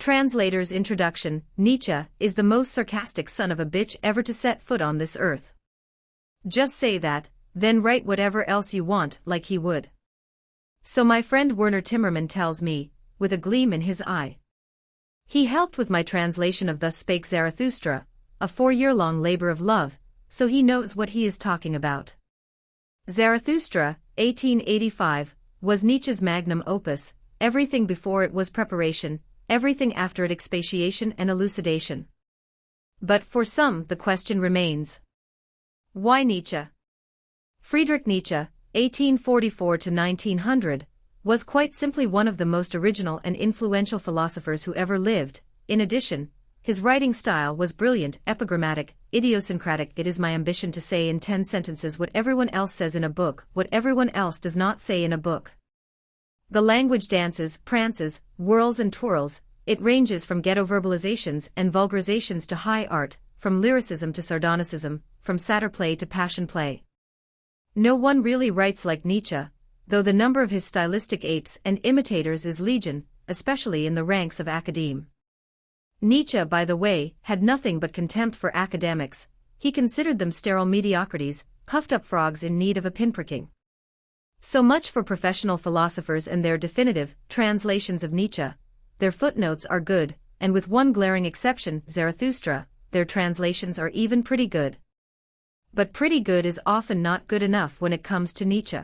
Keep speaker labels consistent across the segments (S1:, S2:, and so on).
S1: Translator's introduction: Nietzsche is the most sarcastic son of a bitch ever to set foot on this earth. Just say that, then write whatever else you want, like he would. So my friend Werner Timmerman tells me, with a gleam in his eye. He helped with my translation of Thus Spake Zarathustra, a 4-year-long labor of love, so he knows what he is talking about. Zarathustra, 1885, was Nietzsche's magnum opus. Everything before it was preparation, everything after it expatiation and elucidation. But for some the question remains. Why Nietzsche? Friedrich Nietzsche, 1844–1900, was quite simply one of the most original and influential philosophers who ever lived. In addition, his writing style was brilliant, epigrammatic, idiosyncratic. It is my ambition to say in 10 sentences what everyone else says in a book, what everyone else does not say in a book. The language dances, prances, whirls and twirls. It ranges from ghetto verbalizations and vulgarizations to high art, from lyricism to sardonicism, from satyr play to passion play. No one really writes like Nietzsche, though the number of his stylistic apes and imitators is legion, especially in the ranks of academe. Nietzsche, by the way, had nothing but contempt for academics. He considered them sterile mediocrities, puffed-up frogs in need of a pinpricking. So much for professional philosophers and their definitive translations of Nietzsche. Their footnotes are good, and with one glaring exception, Zarathustra, their translations are even pretty good. But pretty good is often not good enough when it comes to Nietzsche.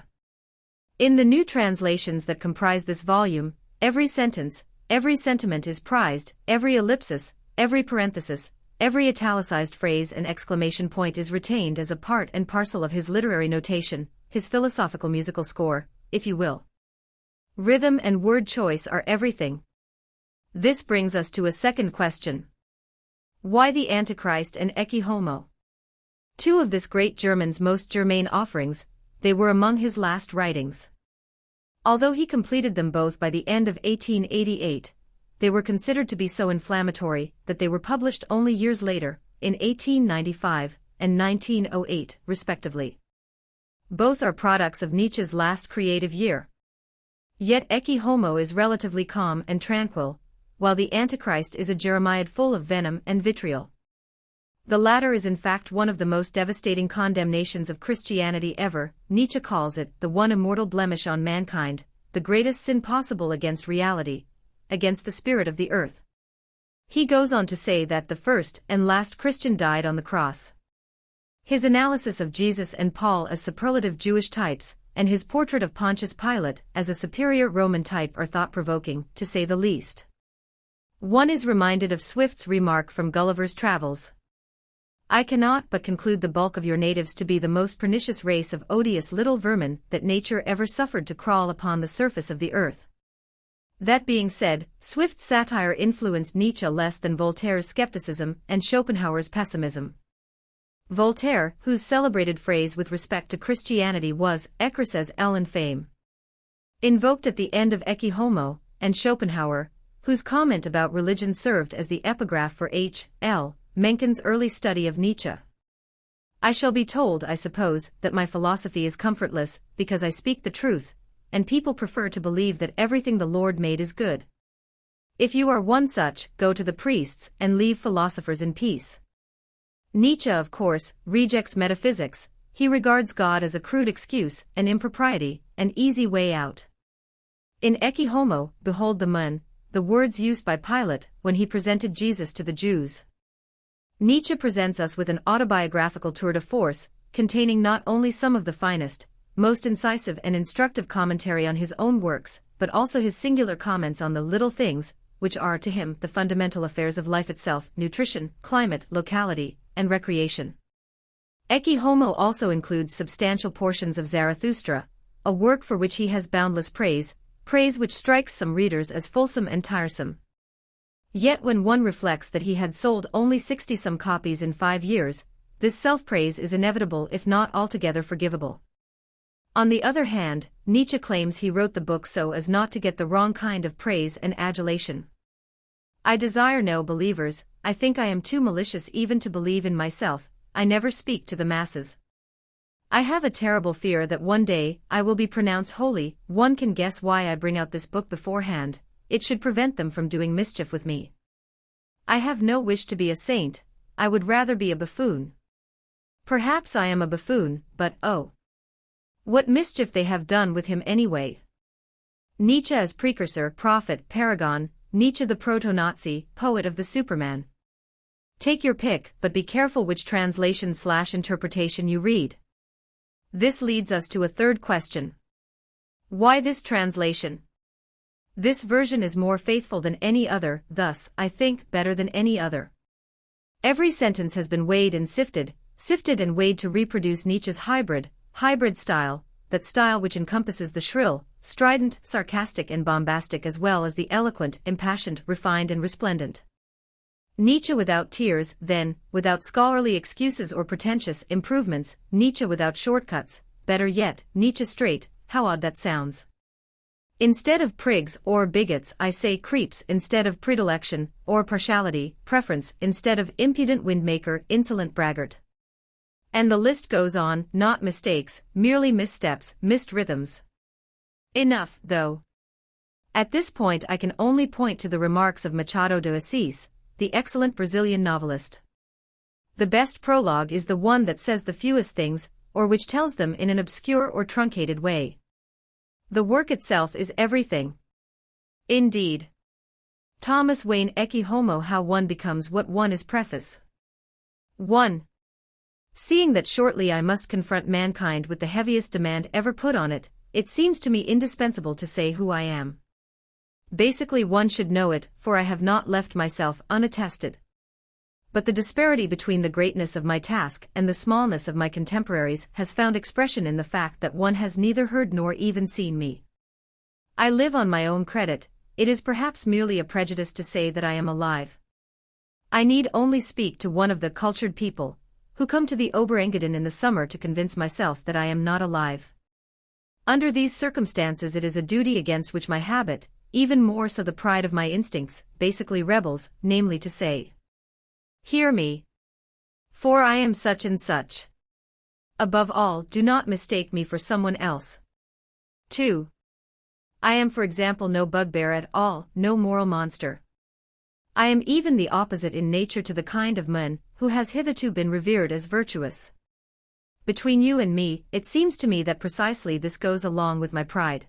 S1: In the new translations that comprise this volume, every sentence, every sentiment is prized, every ellipsis, every parenthesis, every italicized phrase and exclamation point is retained as a part and parcel of his literary notation, his philosophical musical score, if you will. Rhythm and word choice are everything. This brings us to a second question. Why the Antichrist and Ecce Homo? Two of this great German's most germane offerings, they were among his last writings. Although he completed them both by the end of 1888, they were considered to be so inflammatory that they were published only years later, in 1895 and 1908, respectively. Both are products of Nietzsche's last creative year. Yet Ecce Homo is relatively calm and tranquil, while the Antichrist is a Jeremiad full of venom and vitriol. The latter is in fact one of the most devastating condemnations of Christianity ever. Nietzsche calls it the one immortal blemish on mankind, the greatest sin possible against reality, against the spirit of the earth. He goes on to say that the first and last Christian died on the cross. His analysis of Jesus and Paul as superlative Jewish types, and his portrait of Pontius Pilate as a superior Roman type are thought-provoking, to say the least. One is reminded of Swift's remark from Gulliver's Travels. I cannot but conclude the bulk of your natives to be the most pernicious race of odious little vermin that nature ever suffered to crawl upon the surface of the earth. That being said, Swift's satire influenced Nietzsche less than Voltaire's skepticism and Schopenhauer's pessimism. Voltaire, whose celebrated phrase with respect to Christianity was, "Ecre says Ellen fame," invoked at the end of Ecce Homo, and Schopenhauer, whose comment about religion served as the epigraph for H.L. Mencken's early study of Nietzsche. I shall be told, I suppose, that my philosophy is comfortless, because I speak the truth, and people prefer to believe that everything the Lord made is good. If you are one such, go to the priests and leave philosophers in peace. Nietzsche, of course, rejects metaphysics. He regards God as a crude excuse, an impropriety, an easy way out. In Ecce Homo, behold the man, the words used by Pilate when he presented Jesus to the Jews. Nietzsche presents us with an autobiographical tour de force, containing not only some of the finest, most incisive and instructive commentary on his own works, but also his singular comments on the little things, which are to him the fundamental affairs of life itself: nutrition, climate, locality, and recreation. Ecce Homo also includes substantial portions of Zarathustra, a work for which he has boundless praise, praise which strikes some readers as fulsome and tiresome. Yet when one reflects that he had sold only 60-some copies in 5 years, this self-praise is inevitable if not altogether forgivable. On the other hand, Nietzsche claims he wrote the book so as not to get the wrong kind of praise and adulation. I desire no believers, I think I am too malicious even to believe in myself, I never speak to the masses. I have a terrible fear that one day I will be pronounced holy. One can guess why I bring out this book beforehand. it should prevent them from doing mischief with me. I have no wish to be a saint, I would rather be a buffoon. Perhaps I am a buffoon, but oh, what mischief they have done with him anyway. Nietzsche as precursor, prophet, paragon, Nietzsche the proto-Nazi, poet of the Superman. Take your pick, but be careful which translation/interpretation you read. This leads us to a third question. Why this translation? This version is more faithful than any other, thus, I think, better than any other. Every sentence has been weighed and sifted and weighed to reproduce Nietzsche's hybrid style, that style which encompasses the shrill, strident, sarcastic and bombastic as well as the eloquent, impassioned, refined and resplendent. Nietzsche without tears, then, without scholarly excuses or pretentious improvements, Nietzsche without shortcuts, better yet, Nietzsche straight, how odd that sounds. Instead of prigs or bigots I say creeps instead of predilection, or partiality, preference instead of impudent windmaker, insolent braggart. And the list goes on, not mistakes, merely missteps, missed rhythms. Enough, though. At this point I can only point to the remarks of Machado de Assis, the excellent Brazilian novelist. The best prologue is the one that says the fewest things, or which tells them in an obscure or truncated way. The work itself is everything. Indeed. Thomas Wayne Ecce Homo, How One Becomes What One Is. Preface. 1. Seeing that shortly I must confront mankind with the heaviest demand ever put on it, it seems to me indispensable to say who I am. Basically one should know it, for I have not left myself unattested. But the disparity between the greatness of my task and the smallness of my contemporaries has found expression in the fact that one has neither heard nor even seen me. I live on my own credit, it is perhaps merely a prejudice to say that I am alive. I need only speak to one of the cultured people, who come to the Oberengadin in the summer to convince myself that I am not alive. Under these circumstances it is a duty against which my habit, even more so the pride of my instincts, basically rebels, namely to say, hear me. For I am such and such. Above all, do not mistake me for someone else. 2. I am for example no bugbear at all, no moral monster. I am even the opposite in nature to the kind of man who has hitherto been revered as virtuous. Between you and me, it seems to me that precisely this goes along with my pride.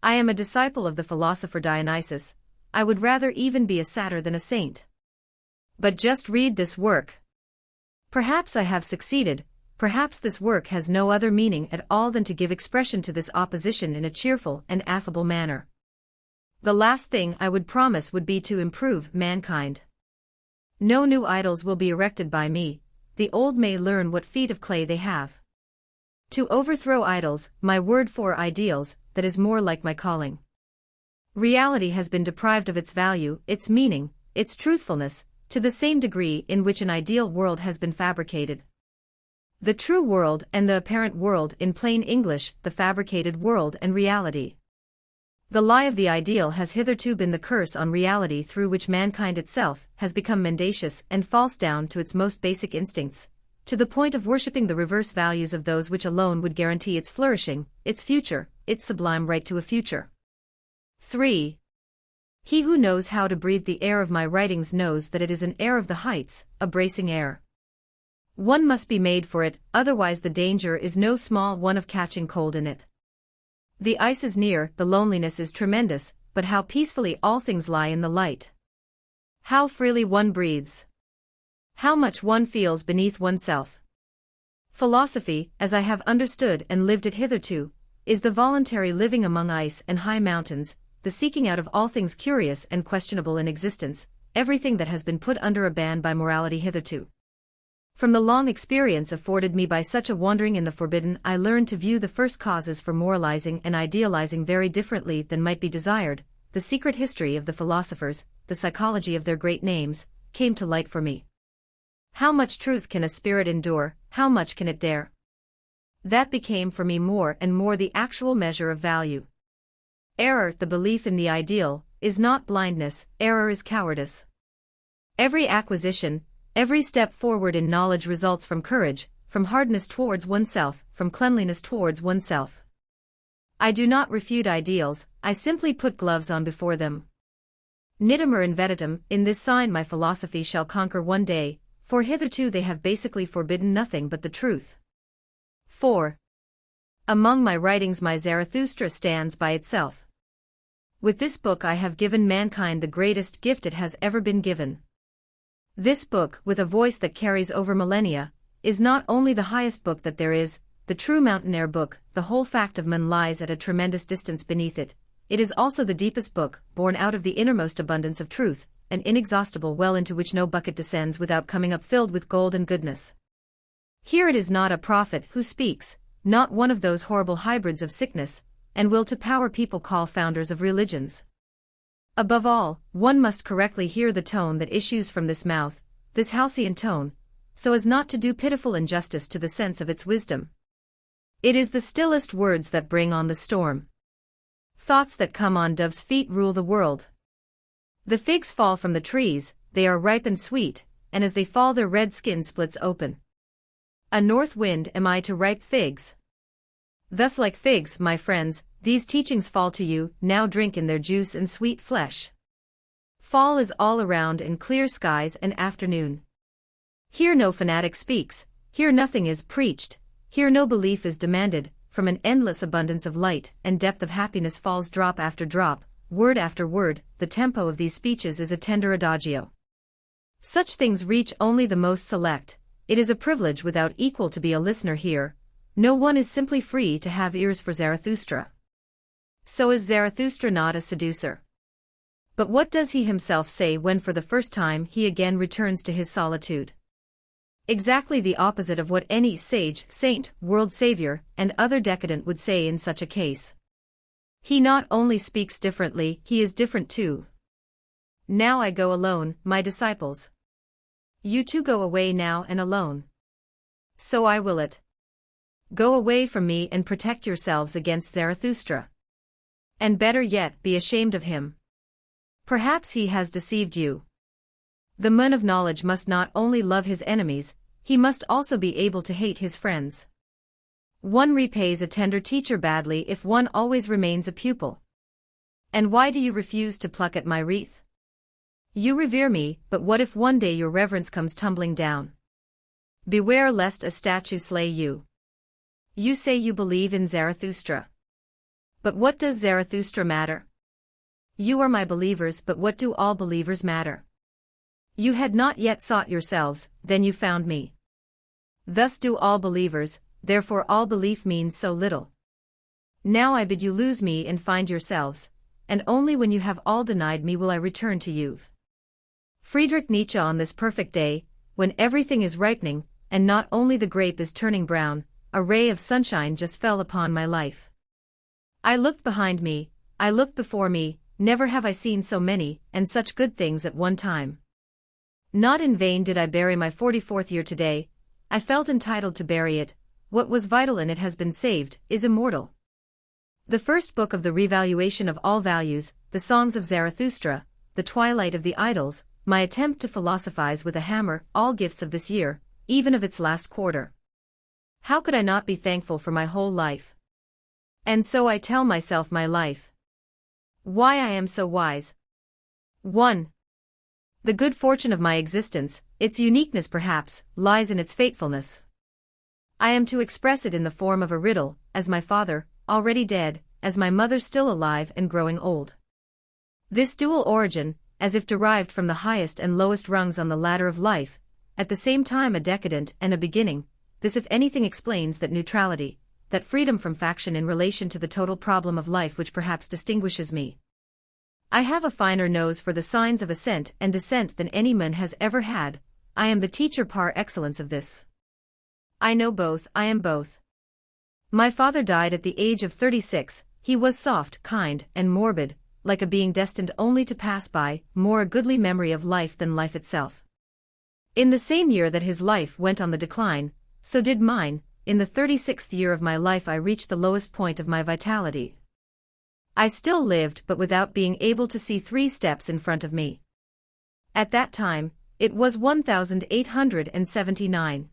S1: I am a disciple of the philosopher Dionysus, I would rather even be a satyr than a saint. But just read this work. Perhaps I have succeeded, perhaps this work has no other meaning at all than to give expression to this opposition in a cheerful and affable manner. The last thing I would promise would be to improve mankind. No new idols will be erected by me, the old may learn what feet of clay they have. To overthrow idols, my word for ideals, that is more like my calling. Reality has been deprived of its value, its meaning, its truthfulness, to the same degree in which an ideal world has been fabricated. The true world and the apparent world, in plain English, the fabricated world and reality. The lie of the ideal has hitherto been the curse on reality through which mankind itself has become mendacious and false down to its most basic instincts, to the point of worshipping the reverse values of those which alone would guarantee its flourishing, its future, its sublime right to a future. 3. He who knows how to breathe the air of my writings knows that it is an air of the heights, a bracing air. One must be made for it, otherwise the danger is no small one of catching cold in it. The ice is near, the loneliness is tremendous, but how peacefully all things lie in the light. How freely one breathes. How much one feels beneath oneself. Philosophy, as I have understood and lived it hitherto, is the voluntary living among ice and high mountains, the seeking out of all things curious and questionable in existence, everything that has been put under a ban by morality hitherto. From the long experience afforded me by such a wandering in the forbidden, I learned to view the first causes for moralizing and idealizing very differently than might be desired. The secret history of the philosophers, the psychology of their great names, came to light for me. How much truth can a spirit endure, how much can it dare? That became for me more and more the actual measure of value. Error, the belief in the ideal, is not blindness, error is cowardice. Every acquisition, every step forward in knowledge results from courage, from hardness towards oneself, from cleanliness towards oneself. I do not refute ideals, I simply put gloves on before them. Nidamur invetitum, in this sign my philosophy shall conquer one day, for hitherto they have basically forbidden nothing but the truth. 4. Among my writings my Zarathustra stands by itself. With this book I have given mankind the greatest gift it has ever been given. This book, with a voice that carries over millennia, is not only the highest book that there is, the true mountain-air book, the whole fact of man lies at a tremendous distance beneath it. It is also the deepest book, born out of the innermost abundance of truth, an inexhaustible well into which no bucket descends without coming up filled with gold and goodness. Here it is not a prophet who speaks, not one of those horrible hybrids of sickness and will to power people call founders of religions. Above all, one must correctly hear the tone that issues from this mouth, this halcyon tone, so as not to do pitiful injustice to the sense of its wisdom. It is the stillest words that bring on the storm. Thoughts that come on dove's feet rule the world. The figs fall from the trees, they are ripe and sweet, and as they fall their red skin splits open. A north wind am I to ripe figs. Thus like figs, my friends, these teachings fall to you, now drink in their juice and sweet flesh. Fall is all around in clear skies and afternoon. Here no fanatic speaks, here nothing is preached, here no belief is demanded, from an endless abundance of light and depth of happiness falls drop after drop, word after word, the tempo of these speeches is a tender adagio. Such things reach only the most select, it is a privilege without equal to be a listener here, no one is simply free to have ears for Zarathustra. So is Zarathustra not a seducer? But what does he himself say when for the first time he again returns to his solitude? Exactly the opposite of what any sage, saint, world savior, and other decadent would say in such a case. He not only speaks differently, he is different too. Now I go alone, my disciples. You too go away now and alone. So I will it. Go away from me and protect yourselves against Zarathustra. And better yet, be ashamed of him. Perhaps he has deceived you. The man of knowledge must not only love his enemies, he must also be able to hate his friends. One repays a tender teacher badly if one always remains a pupil. And why do you refuse to pluck at my wreath? You revere me, but what if one day your reverence comes tumbling down? Beware lest a statue slay you. You say you believe in Zarathustra. But what does Zarathustra matter? You are my believers, but what do all believers matter? You had not yet sought yourselves, then you found me. Thus do all believers, therefore all belief means so little. Now I bid you lose me and find yourselves, and only when you have all denied me will I return to youth. Friedrich Nietzsche. On this perfect day, when everything is ripening, and not only the grape is turning brown, a ray of sunshine just fell upon my life. I looked behind me, I looked before me, never have I seen so many, and such good things at one time. Not in vain did I bury my 44th year today, I felt entitled to bury it, what was vital in it has been saved, is immortal. The first book of the revaluation of all values, the Songs of Zarathustra, the twilight of the idols, my attempt to philosophize with a hammer, all gifts of this year, even of its last quarter. How could I not be thankful for my whole life? And so I tell myself my life. Why I am so wise. 1. The good fortune of my existence, its uniqueness perhaps, lies in its fatefulness. I am to express it in the form of a riddle, as my father, already dead, as my mother still alive and growing old. This dual origin, as if derived from the highest and lowest rungs on the ladder of life, at the same time a decadent and a beginning, this if anything explains that neutrality, that freedom from faction in relation to the total problem of life which perhaps distinguishes me. I have a finer nose for the signs of ascent and descent than any man has ever had, I am the teacher par excellence of this. I know both, I am both. My father died at the age of 36, he was soft, kind, and morbid, like a being destined only to pass by, more a goodly memory of life than life itself. In the same year that his life went on the decline, so did mine, in the 36th year of my life I reached the lowest point of my vitality. I still lived but without being able to see 3 steps in front of me. At that time, it was 1879.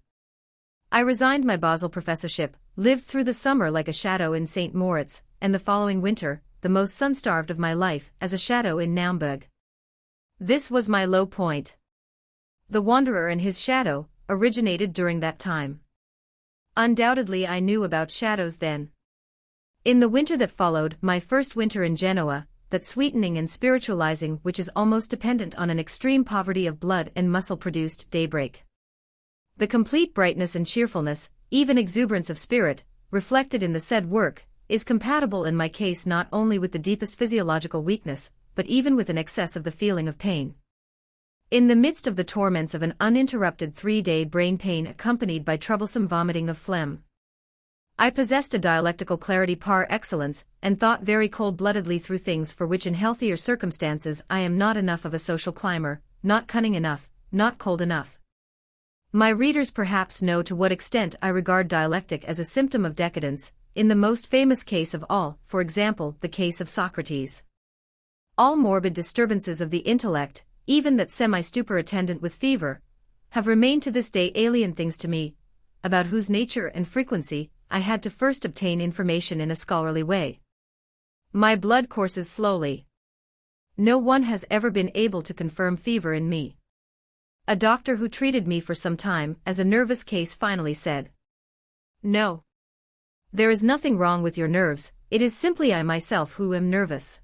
S1: I resigned my Basel professorship, lived through the summer like a shadow in St. Moritz, and the following winter, the most sun-starved of my life, as a shadow in Naumburg. This was my low point. The Wanderer and his shadow originated during that time. Undoubtedly I knew about shadows then. In the winter that followed, my first winter in Genoa, that sweetening and spiritualizing which is almost dependent on an extreme poverty of blood and muscle produced daybreak. The complete brightness and cheerfulness, even exuberance of spirit, reflected in the said work, is compatible in my case not only with the deepest physiological weakness, but even with an excess of the feeling of pain. In the midst of the torments of an uninterrupted 3-day brain pain accompanied by troublesome vomiting of phlegm, I possessed a dialectical clarity par excellence, and thought very cold-bloodedly through things for which in healthier circumstances I am not enough of a social climber, not cunning enough, not cold enough. My readers perhaps know to what extent I regard dialectic as a symptom of decadence, in the most famous case of all, for example, the case of Socrates. All morbid disturbances of the intellect, even that semi-stupor attendant with fever, have remained to this day alien things to me, about whose nature and frequency I had to first obtain information in a scholarly way. My blood courses slowly. No one has ever been able to confirm fever in me. A doctor who treated me for some time as a nervous case finally said, "No. There is nothing wrong with your nerves, it is simply I myself who am nervous."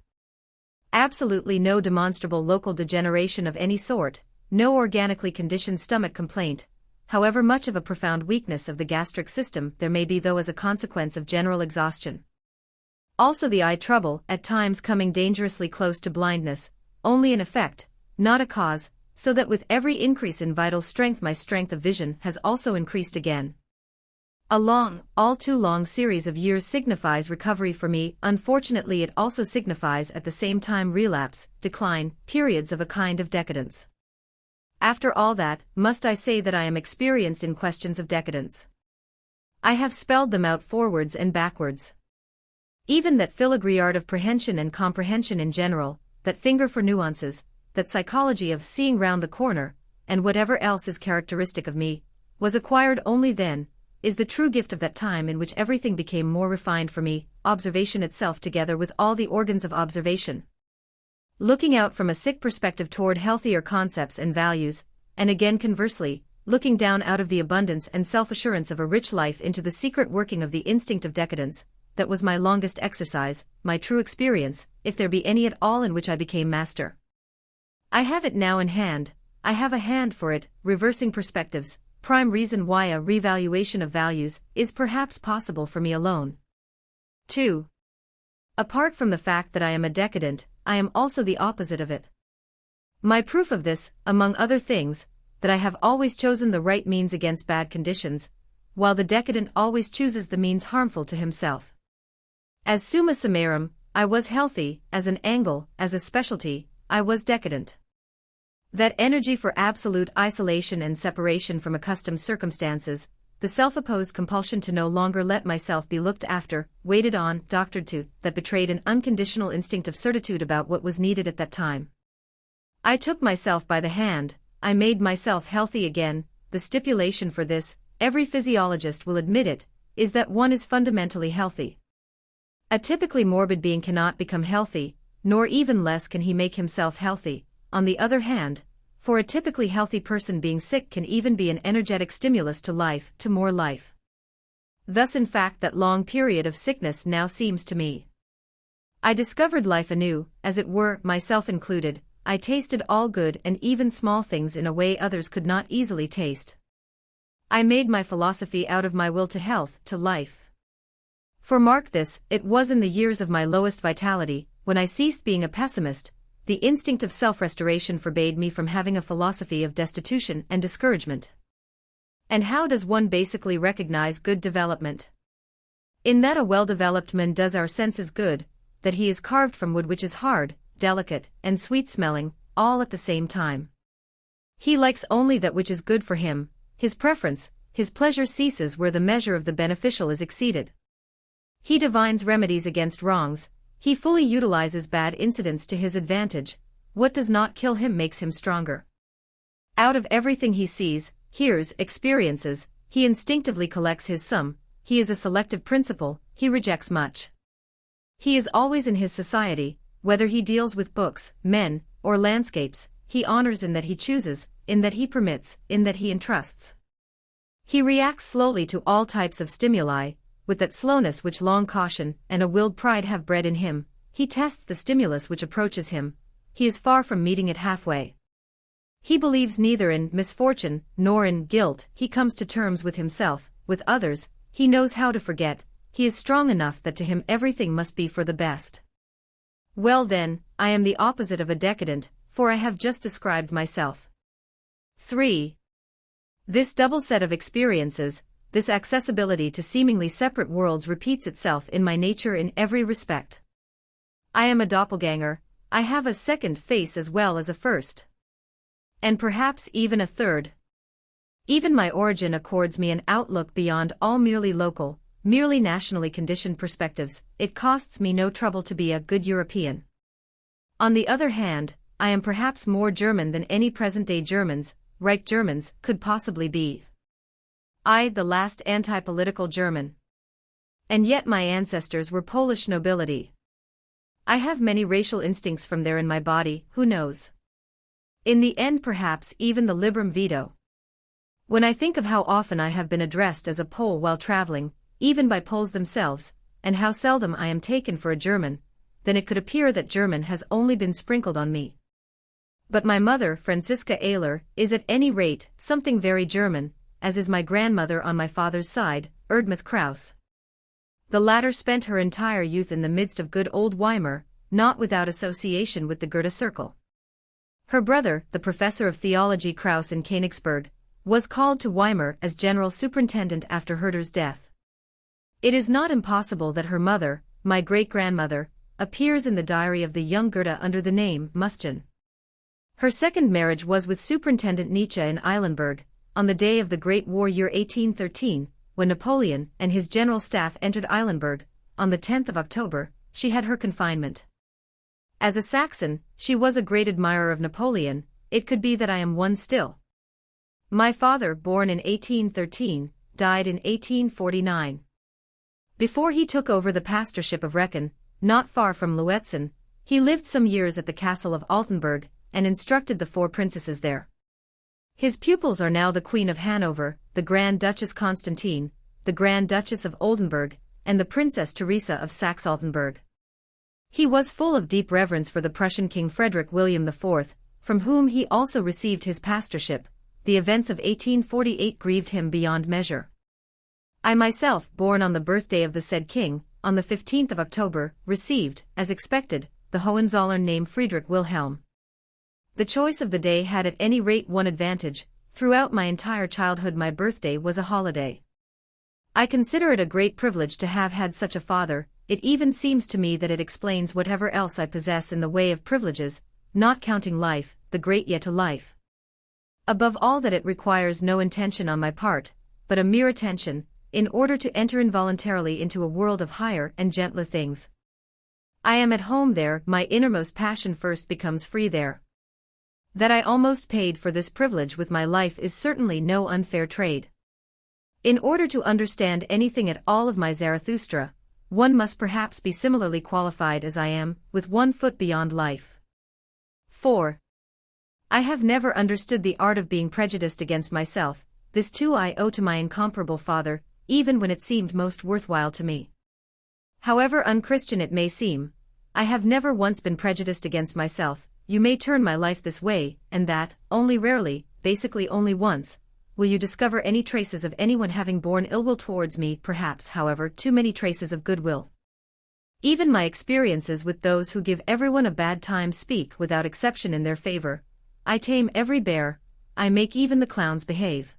S1: Absolutely no demonstrable local degeneration of any sort, no organically conditioned stomach complaint, however much of a profound weakness of the gastric system there may be though as a consequence of general exhaustion. Also the eye trouble, at times coming dangerously close to blindness, only an effect, not a cause, so that with every increase in vital strength my strength of vision has also increased again. A long, all too long series of years signifies recovery for me. Unfortunately it also signifies at the same time relapse, decline, periods of a kind of decadence. After all that, must I say that I am experienced in questions of decadence? I have spelled them out forwards and backwards. Even that filigree art of prehension and comprehension in general, that finger for nuances, that psychology of seeing round the corner, and whatever else is characteristic of me, was acquired only then, is the true gift of that time in which everything became more refined for me, observation itself together with all the organs of observation. Looking out from a sick perspective toward healthier concepts and values, and again conversely, looking down out of the abundance and self-assurance of a rich life into the secret working of the instinct of decadence, that was my longest exercise, my true experience, if there be any at all in which I became master. I have it now in hand, I have a hand for it, reversing perspectives, prime reason why a revaluation of values is perhaps possible for me alone. 2. Apart from the fact that I am a decadent, I am also the opposite of it. My proof of this, among other things, that I have always chosen the right means against bad conditions, while the decadent always chooses the means harmful to himself. As summa summarum, I was healthy, as an angle, as a specialty, I was decadent. That energy for absolute isolation and separation from accustomed circumstances, the self-imposed compulsion to no longer let myself be looked after, waited on, doctored to, that betrayed an unconditional instinct of certitude about what was needed at that time. I took myself by the hand, I made myself healthy again. The stipulation for this, every physiologist will admit it, is that one is fundamentally healthy. A typically morbid being cannot become healthy, nor even less can he make himself healthy. On the other hand, for a typically healthy person being sick can even be an energetic stimulus to life, to more life. Thus in fact that long period of sickness now seems to me. I discovered life anew, as it were, myself included. I tasted all good and even small things in a way others could not easily taste. I made my philosophy out of my will to health, to life. For mark this, it was in the years of my lowest vitality, when I ceased being a pessimist, the instinct of self-restoration forbade me from having a philosophy of destitution and discouragement. And how does one basically recognize good development? In that a well-developed man does our senses good, that he is carved from wood which is hard, delicate, and sweet-smelling, all at the same time. He likes only that which is good for him, his preference, his pleasure ceases where the measure of the beneficial is exceeded. He divines remedies against wrongs, he fully utilizes bad incidents to his advantage. What does not kill him makes him stronger. Out of everything he sees, hears, experiences, he instinctively collects his sum. He is a selective principle, he rejects much. He is always in his society, whether he deals with books, men, or landscapes. He honors in that he chooses, in that he permits, in that he entrusts. He reacts slowly to all types of stimuli, with that slowness which long caution and a willed pride have bred in him. He tests the stimulus which approaches him. He is far from meeting it halfway. He believes neither in misfortune nor in guilt. He comes to terms with himself, with others. He knows how to forget. He is strong enough that to him everything must be for the best. Well then, I am the opposite of a decadent, for I have just described myself. 3. This double set of experiences, this accessibility to seemingly separate worlds repeats itself in my nature in every respect. I am a doppelganger. I have a second face as well as a first. And perhaps even a third. Even my origin accords me an outlook beyond all merely local, merely nationally conditioned perspectives. It costs me no trouble to be a good European. On the other hand, I am perhaps more German than any present-day Germans, Reich Germans, could possibly be. I, the last anti-political German. And yet my ancestors were Polish nobility. I have many racial instincts from there in my body, who knows? In the end perhaps even the liberum veto. When I think of how often I have been addressed as a Pole while traveling, even by Poles themselves, and how seldom I am taken for a German, then it could appear that German has only been sprinkled on me. But my mother, Franziska Ehler, is at any rate something very German, as is my grandmother on my father's side, Erdmouth Krauss. The latter spent her entire youth in the midst of good old Weimar, not without association with the Goethe circle. Her brother, the professor of theology Krauss in Königsberg, was called to Weimar as general superintendent after Herder's death. It is not impossible that her mother, my great-grandmother, appears in the diary of the young Goethe under the name Muthgen. Her second marriage was with Superintendent Nietzsche in Eilenburg, on the day of the Great War year 1813, when Napoleon and his general staff entered Eilenburg. On the 10th of October, she had her confinement. As a Saxon, she was a great admirer of Napoleon. It could be that I am one still. My father, born in 1813, died in 1849. Before he took over the pastorship of Recken, not far from Luetzen, he lived some years at the castle of Altenburg, and instructed the 4 princesses there. His pupils are now the Queen of Hanover, the Grand Duchess Constantine, the Grand Duchess of Oldenburg, and the Princess Teresa of Saxe-Altenburg. He was full of deep reverence for the Prussian King Friedrich William IV, from whom he also received his pastorship. The events of 1848 grieved him beyond measure. I myself, born on the birthday of the said king, on the 15th of October, received, as expected, the Hohenzollern name Friedrich Wilhelm. The choice of the day had at any rate one advantage: throughout my entire childhood my birthday was a holiday. I consider it a great privilege to have had such a father. It even seems to me that it explains whatever else I possess in the way of privileges, not counting life, the great yet to life. Above all, that it requires no intention on my part, but a mere attention, in order to enter involuntarily into a world of higher and gentler things. I am at home there, my innermost passion first becomes free there. That I almost paid for this privilege with my life is certainly no unfair trade. In order to understand anything at all of my Zarathustra, one must perhaps be similarly qualified as I am, with one foot beyond life. 4. I have never understood the art of being prejudiced against myself. This too I owe to my incomparable father, even when it seemed most worthwhile to me. However unchristian it may seem, I have never once been prejudiced against myself. You may turn my life this way and that, only rarely, basically only once, will you discover any traces of anyone having borne ill will towards me. Perhaps, however, too many traces of goodwill. Even my experiences with those who give everyone a bad time speak without exception in their favor. I tame every bear, I make even the clowns behave.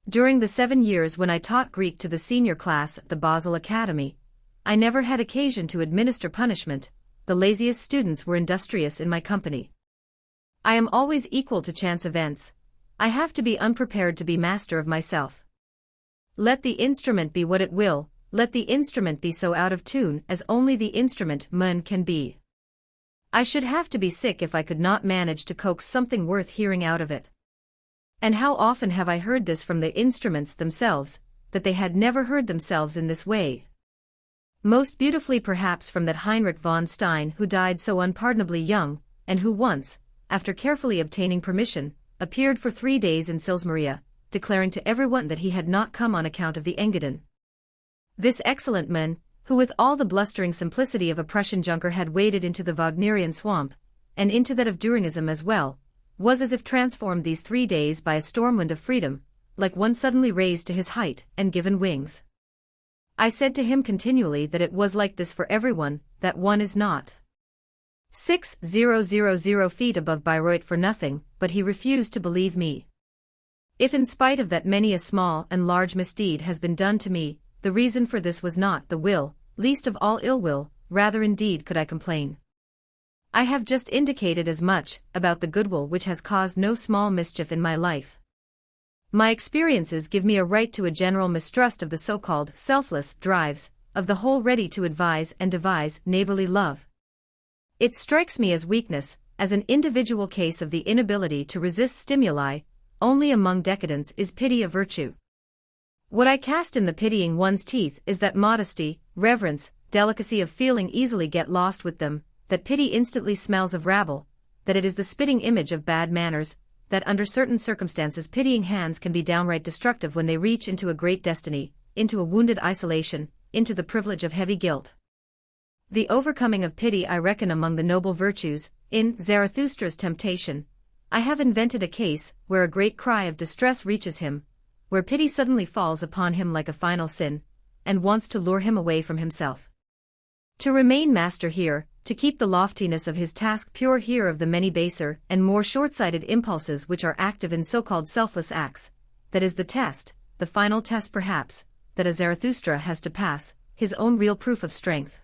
S1: During the 7 years when I taught Greek to the senior class at the Basel Academy, I never had occasion to administer punishment. The laziest students were industrious in my company. I am always equal to chance events. I have to be unprepared to be master of myself. Let the instrument be what it will, let the instrument be so out of tune as only the instrument can be. I should have to be sick if I could not manage to coax something worth hearing out of it. And how often have I heard this from the instruments themselves, that they had never heard themselves in this way. Most beautifully perhaps from that Heinrich von Stein who died so unpardonably young, and who once, after carefully obtaining permission, appeared for 3 days in Silsmaria, declaring to everyone that he had not come on account of the Engadin. This excellent man, who with all the blustering simplicity of a Prussian junker had waded into the Wagnerian swamp, and into that of Düringism as well, was as if transformed these 3 days by a storm wind of freedom, like one suddenly raised to his height and given wings. I said to him continually that it was like this for everyone, that one is not 6,000 feet above Bayreuth for nothing, but he refused to believe me. If in spite of that many a small and large misdeed has been done to me, the reason for this was not the will, least of all ill will, rather indeed could I complain. I have just indicated as much about the goodwill which has caused no small mischief in my life. My experiences give me a right to a general mistrust of the so-called selfless drives of the whole ready to advise and devise neighborly love. It strikes me as weakness, as an individual case of the inability to resist stimuli. Only among decadents is pity a virtue. What I cast in the pitying one's teeth is that modesty, reverence, delicacy of feeling easily get lost with them, that pity instantly smells of rabble, that it is the spitting image of bad manners, that under certain circumstances pitying hands can be downright destructive when they reach into a great destiny, into a wounded isolation, into the privilege of heavy guilt. The overcoming of pity I reckon among the noble virtues. In Zarathustra's Temptation, I have invented a case where a great cry of distress reaches him, where pity suddenly falls upon him like a final sin, and wants to lure him away from himself. To remain master here, to keep the loftiness of his task pure here of the many baser and more short-sighted impulses which are active in so-called selfless acts, that is the test, the final test perhaps, that a Zarathustra has to pass, his own real proof of strength.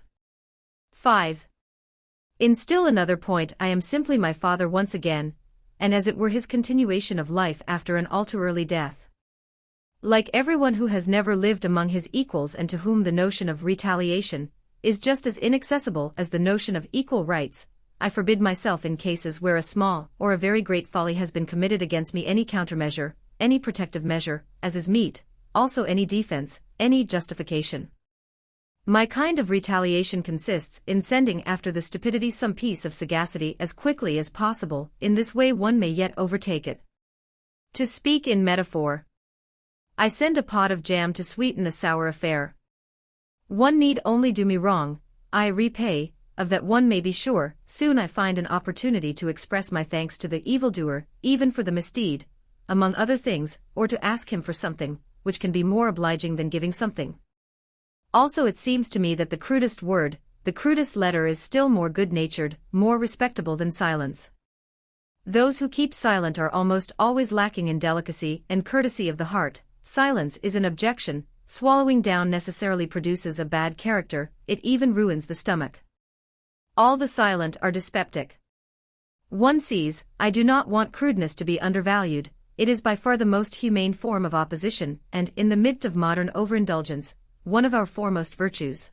S1: 5. In still another point I am simply my father once again, and as it were his continuation of life after an all too early death. Like everyone who has never lived among his equals and to whom the notion of retaliation is just as inaccessible as the notion of equal rights, I forbid myself in cases where a small or a very great folly has been committed against me any countermeasure, any protective measure, as is meet, also any defense, any justification. My kind of retaliation consists in sending after the stupidity some piece of sagacity as quickly as possible. In this way one may yet overtake it. To speak in metaphor, I send a pot of jam to sweeten a sour affair. One need only do me wrong, I repay, of that one may be sure, soon I find an opportunity to express my thanks to the evildoer, even for the misdeed, among other things, or to ask him for something, which can be more obliging than giving something. Also it seems to me that the crudest word, the crudest letter is still more good-natured, more respectable than silence. Those who keep silent are almost always lacking in delicacy and courtesy of the heart. Silence is an objection. Swallowing down necessarily produces a bad character, it even ruins the stomach. All the silent are dyspeptic. One sees, I do not want crudeness to be undervalued, it is by far the most humane form of opposition, and, in the midst of modern overindulgence, one of our foremost virtues.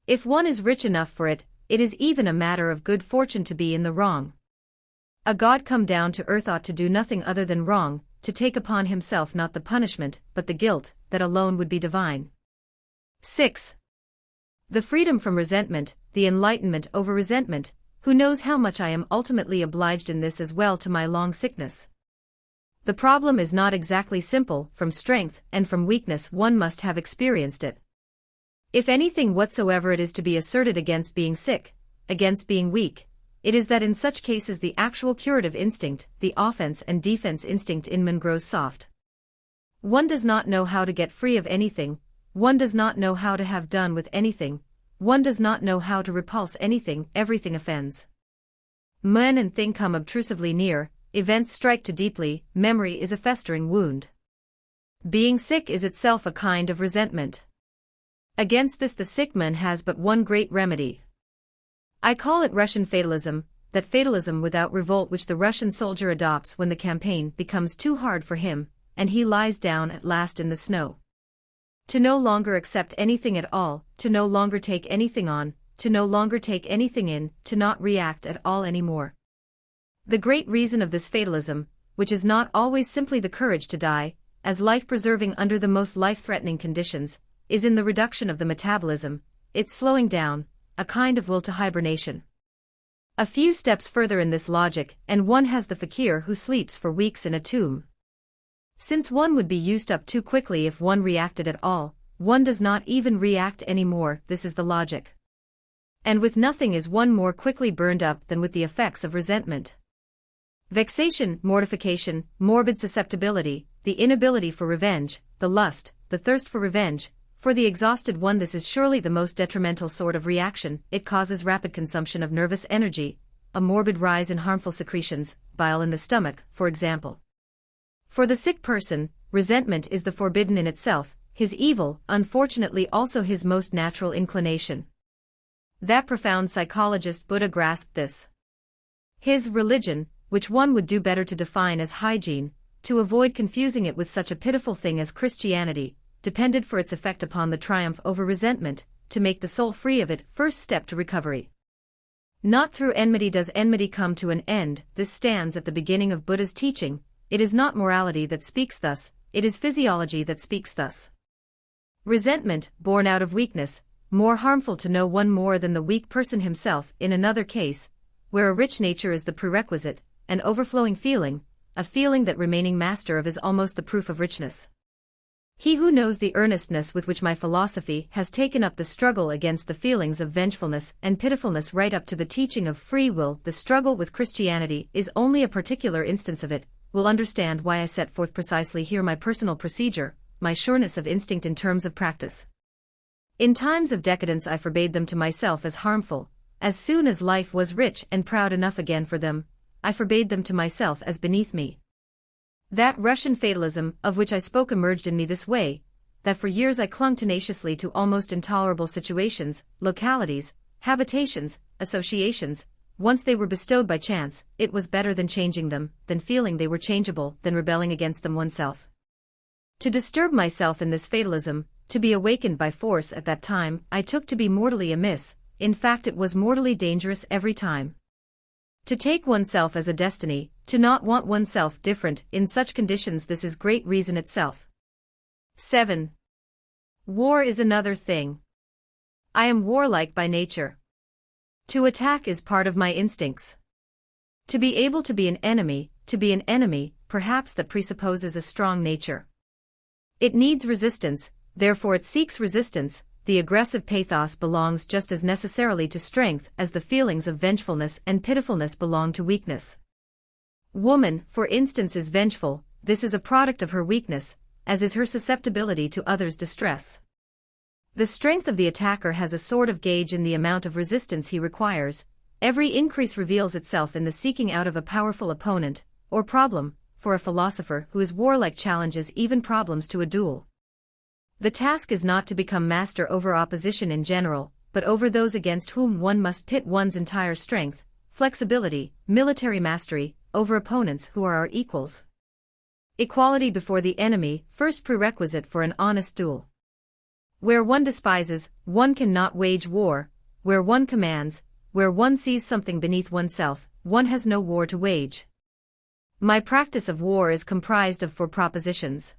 S1: If one is rich enough for it, it is even a matter of good fortune to be in the wrong. A god come down to earth ought to do nothing other than wrong, to take upon himself not the punishment, but the guilt, that alone would be divine. 6. The freedom from resentment, the enlightenment over resentment, who knows how much I am ultimately obliged in this as well to my long sickness. The problem is not exactly simple, from strength and from weakness one must have experienced it. If anything whatsoever it is to be asserted against being sick, against being weak, it is that in such cases the actual curative instinct, the offense and defense instinct in man grows soft. One does not know how to get free of anything, one does not know how to have done with anything, one does not know how to repulse anything, everything offends. Man and thing come obtrusively near, events strike too deeply, memory is a festering wound. Being sick is itself a kind of resentment. Against this the sick man has but one great remedy. I call it Russian fatalism, that fatalism without revolt which the Russian soldier adopts when the campaign becomes too hard for him, and he lies down at last in the snow. To no longer accept anything at all, to no longer take anything on, to no longer take anything in, to not react at all anymore. The great reason of this fatalism, which is not always simply the courage to die, as life-preserving under the most life-threatening conditions, is in the reduction of the metabolism, it's slowing down, a kind of will to hibernation. A few steps further in this logic, and one has the fakir who sleeps for weeks in a tomb. Since one would be used up too quickly if one reacted at all, one does not even react anymore, this is the logic. And with nothing is one more quickly burned up than with the effects of resentment. Vexation, mortification, morbid susceptibility, the inability for revenge, the lust, the thirst for revenge, for the exhausted one this is surely the most detrimental sort of reaction, it causes rapid consumption of nervous energy, a morbid rise in harmful secretions, bile in the stomach, for example. For the sick person, resentment is the forbidden in itself, his evil, unfortunately also his most natural inclination. That profound psychologist Buddha grasped this. His religion, which one would do better to define as hygiene, to avoid confusing it with such a pitiful thing as Christianity, depended for its effect upon the triumph over resentment, to make the soul free of it, first step to recovery. Not through enmity does enmity come to an end, this stands at the beginning of Buddha's teaching, it is not morality that speaks thus, it is physiology that speaks thus. Resentment, born out of weakness, more harmful to no one more than the weak person himself, in another case, where a rich nature is the prerequisite, an overflowing feeling, a feeling that remaining master of is almost the proof of richness. He who knows the earnestness with which my philosophy has taken up the struggle against the feelings of vengefulness and pitifulness right up to the teaching of free will, the struggle with Christianity is only a particular instance of it, will understand why I set forth precisely here my personal procedure, my sureness of instinct in terms of practice. In times of decadence I forbade them to myself as harmful, as soon as life was rich and proud enough again for them, I forbade them to myself as beneath me. That Russian fatalism of which I spoke emerged in me this way, that for years I clung tenaciously to almost intolerable situations, localities, habitations, associations. Once they were bestowed by chance, it was better than changing them, than feeling they were changeable, than rebelling against them oneself. To disturb myself in this fatalism, to be awakened by force at that time, I took to be mortally amiss, in fact it was mortally dangerous every time. To take oneself as a destiny, to not want oneself different in such conditions, this is great reason itself. 7. War is another thing. I am warlike by nature. To attack is part of my instincts. To be able to be an enemy, perhaps that presupposes a strong nature. It needs resistance, therefore it seeks resistance. The aggressive pathos belongs just as necessarily to strength as the feelings of vengefulness and pitifulness belong to weakness. Woman, for instance, is vengeful, this is a product of her weakness, as is her susceptibility to others' distress. The strength of the attacker has a sort of gauge in the amount of resistance he requires. Every increase reveals itself in the seeking out of a powerful opponent, or problem, for a philosopher who is warlike challenges even problems to a duel. The task is not to become master over opposition in general, but over those against whom one must pit one's entire strength, flexibility, military mastery, over opponents who are our equals. Equality before the enemy, first prerequisite for an honest duel. Where one despises, one cannot wage war. Where one commands, where one sees something beneath oneself, one has no war to wage. My practice of war is comprised of 4 propositions.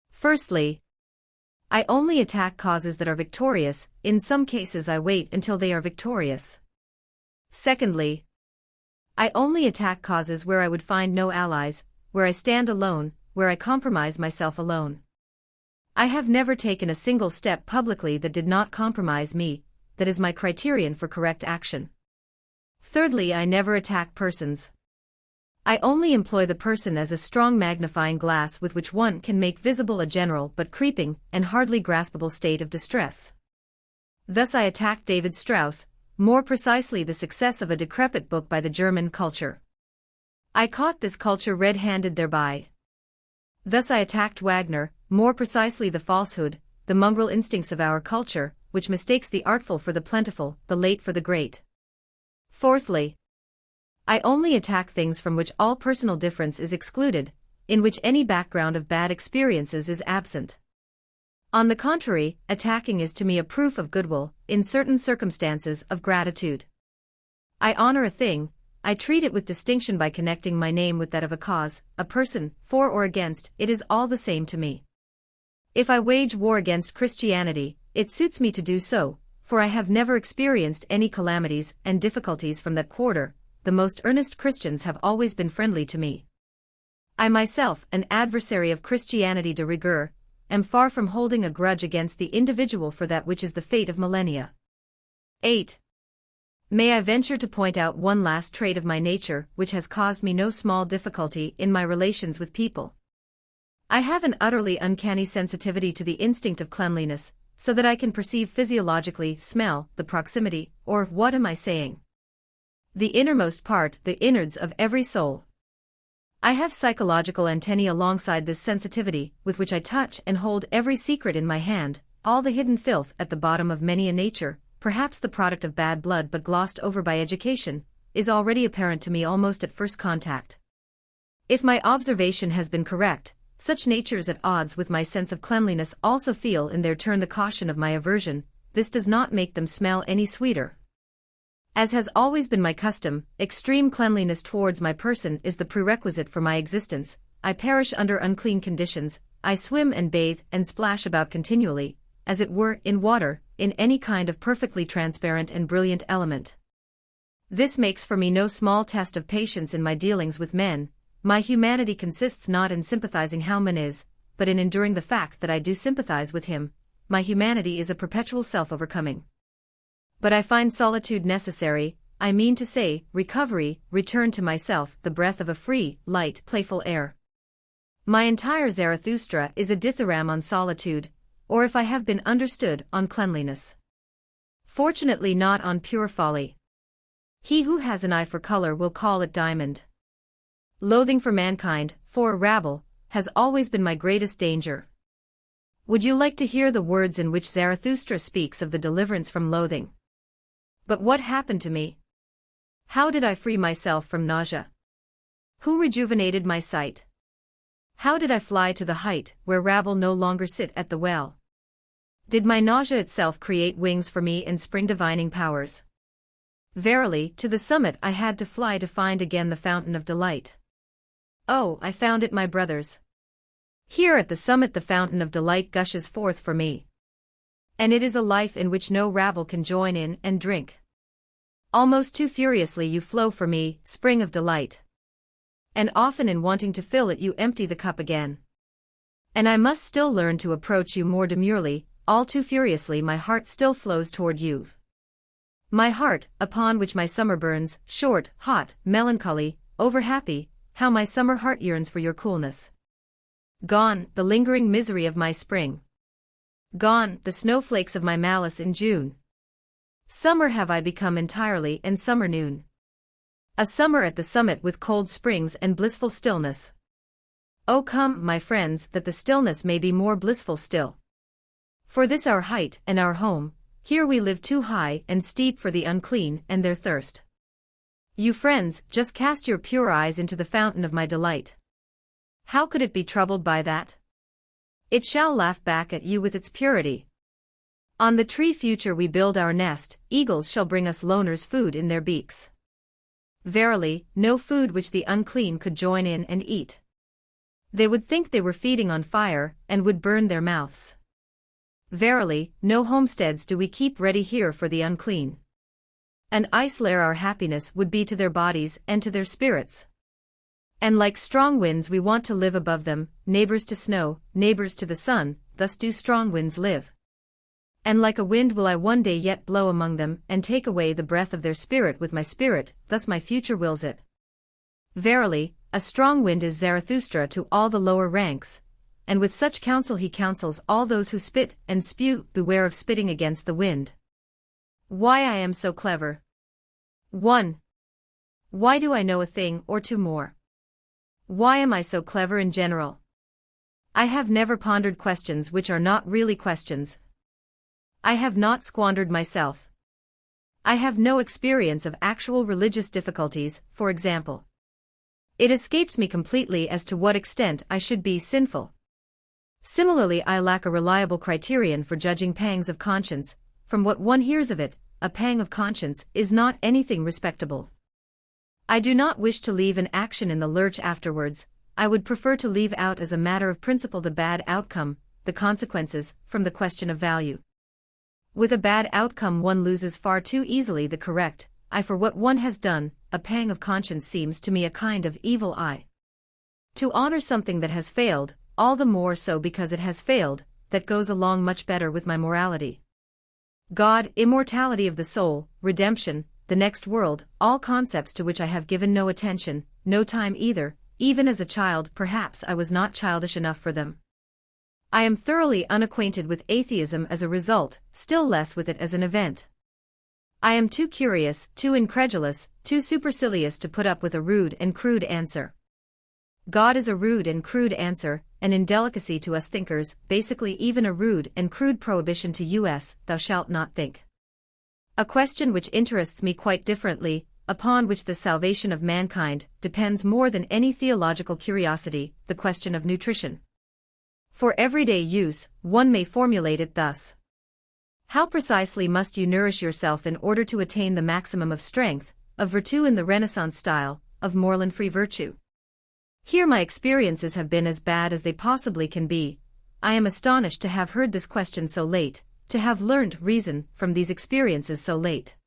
S1: Firstly, I only attack causes that are victorious, in some cases I wait until they are victorious. Secondly, I only attack causes where I would find no allies, where I stand alone, where I compromise myself alone. I have never taken a single step publicly that did not compromise me, that is my criterion for correct action. Thirdly, I never attack persons. I only employ the person as a strong magnifying glass with which one can make visible a general but creeping and hardly graspable state of distress. Thus I attacked David Strauss, more precisely the success of a decrepit book by the German culture. I caught this culture red-handed thereby. Thus I attacked Wagner, more precisely the falsehood, the mongrel instincts of our culture, which mistakes the artful for the plentiful, the late for the great. Fourthly, I only attack things from which all personal difference is excluded, in which any background of bad experiences is absent. On the contrary, attacking is to me a proof of goodwill, in certain circumstances of gratitude. I honor a thing, I treat it with distinction by connecting my name with that of a cause, a person, for or against, it is all the same to me. If I wage war against Christianity, it suits me to do so, for I have never experienced any calamities and difficulties from that quarter. The most earnest Christians have always been friendly to me. I myself, an adversary of Christianity de rigueur, am far from holding a grudge against the individual for that which is the fate of millennia. 8. May I venture to point out one last trait of my nature which has caused me no small difficulty in my relations with people. I have an utterly uncanny sensitivity to the instinct of cleanliness, so that I can perceive physiologically, smell, the proximity, or, what am I saying? The innermost part, the innards of every soul. I have psychological antennae alongside this sensitivity, with which I touch and hold every secret in my hand, all the hidden filth at the bottom of many a nature, perhaps the product of bad blood but glossed over by education, is already apparent to me almost at first contact. If my observation has been correct, such natures at odds with my sense of cleanliness also feel in their turn the caution of my aversion. This does not make them smell any sweeter. As has always been my custom, extreme cleanliness towards my person is the prerequisite for my existence. I perish under unclean conditions. I swim and bathe and splash about continually, as it were, in water, in any kind of perfectly transparent and brilliant element. This makes for me no small test of patience in my dealings with men. My humanity consists not in sympathizing how man is, but in enduring the fact that I do sympathize with him. My humanity is a perpetual self-overcoming. But I find solitude necessary, I mean to say, recovery, return to myself, the breath of a free, light, playful air. My entire Zarathustra is a dithyramb on solitude, or if I have been understood, on cleanliness. Fortunately not on pure folly. He who has an eye for color will call it diamond. Loathing for mankind, for rabble, has always been my greatest danger. Would you like to hear the words in which Zarathustra speaks of the deliverance from loathing? But what happened to me? How did I free myself from nausea? Who rejuvenated my sight? How did I fly to the height where rabble no longer sit at the well? Did my nausea itself create wings for me and spring divining powers? Verily, to the summit I had to fly to find again the fountain of delight. Oh, I found it, my brothers. Here at the summit the fountain of delight gushes forth for me. And it is a life in which no rabble can join in and drink. Almost too furiously you flow for me, spring of delight. And often in wanting to fill it you empty the cup again. And I must still learn to approach you more demurely, all too furiously my heart still flows toward you. My heart, upon which my summer burns, short, hot, melancholy, over-happy, how my summer heart yearns for your coolness. Gone, the lingering misery of my spring. Gone, the snowflakes of my malice in June. Summer have I become entirely, and summer noon. A summer at the summit with cold springs and blissful stillness. Oh come, my friends, that the stillness may be more blissful still. For this our height and our home, here we live too high and steep for the unclean and their thirst. You friends, just cast your pure eyes into the fountain of my delight. How could it be troubled by that? It shall laugh back at you with its purity. On the tree future we build our nest, eagles shall bring us loners food in their beaks. Verily, no food which the unclean could join in and eat. They would think they were feeding on fire, and would burn their mouths. Verily, no homesteads do we keep ready here for the unclean. An ice lair our happiness would be to their bodies and to their spirits. And like strong winds we want to live above them, neighbors to snow, neighbors to the sun, thus do strong winds live. And like a wind will I one day yet blow among them, and take away the breath of their spirit with my spirit, thus my future wills it. Verily, a strong wind is Zarathustra to all the lower ranks, and with such counsel he counsels all those who spit and spew, beware of spitting against the wind. Why I am so clever. 1. Why do I know a thing or two more? Why am I so clever in general? I have never pondered questions which are not really questions. I have not squandered myself. I have no experience of actual religious difficulties, for example. It escapes me completely as to what extent I should be sinful. Similarly, I lack a reliable criterion for judging pangs of conscience. From what one hears of it, a pang of conscience is not anything respectable. I do not wish to leave an action in the lurch afterwards. I would prefer to leave out as a matter of principle the bad outcome, the consequences, from the question of value. With a bad outcome one loses far too easily the correct eye for what one has done. A pang of conscience seems to me a kind of evil eye. To honor something that has failed, all the more so because it has failed, that goes along much better with my morality. God, immortality of the soul, redemption, the next world, all concepts to which I have given no attention, no time either, even as a child perhaps I was not childish enough for them. I am thoroughly unacquainted with atheism as a result, still less with it as an event. I am too curious, too incredulous, too supercilious to put up with a rude and crude answer. God is a rude and crude answer, an indelicacy to us thinkers, basically even a rude and crude prohibition to us, thou shalt not think. A question which interests me quite differently, upon which the salvation of mankind depends more than any theological curiosity, the question of nutrition. For everyday use, one may formulate it thus. How precisely must you nourish yourself in order to attain the maximum of strength, of virtue in the Renaissance style, of moral-free virtue? Here my experiences have been as bad as they possibly can be. I am astonished to have heard this question so late, to have learnt reason from these experiences so late.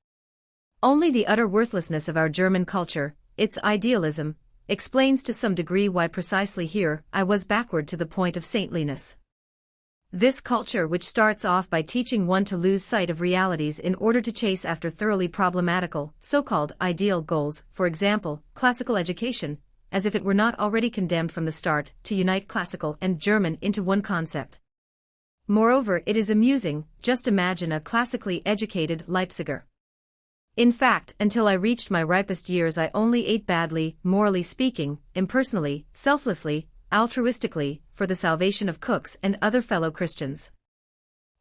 S1: Only the utter worthlessness of our German culture, its idealism, explains to some degree why precisely here I was backward to the point of saintliness. This culture which starts off by teaching one to lose sight of realities in order to chase after thoroughly problematical, so-called ideal goals, for example, classical education, as if it were not already condemned from the start to unite classical and German into one concept. Moreover, it is amusing, just imagine a classically educated Leipziger. In fact, until I reached my ripest years I only ate badly, morally speaking, impersonally, selflessly, altruistically, for the salvation of cooks and other fellow Christians.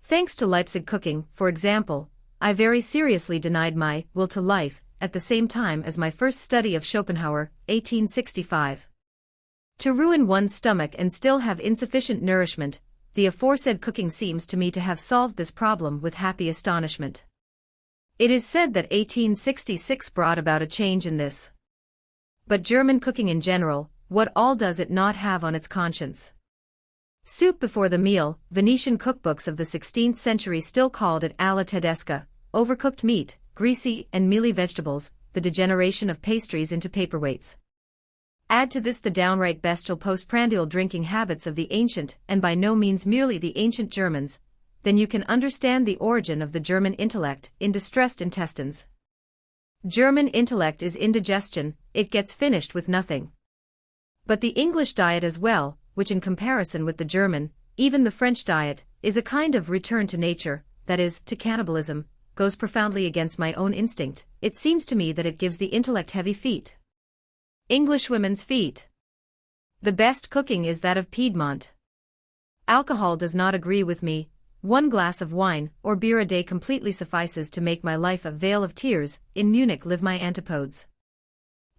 S1: Thanks to Leipzig cooking, for example, I very seriously denied my will to life, at the same time as my first study of Schopenhauer, 1865. To ruin one's stomach and still have insufficient nourishment, the aforesaid cooking seems to me to have solved this problem with happy astonishment. It is said that 1866 brought about a change in this. But German cooking in general, what all does it not have on its conscience? Soup before the meal, Venetian cookbooks of the 16th century still called it alla tedesca, overcooked meat, greasy and mealy vegetables, the degeneration of pastries into paperweights. Add to this the downright bestial postprandial drinking habits of the ancient and by no means merely the ancient Germans, then you can understand the origin of the German intellect in distressed intestines. German intellect is indigestion, it gets finished with nothing. But the English diet as well, which in comparison with the German, even the French diet, is a kind of return to nature, that is, to cannibalism, goes profoundly against my own instinct. It seems to me that it gives the intellect heavy feet. Englishwomen's feet. The best cooking is that of Piedmont. Alcohol does not agree with me. 1 glass of wine or beer a day completely suffices to make my life a vale of tears. In Munich live my antipodes.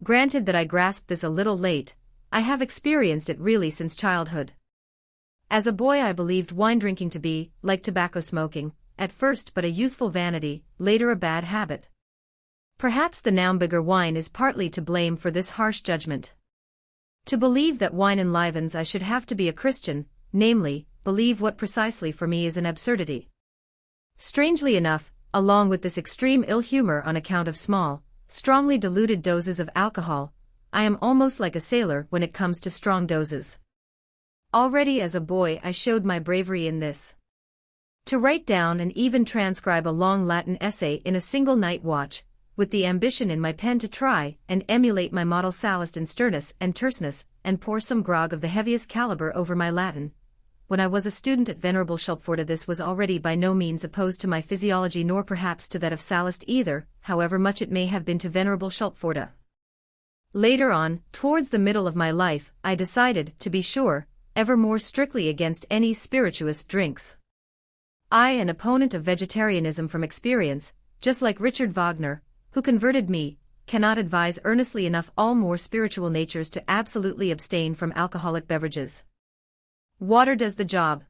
S1: Granted that I grasped this a little late, I have experienced it really since childhood. As a boy I believed wine drinking to be, like tobacco smoking, at first but a youthful vanity, later a bad habit. Perhaps the Naumburger wine is partly to blame for this harsh judgment. To believe that wine enlivens I should have to be a Christian, namely, believe what precisely for me is an absurdity. Strangely enough, along with this extreme ill humor on account of small, strongly diluted doses of alcohol, I am almost like a sailor when it comes to strong doses. Already as a boy I showed my bravery in this. To write down and even transcribe a long Latin essay in a single night watch, with the ambition in my pen to try and emulate my model Sallust in sternness and terseness, and pour some grog of the heaviest caliber over my Latin. When I was a student at Venerable Schulpforta this was already by no means opposed to my physiology nor perhaps to that of Sallust either, however much it may have been to Venerable Schulpforta. Later on, towards the middle of my life, I decided, to be sure, ever more strictly against any spirituous drinks. I, an opponent of vegetarianism from experience, just like Richard Wagner, who converted me, cannot advise earnestly enough all more spiritual natures to absolutely abstain from alcoholic beverages. Water does the job.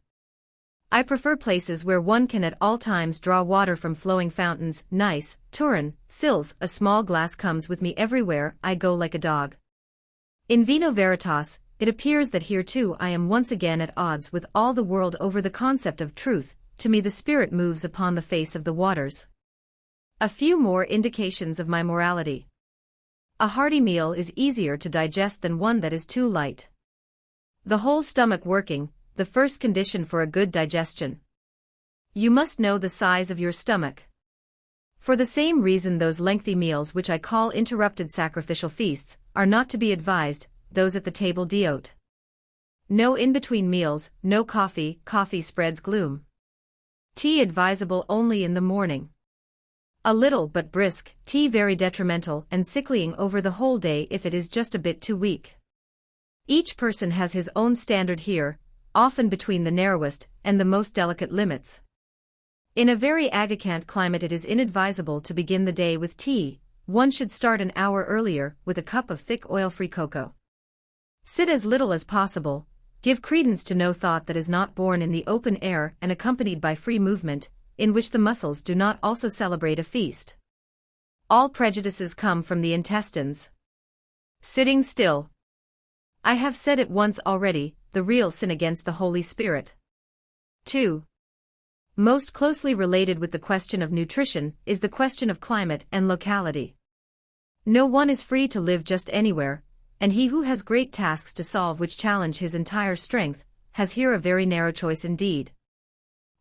S1: I prefer places where one can at all times draw water from flowing fountains, nice, Turin, Sills. A small glass comes with me everywhere I go like a dog. In Vino Veritas, it appears that here too I am once again at odds with all the world over the concept of truth. to me the spirit moves upon the face of the waters. A few more indications of my morality. A hearty meal is easier to digest than one that is too light. The whole stomach working, the first condition for a good digestion. You must know the size of your stomach. For the same reason those lengthy meals which I call interrupted sacrificial feasts, are not to be advised, those at the table d'hôte. No in-between meals, no coffee, coffee spreads gloom. Tea advisable only in the morning. A little but brisk, tea very detrimental and sicklying over the whole day if it is just a bit too weak. Each person has his own standard here, often between the narrowest and the most delicate limits. In a very aguicant climate it is inadvisable to begin the day with tea, one should start an hour earlier with a cup of thick oil-free cocoa. Sit as little as possible, give credence to no thought that is not born in the open air and accompanied by free movement, in which the muscles do not also celebrate a feast. All prejudices come from the intestines. Sitting still. I have said it once already, the real sin against the Holy Spirit. 2. Most closely related with the question of nutrition is the question of climate and locality. No one is free to live just anywhere, and he who has great tasks to solve which challenge his entire strength, has here a very narrow choice indeed.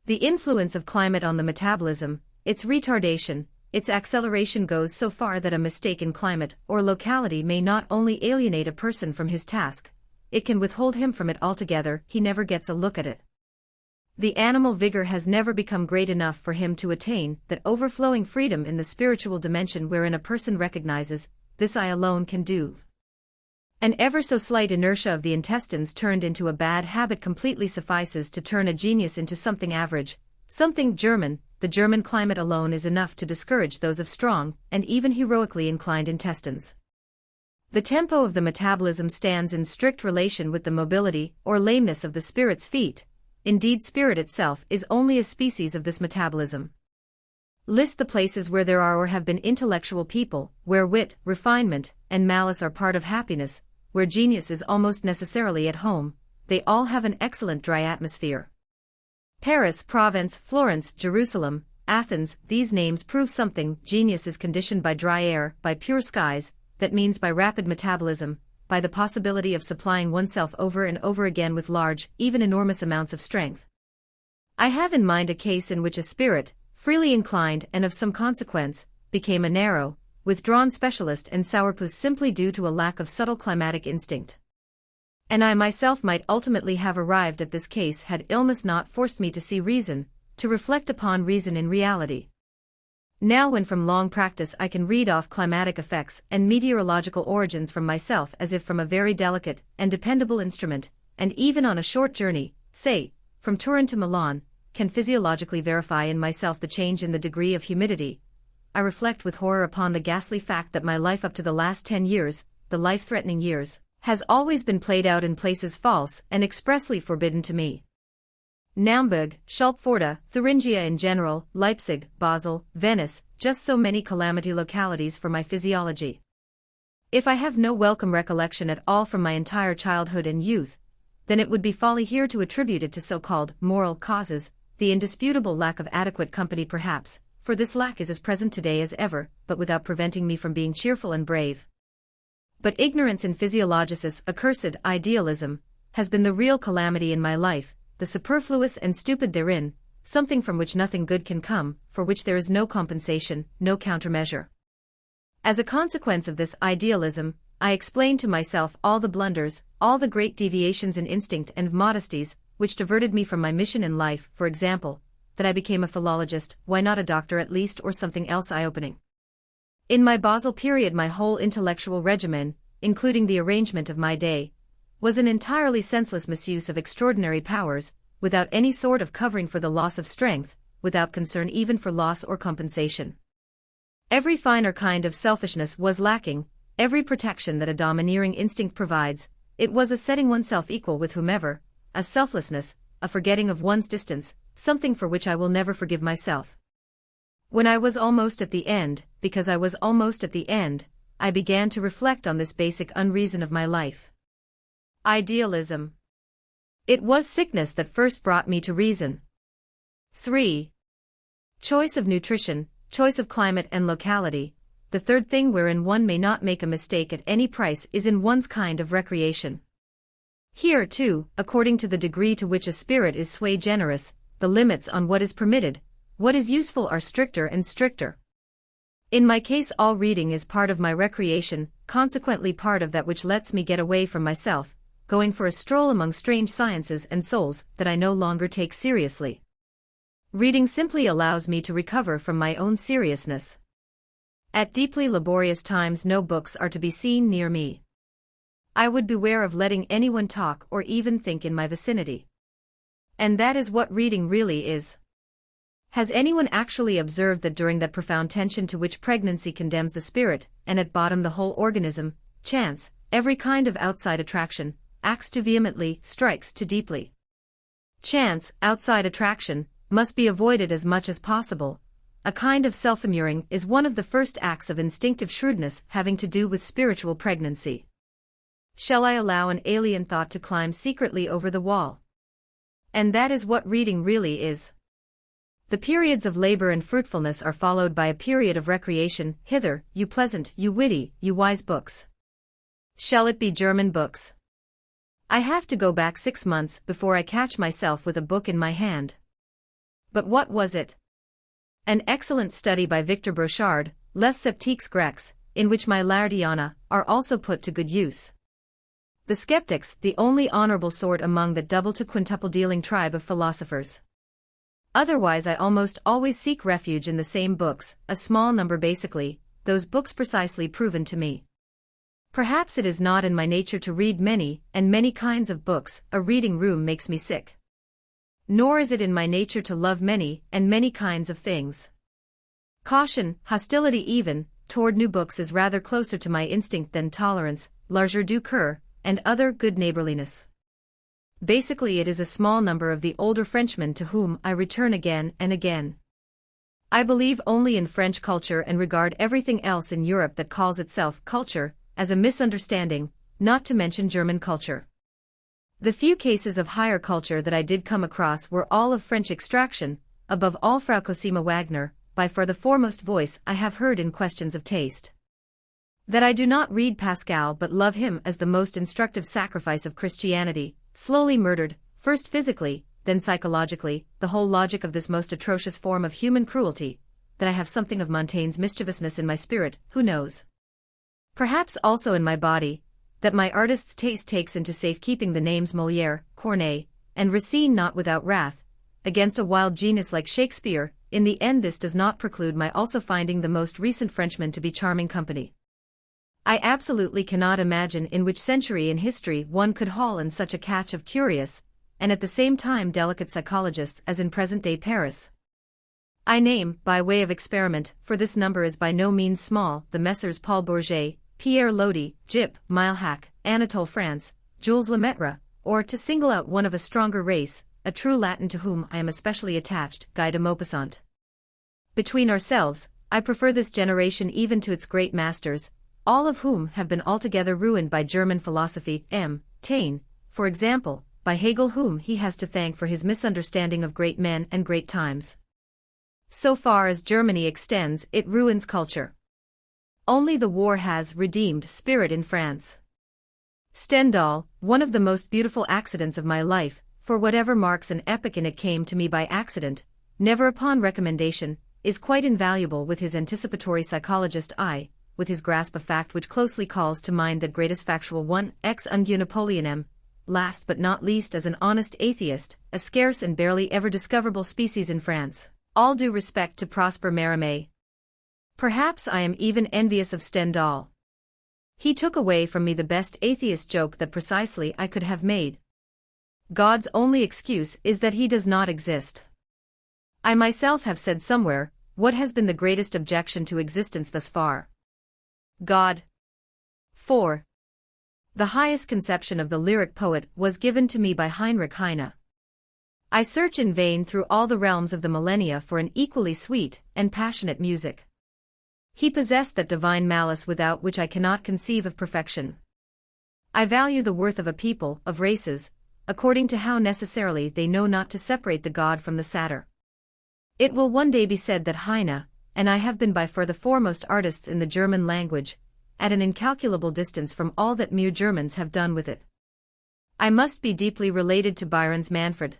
S1: The influence of climate on the metabolism, its retardation, its acceleration goes so far that a mistake in climate or locality may not only alienate a person from his task, it can withhold him from it altogether, he never gets a look at it. The animal vigor has never become great enough for him to attain that overflowing freedom in the spiritual dimension wherein a person recognizes, this I alone can do. An ever so slight inertia of the intestines turned into a bad habit completely suffices to turn a genius into something average, something German. The German climate alone is enough to discourage those of strong, and even heroically inclined intestines. The tempo of the metabolism stands in strict relation with the mobility or lameness of the spirit's feet. Indeed, spirit itself is only a species of this metabolism. List the places where there are or have been intellectual people, where wit, refinement, and malice are part of happiness, where genius is almost necessarily at home. They all have an excellent dry atmosphere. Paris, Provence, Florence, Jerusalem, Athens, these names prove something. Genius is conditioned by dry air, by pure skies, that means by rapid metabolism, by the possibility of supplying oneself over and over again with large, even enormous amounts of strength. I have in mind a case in which a spirit, freely inclined and of some consequence, became a narrow, withdrawn specialist and sourpuss simply due to a lack of subtle climatic instinct. And I myself might ultimately have arrived at this case had illness not forced me to see reason, to reflect upon reason in reality. Now when from long practice I can read off climatic effects and meteorological origins from myself as if from a very delicate and dependable instrument, and even on a short journey, say, from Turin to Milan, can physiologically verify in myself the change in the degree of humidity, I reflect with horror upon the ghastly fact that my life up to the last 10 years, the life-threatening years, has always been played out in places false and expressly forbidden to me. Naumburg, Schulpforta, Thuringia in general, Leipzig, Basel, Venice, just so many calamity localities for my physiology. If I have no welcome recollection at all from my entire childhood and youth, then it would be folly here to attribute it to so-called moral causes, the indisputable lack of adequate company perhaps, for this lack is as present today as ever, but without preventing me from being cheerful and brave. But ignorance in physiologists, accursed idealism, has been the real calamity in my life, the superfluous and stupid therein, something from which nothing good can come, for which there is no compensation, no countermeasure. As a consequence of this idealism, I explained to myself all the blunders, all the great deviations in instinct and modesties, which diverted me from my mission in life, for example, that I became a philologist, why not a doctor at least or something else eye-opening. In my Basel period my whole intellectual regimen, including the arrangement of my day, was an entirely senseless misuse of extraordinary powers, without any sort of covering for the loss of strength, without concern even for loss or compensation. Every finer kind of selfishness was lacking, every protection that a domineering instinct provides. It was a setting oneself equal with whomever, a selflessness, a forgetting of one's distance, something for which I will never forgive myself. When I was almost at the end, because I was almost at the end, I began to reflect on this basic unreason of my life. Idealism. It was sickness that first brought me to reason. 3. Choice of nutrition, choice of climate and locality. The third thing wherein one may not make a mistake at any price is in one's kind of recreation. Here, too, according to the degree to which a spirit is sui generis, the limits on what is permitted, what is useful are stricter and stricter. In my case, all reading is part of my recreation, consequently part of that which lets me get away from myself, going for a stroll among strange sciences and souls that I no longer take seriously. Reading simply allows me to recover from my own seriousness. At deeply laborious times no books are to be seen near me. I would beware of letting anyone talk or even think in my vicinity. And that is what reading really is. Has anyone actually observed that during that profound tension to which pregnancy condemns the spirit, and at bottom the whole organism, chance, every kind of outside attraction, acts too vehemently, strikes too deeply? Chance, outside attraction, must be avoided as much as possible. A kind of self-immuring is one of the first acts of instinctive shrewdness having to do with spiritual pregnancy. Shall I allow an alien thought to climb secretly over the wall? And that is what reading really is. The periods of labor and fruitfulness are followed by a period of recreation. Hither, you pleasant, you witty, you wise books. Shall it be German books? I have to go back 6 months before I catch myself with a book in my hand. But what was it? An excellent study by Victor Brochard, Les Sceptiques Grecs, in which my Lardiana are also put to good use. The skeptics, the only honorable sort among the double to quintuple dealing tribe of philosophers. Otherwise I almost always seek refuge in the same books, a small number basically, those books precisely proven to me. Perhaps it is not in my nature to read many and many kinds of books, a reading room makes me sick. Nor is it in my nature to love many and many kinds of things. Caution, hostility even, toward new books is rather closer to my instinct than tolerance, largeur du cœur, and other good neighborliness. Basically it is a small number of the older Frenchmen to whom I return again and again. I believe only in French culture and regard everything else in Europe that calls itself culture as a misunderstanding, not to mention German culture. The few cases of higher culture that I did come across were all of French extraction, above all Frau Cosima Wagner, by far the foremost voice I have heard in questions of taste. That I do not read Pascal but love him as the most instructive sacrifice of Christianity, slowly murdered, first physically, then psychologically, the whole logic of this most atrocious form of human cruelty, that I have something of Montaigne's mischievousness in my spirit, who knows? Perhaps also in my body, that my artist's taste takes into safekeeping the names Molière, Corneille, and Racine not without wrath, against a wild genius like Shakespeare. In the end this does not preclude my also finding the most recent Frenchmen to be charming company. I absolutely cannot imagine in which century in history one could haul in such a catch of curious, and at the same time delicate psychologists as in present-day Paris. I name, by way of experiment, for this number is by no means small, the Messrs. Paul Bourget, Pierre Lodi, Gyp, Mailhac, Anatole France, Jules Lemaitre, or to single out one of a stronger race, a true Latin to whom I am especially attached, Guy de Maupassant. Between ourselves, I prefer this generation even to its great masters, all of whom have been altogether ruined by German philosophy. M. Taine, for example, by Hegel, whom he has to thank for his misunderstanding of great men and great times. So far as Germany extends, it ruins culture. Only the war has redeemed spirit in France. Stendhal, one of the most beautiful accidents of my life, for whatever marks an epoch in it came to me by accident, never upon recommendation, is quite invaluable with his anticipatory psychologist eye, with his grasp of fact which closely calls to mind that greatest factual one, ex ungue Napoleonem, last but not least as an honest atheist, a scarce and barely ever discoverable species in France. All due respect to Prosper Mérimée. Perhaps I am even envious of Stendhal. He took away from me the best atheist joke that precisely I could have made. God's only excuse is that he does not exist. I myself have said somewhere, what has been the greatest objection to existence thus far? God. 4. The highest conception of the lyric poet was given to me by Heinrich Heine. I search in vain through all the realms of the millennia for an equally sweet and passionate music. He possessed that divine malice without which I cannot conceive of perfection. I value the worth of a people, of races, according to how necessarily they know not to separate the god from the satyr. It will one day be said that Heine and I have been by far the foremost artists in the German language, at an incalculable distance from all that mere Germans have done with it. I must be deeply related to Byron's Manfred.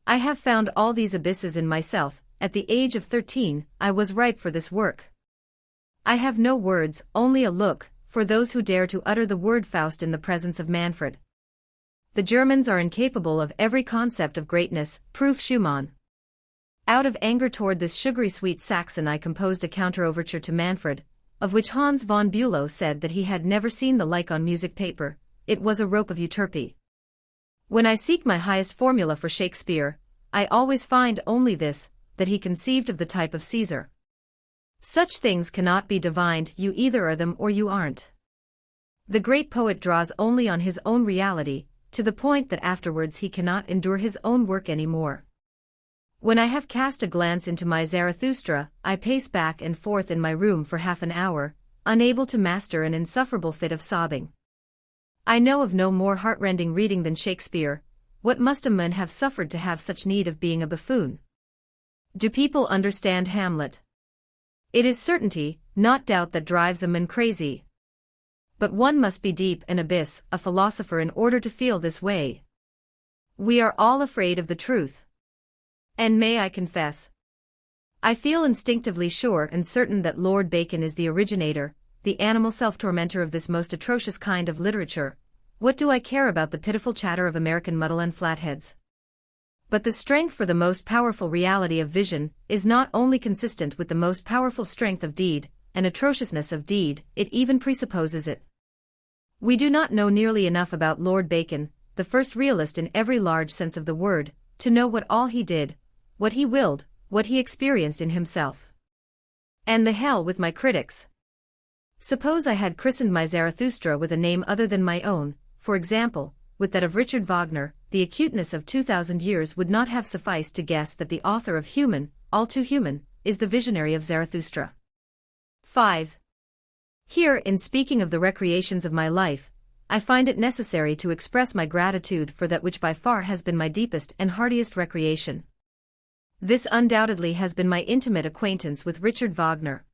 S1: I have found all these abysses in myself. At the age of 13, I was ripe for this work. I have no words, only a look, for those who dare to utter the word Faust in the presence of Manfred. The Germans are incapable of every concept of greatness, proof Schumann. Out of anger toward this sugary sweet Saxon I composed a counter-overture to Manfred, of which Hans von Bülow said that he had never seen the like on music paper. It was a rope of Euterpe. When I seek my highest formula for Shakespeare, I always find only this, that he conceived of the type of Caesar. Such things cannot be divined, you either are them or you aren't. The great poet draws only on his own reality, to the point that afterwards he cannot endure his own work any more. When I have cast a glance into my Zarathustra, I pace back and forth in my room for half an hour, unable to master an insufferable fit of sobbing. I know of no more heartrending reading than Shakespeare. What must a man have suffered to have such need of being a buffoon? Do people understand Hamlet? It is certainty, not doubt, that drives a man crazy. But one must be deep an abyss, a philosopher, in order to feel this way. We are all afraid of the truth. And may I confess? I feel instinctively sure and certain that Lord Bacon is the originator, the animal self-tormentor of this most atrocious kind of literature. What do I care about the pitiful chatter of American muddle and flatheads? But the strength for the most powerful reality of vision is not only consistent with the most powerful strength of deed, and atrociousness of deed, it even presupposes it. We do not know nearly enough about Lord Bacon, the first realist in every large sense of the word, to know what all he did, what he willed, what he experienced in himself. And the hell with my critics. Suppose I had christened my Zarathustra with a name other than my own, for example, with that of Richard Wagner, the acuteness of 2,000 years would not have sufficed to guess that the author of Human, All Too Human, is the visionary of Zarathustra. 5. Here, in speaking of the recreations of my life, I find it necessary to express my gratitude for that which by far has been my deepest and heartiest recreation. This undoubtedly has been my intimate acquaintance with Richard Wagner.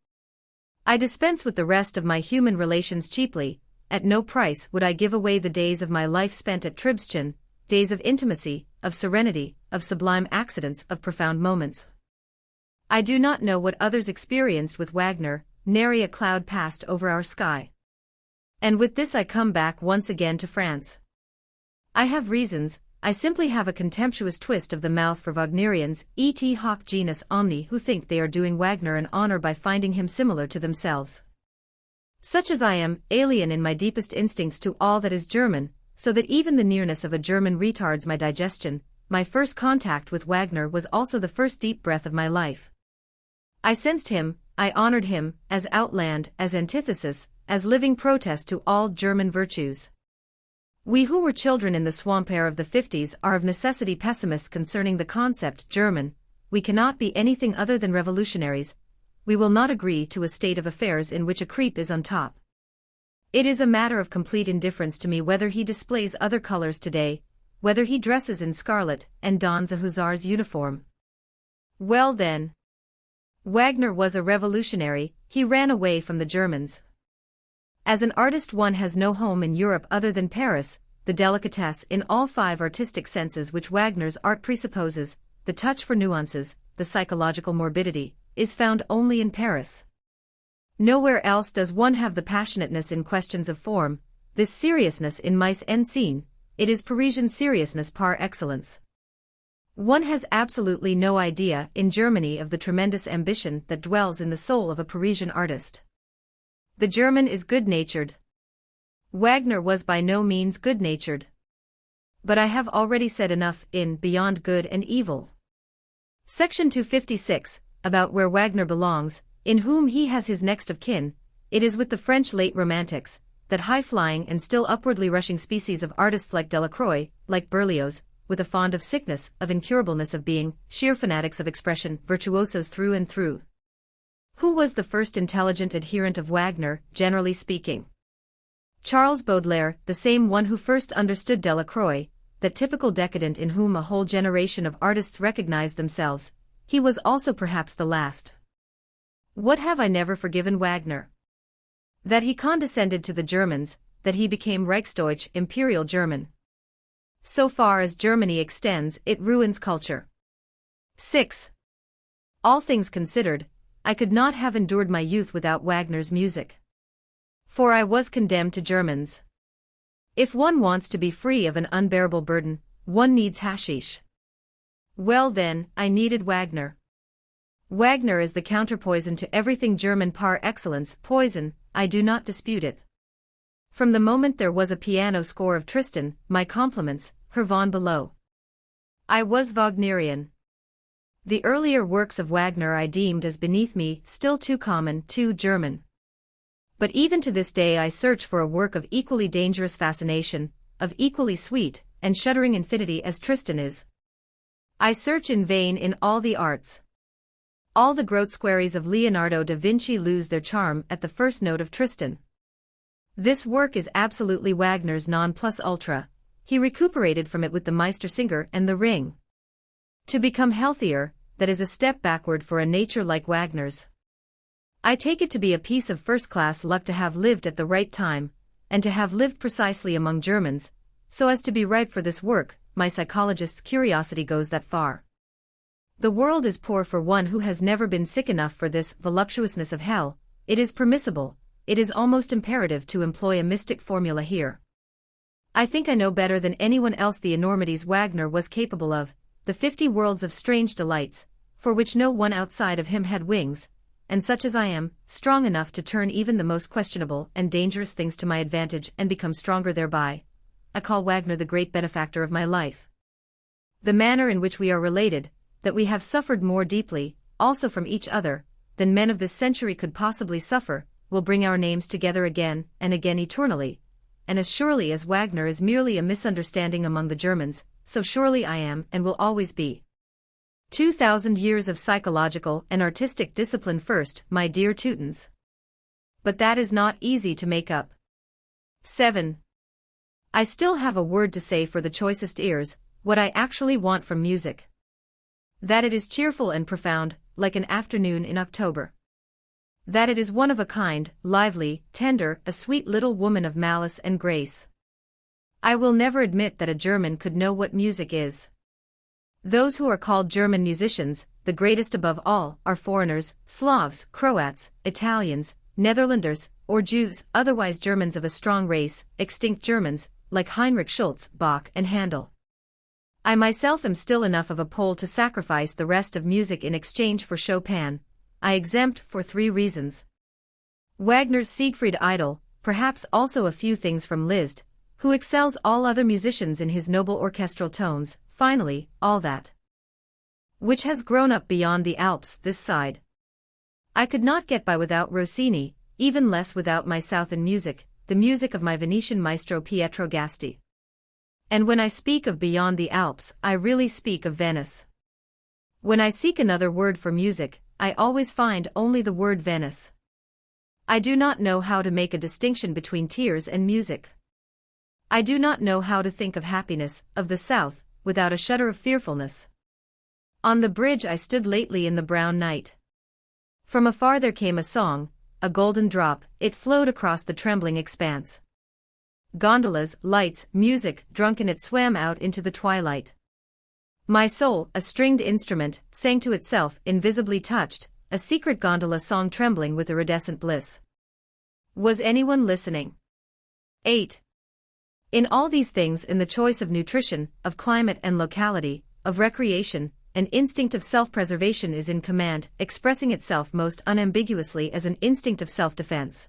S1: I dispense with the rest of my human relations cheaply. At no price would I give away the days of my life spent at Tribschen, days of intimacy, of serenity, of sublime accidents, of profound moments. I do not know what others experienced with Wagner, nary a cloud passed over our sky. And with this I come back once again to France. I have reasons. I simply have a contemptuous twist of the mouth for Wagnerians, et hoc genus omni, who think they are doing Wagner an honor by finding him similar to themselves. Such as I am, alien in my deepest instincts to all that is German, so that even the nearness of a German retards my digestion, my first contact with Wagner was also the first deep breath of my life. I sensed him, I honored him, as outland, as antithesis, as living protest to all German virtues. We who were children in the swamp air of the 50s are of necessity pessimists concerning the concept German. We cannot be anything other than revolutionaries. We will not agree to a state of affairs in which a creep is on top. It is a matter of complete indifference to me whether he displays other colors today, whether he dresses in scarlet and dons a hussar's uniform. Well then, Wagner was a revolutionary. He ran away from the Germans. As an artist, one has no home in Europe other than Paris. The delicatesse in all 5 artistic senses which Wagner's art presupposes, the touch for nuances, the psychological morbidity, is found only in Paris. Nowhere else does one have the passionateness in questions of form, this seriousness in mise en scène. It is Parisian seriousness par excellence. One has absolutely no idea in Germany of the tremendous ambition that dwells in the soul of a Parisian artist. The German is good-natured. Wagner was by no means good-natured. But I have already said enough in Beyond Good and Evil. Section 256, about where Wagner belongs, in whom he has his next of kin. It is with the French late Romantics, that high-flying and still upwardly rushing species of artists like Delacroix, like Berlioz, with a fond of sickness, of incurableness of being, sheer fanatics of expression, virtuosos through and through. Who was the first intelligent adherent of Wagner, generally speaking? Charles Baudelaire, the same one who first understood Delacroix, that typical decadent in whom a whole generation of artists recognized themselves. he was also perhaps the last. What have I never forgiven Wagner? That he condescended to the Germans, that he became Reichsdeutsch, Imperial German. So far as Germany extends, it ruins culture. 6. All things considered, I could not have endured my youth without Wagner's music. For I was condemned to Germans. If one wants to be free of an unbearable burden, one needs hashish. Well then, I needed Wagner. Wagner is the counterpoison to everything German par excellence, poison, I do not dispute it. From the moment there was a piano score of Tristan, my compliments, Herr von below. I was Wagnerian. The earlier works of Wagner I deemed as beneath me, still too common, too German. But even to this day I search for a work of equally dangerous fascination, of equally sweet and shuddering infinity as Tristan is. I search in vain in all the arts. All the Grotsqueries of Leonardo da Vinci lose their charm at the first note of Tristan. This work is absolutely Wagner's non plus ultra. He recuperated from it with the Meistersinger and the Ring. To become healthier, that is a step backward for a nature like Wagner's. I take it to be a piece of first-class luck to have lived at the right time, and to have lived precisely among Germans, so as to be ripe for this work. My psychologist's curiosity goes that far. The world is poor for one who has never been sick enough for this voluptuousness of hell. It is permissible, it is almost imperative to employ a mystic formula here. I think I know better than anyone else the enormities Wagner was capable of, the 50 worlds of strange delights, for which no one outside of him had wings, and such as I am, strong enough to turn even the most questionable and dangerous things to my advantage and become stronger thereby. I call Wagner the great benefactor of my life. The manner in which we are related, that we have suffered more deeply, also from each other, than men of this century could possibly suffer, will bring our names together again and again eternally, and as surely as Wagner is merely a misunderstanding among the Germans, so surely I am and will always be. 2,000 years of psychological and artistic discipline first, my dear Teutons. But that is not easy to make up. 7. I still have a word to say for the choicest ears, what I actually want from music. That it is cheerful and profound, like an afternoon in October. That it is one of a kind, lively, tender, a sweet little woman of malice and grace. I will never admit that a German could know what music is. Those who are called German musicians, the greatest above all, are foreigners, Slavs, Croats, Italians, Netherlanders, or Jews, otherwise Germans of a strong race, extinct Germans, like Heinrich Schultz, Bach and Handel. I myself am still enough of a Pole to sacrifice the rest of music in exchange for Chopin. I exempt for 3 reasons. Wagner's Siegfried Idol, perhaps also a few things from Liszt, who excels all other musicians in his noble orchestral tones, finally, all that which has grown up beyond the Alps this side. I could not get by without Rossini, even less without my Southern music, the music of my Venetian maestro Pietro Gasti. And when I speak of beyond the Alps, I really speak of Venice. When I seek another word for music, I always find only the word Venice. I do not know how to make a distinction between tears and music. I do not know how to think of happiness, of the South, without a shudder of fearfulness. On the bridge I stood lately in the brown night. From afar there came a song, a golden drop, it flowed across the trembling expanse. Gondolas, lights, music, drunken it swam out into the twilight. My soul, a stringed instrument, sang to itself, invisibly touched, a secret gondola song trembling with iridescent bliss. Was anyone listening? 8. In all these things, in the choice of nutrition, of climate and locality, of recreation, an instinct of self-preservation is in command, expressing itself most unambiguously as an instinct of self-defense.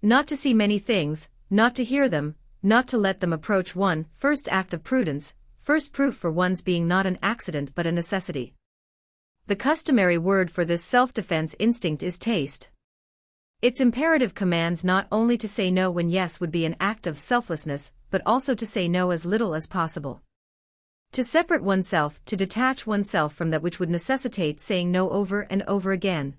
S1: Not to see many things, not to hear them, not to let them approach one, first act of prudence, first proof for one's being not an accident but a necessity. The customary word for this self-defense instinct is taste. Its imperative commands not only to say no when yes would be an act of selflessness, but also to say no as little as possible. To separate oneself, to detach oneself from that which would necessitate saying no over and over again.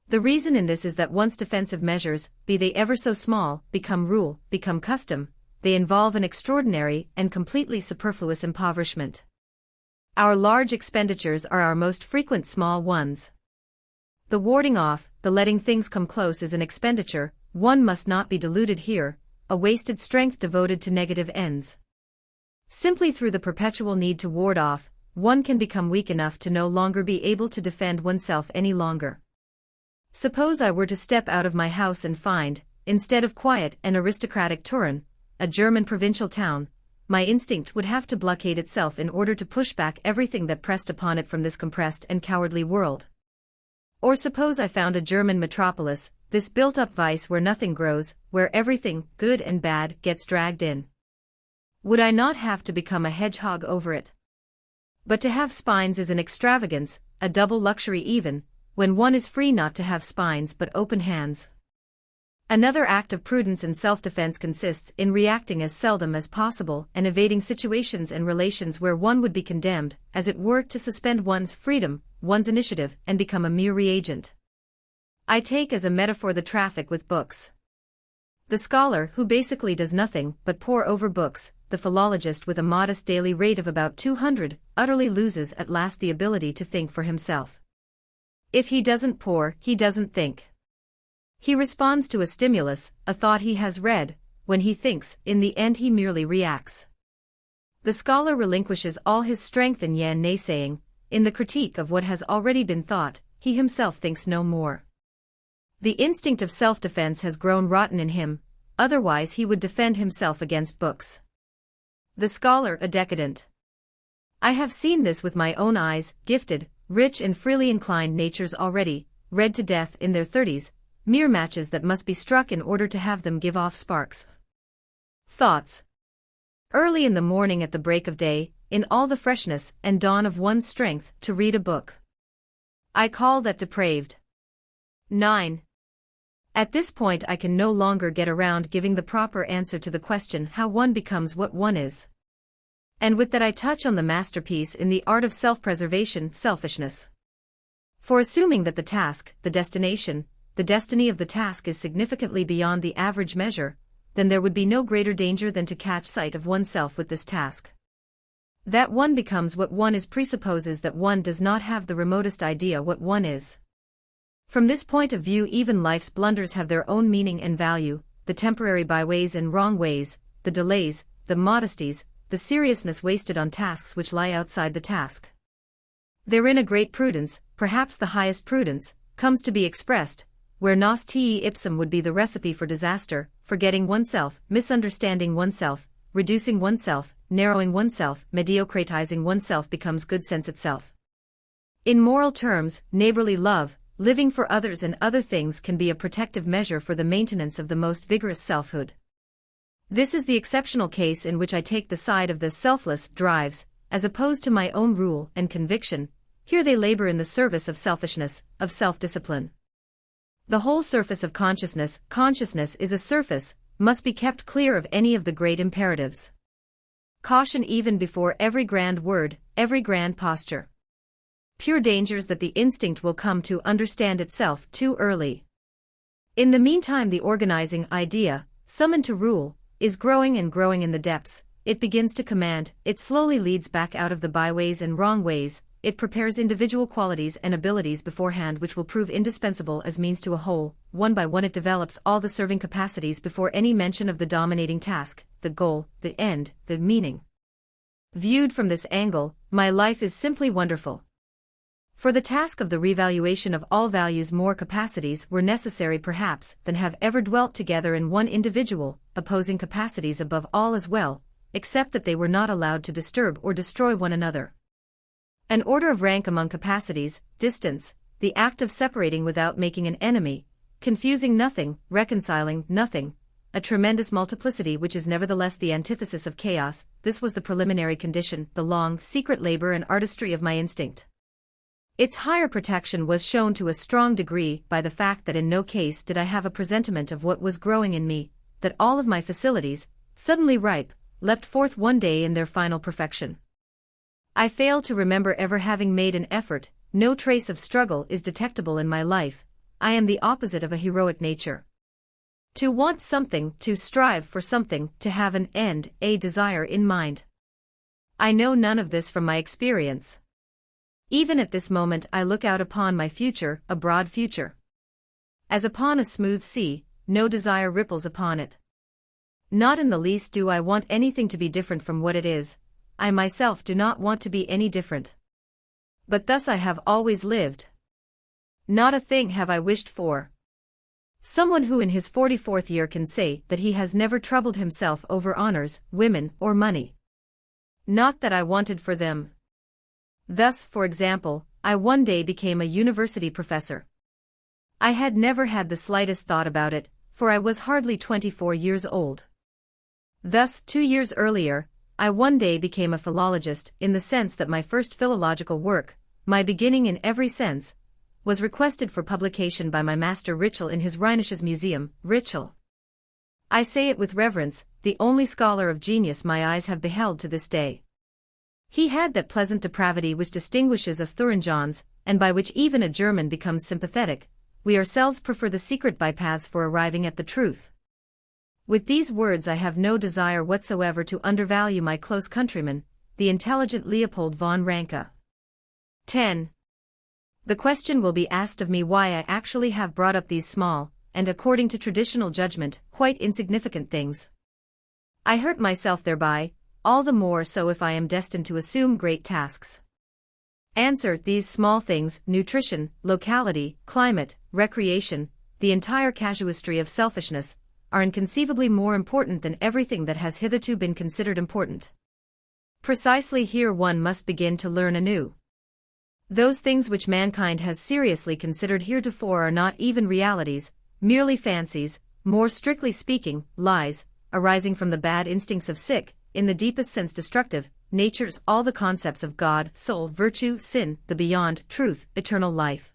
S1: The reason in this is that once defensive measures, be they ever so small, become rule, become custom, they involve an extraordinary and completely superfluous impoverishment. Our large expenditures are our most frequent small ones. The warding off, the letting things come close is an expenditure, one must not be deluded here, a wasted strength devoted to negative ends. Simply through the perpetual need to ward off, one can become weak enough to no longer be able to defend oneself any longer. Suppose I were to step out of my house and find, instead of quiet and aristocratic Turin, a German provincial town, my instinct would have to blockade itself in order to push back everything that pressed upon it from this compressed and cowardly world. Or suppose I found a German metropolis, this built-up vice where nothing grows, where everything, good and bad, gets dragged in. Would I not have to become a hedgehog over it? But to have spines is an extravagance, a double luxury even, when one is free not to have spines but open hands. Another act of prudence and self-defense consists in reacting as seldom as possible and evading situations and relations where one would be condemned, as it were, to suspend one's freedom, one's initiative, and become a mere reagent. I take as a metaphor the traffic with books. The scholar who basically does nothing but pore over books, the philologist with a modest daily rate of about 200, utterly loses at last the ability to think for himself. If he doesn't pore, he doesn't think. He responds to a stimulus, a thought he has read. When he thinks, in the end he merely reacts. The scholar relinquishes all his strength in yen naysaying. In the critique of what has already been thought, he himself thinks no more. The instinct of self-defense has grown rotten in him, otherwise he would defend himself against books. The scholar a decadent. I have seen this with my own eyes, gifted, rich and freely inclined natures already, read to death in their 30s, mere matches that must be struck in order to have them give off sparks. Thoughts. Early in the morning at the break of day, in all the freshness and dawn of one's strength, to read a book. I call that depraved. 9. At this point I can no longer get around giving the proper answer to the question how one becomes what one is. And with that I touch on the masterpiece in the art of self-preservation, selfishness. For assuming that the task, the destination, the destiny of the task is significantly beyond the average measure, then there would be no greater danger than to catch sight of oneself with this task. That one becomes what one is presupposes that one does not have the remotest idea what one is. From this point of view even life's blunders have their own meaning and value, the temporary byways and wrong ways, the delays, the modesties, the seriousness wasted on tasks which lie outside the task. Therein a great prudence, perhaps the highest prudence, comes to be expressed, where nos te ipsum would be the recipe for disaster, forgetting oneself, misunderstanding oneself, reducing oneself, narrowing oneself, mediocratizing oneself becomes good sense itself. In moral terms, neighborly love, living for others and other things can be a protective measure for the maintenance of the most vigorous selfhood. This is the exceptional case in which I take the side of the selfless drives, as opposed to my own rule and conviction. Here they labor in the service of selfishness, of self-discipline. The whole surface of consciousness is a surface, must be kept clear of any of the great imperatives. Caution even before every grand word, every grand posture. Pure dangers that the instinct will come to understand itself too early. In the meantime the organizing idea, summoned to rule, is growing and growing in the depths, it begins to command, it slowly leads back out of the byways and wrong ways, it prepares individual qualities and abilities beforehand which will prove indispensable as means to a whole, one by one it develops all the serving capacities before any mention of the dominating task, the goal, the end, the meaning. Viewed from this angle, my life is simply wonderful. For the task of the revaluation of all values more capacities were necessary perhaps than have ever dwelt together in one individual, opposing capacities above all as well, except that they were not allowed to disturb or destroy one another. An order of rank among capacities, distance, the act of separating without making an enemy, confusing nothing, reconciling nothing, a tremendous multiplicity which is nevertheless the antithesis of chaos, this was the preliminary condition, the long, secret labor and artistry of my instinct. Its higher protection was shown to a strong degree by the fact that in no case did I have a presentiment of what was growing in me, that all of my facilities, suddenly ripe, leapt forth one day in their final perfection. I fail to remember ever having made an effort, no trace of struggle is detectable in my life, I am the opposite of a heroic nature. To want something, to strive for something, to have an end, a desire in mind. I know none of this from my experience. Even at this moment I look out upon my future, a broad future. As upon a smooth sea, no desire ripples upon it. Not in the least do I want anything to be different from what it is. I myself do not want to be any different. But thus I have always lived. Not a thing have I wished for. Someone who in his 44th year can say that he has never troubled himself over honors, women, or money. Not that I wanted for them. Thus, for example, I one day became a university professor. I had never had the slightest thought about it, for I was hardly 24 years old. Thus, 2 years earlier, I one day became a philologist in the sense that my first philological work, my beginning in every sense, was requested for publication by my master Ritschl in his Rheinisches Museum, Ritschl. I say it with reverence, the only scholar of genius my eyes have beheld to this day. He had that pleasant depravity which distinguishes us Thuringians, and by which even a German becomes sympathetic. We ourselves prefer the secret bypaths for arriving at the truth. With these words I have no desire whatsoever to undervalue my close countryman, the intelligent Leopold von Ranke. 10. The question will be asked of me why I actually have brought up these small, and according to traditional judgment, quite insignificant things. I hurt myself thereby, all the more so if I am destined to assume great tasks. Answer: these small things, nutrition, locality, climate, recreation, the entire casuistry of selfishness, are inconceivably more important than everything that has hitherto been considered important. Precisely here one must begin to learn anew. Those things which mankind has seriously considered heretofore are not even realities, merely fancies, more strictly speaking, lies, arising from the bad instincts of sick, in the deepest sense destructive, natures, all the concepts of God, soul, virtue, sin, the beyond, truth, eternal life.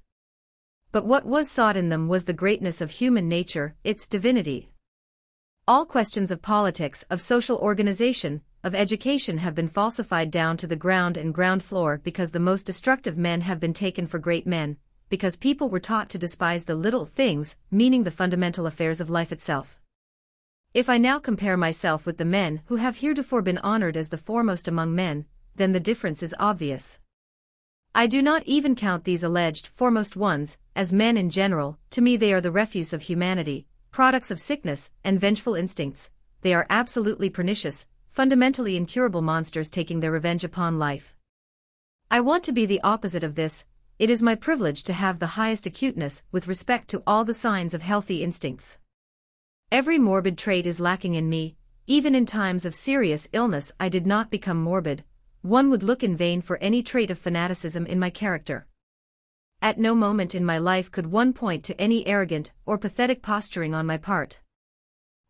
S1: But what was sought in them was the greatness of human nature, its divinity. All questions of politics, of social organization, of education have been falsified down to the ground and ground floor because the most destructive men have been taken for great men, because people were taught to despise the little things, meaning the fundamental affairs of life itself. If I now compare myself with the men who have heretofore been honored as the foremost among men, then the difference is obvious. I do not even count these alleged foremost ones as men in general. To me they are the refuse of humanity, products of sickness and vengeful instincts. They are absolutely pernicious, fundamentally incurable monsters taking their revenge upon life. I want to be the opposite of this. It is my privilege to have the highest acuteness with respect to all the signs of healthy instincts. Every morbid trait is lacking in me. Even in times of serious illness I did not become morbid. One would look in vain for any trait of fanaticism in my character. At no moment in my life could one point to any arrogant or pathetic posturing on my part.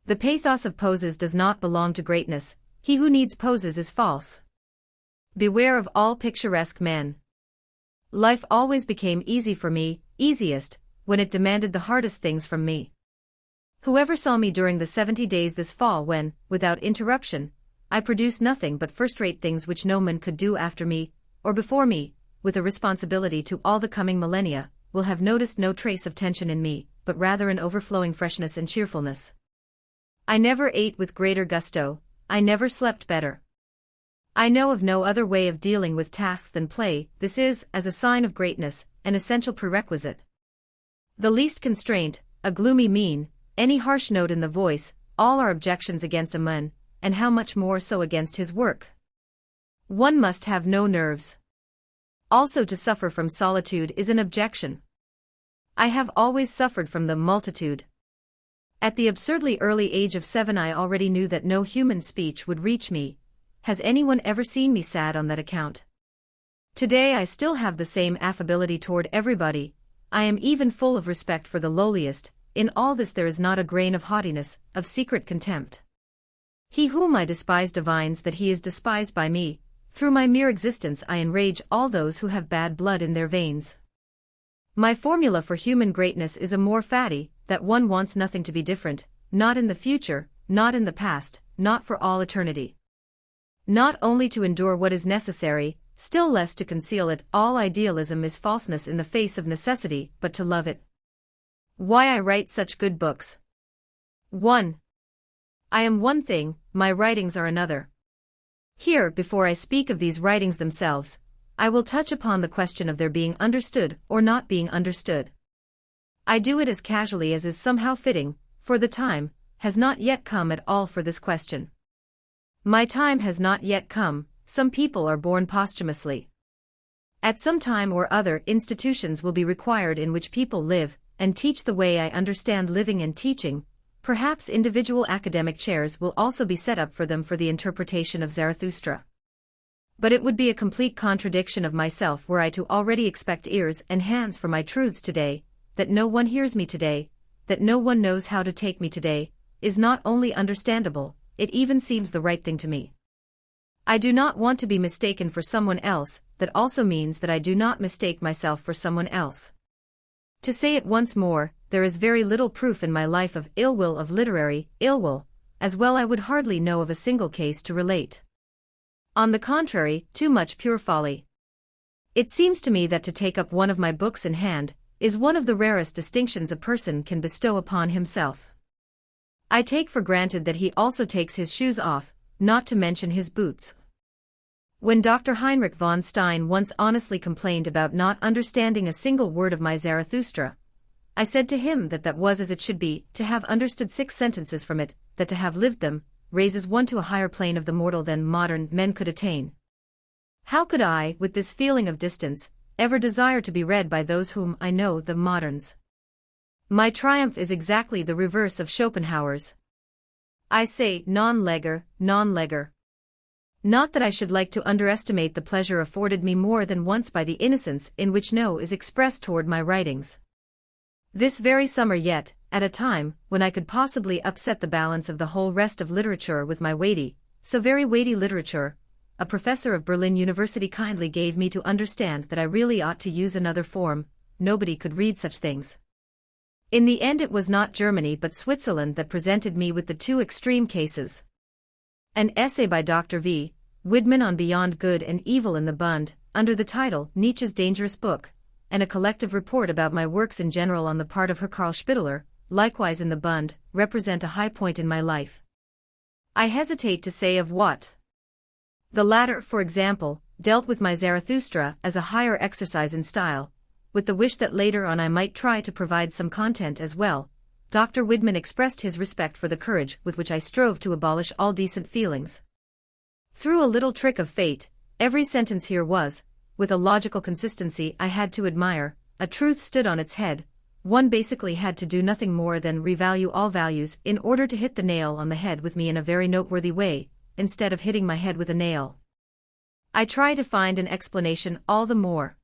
S1: The pathos of poses does not belong to greatness. He who needs poses is false. Beware of all picturesque men. Life always became easy for me, easiest, when it demanded the hardest things from me. Whoever saw me during the 70 days this fall when, without interruption, I produced nothing but first-rate things which no man could do after me, or before me, with a responsibility to all the coming millennia, will have noticed no trace of tension in me, but rather an overflowing freshness and cheerfulness. I never ate with greater gusto, I never slept better. I know of no other way of dealing with tasks than play. This is, as a sign of greatness, an essential prerequisite. The least constraint, a gloomy mien, any harsh note in the voice, all are objections against a man, and how much more so against his work. One must have no nerves. Also to suffer from solitude is an objection. I have always suffered from the multitude. At the absurdly early age of 7 I already knew that no human speech would reach me. Has anyone ever seen me sad on that account? Today I still have the same affability toward everybody. I am even full of respect for the lowliest. In all this there is not a grain of haughtiness, of secret contempt. He whom I despise divines that he is despised by me. Through my mere existence I enrage all those who have bad blood in their veins. My formula for human greatness is a more fatty, that one wants nothing to be different, not in the future, not in the past, not for all eternity. Not only to endure what is necessary, still less to conceal it. All idealism is falseness in the face of necessity, but to love it. Why I write such good books. 1. I am one thing, my writings are another. Here, before I speak of these writings themselves, I will touch upon the question of their being understood or not being understood. I do it as casually as is somehow fitting, for the time has not yet come at all for this question. My time has not yet come. Some people are born posthumously. At some time or other, institutions will be required in which people live and teach the way I understand living and teaching. Perhaps individual academic chairs will also be set up for them for the interpretation of Zarathustra. But it would be a complete contradiction of myself were I to already expect ears and hands for my truths today, that no one hears me today, that no one knows how to take me today, is not only understandable, it even seems the right thing to me. I do not want to be mistaken for someone else, that also means that I do not mistake myself for someone else. To say it once more, there is very little proof in my life of ill will, of literary ill will, as well I would hardly know of a single case to relate. On the contrary, too much pure folly. It seems to me that to take up one of my books in hand is one of the rarest distinctions a person can bestow upon himself. I take for granted that he also takes his shoes off, not to mention his boots. When Dr. Heinrich von Stein once honestly complained about not understanding a single word of my Zarathustra, I said to him that that was as it should be, to have understood 6 sentences from it, that to have lived them, raises one to a higher plane of the mortal than modern men could attain. How could I, with this feeling of distance, ever desire to be read by those whom I know, the moderns? My triumph is exactly the reverse of Schopenhauer's. I say non-legger, non-legger. Not that I should like to underestimate the pleasure afforded me more than once by the innocence in which no is expressed toward my writings. This very summer yet, at a time when I could possibly upset the balance of the whole rest of literature with my weighty, so very weighty literature, a professor of Berlin University kindly gave me to understand that I really ought to use another form. Nobody could read such things. In the end it was not Germany but Switzerland that presented me with the 2 extreme cases. An essay by Dr. V. Widman on Beyond Good and Evil in the Bund, under the title Nietzsche's Dangerous Book, and a collective report about my works in general on the part of Herr Karl Spitteler, likewise in the Bund, represent a high point in my life. I hesitate to say of what. The latter, for example, dealt with my Zarathustra as a higher exercise in style, with the wish that later on I might try to provide some content as well. Dr. Widman expressed his respect for the courage with which I strove to abolish all decent feelings. Through a little trick of fate, every sentence here was, with a logical consistency I had to admire, a truth stood on its head. One basically had to do nothing more than revalue all values in order to hit the nail on the head with me in a very noteworthy way, instead of hitting my head with a nail. I try to find an explanation all the more.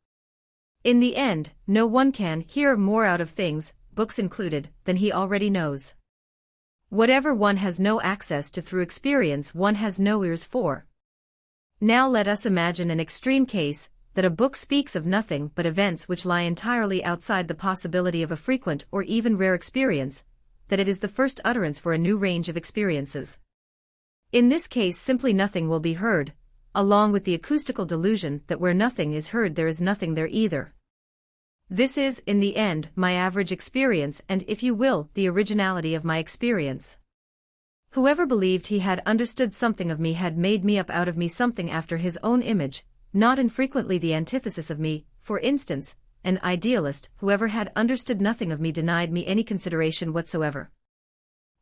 S1: In the end, no one can hear more out of things, books included, than he already knows. Whatever one has no access to through experience one has no ears for. Now let us imagine an extreme case, that a book speaks of nothing but events which lie entirely outside the possibility of a frequent or even rare experience, that it is the first utterance for a new range of experiences. In this case simply nothing will be heard, along with the acoustical delusion that where nothing is heard there is nothing there either. This is, in the end, my average experience and, if you will, the originality of my experience. Whoever believed he had understood something of me had made me up out of me something after his own image, not infrequently the antithesis of me. For instance, an idealist, whoever had understood nothing of me denied me any consideration whatsoever.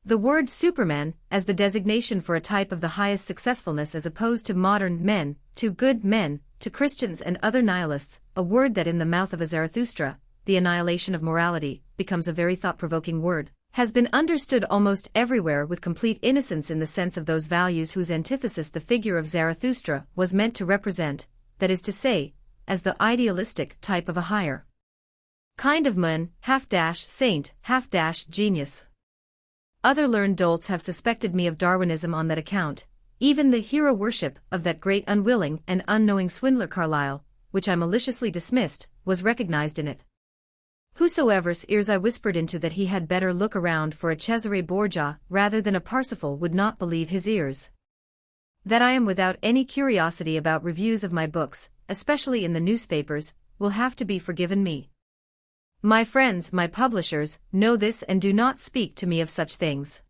S1: The word Superman, as the designation for a type of the highest successfulness as opposed to modern men, to good men, to Christians and other nihilists, a word that in the mouth of a Zarathustra, the annihilation of morality, becomes a very thought-provoking word, has been understood almost everywhere with complete innocence in the sense of those values whose antithesis the figure of Zarathustra was meant to represent, that is to say, as the idealistic type of a higher kind of man, half-saint, half-genius. Other learned dolts have suspected me of Darwinism on that account. Even the hero worship of that great unwilling and unknowing swindler Carlyle, which I maliciously dismissed, was recognized in it. Whosoever's ears I whispered into that he had better look around for a Cesare Borgia rather than a Parsifal would not believe his ears. That I am without any curiosity about reviews of my books, especially in the newspapers, will have to be forgiven me. My friends, my publishers, know this and do not speak to me of such things.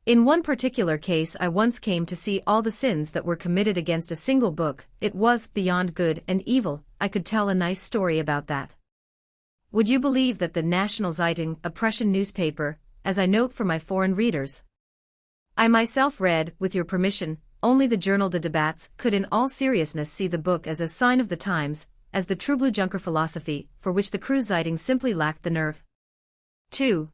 S1: In one particular case I once came to see all the sins that were committed against a single book. It was beyond good and evil. I could tell a nice story about that. Would you believe that the National Zeitung, a Prussian newspaper, as I note for my foreign readers, I myself read, with your permission, only the Journal de Debats, could in all seriousness see the book as a sign of the times, as the true blue Junker philosophy, for which the Kreuz Zeitung simply lacked the nerve. 2.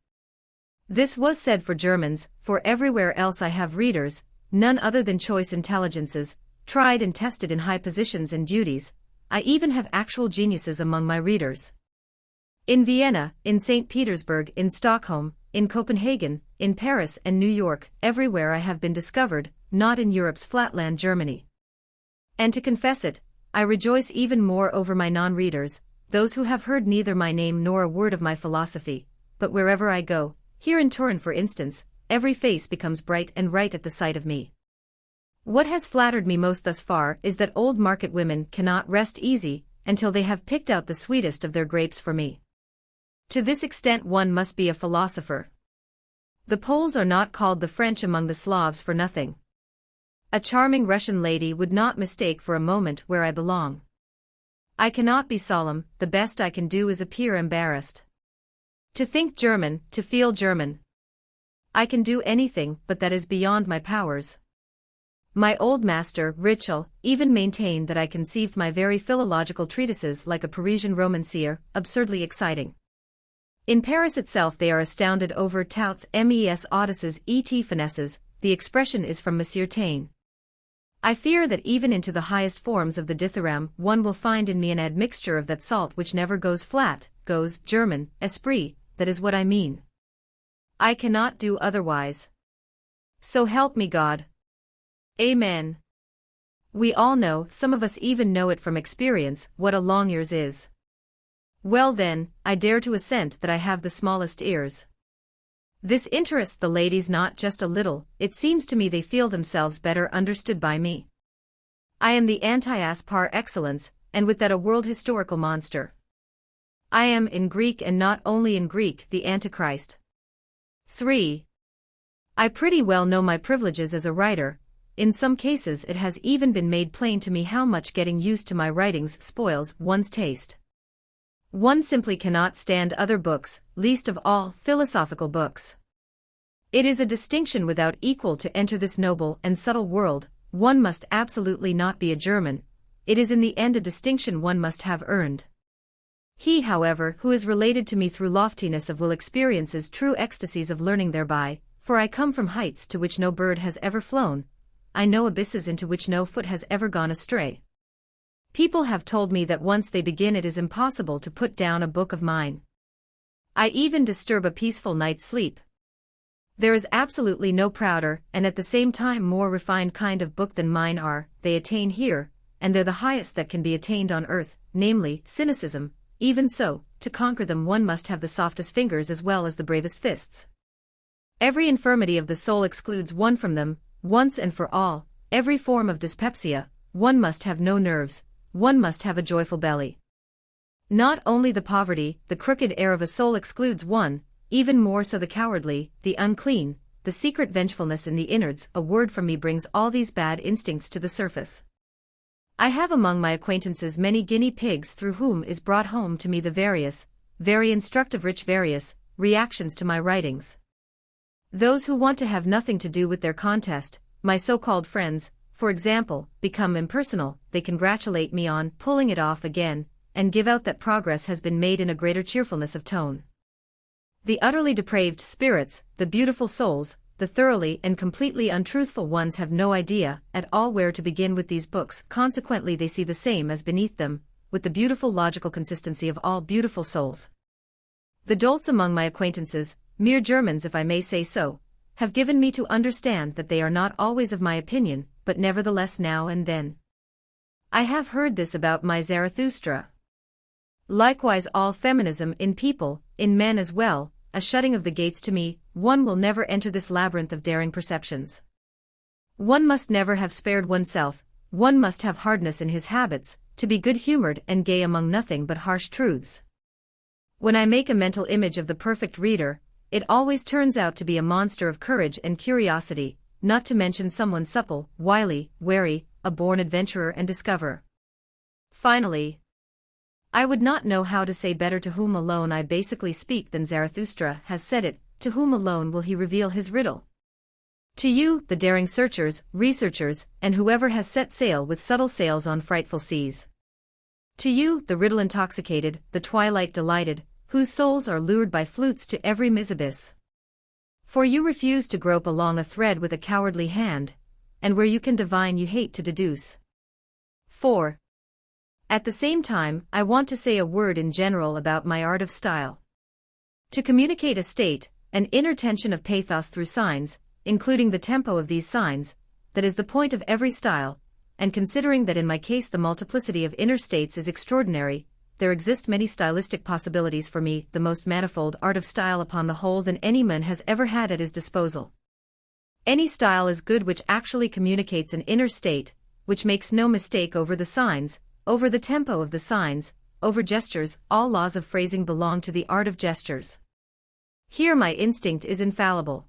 S1: This was said for Germans, for everywhere else I have readers, none other than choice intelligences, tried and tested in high positions and duties. I even have actual geniuses among my readers. In Vienna, in St. Petersburg, in Stockholm, in Copenhagen, in Paris and New York, everywhere I have been discovered, not in Europe's flatland Germany. And to confess it, I rejoice even more over my non-readers, those who have heard neither my name nor a word of my philosophy, but wherever I go, here in Turin for instance, every face becomes bright and right at the sight of me. What has flattered me most thus far is that old market women cannot rest easy until they have picked out the sweetest of their grapes for me. To this extent one must be a philosopher. The Poles are not called the French among the Slavs for nothing. A charming Russian lady would not mistake for a moment where I belong. I cannot be solemn, the best I can do is appear embarrassed. To think German, to feel German. I can do anything, but that is beyond my powers. My old master, Ritschl, even maintained that I conceived my very philological treatises like a Parisian romancier, absurdly exciting. In Paris itself they are astounded over Taut's mes audaces et finesses, the expression is from Monsieur Taine. I fear that even into the highest forms of the dithyramb one will find in me an admixture of that salt which never goes flat, goes German, esprit, that is what I mean. I cannot do otherwise. So help me God. Amen. We all know, some of us even know it from experience, what a long ears is. Well then, I dare to assent that I have the smallest ears. This interests the ladies not just a little, it seems to me they feel themselves better understood by me. I am the anti-ass par excellence, and with that a world historical monster. I am in Greek and not only in Greek the Antichrist. 3. I pretty well know my privileges as a writer. In some cases it has even been made plain to me how much getting used to my writings spoils one's taste. One simply cannot stand other books, least of all philosophical books. It is a distinction without equal to enter this noble and subtle world. One must absolutely not be a German. It is in the end a distinction one must have earned. He, however, who is related to me through loftiness of will experiences true ecstasies of learning thereby, for I come from heights to which no bird has ever flown. I know abysses into which no foot has ever gone astray. People have told me that once they begin it is impossible to put down a book of mine. I even disturb a peaceful night's sleep. There is absolutely no prouder, and at the same time more refined kind of book than mine are. They attain here, and they're the highest that can be attained on earth, namely, cynicism. Even so, to conquer them one must have the softest fingers as well as the bravest fists. Every infirmity of the soul excludes one from them, once and for all. Every form of dyspepsia, one must have no nerves, one must have a joyful belly. Not only the poverty, the crooked air of a soul excludes one, even more so the cowardly, the unclean, the secret vengefulness in the innards. A word from me brings all these bad instincts to the surface. I have among my acquaintances many guinea pigs through whom is brought home to me the various, very instructive various, reactions to my writings. Those who want to have nothing to do with their contest, my so-called friends, for example, become impersonal. They congratulate me on pulling it off again, and give out that progress has been made in a greater cheerfulness of tone. The utterly depraved spirits, the beautiful souls, the thoroughly and completely untruthful ones have no idea at all where to begin with these books. Consequently they see the same as beneath them, with the beautiful logical consistency of all beautiful souls. The dolts among my acquaintances, mere Germans if I may say so, have given me to understand that they are not always of my opinion, but nevertheless now and then. I have heard this about my Zarathustra. Likewise all feminism in people, in men as well, a shutting of the gates to me. One will never enter this labyrinth of daring perceptions. One must never have spared oneself, one must have hardness in his habits, to be good-humored and gay among nothing but harsh truths. When I make a mental image of the perfect reader, it always turns out to be a monster of courage and curiosity, not to mention someone supple, wily, wary, a born adventurer and discoverer. Finally, I would not know how to say better to whom alone I basically speak than Zarathustra has said it, to whom alone will he reveal his riddle? To you, the daring searchers, researchers, and whoever has set sail with subtle sails on frightful seas. To you, the riddle intoxicated, the twilight delighted, whose souls are lured by flutes to every misabyss. For you refuse to grope along a thread with a cowardly hand, and where you can divine you hate to deduce. 4. At the same time, I want to say a word in general about my art of style. To communicate a state, an inner tension of pathos through signs, including the tempo of these signs, that is the point of every style, and considering that in my case the multiplicity of inner states is extraordinary, there exist many stylistic possibilities for me, the most manifold art of style upon the whole than any man has ever had at his disposal. Any style is good which actually communicates an inner state, which makes no mistake over the signs, over the tempo of the signs, over gestures. All laws of phrasing belong to the art of gestures. Here my instinct is infallible.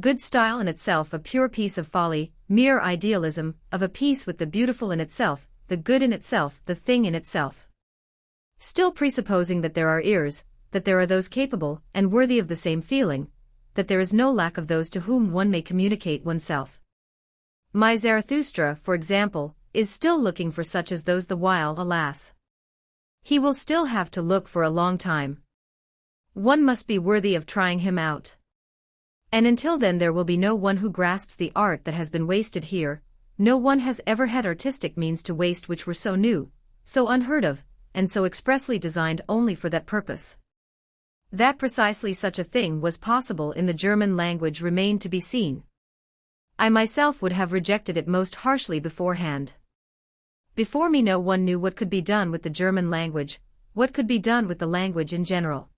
S1: Good style in itself a pure piece of folly, mere idealism, of a piece with the beautiful in itself, the good in itself, the thing in itself. Still presupposing that there are ears, that there are those capable and worthy of the same feeling, that there is no lack of those to whom one may communicate oneself. My Zarathustra, for example, is still looking for such as those the while, alas. He will still have to look for a long time. One must be worthy of trying him out. And until then there will be no one who grasps the art that has been wasted here, no one has ever had artistic means to waste which were so new, so unheard of, and so expressly designed only for that purpose. That precisely such a thing was possible in the German language remained to be seen. I myself would have rejected it most harshly beforehand. Before me no one knew what could be done with the German language, what could be done with the language in general.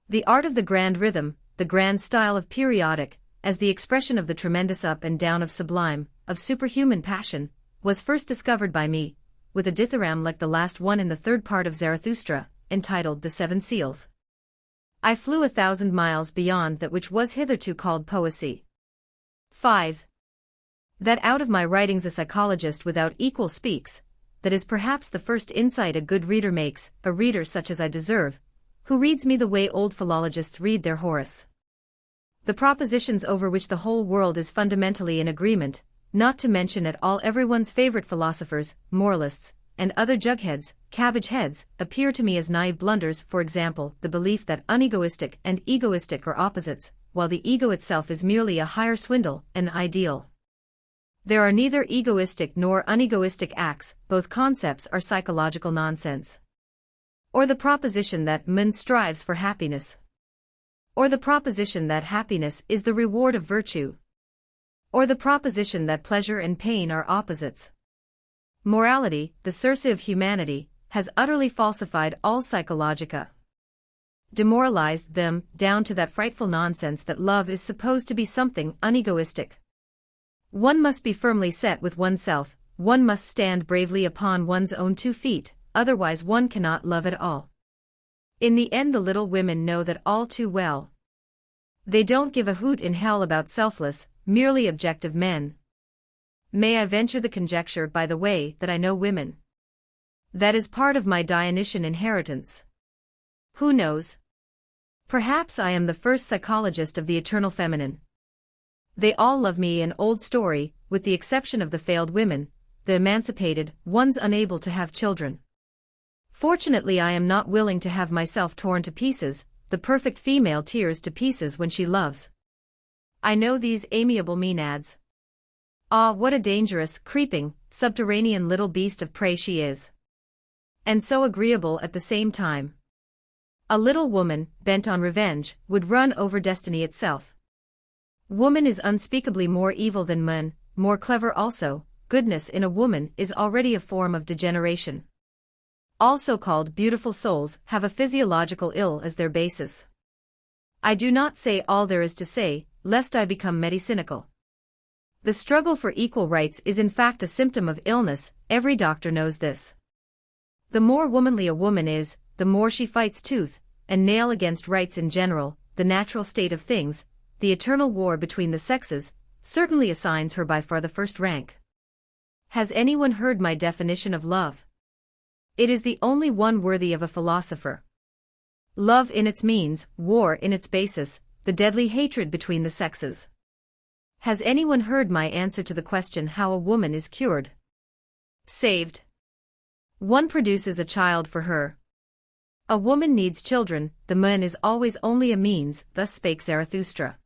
S1: The art of the grand rhythm, the grand style of periodic, as the expression of the tremendous up and down of sublime, of superhuman passion, was first discovered by me, with a dithyramb like the last one in the third part of Zarathustra, entitled The Seven Seals. I flew 1,000 miles beyond that which was hitherto called poesy. 5. That out of my writings a psychologist without equal speaks, that is perhaps the first insight a good reader makes, a reader such as I deserve, who reads me the way old philologists read their Horace. The propositions over which the whole world is fundamentally in agreement, not to mention at all everyone's favorite philosophers, moralists, and other jugheads, cabbage heads, appear to me as naive blunders. For example, the belief that unegoistic and egoistic are opposites, while the ego itself is merely a higher swindle, an ideal. There are neither egoistic nor unegoistic acts, both concepts are psychological nonsense. Or the proposition that man strives for happiness. Or the proposition that happiness is the reward of virtue. Or the proposition that pleasure and pain are opposites. Morality, the Circe of humanity, has utterly falsified all psychologica. Demoralized them, down to that frightful nonsense that love is supposed to be something unegoistic. One must be firmly set with oneself, one must stand bravely upon one's own 2 feet, otherwise one cannot love at all. In the end the little women know that all too well. They don't give a hoot in hell about selfless, merely objective men. May I venture the conjecture, by the way, that I know women? That is part of my Dionysian inheritance. Who knows? Perhaps I am the first psychologist of the eternal feminine. They all love me, an old story, with the exception of the failed women, the emancipated, ones unable to have children. Fortunately I am not willing to have myself torn to pieces, the perfect female tears to pieces when she loves. I know these amiable maenads. Ah, what a dangerous, creeping, subterranean little beast of prey she is. And so agreeable at the same time. A little woman, bent on revenge, would run over destiny itself. Woman is unspeakably more evil than man, more clever also. Goodness in a woman is already a form of degeneration. All so-called beautiful souls have a physiological ill as their basis. I do not say all there is to say, lest I become medicynical. The struggle for equal rights is in fact a symptom of illness, every doctor knows this. The more womanly a woman is, the more she fights tooth and nail against rights in general, the natural state of things, the eternal war between the sexes, certainly assigns her by far the first rank. Has anyone heard my definition of love? It is the only one worthy of a philosopher. Love in its means, war in its basis, the deadly hatred between the sexes. Has anyone heard my answer to the question how a woman is cured? Saved. One produces a child for her. A woman needs children, the man is always only a means, thus spake Zarathustra.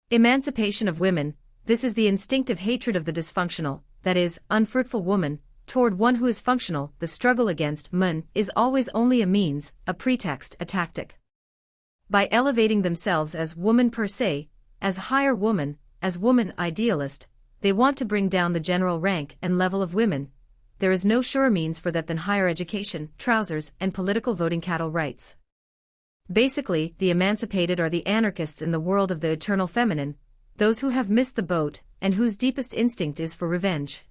S1: Emancipation of women, this is the instinctive hatred of the dysfunctional, that is, unfruitful woman, toward one who is functional. The struggle against man is always only a means, a pretext, a tactic. By elevating themselves as woman per se, as higher woman, as woman idealist, they want to bring down the general rank and level of women. There is no surer means for that than higher education, trousers, and political voting cattle rights. Basically, the emancipated are the anarchists in the world of the eternal feminine, those who have missed the boat, and whose deepest instinct is for revenge.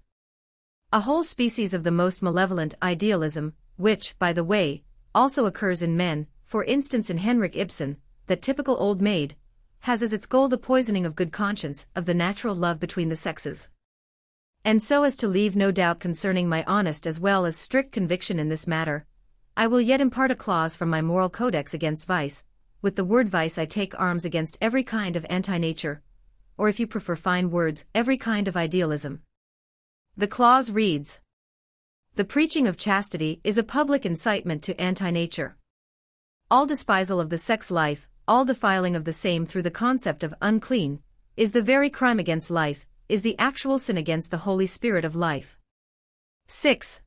S1: A whole species of the most malevolent idealism, which, by the way, also occurs in men, for instance in Henrik Ibsen, that typical old maid, has as its goal the poisoning of good conscience, of the natural love between the sexes. And so as to leave no doubt concerning my honest as well as strict conviction in this matter, I will yet impart a clause from my moral codex against vice. With the word vice I take arms against every kind of anti-nature, or if you prefer fine words, every kind of idealism. The clause reads: the preaching of chastity is a public incitement to anti-nature. All despisal of the sex life, all defiling of the same through the concept of unclean, is the very crime against life, is the actual sin against the Holy Spirit of life. 6.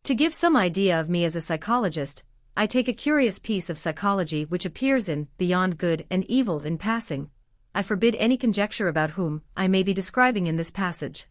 S1: To give some idea of me as a psychologist, I take a curious piece of psychology which appears in Beyond Good and Evil in passing. I forbid any conjecture about whom I may be describing in this passage.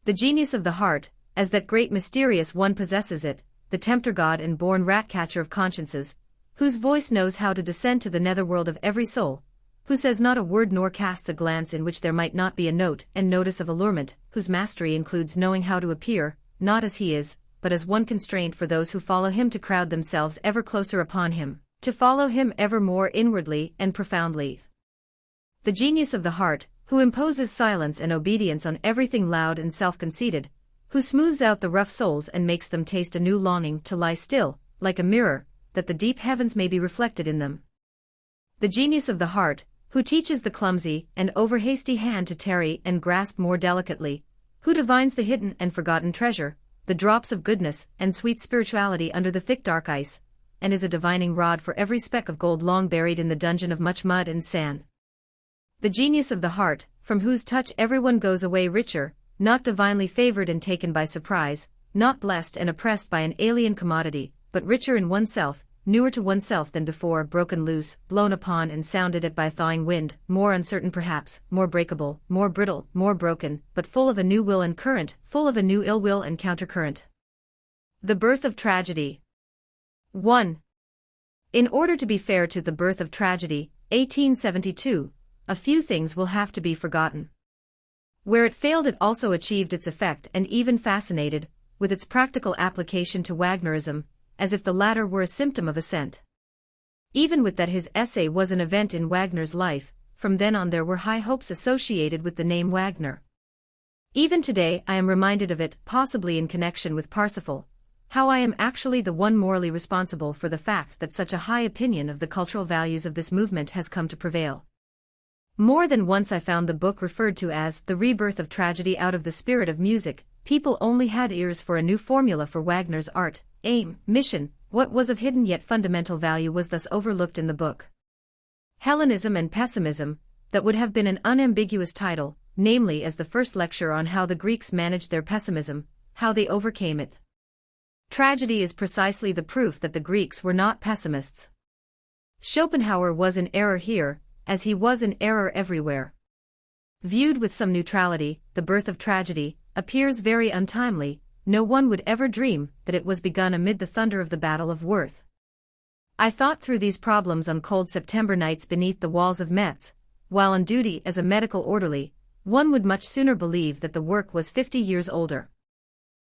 S1: The genius of the heart, as that great mysterious one possesses it, the tempter god and born rat-catcher of consciences, whose voice knows how to descend to the netherworld of every soul, who says not a word nor casts a glance in which there might not be a note and notice of allurement, whose mastery includes knowing how to appear, not as he is, but as one constraint for those who follow him to crowd themselves ever closer upon him, to follow him ever more inwardly and profoundly. The genius of the heart, who imposes silence and obedience on everything loud and self-conceited, who smooths out the rough souls and makes them taste a new longing to lie still, like a mirror, that the deep heavens may be reflected in them. The genius of the heart, who teaches the clumsy and over-hasty hand to tarry and grasp more delicately, who divines the hidden and forgotten treasure, the drops of goodness and sweet spirituality under the thick dark ice, and is a divining rod for every speck of gold long buried in the dungeon of much mud and sand. The genius of the heart, from whose touch everyone goes away richer, not divinely favored and taken by surprise, not blessed and oppressed by an alien commodity, but richer in oneself, newer to oneself than before, broken loose, blown upon and sounded at by a thawing wind, more uncertain perhaps, more breakable, more brittle, more broken, but full of a new will and current, full of a new ill will and countercurrent. The birth of tragedy. 1. In order to be fair to The Birth of Tragedy, 1872, a few things will have to be forgotten. Where it failed it also achieved its effect and even fascinated, with its practical application to Wagnerism, as if the latter were a symptom of assent. Even with that his essay was an event in Wagner's life, from then on there were high hopes associated with the name Wagner. Even today I am reminded of it, possibly in connection with Parsifal, how I am actually the one morally responsible for the fact that such a high opinion of the cultural values of this movement has come to prevail. More than once I found the book referred to as The Rebirth of Tragedy out of the spirit of music. People only had ears for a new formula for Wagner's art, aim, mission. What was of hidden yet fundamental value was thus overlooked in the book. Hellenism and Pessimism, that would have been an unambiguous title, namely as the first lecture on how the Greeks managed their pessimism, how they overcame it. Tragedy is precisely the proof that the Greeks were not pessimists. Schopenhauer was in error here, as he was in error everywhere. Viewed with some neutrality, The Birth of Tragedy appears very untimely. No one would ever dream that it was begun amid the thunder of the Battle of Worth. I thought through these problems on cold September nights beneath the walls of Metz, while on duty as a medical orderly. One would much sooner believe that the work was 50 years older.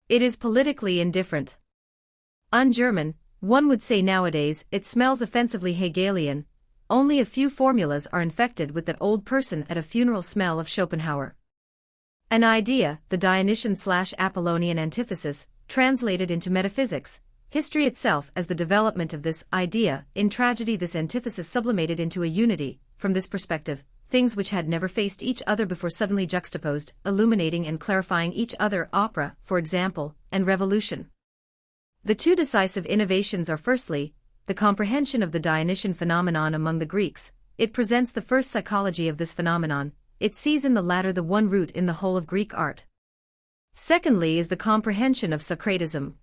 S1: It is politically indifferent. Un-German, one would say nowadays, it smells offensively Hegelian, only a few formulas are infected with that old person at a funeral smell of Schopenhauer. An idea, the Dionysian/Apollonian antithesis, translated into metaphysics, history itself as the development of this idea, in tragedy this antithesis sublimated into a unity, from this perspective, things which had never faced each other before suddenly juxtaposed, illuminating and clarifying each other, opera, for example, and revolution. The two decisive innovations are firstly, the comprehension of the Dionysian phenomenon among the Greeks. It presents the first psychology of this phenomenon, it sees in the latter the one root in the whole of Greek art. Secondly is the comprehension of Socratism.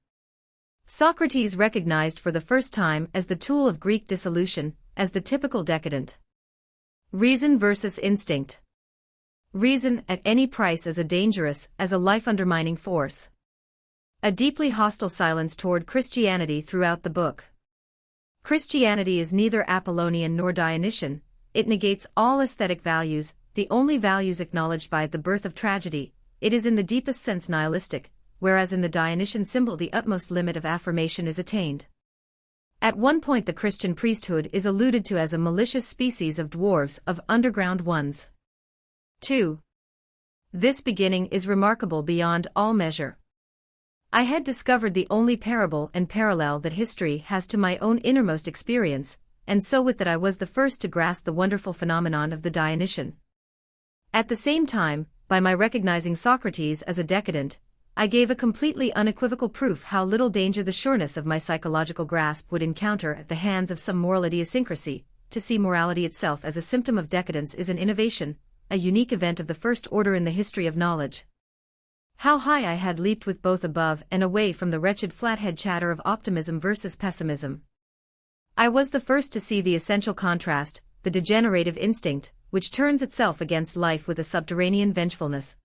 S1: Socrates recognized for the first time as the tool of Greek dissolution, as the typical decadent. Reason versus instinct. Reason at any price as a dangerous, as a life-undermining force. A deeply hostile silence toward Christianity throughout the book. Christianity is neither Apollonian nor Dionysian, it negates all aesthetic values, the only values acknowledged by the birth of tragedy, it is in the deepest sense nihilistic, whereas in the Dionysian symbol the utmost limit of affirmation is attained. At one point the Christian priesthood is alluded to as a malicious species of dwarves, of underground ones. 2. This beginning is remarkable beyond all measure. I had discovered the only parable and parallel that history has to my own innermost experience, and so with that I was the first to grasp the wonderful phenomenon of the Dionysian. At the same time, by my recognizing Socrates as a decadent, I gave a completely unequivocal proof how little danger the sureness of my psychological grasp would encounter at the hands of some moral idiosyncrasy. To see morality itself as a symptom of decadence is an innovation, a unique event of the first order in the history of knowledge. How high I had leaped with both above and away from the wretched flathead chatter of optimism versus pessimism. I was the first to see the essential contrast, the degenerative instinct, which turns itself against life with a subterranean vengefulness.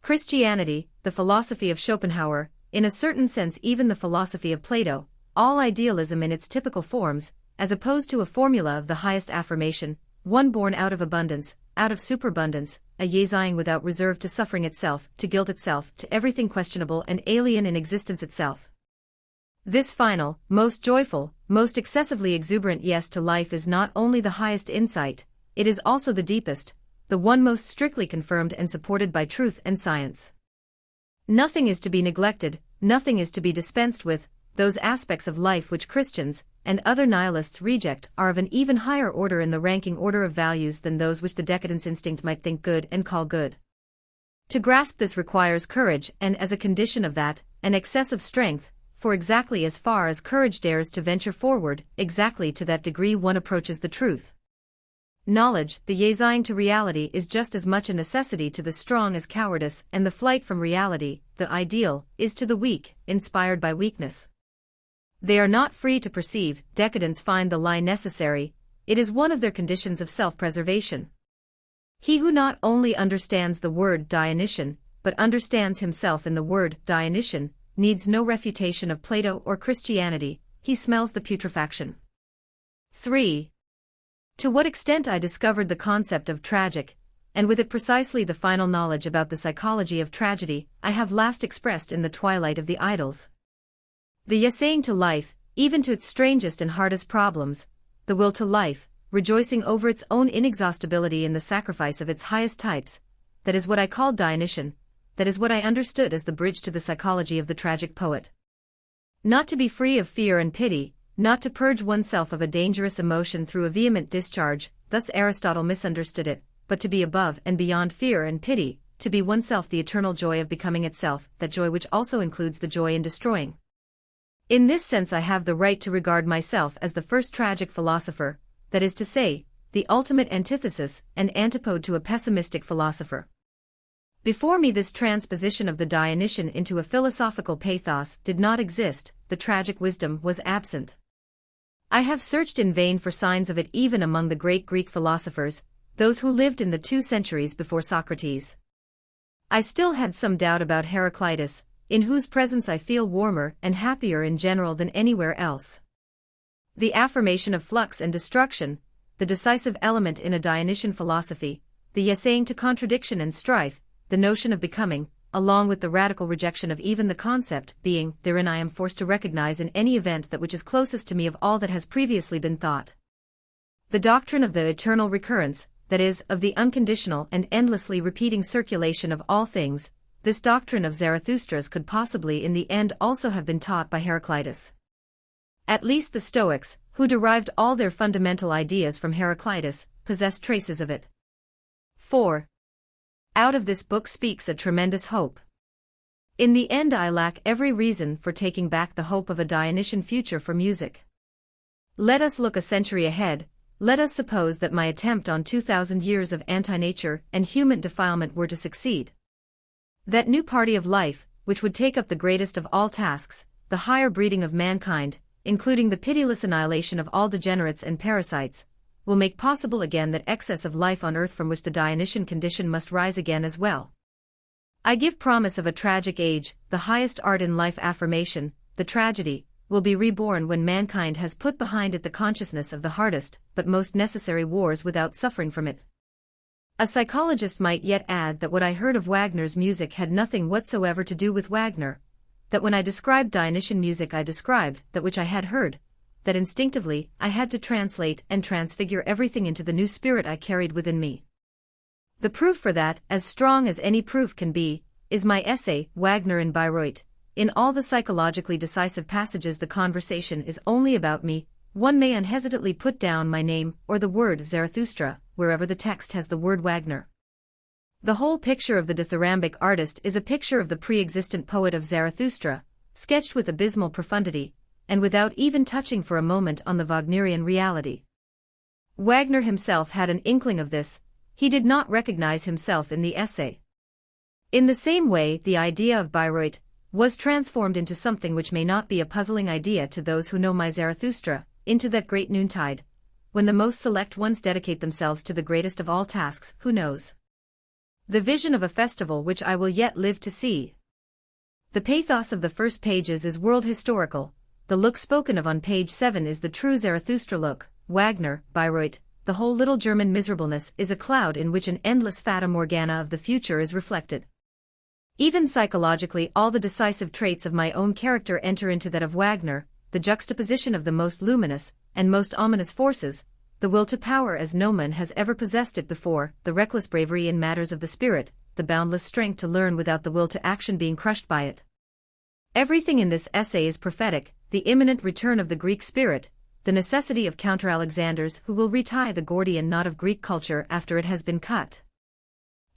S1: Christianity, the philosophy of Schopenhauer, in a certain sense even the philosophy of Plato, all idealism in its typical forms, as opposed to a formula of the highest affirmation, one born out of abundance, out of superabundance, a yesying without reserve to suffering itself, to guilt itself, to everything questionable and alien in existence itself. This final, most joyful, most excessively exuberant yes to life is not only the highest insight, it is also the deepest, the one most strictly confirmed and supported by truth and science. Nothing is to be neglected, nothing is to be dispensed with. Those aspects of life which Christians and other nihilists reject are of an even higher order in the ranking order of values than those which the decadence instinct might think good and call good. To grasp this requires courage and, as a condition of that, an excess of strength, for exactly as far as courage dares to venture forward, exactly to that degree one approaches the truth. Knowledge, the yesying to reality, is just as much a necessity to the strong as cowardice, and the flight from reality, the ideal, is to the weak, inspired by weakness. They are not free to perceive, decadents find the lie necessary, it is one of their conditions of self-preservation. He who not only understands the word Dionysian, but understands himself in the word Dionysian, needs no refutation of Plato or Christianity, he smells the putrefaction. 3. To what extent I discovered the concept of tragic, and with it precisely the final knowledge about the psychology of tragedy, I have last expressed in the Twilight of the Idols. The yesying to life, even to its strangest and hardest problems, the will to life, rejoicing over its own inexhaustibility in the sacrifice of its highest types, that is what I called Dionysian, that is what I understood as the bridge to the psychology of the tragic poet. Not to be free of fear and pity, not to purge oneself of a dangerous emotion through a vehement discharge, thus Aristotle misunderstood it, but to be above and beyond fear and pity, to be oneself the eternal joy of becoming itself, that joy which also includes the joy in destroying. In this sense I have the right to regard myself as the first tragic philosopher, that is to say, the ultimate antithesis and antipode to a pessimistic philosopher. Before me this transposition of the Dionysian into a philosophical pathos did not exist, the tragic wisdom was absent. I have searched in vain for signs of it even among the great Greek philosophers, those who lived in the 2 centuries before Socrates. I still had some doubt about Heraclitus, in whose presence I feel warmer and happier in general than anywhere else. The affirmation of flux and destruction, the decisive element in a Dionysian philosophy, the yesying to contradiction and strife, the notion of becoming, along with the radical rejection of even the concept being, therein I am forced to recognize in any event that which is closest to me of all that has previously been thought. The doctrine of the eternal recurrence, that is, of the unconditional and endlessly repeating circulation of all things, this doctrine of Zarathustra's could possibly in the end also have been taught by Heraclitus. At least the Stoics, who derived all their fundamental ideas from Heraclitus, possessed traces of it. 4. Out of this book speaks a tremendous hope. In the end I lack every reason for taking back the hope of a Dionysian future for music. Let us look a century ahead. Let us suppose that my attempt on 2,000 years of anti-nature and human defilement were to succeed. That new party of life, which would take up the greatest of all tasks, the higher breeding of mankind, including the pitiless annihilation of all degenerates and parasites, will make possible again that excess of life on earth from which the Dionysian condition must rise again as well. I give promise of a tragic age, the highest art in life affirmation, the tragedy, will be reborn when mankind has put behind it the consciousness of the hardest but most necessary wars without suffering from it. A psychologist might yet add that what I heard of Wagner's music had nothing whatsoever to do with Wagner, that when I described Dionysian music I described that which I had heard, that instinctively I had to translate and transfigure everything into the new spirit I carried within me. The proof for that, as strong as any proof can be, is my essay, Wagner in Bayreuth. In all the psychologically decisive passages the conversation is only about me. One may unhesitantly put down my name or the word Zarathustra, wherever the text has the word Wagner. The whole picture of the dithyrambic artist is a picture of the pre-existent poet of Zarathustra, sketched with abysmal profundity, and without even touching for a moment on the Wagnerian reality. Wagner himself had an inkling of this. He did not recognize himself in the essay. In the same way, the idea of Bayreuth was transformed into something which may not be a puzzling idea to those who know my Zarathustra, into that great noontide, when the most select ones dedicate themselves to the greatest of all tasks, who knows? The vision of a festival which I will yet live to see. The pathos of the first pages is world historical. The look spoken of on page 7 is the true Zarathustra look. Wagner, Bayreuth, the whole little German miserableness is a cloud in which an endless fata morgana of the future is reflected. Even psychologically all the decisive traits of my own character enter into that of Wagner, the juxtaposition of the most luminous and most ominous forces, the will to power as no man has ever possessed it before, the reckless bravery in matters of the spirit, the boundless strength to learn without the will to action being crushed by it. Everything in this essay is prophetic, the imminent return of the Greek spirit, the necessity of counter-Alexanders who will retie the Gordian knot of Greek culture after it has been cut.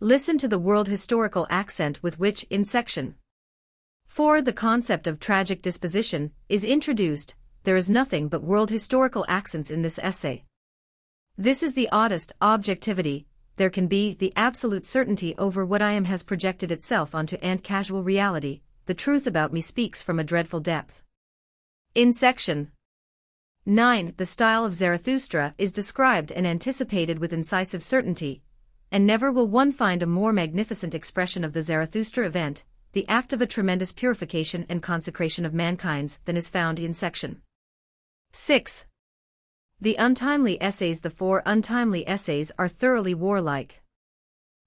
S1: Listen to the world historical accent with which, in section 4, the concept of tragic disposition is introduced. There is nothing but world historical accents in this essay. This is the oddest objectivity there can be. The absolute certainty over what I am has projected itself onto casual reality. The truth about me speaks from a dreadful depth. In section 9, the style of Zarathustra is described and anticipated with incisive certainty, and never will one find a more magnificent expression of the Zarathustra event, the act of a tremendous purification and consecration of mankind's, than is found in section 6. The untimely essays. The 4 untimely essays are thoroughly warlike.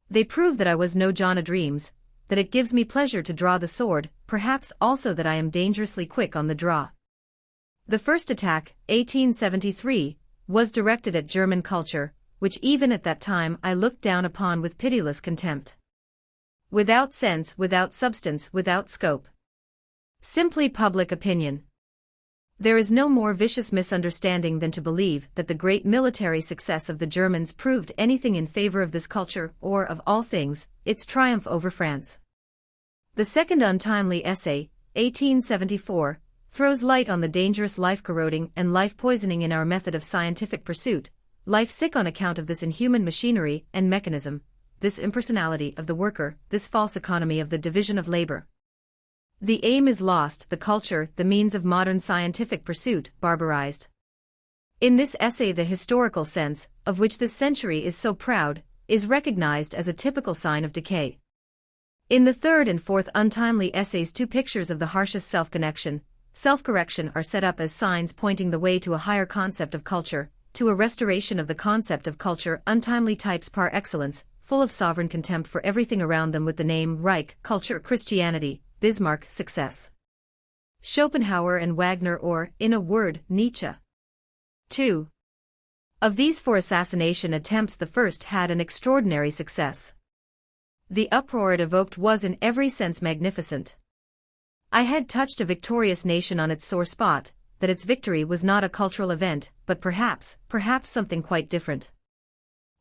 S1: They prove that I was no John o'Dreams, that it gives me pleasure to draw the sword, perhaps also that I am dangerously quick on the draw. The first attack, 1873, was directed at German culture, which even at that time I looked down upon with pitiless contempt. Without sense, without substance, without scope. Simply public opinion. There is no more vicious misunderstanding than to believe that the great military success of the Germans proved anything in favor of this culture, or, of all things, its triumph over France. The second untimely essay, 1874, throws light on the dangerous life-corroding and life-poisoning in our method of scientific pursuit, life-sick on account of this inhuman machinery and mechanism, this impersonality of the worker, this false economy of the division of labor. The aim is lost, the culture, the means of modern scientific pursuit, barbarized. In this essay the historical sense, of which this century is so proud, is recognized as a typical sign of decay. In the third and fourth untimely essays 2 pictures of the harshest self-correction are set up as signs pointing the way to a higher concept of culture, to a restoration of the concept of culture, untimely types par excellence, full of sovereign contempt for everything around them, with the name Reich, culture, Christianity, Bismarck, success. Schopenhauer and Wagner, or, in a word, Nietzsche. 2. Of these 4 assassination attempts, the first had an extraordinary success. The uproar it evoked was in every sense magnificent. I had touched a victorious nation on its sore spot, that its victory was not a cultural event, but perhaps something quite different.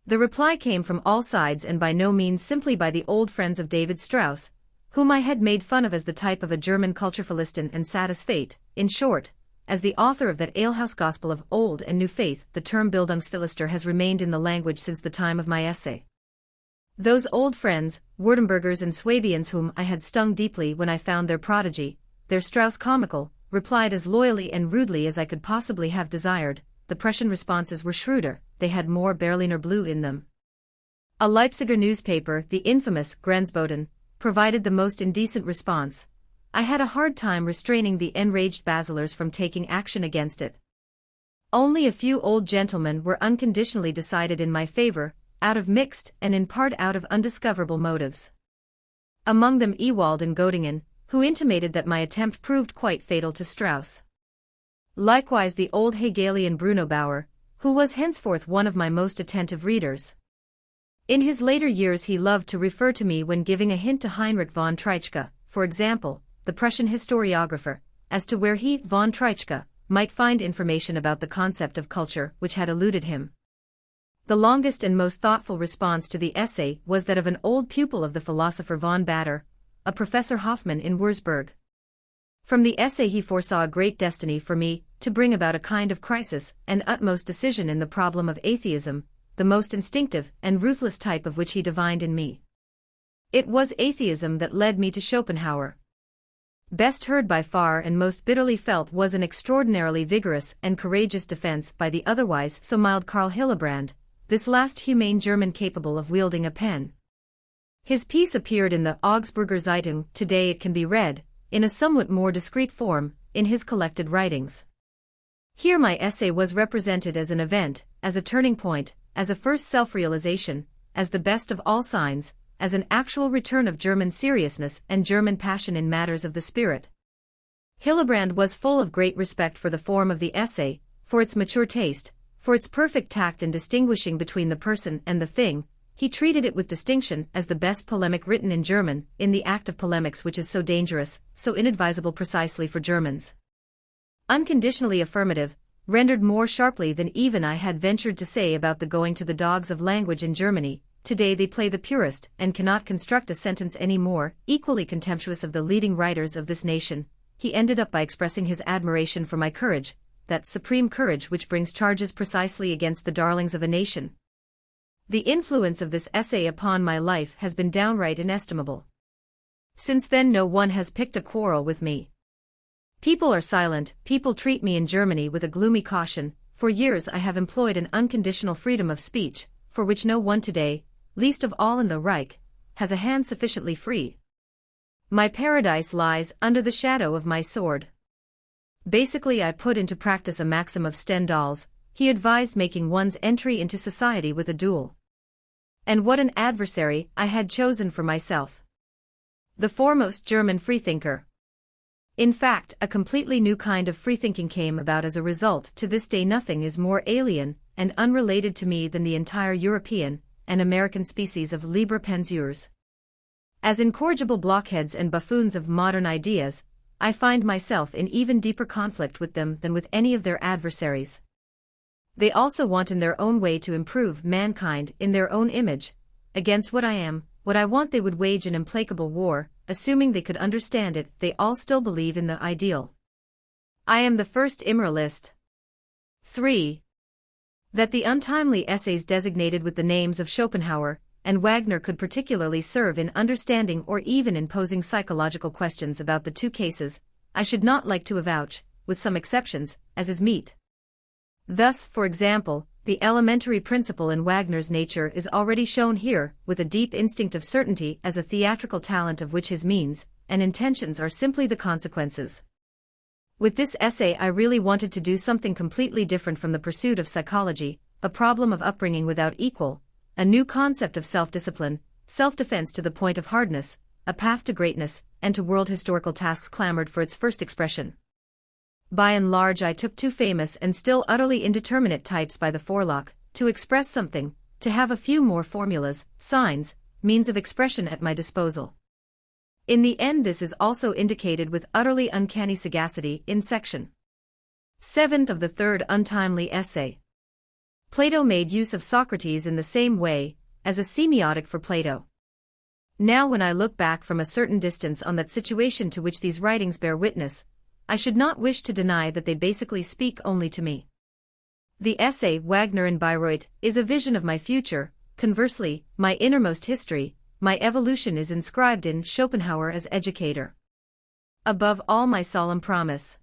S1: The reply came from all sides, and by no means simply by the old friends of David Strauss, whom I had made fun of as the type of a German Kulturphilisten and satis fate. In short, as the author of that alehouse gospel of old and new faith, the term Bildungsphilister has remained in the language since the time of my essay. Those old friends, Württembergers and Swabians, whom I had stung deeply when I found their prodigy, their Strauss comical, replied as loyally and rudely as I could possibly have desired. The Prussian responses were shrewder, they had more Berliner Blue in them. A Leipziger newspaper, the infamous Grenzboten, provided the most indecent response. I had a hard time restraining the enraged Basilers from taking action against it. Only a few old gentlemen were unconditionally decided in my favor, out of mixed and in part out of undiscoverable motives. Among them Ewald and Göttingen, who intimated that my attempt proved quite fatal to Strauss. Likewise the old Hegelian Bruno Bauer, who was henceforth one of my most attentive readers. In his later years he loved to refer to me, when giving a hint to Heinrich von Treitschke, for example, the Prussian historiographer, as to where he, von Treitschke, might find information about the concept of culture which had eluded him. The longest and most thoughtful response to the essay was that of an old pupil of the philosopher von Bader, a Professor Hoffmann in Würzburg. From the essay he foresaw a great destiny for me, to bring about a kind of crisis and utmost decision in the problem of atheism, the most instinctive and ruthless type of which he divined in me. It was atheism that led me to Schopenhauer. Best heard by far and most bitterly felt was an extraordinarily vigorous and courageous defense by the otherwise so mild Karl Hillebrand, this last humane German capable of wielding a pen. His piece appeared in the Augsburger Zeitung. Today it can be read, in a somewhat more discreet form, in his collected writings. Here my essay was represented as an event, as a turning point, as a first self-realization, as the best of all signs, as an actual return of German seriousness and German passion in matters of the spirit. Hillebrand was full of great respect for the form of the essay, for its mature taste, for its perfect tact in distinguishing between the person and the thing. He treated it with distinction as the best polemic written in German, in the act of polemics which is so dangerous, so inadvisable precisely for Germans. Unconditionally affirmative, rendered more sharply than even I had ventured to say about the going to the dogs of language in Germany. Today they play the purist and cannot construct a sentence any more, equally contemptuous of the leading writers of this nation. He ended up by expressing his admiration for my courage, that supreme courage which brings charges precisely against the darlings of a nation. The influence of this essay upon my life has been downright inestimable. Since then no one has picked a quarrel with me. People are silent, people treat me in Germany with a gloomy caution. For years I have employed an unconditional freedom of speech, for which no one today, least of all in the Reich, has a hand sufficiently free. My paradise lies under the shadow of my sword. Basically I put into practice a maxim of Stendhal's. He advised making one's entry into society with a duel. And what an adversary I had chosen for myself. The foremost German freethinker. In fact, a completely new kind of freethinking came about as a result. To this day nothing is more alien and unrelated to me than the entire European and American species of libre penseurs. As incorrigible blockheads and buffoons of modern ideas, I find myself in even deeper conflict with them than with any of their adversaries. They also want in their own way to improve mankind in their own image. Against what I am, what I want, they would wage an implacable war. Assuming they could understand it, they all still believe in the ideal. I am the first immoralist. 3. That the untimely essays designated with the names of Schopenhauer and Wagner could particularly serve in understanding or even in posing psychological questions about the two cases, I should not like to avouch, with some exceptions, as is meet. Thus, for example, the elementary principle in Wagner's nature is already shown here, with a deep instinct of certainty as a theatrical talent of which his means and intentions are simply the consequences. With this essay I really wanted to do something completely different from the pursuit of psychology, a problem of upbringing without equal, a new concept of self-discipline, self-defense to the point of hardness, a path to greatness, and to world historical tasks clamored for its first expression. By and large I took two famous and still utterly indeterminate types by the forelock, to express something, to have a few more formulas, signs, means of expression at my disposal. In the end this is also indicated with utterly uncanny sagacity in section 7 of the third untimely essay. Plato made use of Socrates in the same way, as a semiotic for Plato. Now when I look back from a certain distance on that situation to which these writings bear witness, I should not wish to deny that they basically speak only to me. The essay Wagner in Bayreuth is a vision of my future, conversely, my innermost history, my evolution is inscribed in Schopenhauer as educator. Above all my solemn promise.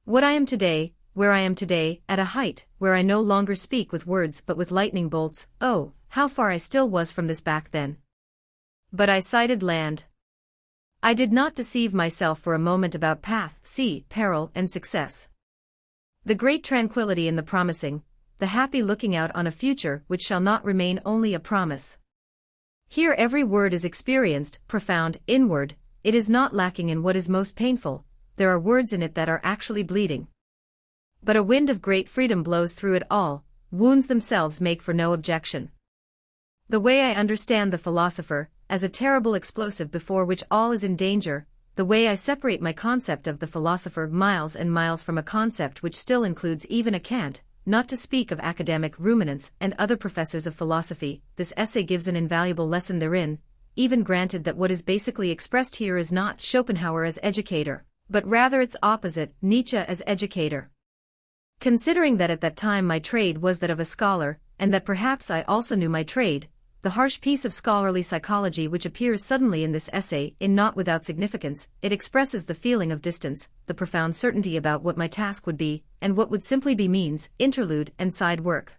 S1: What I am today, where I am today, at a height, where I no longer speak with words but with lightning bolts, oh, how far I still was from this back then. But I sighted land. I did not deceive myself for a moment about path, sea, peril, and success. The great tranquility in the promising, the happy looking out on a future which shall not remain only a promise. Here every word is experienced, profound, inward, it is not lacking in what is most painful, there are words in it that are actually bleeding. But a wind of great freedom blows through it all, wounds themselves make for no objection. The way I understand the philosopher, as a terrible explosive before which all is in danger, the way I separate my concept of the philosopher miles and miles from a concept which still includes even a Kant, not to speak of academic ruminants and other professors of philosophy, this essay gives an invaluable lesson therein, even granted that what is basically expressed here is not Schopenhauer as educator, but rather its opposite, Nietzsche as educator. Considering that at that time my trade was that of a scholar, and that perhaps I also knew my trade, the harsh piece of scholarly psychology which appears suddenly in this essay is not without significance, it expresses the feeling of distance, the profound certainty about what my task would be, and what would simply be means, interlude, and side work.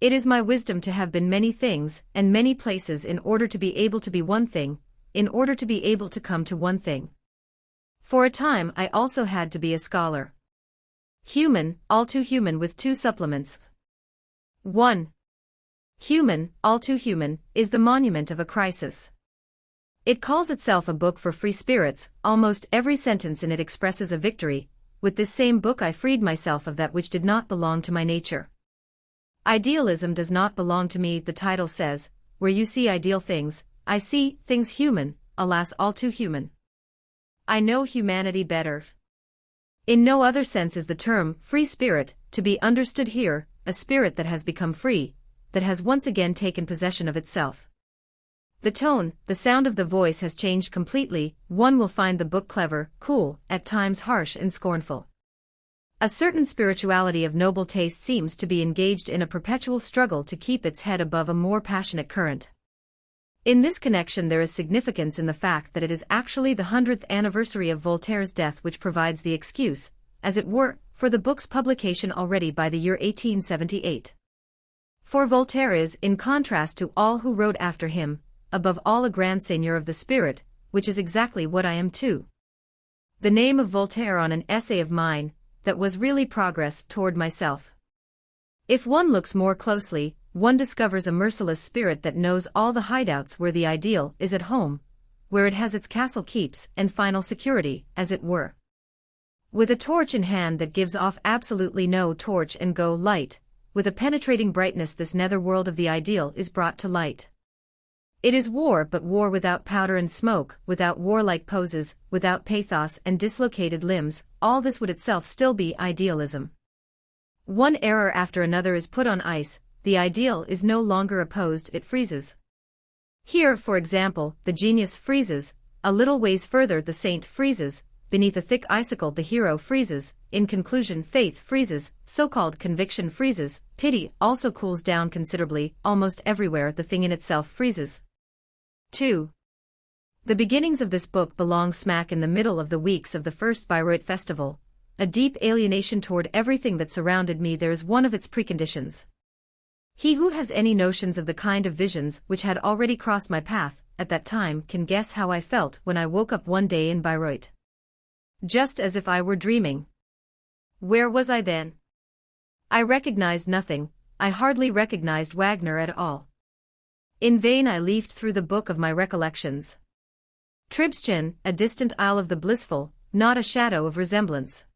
S1: It is my wisdom to have been many things, and many places in order to be able to be one thing, in order to be able to come to one thing. For a time I also had to be a scholar. Human, all too human with two supplements. 1. Human, all too human, is the monument of a crisis. It calls itself a book for free spirits, almost every sentence in it expresses a victory. With this same book I freed myself of that which did not belong to my nature. Idealism does not belong to me, the title says, where you see ideal things, I see things human, alas all too human. I know humanity better. In no other sense is the term free spirit to be understood here, a spirit that has become free, that has once again taken possession of itself. The tone, the sound of the voice has changed completely, one will find the book clever, cool, at times harsh and scornful. A certain spirituality of noble taste seems to be engaged in a perpetual struggle to keep its head above a more passionate current. In this connection there is significance in the fact that it is actually the 100th anniversary of Voltaire's death which provides the excuse, as it were, for the book's publication already by the year 1878. For Voltaire is, in contrast to all who wrote after him, above all a grand seigneur of the spirit, which is exactly what I am too. The name of Voltaire on an essay of mine, that was really progress toward myself. If one looks more closely, one discovers a merciless spirit that knows all the hideouts where the ideal is at home, where it has its castle keeps and final security, as it were. With a torch in hand that gives off absolutely no torch and go light, with a penetrating brightness this nether world of the ideal is brought to light. It is war, but war without powder and smoke, without warlike poses, without pathos and dislocated limbs, all this would itself still be idealism. One error after another is put on ice, the ideal is no longer opposed, it freezes. Here, for example, the genius freezes, a little ways further the saint freezes, beneath a thick icicle the hero freezes, in conclusion faith freezes, so-called conviction freezes, pity also cools down considerably, almost everywhere the thing in itself freezes. 2. The beginnings of this book belong smack in the middle of the weeks of the first Bayreuth festival, a deep alienation toward everything that surrounded me. There is one of its preconditions. He who has any notions of the kind of visions which had already crossed my path at that time can guess how I felt when I woke up one day in Bayreuth. Just as if I were dreaming. Where was I then? I recognized nothing, I hardly recognized Wagner at all. In vain I leafed through the book of my recollections. Tribschen, a distant isle of the blissful, not a shadow of resemblance.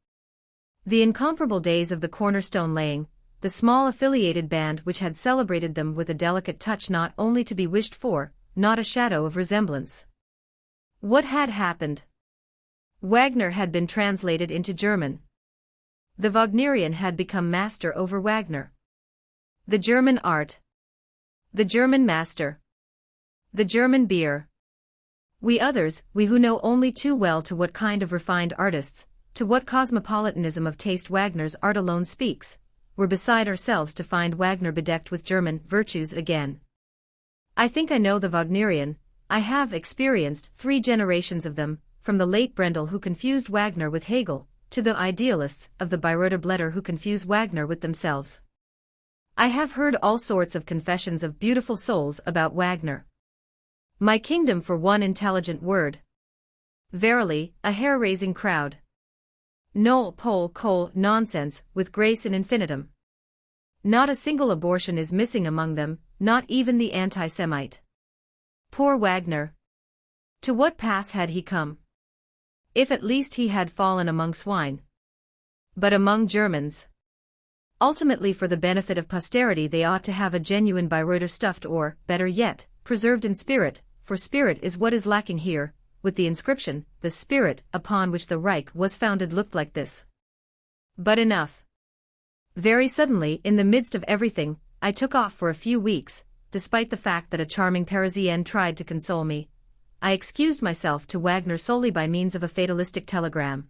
S1: The incomparable days of the cornerstone laying, the small affiliated band which had celebrated them with a delicate touch not only to be wished for, not a shadow of resemblance. What had happened? Wagner had been translated into German. The Wagnerian had become master over Wagner. The German art. The German master. The German beer. We others, we who know only too well to what kind of refined artists, to what cosmopolitanism of taste Wagner's art alone speaks, were beside ourselves to find Wagner bedecked with German virtues again. I think I know the Wagnerian. I have experienced 3 generations of them, from the late Brendel who confused Wagner with Hegel, to the idealists of the Bayreuther Blätter who confuse Wagner with themselves. I have heard all sorts of confessions of beautiful souls about Wagner. My kingdom for one intelligent word. Verily, a hair-raising crowd. Null pole col nonsense, with grace in infinitum. Not a single abortion is missing among them, not even the anti-Semite. Poor Wagner. To what pass had he come? If at least he had fallen among swine. But among Germans. Ultimately for the benefit of posterity they ought to have a genuine Bayreuther stuffed or, better yet, preserved in spirit, for spirit is what is lacking here, with the inscription, the spirit upon which the Reich was founded looked like this. But enough. Very suddenly, in the midst of everything, I took off for a few weeks, despite the fact that a charming Parisienne tried to console me. I excused myself to Wagner solely by means of a fatalistic telegram.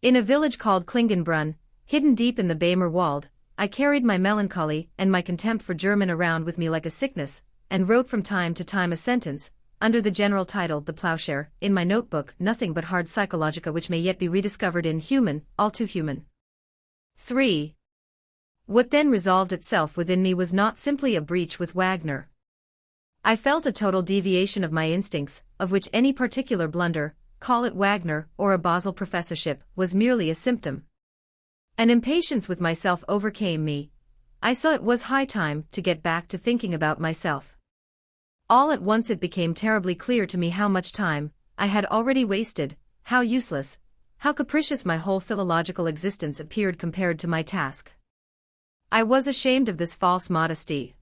S1: In a village called Klingenbrunn, hidden deep in the Bämer Wald, I carried my melancholy and my contempt for German around with me like a sickness, and wrote from time to time a sentence, under the general title The Plowshare, in my notebook, nothing but hard psychologica which may yet be rediscovered in Human, All Too Human. 3. What then resolved itself within me was not simply a breach with Wagner. I felt a total deviation of my instincts, of which any particular blunder, call it Wagner or a Basel professorship, was merely a symptom. An impatience with myself overcame me. I saw it was high time to get back to thinking about myself. All at once it became terribly clear to me how much time I had already wasted, how useless, how capricious my whole philological existence appeared compared to my task. I was ashamed of this false modesty.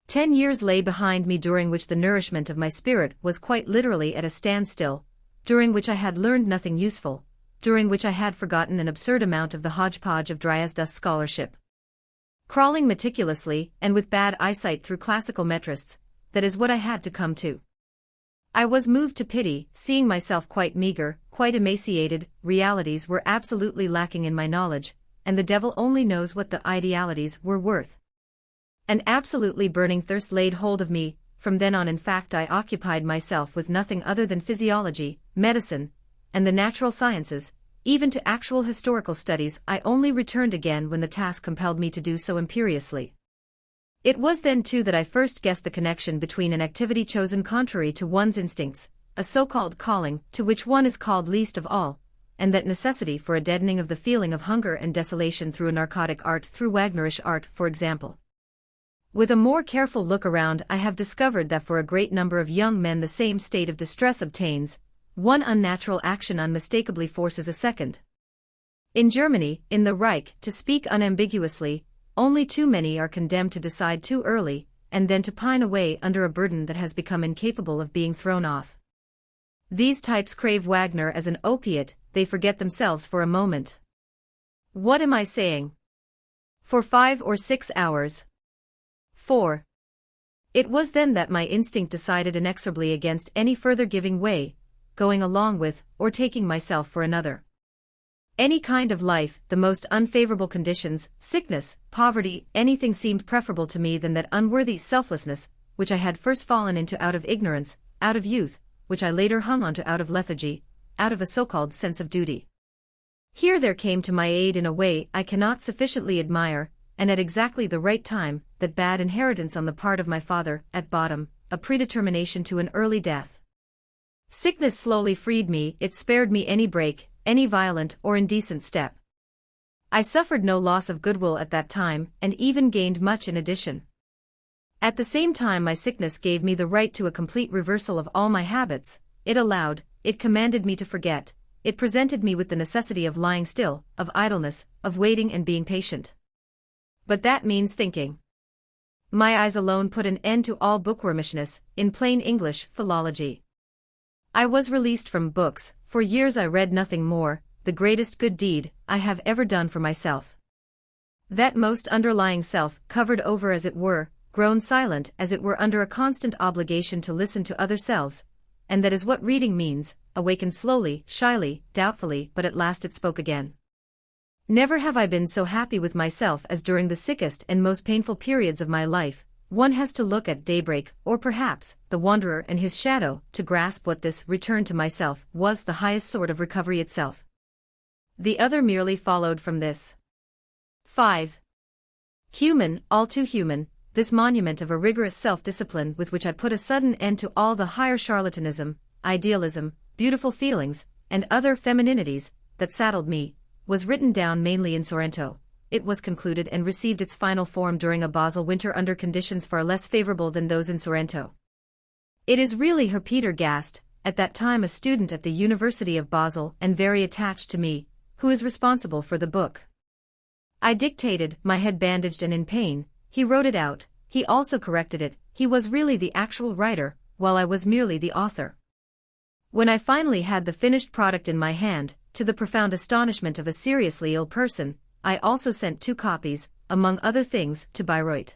S1: 10 years lay behind me during which the nourishment of my spirit was quite literally at a standstill, during which I had learned nothing useful, during which I had forgotten an absurd amount of the hodgepodge of Dryasdust scholarship. Crawling meticulously and with bad eyesight through classical metrists, that is what I had to come to. I was moved to pity, seeing myself quite meager, quite emaciated, realities were absolutely lacking in my knowledge, and the devil only knows what the idealities were worth. An absolutely burning thirst laid hold of me. From then on in fact I occupied myself with nothing other than physiology, medicine, and the natural sciences. Even to actual historical studies I only returned again when the task compelled me to do so imperiously. It was then too that I first guessed the connection between an activity chosen contrary to one's instincts, a so-called calling to which one is called least of all, and that necessity for a deadening of the feeling of hunger and desolation through a narcotic art, through Wagnerish art, for example. With a more careful look around I have discovered that for a great number of young men the same state of distress obtains. One unnatural action unmistakably forces a second. In Germany, in the Reich, to speak unambiguously, only too many are condemned to decide too early, and then to pine away under a burden that has become incapable of being thrown off. These types crave Wagner as an opiate, they forget themselves for a moment. What am I saying? For 5 or 6 hours. 4. It was then that my instinct decided inexorably against any further giving way, going along with, or taking myself for another. Any kind of life, the most unfavorable conditions, sickness, poverty, anything seemed preferable to me than that unworthy selflessness, which I had first fallen into out of ignorance, out of youth, which I later hung on to out of lethargy, out of a so-called sense of duty. Here there came to my aid in a way I cannot sufficiently admire, and at exactly the right time, that bad inheritance on the part of my father, at bottom, a predetermination to an early death. Sickness slowly freed me, it spared me any break, any violent or indecent step. I suffered no loss of goodwill at that time, and even gained much in addition. At the same time my sickness gave me the right to a complete reversal of all my habits, it allowed, it commanded me to forget, it presented me with the necessity of lying still, of idleness, of waiting and being patient. But that means thinking. My eyes alone put an end to all bookwormishness, in plain English, philology. I was released from books. For years I read nothing more, the greatest good deed I have ever done for myself. That most underlying self, covered over as it were, grown silent as it were under a constant obligation to listen to other selves, and that is what reading means, awakened slowly, shyly, doubtfully, but at last it spoke again. Never have I been so happy with myself as during the sickest and most painful periods of my life. One has to look at daybreak, or perhaps, the wanderer and his shadow, to grasp what this return to myself was the highest sort of recovery itself. The other merely followed from this. 5. Human, all too human, this monument of a rigorous self-discipline with which I put a sudden end to all the higher charlatanism, idealism, beautiful feelings, and other femininities that saddled me, was written down mainly in Sorrento. It was concluded and received its final form during a Basel winter under conditions far less favorable than those in Sorrento. It is really Herr Peter Gast, at that time a student at the University of Basel and very attached to me, who is responsible for the book. I dictated, my head bandaged and in pain, he wrote it out, he also corrected it, he was really the actual writer, while I was merely the author. When I finally had the finished product in my hand, to the profound astonishment of a seriously ill person, I also sent 2 copies, among other things, to Bayreuth.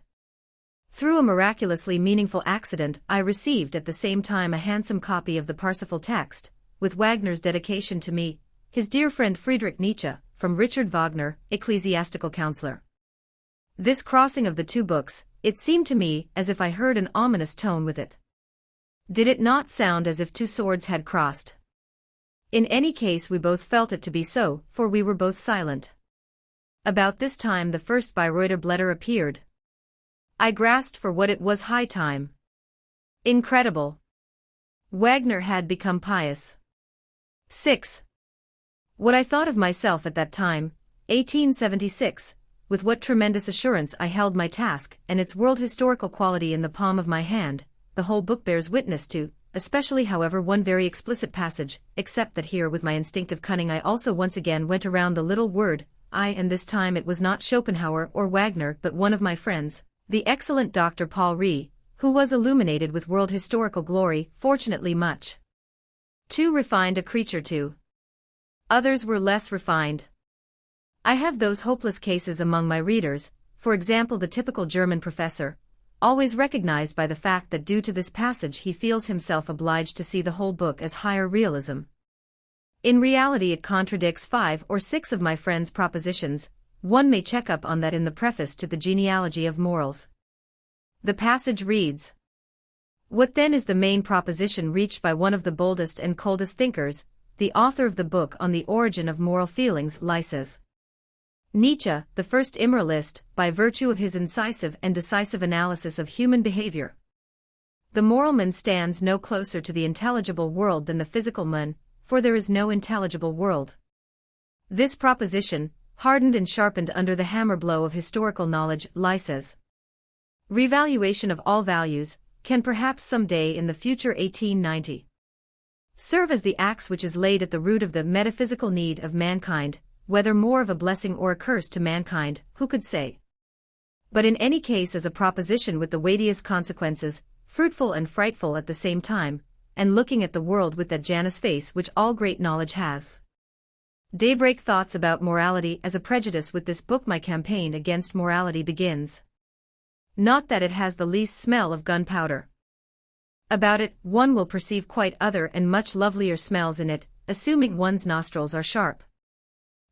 S1: Through a miraculously meaningful accident I received at the same time a handsome copy of the Parsifal text, with Wagner's dedication to me, his dear friend Friedrich Nietzsche, from Richard Wagner, ecclesiastical counselor. This crossing of the 2 books, it seemed to me as if I heard an ominous tone with it. Did it not sound as if 2 swords had crossed? In any case we both felt it to be so, for we were both silent. About this time the first Bayreuther Blätter appeared. I grasped for what it was high time. Incredible. Wagner had become pious. 6. What I thought of myself at that time, 1876, with what tremendous assurance I held my task and its world historical quality in the palm of my hand, the whole book bears witness to, especially however one very explicit passage, except that here with my instinctive cunning I also once again went around the little word, and this time it was not Schopenhauer or Wagner but one of my friends, the excellent Dr. Paul Rie, who was illuminated with world historical glory, fortunately much too refined a creature to. Others were less refined. I have those hopeless cases among my readers, for example the typical German professor, always recognized by the fact that due to this passage he feels himself obliged to see the whole book as higher realism. In reality it contradicts 5 or 6 of my friend's propositions. One may check up on that in the preface to the Genealogy of Morals. The passage reads, "What then is the main proposition reached by one of the boldest and coldest thinkers, the author of the book on the origin of moral feelings, Lysis? Nietzsche, the first immoralist, by virtue of his incisive and decisive analysis of human behavior. The moral man stands no closer to the intelligible world than the physical man, for there is no intelligible world. This proposition, hardened and sharpened under the hammer blow of historical knowledge, Lysis. Revaluation of all values, can perhaps some day in the future 1890 serve as the axe which is laid at the root of the metaphysical need of mankind, whether more of a blessing or a curse to mankind, who could say? But in any case as a proposition with the weightiest consequences, fruitful and frightful at the same time, and looking at the world with that Janus face which all great knowledge has. Daybreak thoughts about morality as a prejudice. With this book my campaign against morality begins. Not that it has the least smell of gunpowder. About it, one will perceive quite other and much lovelier smells in it, assuming one's nostrils are sharp.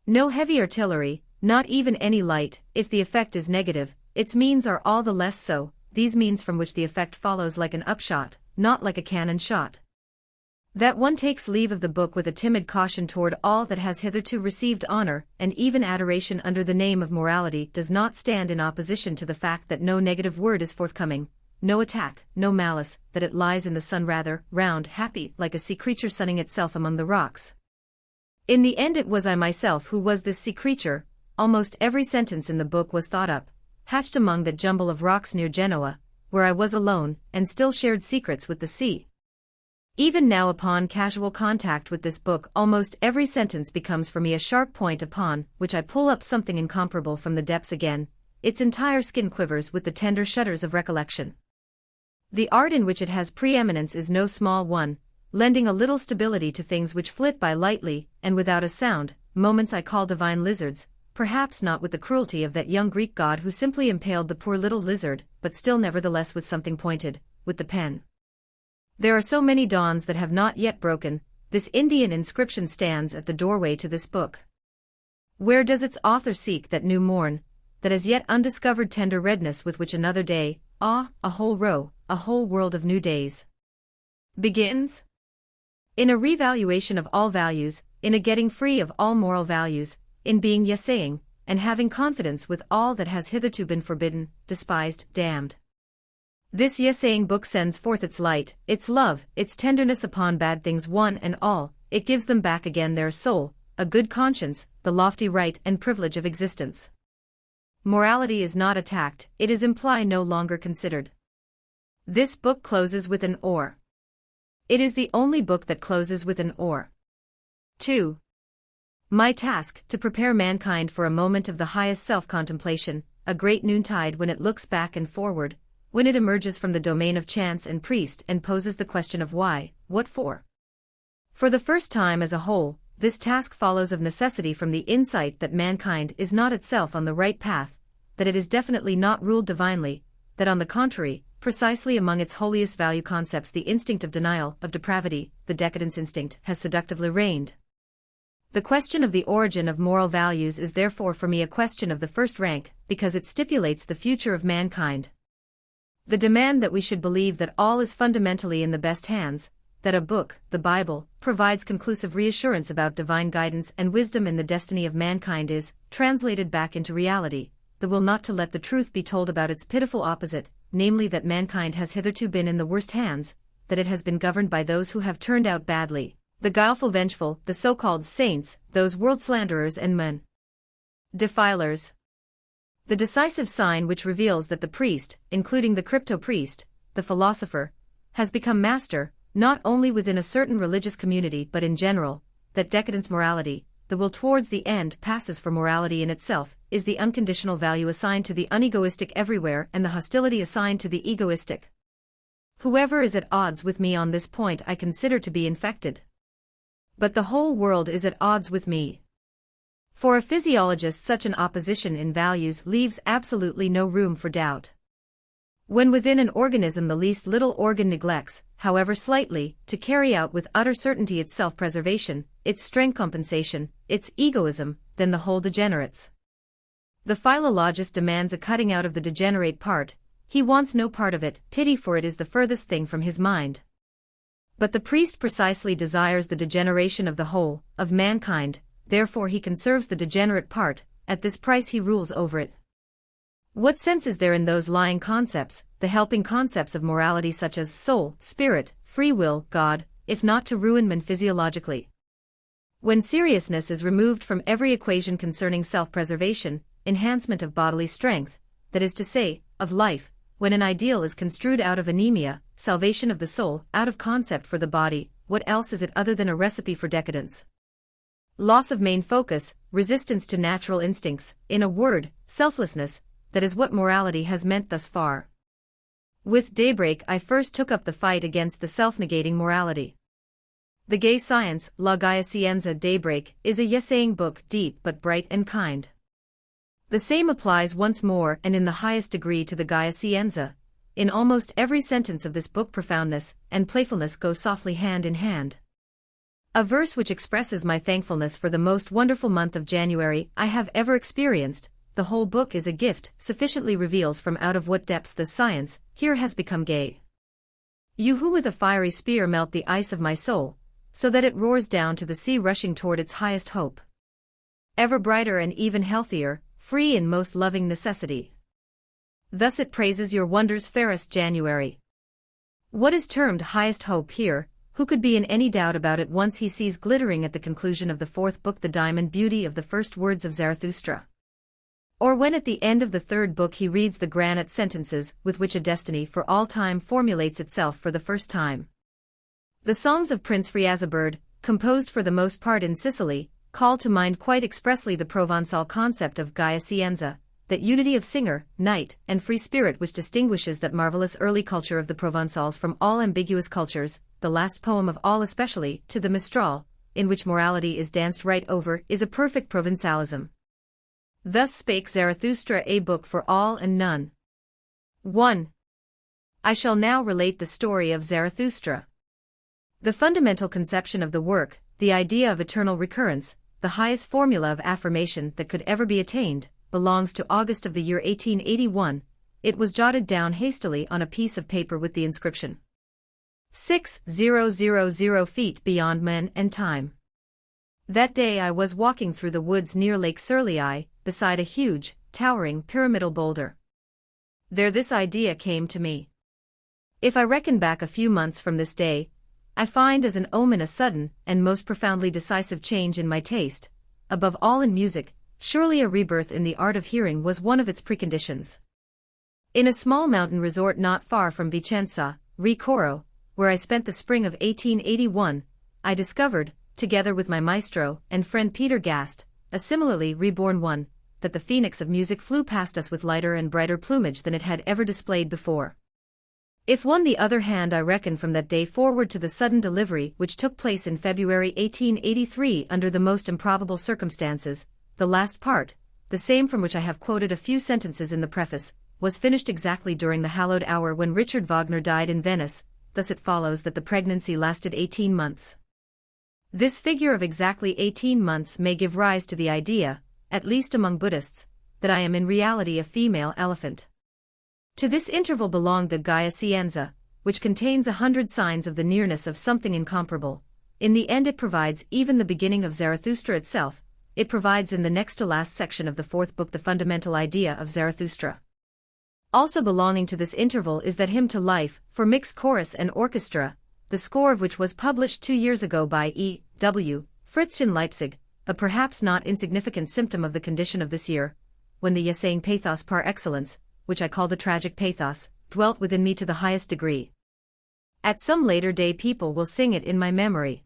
S1: No heavy artillery, not even any light. If the effect is negative, its means are all the less so, these means from which the effect follows like an upshot, not like a cannon shot. That one takes leave of the book with a timid caution toward all that has hitherto received honor and even adoration under the name of morality does not stand in opposition to the fact that no negative word is forthcoming, no attack, no malice, that it lies in the sun rather, round, happy, like a sea creature sunning itself among the rocks. In the end it was I myself who was this sea creature. Almost every sentence in the book was thought up, hatched among that jumble of rocks near Genoa, where I was alone and still shared secrets with the sea. Even now, upon casual contact with this book, almost every sentence becomes for me a sharp point upon which I pull up something incomparable from the depths again. Its entire skin quivers with the tender shudders of recollection. The art in which it has preeminence is no small one, lending a little stability to things which flit by lightly and without a sound, moments I call divine lizards, perhaps not with the cruelty of that young Greek god who simply impaled the poor little lizard, but still nevertheless with something pointed, with the pen. There are so many dawns that have not yet broken. This Indian inscription stands at the doorway to this book. Where does its author seek that new morn, that as yet undiscovered tender redness with which another day, a whole row, a whole world of new days, begins? In a revaluation of all values, in a getting free of all moral values, in being yes-saying, and having confidence with all that has hitherto been forbidden, despised, damned. This yes-saying book sends forth its light, its love, its tenderness upon bad things one and all. It gives them back again their soul, a good conscience, the lofty right and privilege of existence. Morality is not attacked, it is implied no longer considered. This book closes with an or. It is the only book that closes with an or. 2. My task, to prepare mankind for a moment of the highest self-contemplation, a great noontide when it looks back and forward, when it emerges from the domain of chance and priest and poses the question of why, what for. For the first time as a whole, this task follows of necessity from the insight that mankind is not itself on the right path, that it is definitely not ruled divinely, that on the contrary, precisely among its holiest value concepts the instinct of denial, of depravity, the decadence instinct, has seductively reigned. The question of the origin of moral values is therefore for me a question of the first rank, because it stipulates the future of mankind. The demand that we should believe that all is fundamentally in the best hands, that a book, the Bible, provides conclusive reassurance about divine guidance and wisdom in the destiny of mankind is, translated back into reality, the will not to let the truth be told about its pitiful opposite, namely that mankind has hitherto been in the worst hands, that it has been governed by those who have turned out badly, the guileful vengeful, the so-called saints, those world-slanderers and men-defilers. The decisive sign which reveals that the priest, including the crypto-priest, the philosopher, has become master, not only within a certain religious community but in general, that decadence morality, the will towards the end passes for morality in itself, is the unconditional value assigned to the unegoistic everywhere and the hostility assigned to the egoistic. Whoever is at odds with me on this point I consider to be infected. But the whole world is at odds with me. For a physiologist, such an opposition in values leaves absolutely no room for doubt. When within an organism the least little organ neglects, however slightly, to carry out with utter certainty its self-preservation, its strength compensation, its egoism, then the whole degenerates. The philologist demands a cutting out of the degenerate part, he wants no part of it, pity for it is the furthest thing from his mind. But the priest precisely desires the degeneration of the whole, of mankind, therefore he conserves the degenerate part, at this price he rules over it. What sense is there in those lying concepts, the helping concepts of morality such as soul, spirit, free will, God, if not to ruin men physiologically? When seriousness is removed from every equation concerning self-preservation, enhancement of bodily strength, that is to say, of life, when an ideal is construed out of anemia, salvation of the soul, out of concept for the body, what else is it other than a recipe for decadence? Loss of main focus, resistance to natural instincts, in a word, selflessness, that is what morality has meant thus far. With daybreak I first took up the fight against the self-negating morality. The Gay Science, La Gaia Scienza Daybreak, is a yes-saying book, deep but bright and kind. The same applies once more and in the highest degree to the Gaia Scienza. In almost every sentence of this book profoundness and playfulness go softly hand in hand. A verse which expresses my thankfulness for the most wonderful month of January I have ever experienced. The whole book is a gift, sufficiently reveals from out of what depths the science here has become gay. You who with a fiery spear melt the ice of my soul, so that it roars down to the sea rushing toward its highest hope. Ever brighter and even healthier, free in most loving necessity. Thus it praises your wonders fairest January. What is termed highest hope here, who could be in any doubt about it once he sees glittering at the conclusion of the fourth book the diamond beauty of the first words of Zarathustra? Or when at the end of the third book he reads the granite sentences with which a destiny for all time formulates itself for the first time. The songs of Prince Friazabird, composed for the most part in Sicily, call to mind quite expressly the Provençal concept of Gaia Scienza, that unity of singer, knight, and free spirit which distinguishes that marvelous early culture of the Provençals from all ambiguous cultures. The last poem of all, especially to the Mistral, in which morality is danced right over, is a perfect Provençalism. Thus spake Zarathustra, a book for all and none. 1. I shall now relate the story of Zarathustra. The fundamental conception of the work, the idea of eternal recurrence, the highest formula of affirmation that could ever be attained, belongs to August of the year 1881. It was jotted down hastily on a piece of paper with the inscription 6000 feet beyond men and time. That day I was walking through the woods near Lake Surlei, beside a huge, towering pyramidal boulder. There this idea came to me. If I reckon back a few months from this day, I find as an omen a sudden and most profoundly decisive change in my taste. Above all in music, surely a rebirth in the art of hearing was one of its preconditions. In a small mountain resort not far from Vicenza, Recoro, where I spent the spring of 1881, I discovered, together with my maestro and friend Peter Gast, a similarly reborn one, that the phoenix of music flew past us with lighter and brighter plumage than it had ever displayed before. If on the other hand I reckon from that day forward to the sudden delivery which took place in February 1883 under the most improbable circumstances, the last part, the same from which I have quoted a few sentences in the preface, was finished exactly during the hallowed hour when Richard Wagner died in Venice. Thus it follows that the pregnancy lasted 18 months. This figure of exactly 18 months may give rise to the idea, at least among Buddhists, that I am in reality a female elephant. To this interval belonged the Gaia Scienza, which contains 100 signs of the nearness of something incomparable. In the end it provides even the beginning of Zarathustra itself. It provides in the next to last section of the fourth book the fundamental idea of Zarathustra. Also belonging to this interval is that Hymn to Life, for mixed chorus and orchestra, the score of which was published 2 years ago by E. W. Fritz in Leipzig, a perhaps not insignificant symptom of the condition of this year, when the Yasane pathos par excellence, which I call the tragic pathos, dwelt within me to the highest degree. At some later day people will sing it in my memory.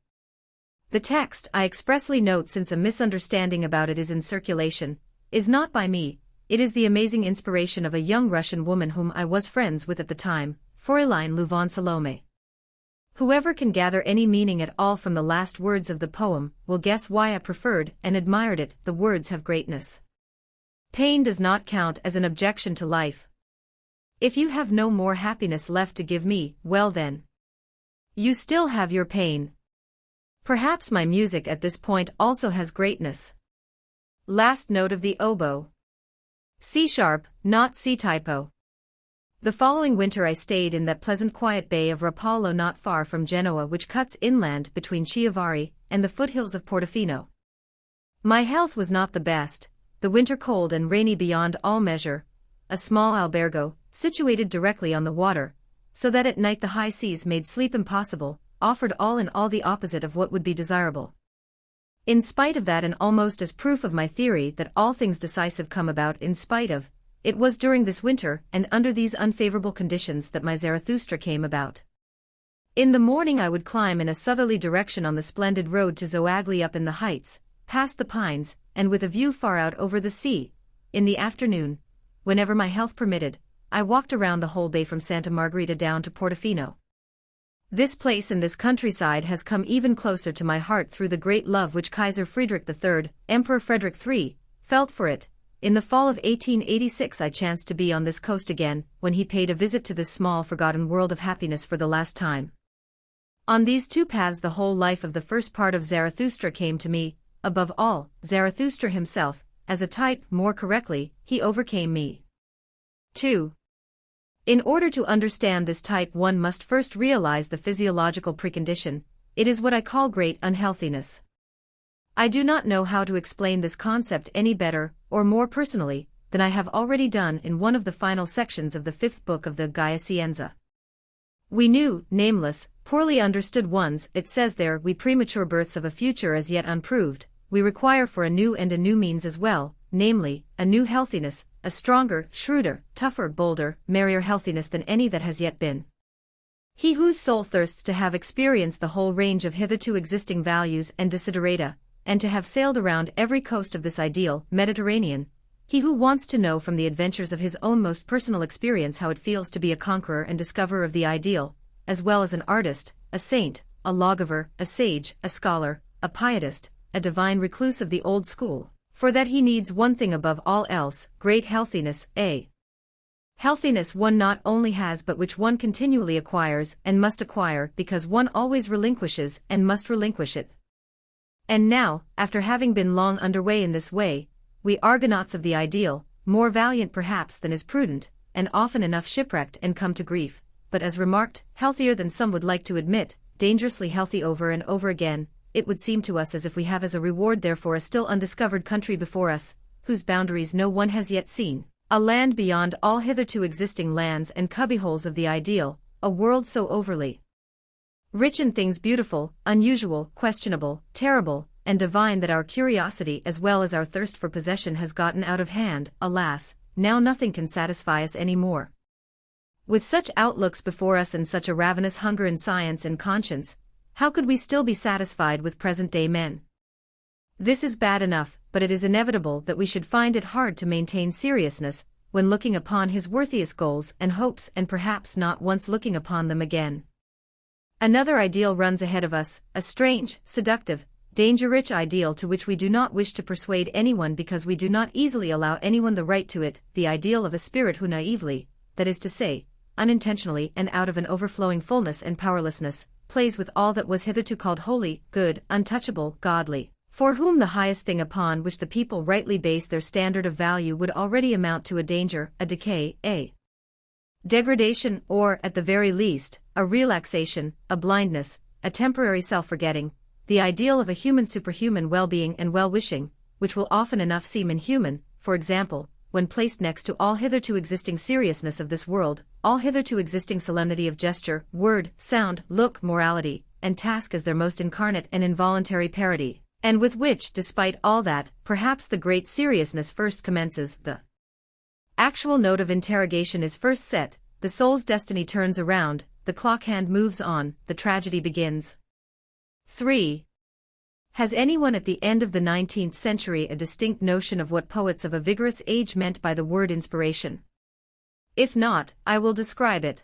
S1: The text, I expressly note since a misunderstanding about it is in circulation, is not by me. It is the amazing inspiration of a young Russian woman whom I was friends with at the time, Fräulein Louvain Salome. Whoever can gather any meaning at all from the last words of the poem will guess why I preferred and admired it. The words have greatness. Pain does not count as an objection to life. If you have no more happiness left to give me, well then, you still have your pain. Perhaps my music at this point also has greatness. Last note of the oboe. C sharp, not C typo. The following winter I stayed in that pleasant quiet bay of Rapallo not far from Genoa, which cuts inland between Chiavari and the foothills of Portofino. My health was not the best, the winter cold and rainy beyond all measure. A small albergo, situated directly on the water, so that at night the high seas made sleep impossible, offered all in all the opposite of what would be desirable. In spite of that, and almost as proof of my theory that all things decisive come about in spite of, it was during this winter and under these unfavorable conditions that my Zarathustra came about. In the morning I would climb in a southerly direction on the splendid road to Zoagli up in the heights, past the pines, and with a view far out over the sea. In the afternoon, whenever my health permitted, I walked around the whole bay from Santa Margherita down to Portofino. This place and this countryside has come even closer to my heart through the great love which Kaiser Friedrich III, Emperor Frederick III, felt for it. In the fall of 1886 I chanced to be on this coast again, when he paid a visit to this small forgotten world of happiness for the last time. On these two paths the whole life of the first part of Zarathustra came to me. Above all, Zarathustra himself, as a type, more correctly, he overcame me. 2. In order to understand this type one must first realize the physiological precondition. It is what I call great unhealthiness. I do not know how to explain this concept any better, or more personally, than I have already done in one of the final sections of the fifth book of the Gaia Scienza. We new, nameless, poorly understood ones, it says there, we premature births of a future as yet unproved, we require for a new and a new means as well, namely, a new healthiness, a stronger, shrewder, tougher, bolder, merrier healthiness than any that has yet been. He whose soul thirsts to have experienced the whole range of hitherto existing values and desiderata, and to have sailed around every coast of this ideal Mediterranean, he who wants to know from the adventures of his own most personal experience how it feels to be a conqueror and discoverer of the ideal, as well as an artist, a saint, a lawgiver, a sage, a scholar, a pietist, a divine recluse of the old school, for that he needs one thing above all else, great healthiness, a healthiness one not only has but which one continually acquires and must acquire because one always relinquishes and must relinquish it. And now, after having been long underway in this way, we Argonauts of the ideal, more valiant perhaps than is prudent, and often enough shipwrecked and come to grief, but as remarked, healthier than some would like to admit, dangerously healthy over and over again, it would seem to us as if we have as a reward therefore a still undiscovered country before us, whose boundaries no one has yet seen, a land beyond all hitherto existing lands and cubbyholes of the ideal, a world so overly rich in things beautiful, unusual, questionable, terrible, and divine that our curiosity as well as our thirst for possession has gotten out of hand. Alas, now nothing can satisfy us any more. With such outlooks before us and such a ravenous hunger in science and conscience, how could we still be satisfied with present-day men? This is bad enough, but it is inevitable that we should find it hard to maintain seriousness when looking upon his worthiest goals and hopes and perhaps not once looking upon them again. Another ideal runs ahead of us, a strange, seductive, danger-rich ideal to which we do not wish to persuade anyone because we do not easily allow anyone the right to it, the ideal of a spirit who naively, that is to say, unintentionally and out of an overflowing fullness and powerlessness, plays with all that was hitherto called holy, good, untouchable, godly, for whom the highest thing upon which the people rightly base their standard of value would already amount to a danger, a decay, a degradation, or, at the very least, a relaxation, a blindness, a temporary self-forgetting, the ideal of a human superhuman well-being and well-wishing, which will often enough seem inhuman, for example, when placed next to all hitherto existing seriousness of this world, all hitherto existing solemnity of gesture, word, sound, look, morality, and task as their most incarnate and involuntary parody, and with which, despite all that, perhaps the great seriousness first commences, the actual note of interrogation is first set, the soul's destiny turns around, the clock hand moves on, the tragedy begins. 3. Has anyone at the end of the 19th century a distinct notion of what poets of a vigorous age meant by the word inspiration? If not, I will describe it.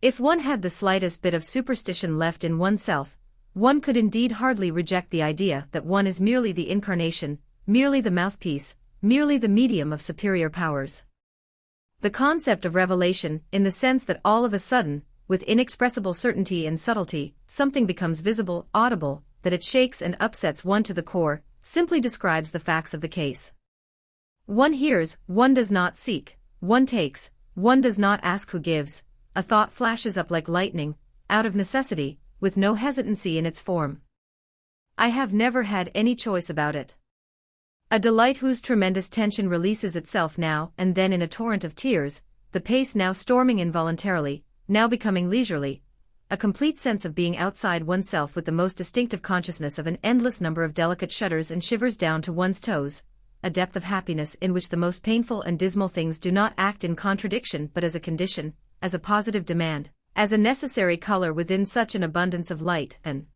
S1: If one had the slightest bit of superstition left in oneself, one could indeed hardly reject the idea that one is merely the incarnation, merely the mouthpiece, merely the medium of superior powers. The concept of revelation, in the sense that all of a sudden, with inexpressible certainty and subtlety, something becomes visible, audible, that it shakes and upsets one to the core, simply describes the facts of the case. One hears, one does not seek, one takes, one does not ask who gives, a thought flashes up like lightning, out of necessity, with no hesitancy in its form. I have never had any choice about it. A delight whose tremendous tension releases itself now and then in a torrent of tears, the pace now storming involuntarily, now becoming leisurely, a complete sense of being outside oneself with the most distinctive consciousness of an endless number of delicate shudders and shivers down to one's toes, a depth of happiness in which the most painful and dismal things do not act in contradiction but as a condition, as a positive demand, as a necessary color within such an abundance of light, an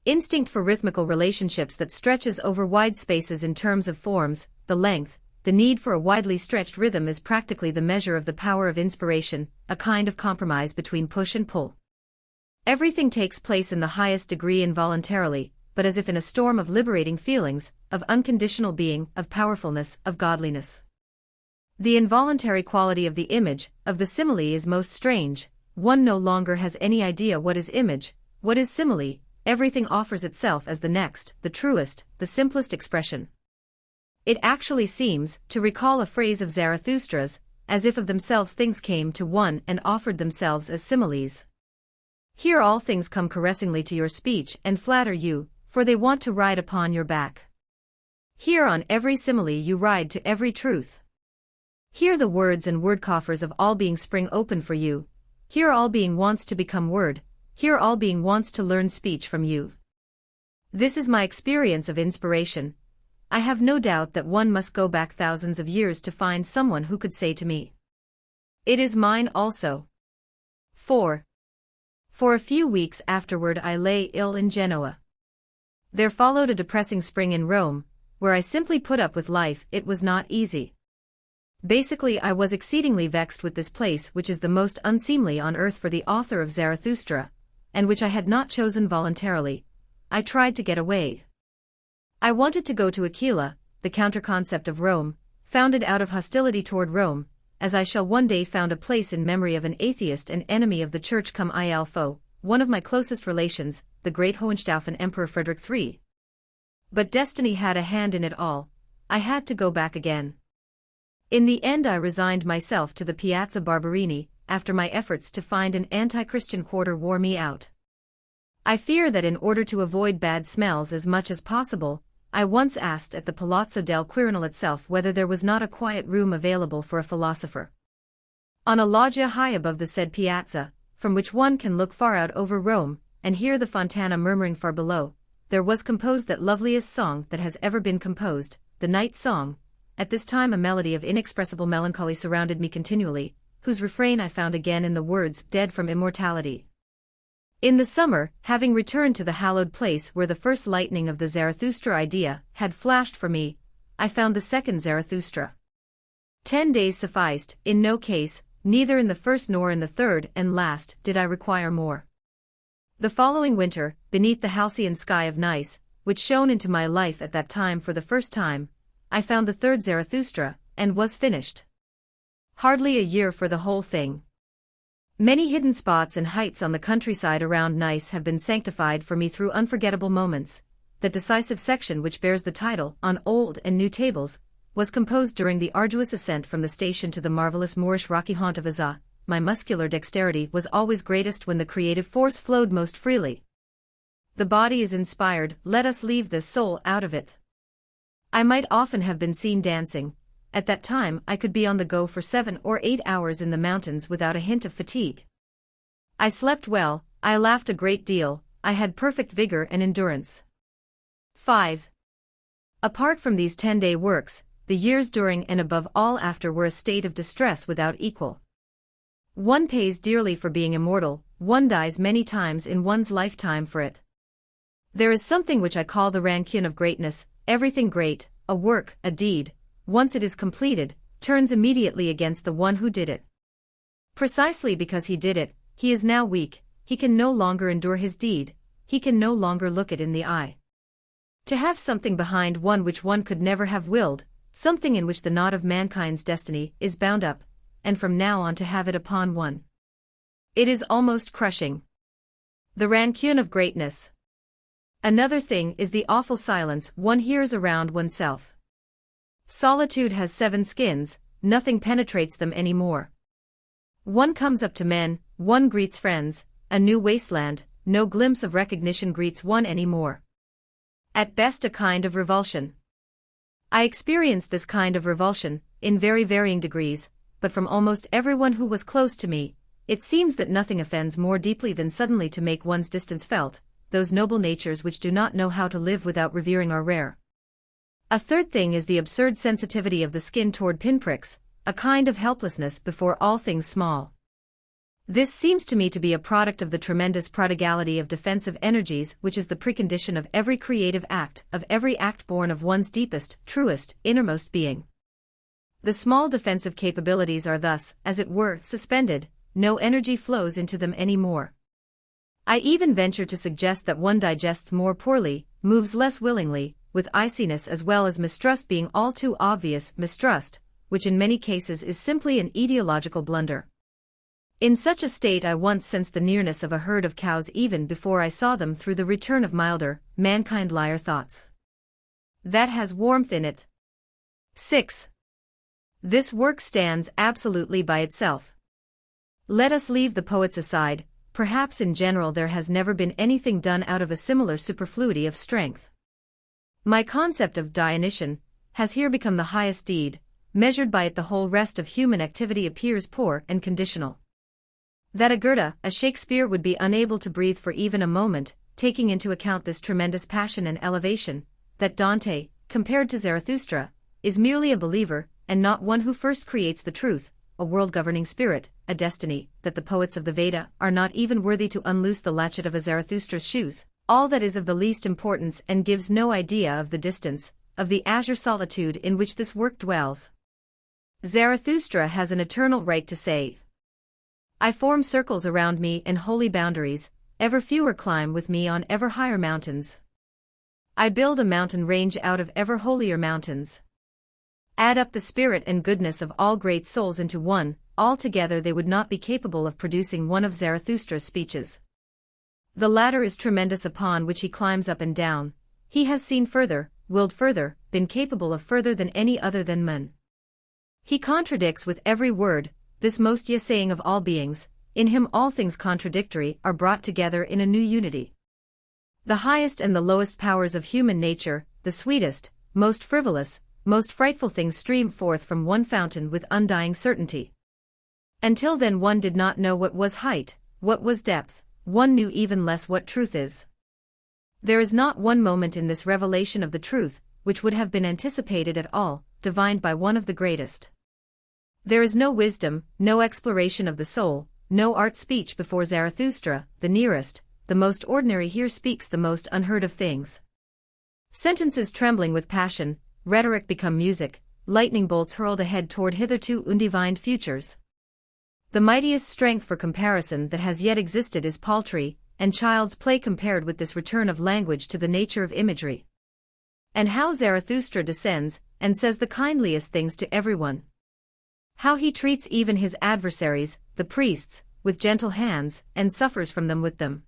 S1: instinct for rhythmical relationships that stretches over wide spaces in terms of forms, the length, the need for a widely stretched rhythm is practically the measure of the power of inspiration, a kind of compromise between push and pull. Everything takes place in the highest degree involuntarily, but as if in a storm of liberating feelings, of unconditional being, of powerfulness, of godliness. The involuntary quality of the image, of the simile is most strange. One no longer has any idea what is image, what is simile, everything offers itself as the next, the truest, the simplest expression. It actually seems, to recall a phrase of Zarathustra's, as if of themselves things came to one and offered themselves as similes. Here all things come caressingly to your speech and flatter you, for they want to ride upon your back. Here on every simile you ride to every truth. Here the words and word coffers of all being spring open for you. Here all being wants to become word, here all being wants to learn speech from you. This is my experience of inspiration. I have no doubt that one must go back thousands of years to find someone who could say to me, "It is mine also." 4. For a few weeks afterward I lay ill in Genoa. There followed a depressing spring in Rome, where I simply put up with life. It was not easy. Basically, I was exceedingly vexed with this place, which is the most unseemly on earth for the author of Zarathustra, and which I had not chosen voluntarily. I tried to get away. I wanted to go to Aquila, the counter-concept of Rome, founded out of hostility toward Rome, as I shall one day found a place in memory of an atheist and enemy of the Church cum il foe, one of my closest relations, the great Hohenstaufen Emperor Friedrich III. But destiny had a hand in it all. I had to go back again. In the end I resigned myself to the Piazza Barberini, after my efforts to find an anti-Christian quarter wore me out. I fear that in order to avoid bad smells as much as possible, I once asked at the Palazzo del Quirinal itself whether there was not a quiet room available for a philosopher. On a loggia high above the said piazza, from which one can look far out over Rome, and hear the fontana murmuring far below, there was composed that loveliest song that has ever been composed, the Night Song. At this time a melody of inexpressible melancholy surrounded me continually, whose refrain I found again in the words "dead from immortality." In the summer, having returned to the hallowed place where the first lightning of the Zarathustra idea had flashed for me, I found the second Zarathustra. 10 days sufficed, in no case, neither in the first nor in the third and last, did I require more. The following winter, beneath the halcyon sky of Nice, which shone into my life at that time for the first time, I found the third Zarathustra, and was finished. Hardly a year for the whole thing. Many hidden spots and heights on the countryside around Nice have been sanctified for me through unforgettable moments. The decisive section which bears the title, On Old and New Tables, was composed during the arduous ascent from the station to the marvelous Moorish rocky haunt of Azza. My muscular dexterity was always greatest when the creative force flowed most freely. The body is inspired, let us leave the soul out of it. I might often have been seen dancing. At that time I could be on the go for 7 or 8 hours in the mountains without a hint of fatigue. I slept well, I laughed a great deal, I had perfect vigor and endurance. 5. Apart from these 10-day works, the years during and above all after were a state of distress without equal. One pays dearly for being immortal, one dies many times in one's lifetime for it. There is something which I call the rancune of greatness. Everything great, a work, a deed, once it is completed, turns immediately against the one who did it. Precisely because he did it, he is now weak, he can no longer endure his deed, he can no longer look it in the eye. To have something behind one which one could never have willed, something in which the knot of mankind's destiny is bound up, and from now on to have it upon one. It is almost crushing. The rancune of greatness. Another thing is the awful silence one hears around oneself. Solitude has 7 skins, nothing penetrates them any more. One comes up to men, one greets friends, a new wasteland, no glimpse of recognition greets one any more. At best a kind of revulsion. I experienced this kind of revulsion, in very varying degrees, but from almost everyone who was close to me. It seems that nothing offends more deeply than suddenly to make one's distance felt. Those noble natures which do not know how to live without revering are rare. A third thing is the absurd sensitivity of the skin toward pinpricks, a kind of helplessness before all things small. This seems to me to be a product of the tremendous prodigality of defensive energies which is the precondition of every creative act, of every act born of one's deepest, truest, innermost being. The small defensive capabilities are thus, as it were, suspended, no energy flows into them any more. I even venture to suggest that one digests more poorly, moves less willingly, with iciness as well as mistrust being all too obvious, mistrust, which in many cases is simply an ideological blunder. In such a state I once sensed the nearness of a herd of cows even before I saw them through the return of milder, mankind-lier thoughts. That has warmth in it. 6. This work stands absolutely by itself. Let us leave the poets aside. Perhaps in general there has never been anything done out of a similar superfluity of strength. My concept of Dionysian has here become the highest deed. Measured by it the whole rest of human activity appears poor and conditional. That a Goethe, a Shakespeare would be unable to breathe for even a moment, taking into account this tremendous passion and elevation, that Dante, compared to Zarathustra, is merely a believer, and not one who first creates the truth, a world-governing spirit, a destiny, that the poets of the Veda are not even worthy to unloose the latchet of a Zarathustra's shoes, all that is of the least importance and gives no idea of the distance, of the azure solitude in which this work dwells. Zarathustra has an eternal right to say, I form circles around me and holy boundaries, ever fewer climb with me on ever higher mountains. I build a mountain range out of ever holier mountains. Add up the spirit and goodness of all great souls into one, altogether they would not be capable of producing one of Zarathustra's speeches. The ladder is tremendous upon which he climbs up and down. He has seen further, willed further, been capable of further than any other than man. He contradicts with every word, this most saying of all beings, in him all things contradictory are brought together in a new unity. The highest and the lowest powers of human nature, the sweetest, most frivolous, most frightful things stream forth from one fountain with undying certainty. Until then one did not know what was height, what was depth, one knew even less what truth is. There is not one moment in this revelation of the truth, which would have been anticipated at all, divined by one of the greatest. There is no wisdom, no exploration of the soul, no art speech before Zarathustra, the nearest, the most ordinary here speaks the most unheard of things. Sentences trembling with passion, rhetoric become music, lightning bolts hurled ahead toward hitherto undivined futures. The mightiest strength for comparison that has yet existed is paltry, and child's play compared with this return of language to the nature of imagery. And how Zarathustra descends, and says the kindliest things to everyone. How he treats even his adversaries, the priests, with gentle hands, and suffers from them with them.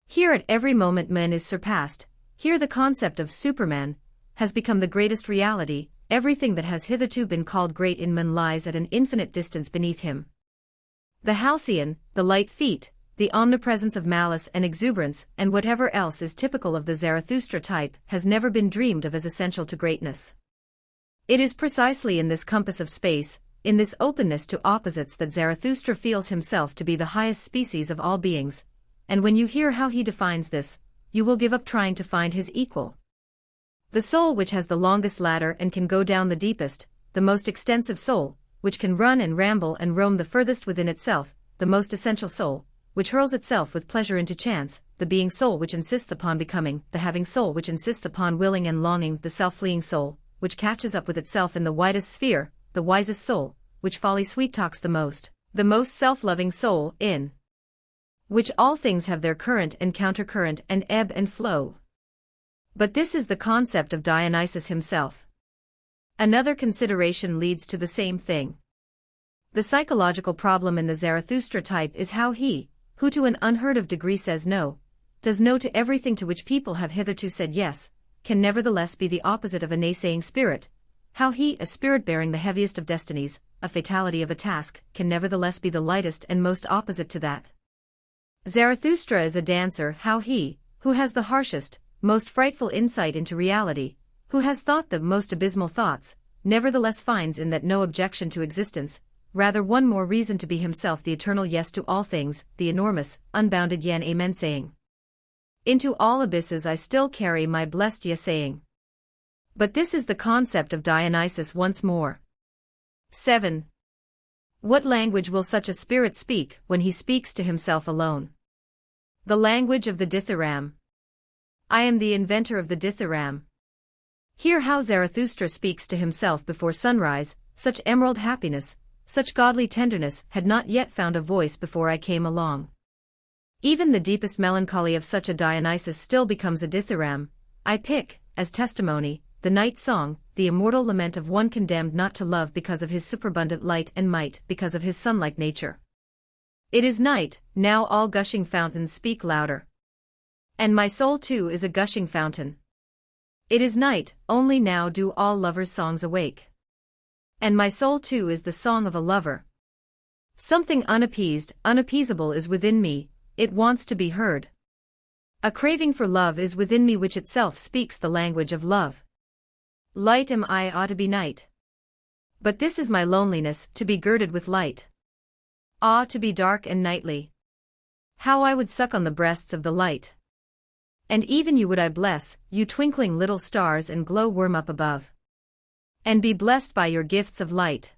S1: Here at every moment man is surpassed, here the concept of Superman has become the greatest reality, everything that has hitherto been called great in man lies at an infinite distance beneath him. The halcyon, the light feet, the omnipresence of malice and exuberance and whatever else is typical of the Zarathustra type has never been dreamed of as essential to greatness. It is precisely in this compass of space, in this openness to opposites that Zarathustra feels himself to be the highest species of all beings, and when you hear how he defines this, you will give up trying to find his equal. The soul which has the longest ladder and can go down the deepest, the most extensive soul, which can run and ramble and roam the furthest within itself, the most essential soul, which hurls itself with pleasure into chance, the being soul which insists upon becoming, the having soul which insists upon willing and longing, the self-fleeing soul, which catches up with itself in the widest sphere, the wisest soul, which folly sweet-talks the most self-loving soul, in which all things have their current and countercurrent and ebb and flow. But this is the concept of Dionysus himself. Another consideration leads to the same thing. The psychological problem in the Zarathustra type is how he, who to an unheard of degree says no, does no to everything to which people have hitherto said yes, can nevertheless be the opposite of a naysaying spirit, how he, a spirit bearing the heaviest of destinies, a fatality of a task, can nevertheless be the lightest and most opposite to that. Zarathustra is a dancer, how he, who has the harshest, most frightful insight into reality, who has thought the most abysmal thoughts, nevertheless finds in that no objection to existence, rather one more reason to be himself the eternal yes to all things, the enormous, unbounded yen amen saying. Into all abysses I still carry my blessed yes saying. But this is the concept of Dionysus once more. 7. What language will such a spirit speak when he speaks to himself alone? The language of the dithyramb. I am the inventor of the dithyramb. Hear how Zarathustra speaks to himself before sunrise, such emerald happiness, such godly tenderness had not yet found a voice before I came along. Even the deepest melancholy of such a Dionysus still becomes a dithyramb. I pick, as testimony, the night song, the immortal lament of one condemned not to love because of his superabundant light and might, because of his sun-like nature. It is night, now all gushing fountains speak louder. And my soul too is a gushing fountain. It is night, only now do all lovers' songs awake. And my soul too is the song of a lover. Something unappeased, unappeasable is within me, it wants to be heard. A craving for love is within me which itself speaks the language of love. Light am I ought to be night. But this is my loneliness, to be girded with light. Ah, to be dark and nightly. How I would suck on the breasts of the light. And even you would I bless, you twinkling little stars and glow worm up above. And be blessed by your gifts of light.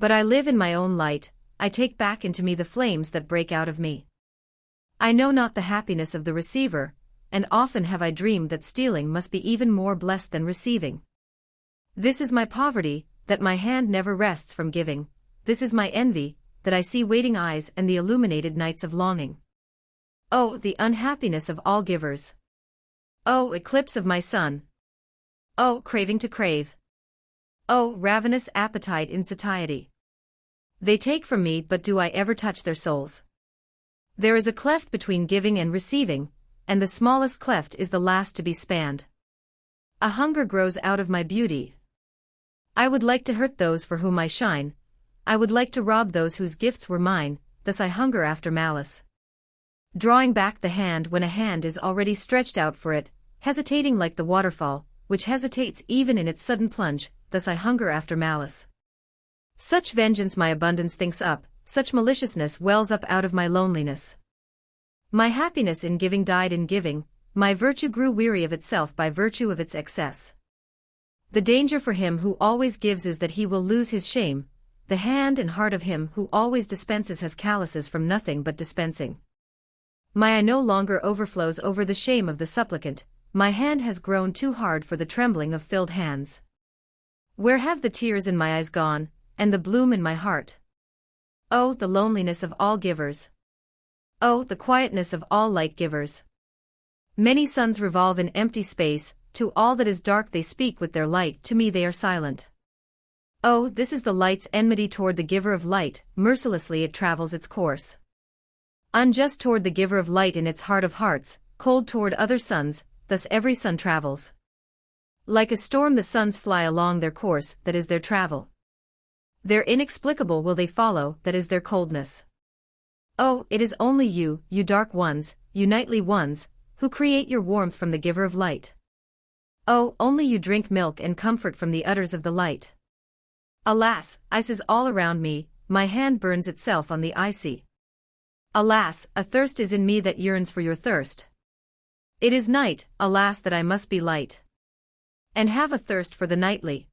S1: But I live in my own light, I take back into me the flames that break out of me. I know not the happiness of the receiver, and often have I dreamed that stealing must be even more blessed than receiving. This is my poverty, that my hand never rests from giving, this is my envy, that I see waiting eyes and the illuminated nights of longing. Oh, the unhappiness of all givers! Oh, eclipse of my sun! Oh, craving to crave! Oh, ravenous appetite in satiety! They take from me, but do I ever touch their souls? There is a cleft between giving and receiving, and the smallest cleft is the last to be spanned. A hunger grows out of my beauty. I would like to hurt those for whom I shine, I would like to rob those whose gifts were mine, thus I hunger after malice. Drawing back the hand when a hand is already stretched out for it, hesitating like the waterfall, which hesitates even in its sudden plunge, thus I hunger after malice. Such vengeance my abundance thinks up, such maliciousness wells up out of my loneliness. My happiness in giving died in giving, my virtue grew weary of itself by virtue of its excess. The danger for him who always gives is that he will lose his shame, the hand and heart of him who always dispenses has calluses from nothing but dispensing. My eye no longer overflows over the shame of the supplicant, my hand has grown too hard for the trembling of filled hands. Where have the tears in my eyes gone, and the bloom in my heart? Oh, the loneliness of all givers! Oh, the quietness of all light givers! Many suns revolve in empty space, to all that is dark they speak with their light, to me they are silent. Oh, this is the light's enmity toward the giver of light, mercilessly it travels its course. Unjust toward the giver of light in its heart of hearts, cold toward other suns, thus every sun travels. Like a storm the suns fly along their course, that is their travel. Their inexplicable will they follow, that is their coldness. Oh, it is only you, you dark ones, you nightly ones, who create your warmth from the giver of light. Oh, only you drink milk and comfort from the udders of the light. Alas, ice is all around me, my hand burns itself on the icy. Alas, a thirst is in me that yearns for your thirst. It is night, alas that I must be light. And have a thirst for the nightly.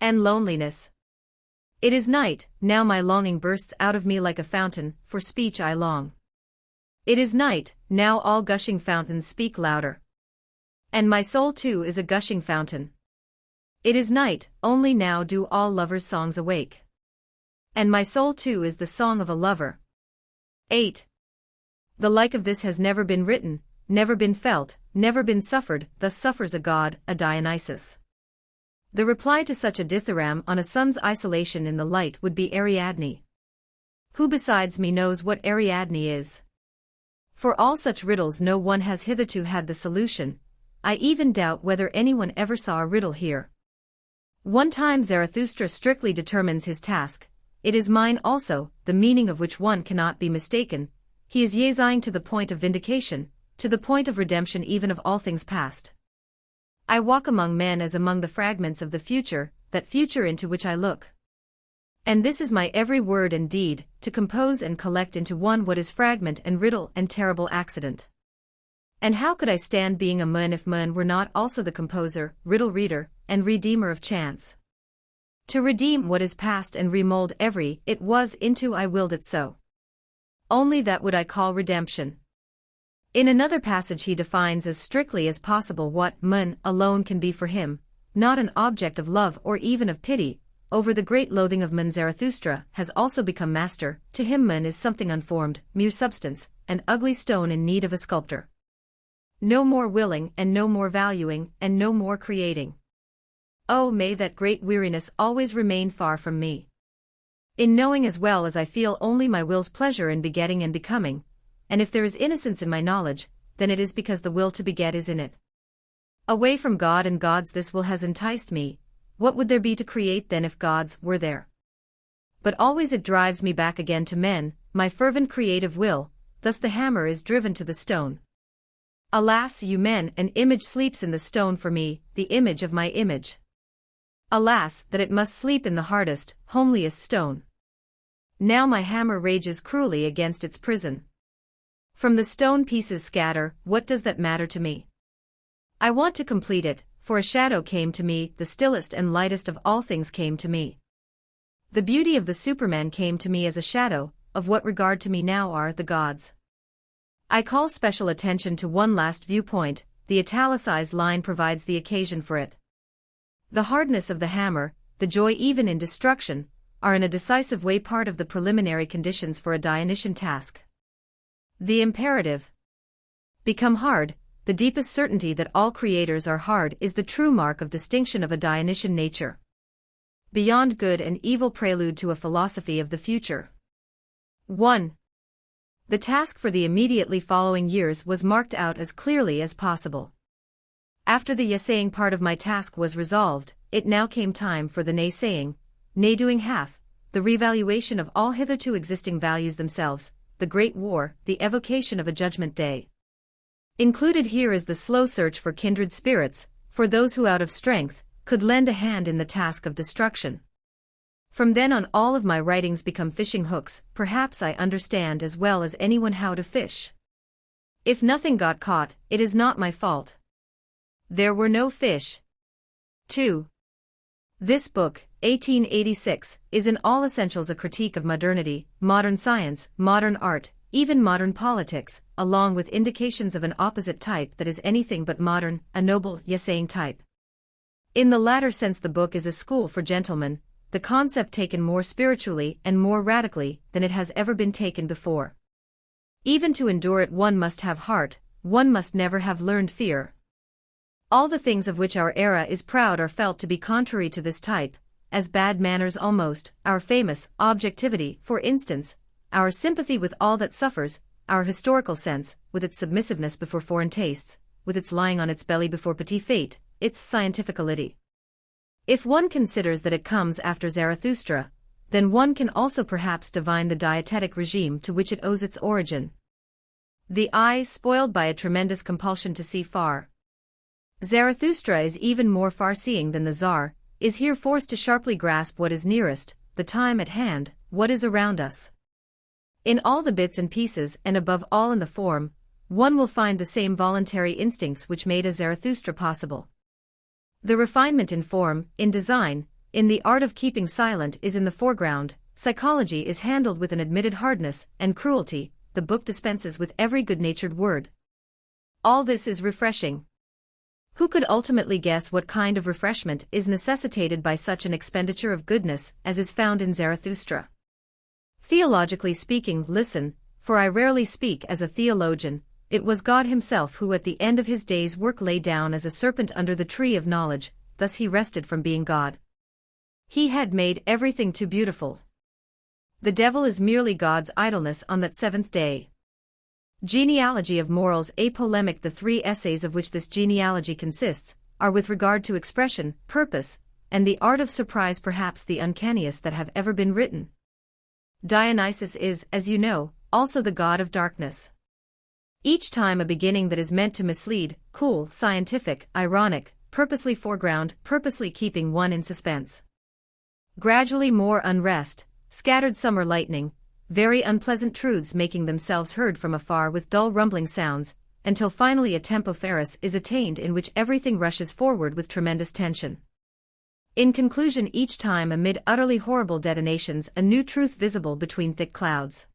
S1: And loneliness. It is night, now my longing bursts out of me like a fountain, for speech I long. It is night, now all gushing fountains speak louder. And my soul too is a gushing fountain. It is night, only now do all lovers' songs awake. And my soul too is the song of a lover. 8. The like of this has never been written, never been felt, never been suffered, thus suffers a god, a Dionysus. The reply to such a dithyramb on a sun's isolation in the light would be Ariadne. Who besides me knows what Ariadne is? For all such riddles no one has hitherto had the solution, I even doubt whether anyone ever saw a riddle here. One time Zarathustra strictly determines his task, it is mine also, the meaning of which one cannot be mistaken, he is yeasing to the point of vindication, to the point of redemption even of all things past. I walk among men as among the fragments of the future, that future into which I look. And this is my every word and deed, to compose and collect into one what is fragment and riddle and terrible accident. And how could I stand being a man if man were not also the composer, riddle reader, and redeemer of chance? To redeem what is past and remold every it was into I willed it so. Only that would I call redemption. In another passage he defines as strictly as possible what man alone can be for him, not an object of love or even of pity. Over the great loathing of man Zarathustra has also become master, to him man is something unformed, mere substance, an ugly stone in need of a sculptor. No more willing and no more valuing and no more creating. Oh, may that great weariness always remain far from me. In knowing as well as I feel only my will's pleasure in begetting and becoming, and if there is innocence in my knowledge, then it is because the will to beget is in it. Away from God and God's this will has enticed me, what would there be to create then if God's were there? But always it drives me back again to men, my fervent creative will, thus the hammer is driven to the stone. Alas, you men, an image sleeps in the stone for me, the image of my image. Alas, that it must sleep in the hardest, homeliest stone. Now my hammer rages cruelly against its prison. From the stone pieces scatter, what does that matter to me? I want to complete it, for a shadow came to me, the stillest and lightest of all things came to me. The beauty of the Superman came to me as a shadow of what regard to me now are the gods. I call special attention to one last viewpoint. The italicized line provides the occasion for it. The hardness of the hammer, the joy even in destruction, are in a decisive way part of the preliminary conditions for a Dionysian task. The imperative, become hard, the deepest certainty that all creators are hard is the true mark of distinction of a Dionysian nature. Beyond good and evil prelude to a philosophy of the future. 1. The task for the immediately following years was marked out as clearly as possible. After the yes-saying part of my task was resolved, it now came time for the nay-saying, nay-doing half, the revaluation of all hitherto existing values themselves, the great war, the evocation of a judgment day. Included here is the slow search for kindred spirits, for those who out of strength, could lend a hand in the task of destruction. From then on all of my writings become fishing hooks. Perhaps I understand as well as anyone how to fish. If nothing got caught, it is not my fault. There were no fish. 2. This book, 1886, is in all essentials a critique of modernity, modern science, modern art, even modern politics, along with indications of an opposite type that is anything but modern, a noble, yes-saying type. In the latter sense the book is a school for gentlemen, the concept taken more spiritually and more radically than it has ever been taken before. Even to endure it one must have heart, one must never have learned fear. All the things of which our era is proud are felt to be contrary to this type, as bad manners almost, our famous objectivity, for instance, our sympathy with all that suffers, our historical sense, with its submissiveness before foreign tastes, with its lying on its belly before petit fate, its scientificality. If one considers that it comes after Zarathustra, then one can also perhaps divine the dietetic regime to which it owes its origin. The eye spoiled by a tremendous compulsion to see far. Zarathustra is even more far-seeing than the Tsar, is here forced to sharply grasp what is nearest, the time at hand, what is around us. In all the bits and pieces and above all in the form, one will find the same voluntary instincts which made a Zarathustra possible. The refinement in form, in design, in the art of keeping silent is in the foreground. Psychology is handled with an admitted hardness and cruelty, the book dispenses with every good-natured word. All this is refreshing. Who could ultimately guess what kind of refreshment is necessitated by such an expenditure of goodness as is found in Zarathustra? Theologically speaking, listen, for I rarely speak as a theologian, it was God himself who at the end of his day's work lay down as a serpent under the tree of knowledge, thus he rested from being God. He had made everything too beautiful. The devil is merely God's idleness on that seventh day. Genealogy of Morals, a polemic. The three essays of which this genealogy consists, are with regard to expression, purpose, and the art of surprise perhaps the uncanniest that have ever been written. Dionysus is, as you know, also the god of darkness. Each time a beginning that is meant to mislead, cool, scientific, ironic, purposely foreground, purposely keeping one in suspense. Gradually more unrest, scattered summer lightning, very unpleasant truths making themselves heard from afar with dull rumbling sounds, until finally a tempo ferris is attained in which everything rushes forward with tremendous tension. In conclusion, each time amid utterly horrible detonations, a new truth visible between thick clouds.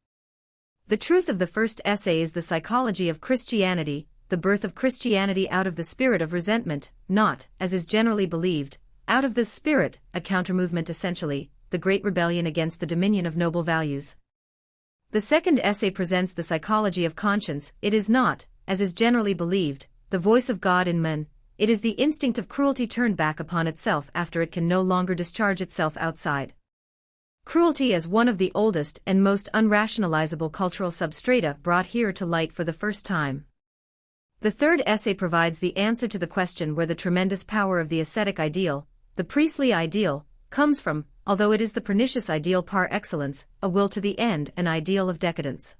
S1: The truth of the first essay is the psychology of Christianity, the birth of Christianity out of the spirit of resentment, not, as is generally believed, out of this spirit, a countermovement essentially, the great rebellion against the dominion of noble values. The second essay presents the psychology of conscience. It is not, as is generally believed, the voice of God in men, it is the instinct of cruelty turned back upon itself after it can no longer discharge itself outside. Cruelty as one of the oldest and most unrationalizable cultural substrata brought here to light for the first time. The third essay provides the answer to the question where the tremendous power of the ascetic ideal, the priestly ideal, comes from, although it is the pernicious ideal par excellence, a will to the end, an ideal of decadence.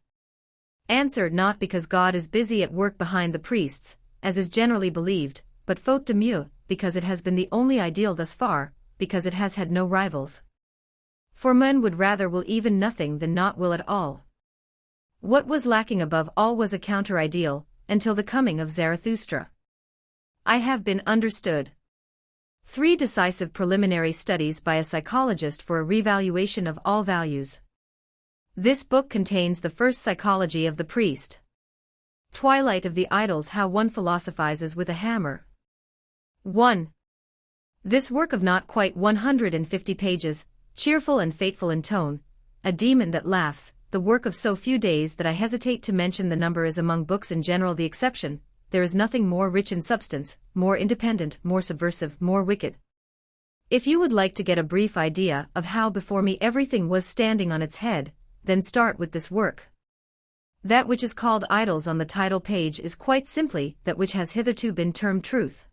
S1: Answer: not because God is busy at work behind the priests, as is generally believed, but faute de mieux, because it has been the only ideal thus far, because it has had no rivals. For men would rather will even nothing than not will at all. What was lacking above all was a counter-ideal, until the coming of Zarathustra. I have been understood. 3 decisive preliminary studies by a psychologist for a revaluation of all values. This book contains the first psychology of the priest. Twilight of the Idols: How One Philosophizes with a Hammer. 1. This work of not quite 150 pages, cheerful and fateful in tone, a demon that laughs, the work of so few days that I hesitate to mention the number is among books in general the exception. There is nothing more rich in substance, more independent, more subversive, more wicked. If you would like to get a brief idea of how before me everything was standing on its head, then start with this work. That which is called idols on the title page is quite simply that which has hitherto been termed truth.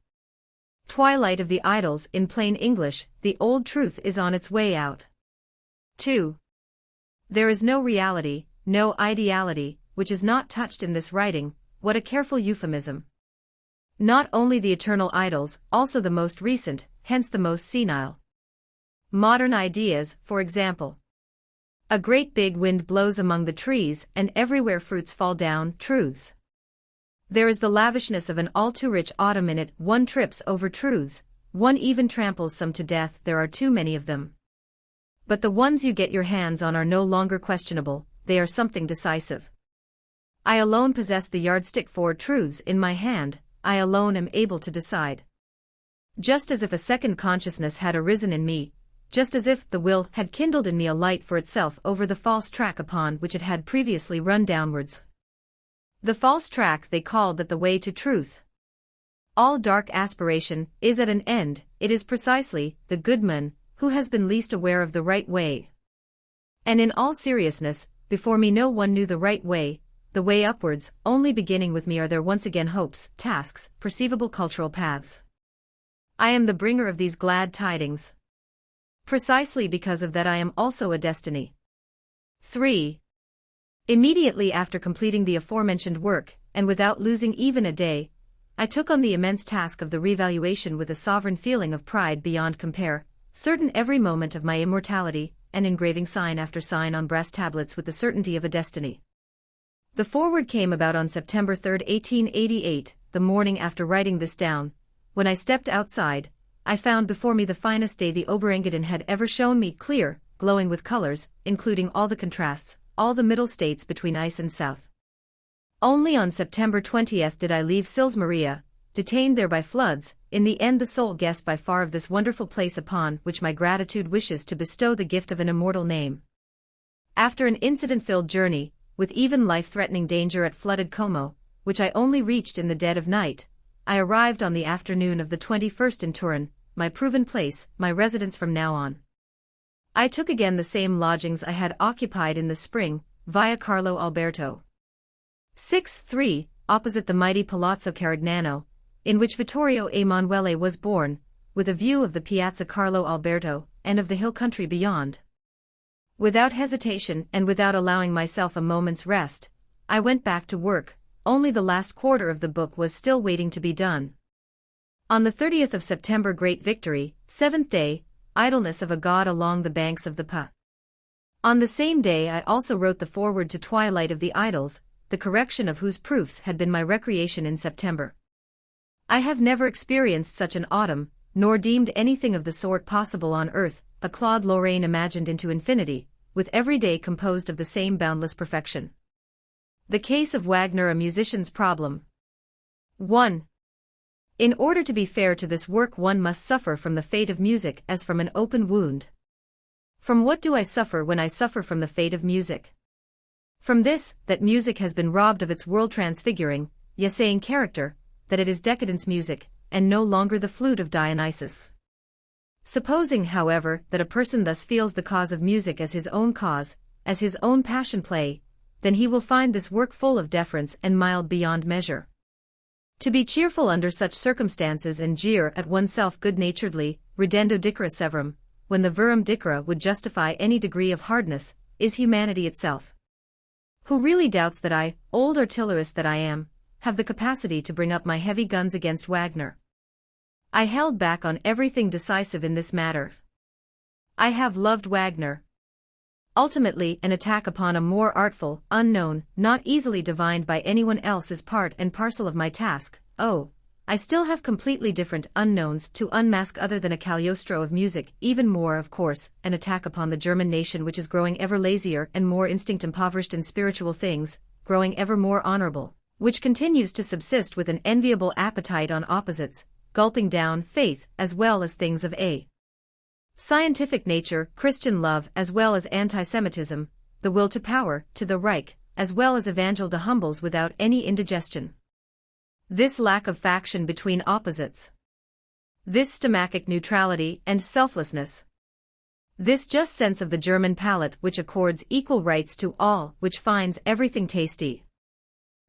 S1: Twilight of the Idols: in plain English, the old truth is on its way out. 2. There is no reality, no ideality, which is not touched in this writing. What a careful euphemism. Not only the eternal idols, also the most recent, hence the most senile. Modern ideas, for example. A great big wind blows among the trees, and everywhere fruits fall down, truths. There is the lavishness of an all too rich autumn in it. One trips over truths, one even tramples some to death. There are too many of them. But the ones you get your hands on are no longer questionable, they are something decisive. I alone possess the yardstick for truths in my hand, I alone am able to decide. Just as if a second consciousness had arisen in me, just as if the will had kindled in me a light for itself over the false track upon which it had previously run downwards. The false track they called that the way to truth. All dark aspiration is at an end. It is precisely the good man who has been least aware of the right way. And in all seriousness, before me no one knew the right way, the way upwards. Only beginning with me are there once again hopes, tasks, perceivable cultural paths. I am the bringer of these glad tidings. Precisely because of that I am also a destiny. 3. Immediately after completing the aforementioned work, and without losing even a day, I took on the immense task of the revaluation with a sovereign feeling of pride beyond compare, certain every moment of my immortality, and engraving sign after sign on brass tablets with the certainty of a destiny. The foreword came about on September 3, 1888, the morning after writing this down. When I stepped outside, I found before me the finest day the Oberengadin had ever shown me, clear, glowing with colors, including all the contrasts, all the middle states between ice and south. Only on September 20th did I leave Sils Maria, detained there by floods, in the end the sole guest by far of this wonderful place upon which my gratitude wishes to bestow the gift of an immortal name. After an incident-filled journey, with even life-threatening danger at flooded Como, which I only reached in the dead of night, I arrived on the afternoon of the 21st in Turin, my proven place, my residence from now on. I took again the same lodgings I had occupied in the spring, via Carlo Alberto. 6-3, opposite the mighty Palazzo Carignano, in which Vittorio Emanuele was born, with a view of the Piazza Carlo Alberto, and of the hill country beyond. Without hesitation and without allowing myself a moment's rest, I went back to work. Only the last quarter of the book was still waiting to be done. On the 30th of September, great victory, 7th day, idleness of a god along the banks of the Pa. On the same day I also wrote the foreword to Twilight of the Idols, the correction of whose proofs had been my recreation in September. I have never experienced such an autumn, nor deemed anything of the sort possible on earth, a Claude Lorraine imagined into infinity, with every day composed of the same boundless perfection. The case of Wagner, a musician's problem. 1. In order to be fair to this work one must suffer from the fate of music as from an open wound. From what do I suffer when I suffer from the fate of music? From this, that music has been robbed of its world-transfiguring, Yesaying character, that it is decadence music, and no longer the flute of Dionysus. Supposing, however, that a person thus feels the cause of music as his own cause, as his own passion play, then he will find this work full of deference and mild beyond measure. To be cheerful under such circumstances and jeer at oneself good-naturedly, ridendo dicere severum, when the verum dicere would justify any degree of hardness, is humanity itself. Who really doubts that I, old artillerist that I am, have the capacity to bring up my heavy guns against Wagner? I held back on everything decisive in this matter. I have loved Wagner. Ultimately, an attack upon a more artful, unknown, not easily divined by anyone else is part and parcel of my task. Oh, I still have completely different unknowns to unmask other than a Cagliostro of music, even more, of course, an attack upon the German nation which is growing ever lazier and more instinct-impoverished in spiritual things, growing ever more honorable, which continues to subsist with an enviable appetite on opposites, gulping down faith as well as things of a scientific nature, Christian love as well as anti-Semitism, the will to power, to the Reich, as well as evangel to humbles without any indigestion. This lack of faction between opposites. This stomachic neutrality and selflessness. This just sense of the German palate which accords equal rights to all, which finds everything tasty.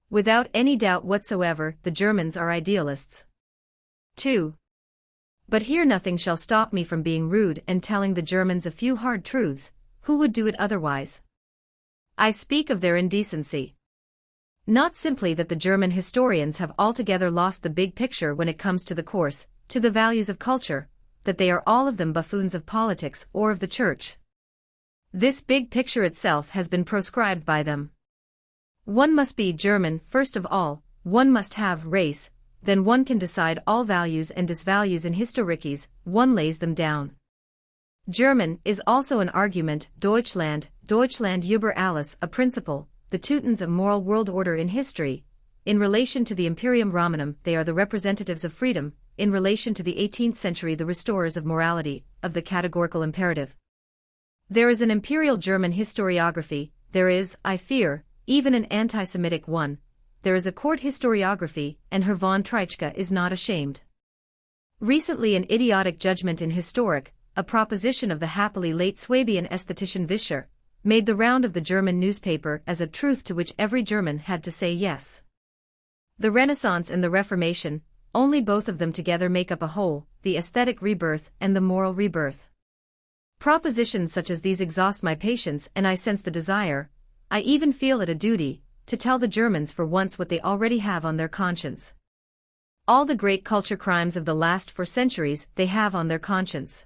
S1: Without any doubt whatsoever, the Germans are idealists. 2. But here nothing shall stop me from being rude and telling the Germans a few hard truths. Who would do it otherwise? I speak of their indecency. Not simply that the German historians have altogether lost the big picture when it comes to the course, to the values of culture, that they are all of them buffoons of politics or of the church. This big picture itself has been proscribed by them. One must be German, first of all, one must have race, then one can decide all values and disvalues in historicies, one lays them down. German is also an argument, Deutschland über alles, a principle, the Teutons of moral world order in history. In relation to the Imperium Romanum, they are the representatives of freedom, in relation to the 18th century the restorers of morality, of the categorical imperative. There is an imperial German historiography, there is, I fear, even an anti-Semitic one. There is a court historiography, and Herr von Treitschke is not ashamed. Recently an idiotic judgment in Historic, a proposition of the happily late Swabian aesthetician Vischer, made the round of the German newspaper as a truth to which every German had to say yes. The Renaissance and the Reformation, only both of them together make up a whole, the aesthetic rebirth and the moral rebirth. Propositions such as these exhaust my patience, and I sense the desire, I even feel it a duty, to tell the Germans for once what they already have on their conscience. All the great culture crimes of the last 4 centuries they have on their conscience.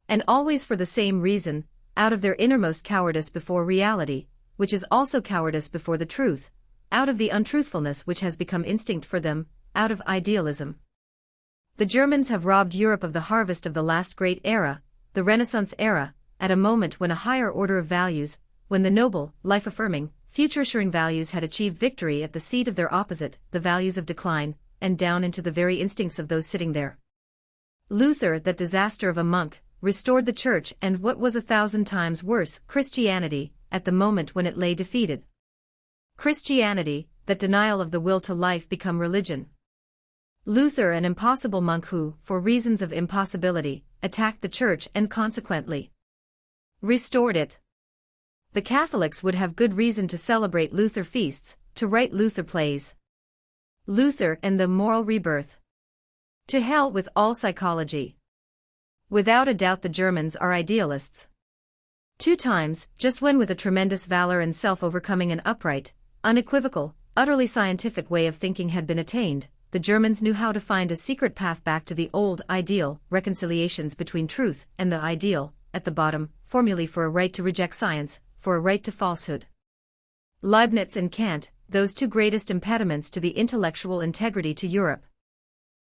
S1: And always for the same reason, out of their innermost cowardice before reality, which is also cowardice before the truth, out of the untruthfulness which has become instinct for them, out of idealism. The Germans have robbed Europe of the harvest of the last great era, the Renaissance era, at a moment when a higher order of values, when the noble, life-affirming, future-assuring values had achieved victory at the seat of their opposite, the values of decline, and down into the very instincts of those sitting there. Luther, that disaster of a monk, restored the Church and what was 1,000 times worse, Christianity, at the moment when it lay defeated. Christianity, that denial of the will to life become religion. Luther, an impossible monk who, for reasons of impossibility, attacked the Church and consequently restored it. The Catholics would have good reason to celebrate Luther feasts, to write Luther plays. Luther and the moral rebirth. To hell with all psychology. Without a doubt the Germans are idealists. 2 times, just when with a tremendous valor and self-overcoming an upright, unequivocal, utterly scientific way of thinking had been attained, the Germans knew how to find a secret path back to the old ideal, reconciliations between truth and the ideal, at the bottom, formulae for a right to reject science, for a right to falsehood. Leibniz and Kant, those 2 greatest impediments to the intellectual integrity to Europe.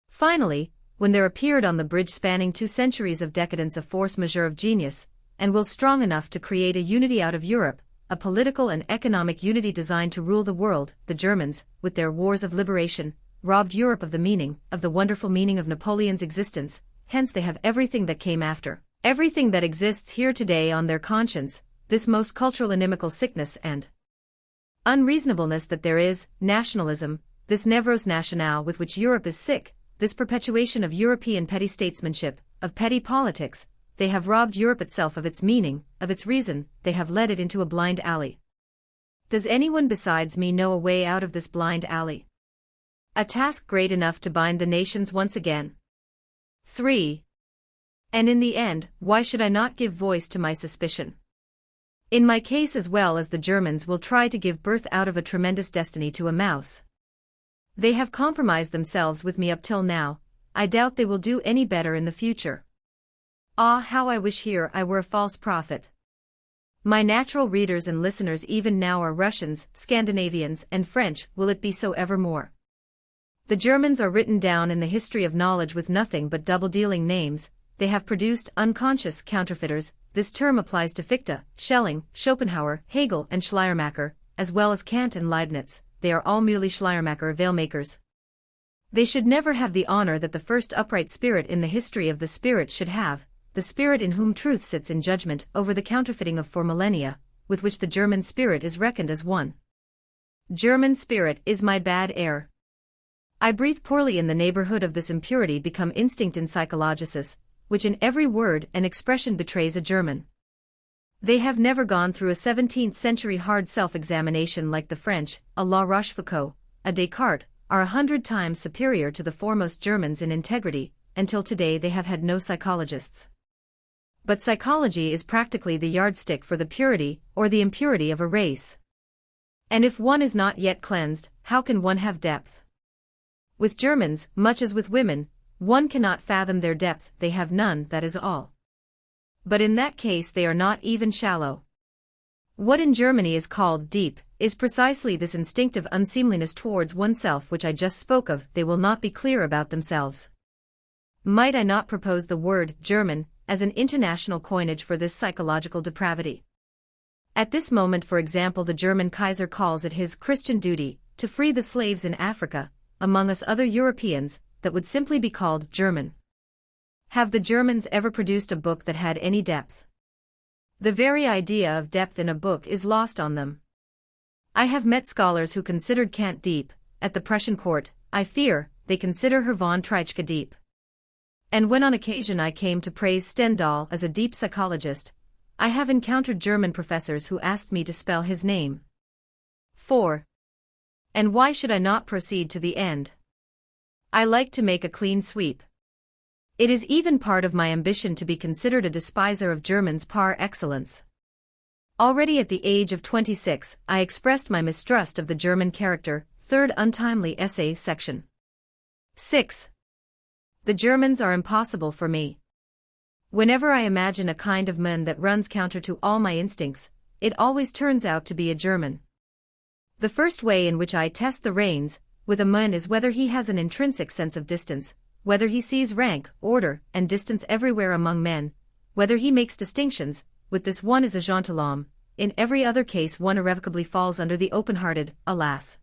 S1: Finally, when there appeared on the bridge spanning 2 centuries of decadence a force majeure of genius, and will strong enough to create a unity out of Europe, a political and economic unity designed to rule the world, the Germans, with their wars of liberation, robbed Europe of the meaning, of the wonderful meaning of Napoleon's existence, hence they have everything that came after, everything that exists here today on their conscience, this most cultural inimical sickness and unreasonableness that there is, nationalism, this nevros nationale with which Europe is sick, this perpetuation of European petty statesmanship, of petty politics, they have robbed Europe itself of its meaning, of its reason, they have led it into a blind alley. Does anyone besides me know a way out of this blind alley? A task great enough to bind the nations once again. 3. And in the end, why should I not give voice to my suspicion? In my case as well as the Germans will try to give birth out of a tremendous destiny to a mouse. They have compromised themselves with me up till now, I doubt they will do any better in the future. Ah, how I wish here I were a false prophet. My natural readers and listeners even now are Russians, Scandinavians, and French, will it be so evermore? The Germans are written down in the history of knowledge with nothing but double-dealing names. They have produced unconscious counterfeiters. This term applies to Fichte, Schelling, Schopenhauer, Hegel and Schleiermacher, as well as Kant and Leibniz. They are all merely Schleiermacher veil-makers. They should never have the honor that the first upright spirit in the history of the spirit should have, the spirit in whom truth sits in judgment over the counterfeiting of 4 millennia, with which the German spirit is reckoned as one. German spirit is my bad air. I breathe poorly in the neighborhood of this impurity become instinct in psychologists, which in every word and expression betrays a German. They have never gone through a 17th-century hard self-examination like the French. A La Rochefoucauld, a Descartes, are 100 times superior to the foremost Germans in integrity. Until today they have had no psychologists. But psychology is practically the yardstick for the purity or the impurity of a race. And if one is not yet cleansed, how can one have depth? With Germans, much as with women, one cannot fathom their depth. They have none, that is all. But in that case they are not even shallow. What in Germany is called deep, is precisely this instinctive unseemliness towards oneself which I just spoke of. They will not be clear about themselves. Might I not propose the word German as an international coinage for this psychological depravity? At this moment, for example, the German Kaiser calls it his Christian duty to free the slaves in Africa, among us other Europeans, that would simply be called German. Have the Germans ever produced a book that had any depth? The very idea of depth in a book is lost on them. I have met scholars who considered Kant deep. At the Prussian court, I fear, they consider Herr von Treitschke deep. And when on occasion I came to praise Stendhal as a deep psychologist, I have encountered German professors who asked me to spell his name. 4. And why should I not proceed to the end? I like to make a clean sweep. It is even part of my ambition to be considered a despiser of Germans par excellence. Already at the age of 26, I expressed my mistrust of the German character. Third untimely essay section. 6. The Germans are impossible for me. Whenever I imagine a kind of man that runs counter to all my instincts, it always turns out to be a German. The first way in which I test the reins with a man is whether he has an intrinsic sense of distance, whether he sees rank, order, and distance everywhere among men, whether he makes distinctions. With this one is a gentilhomme. In every other case one irrevocably falls under the open-hearted, alas,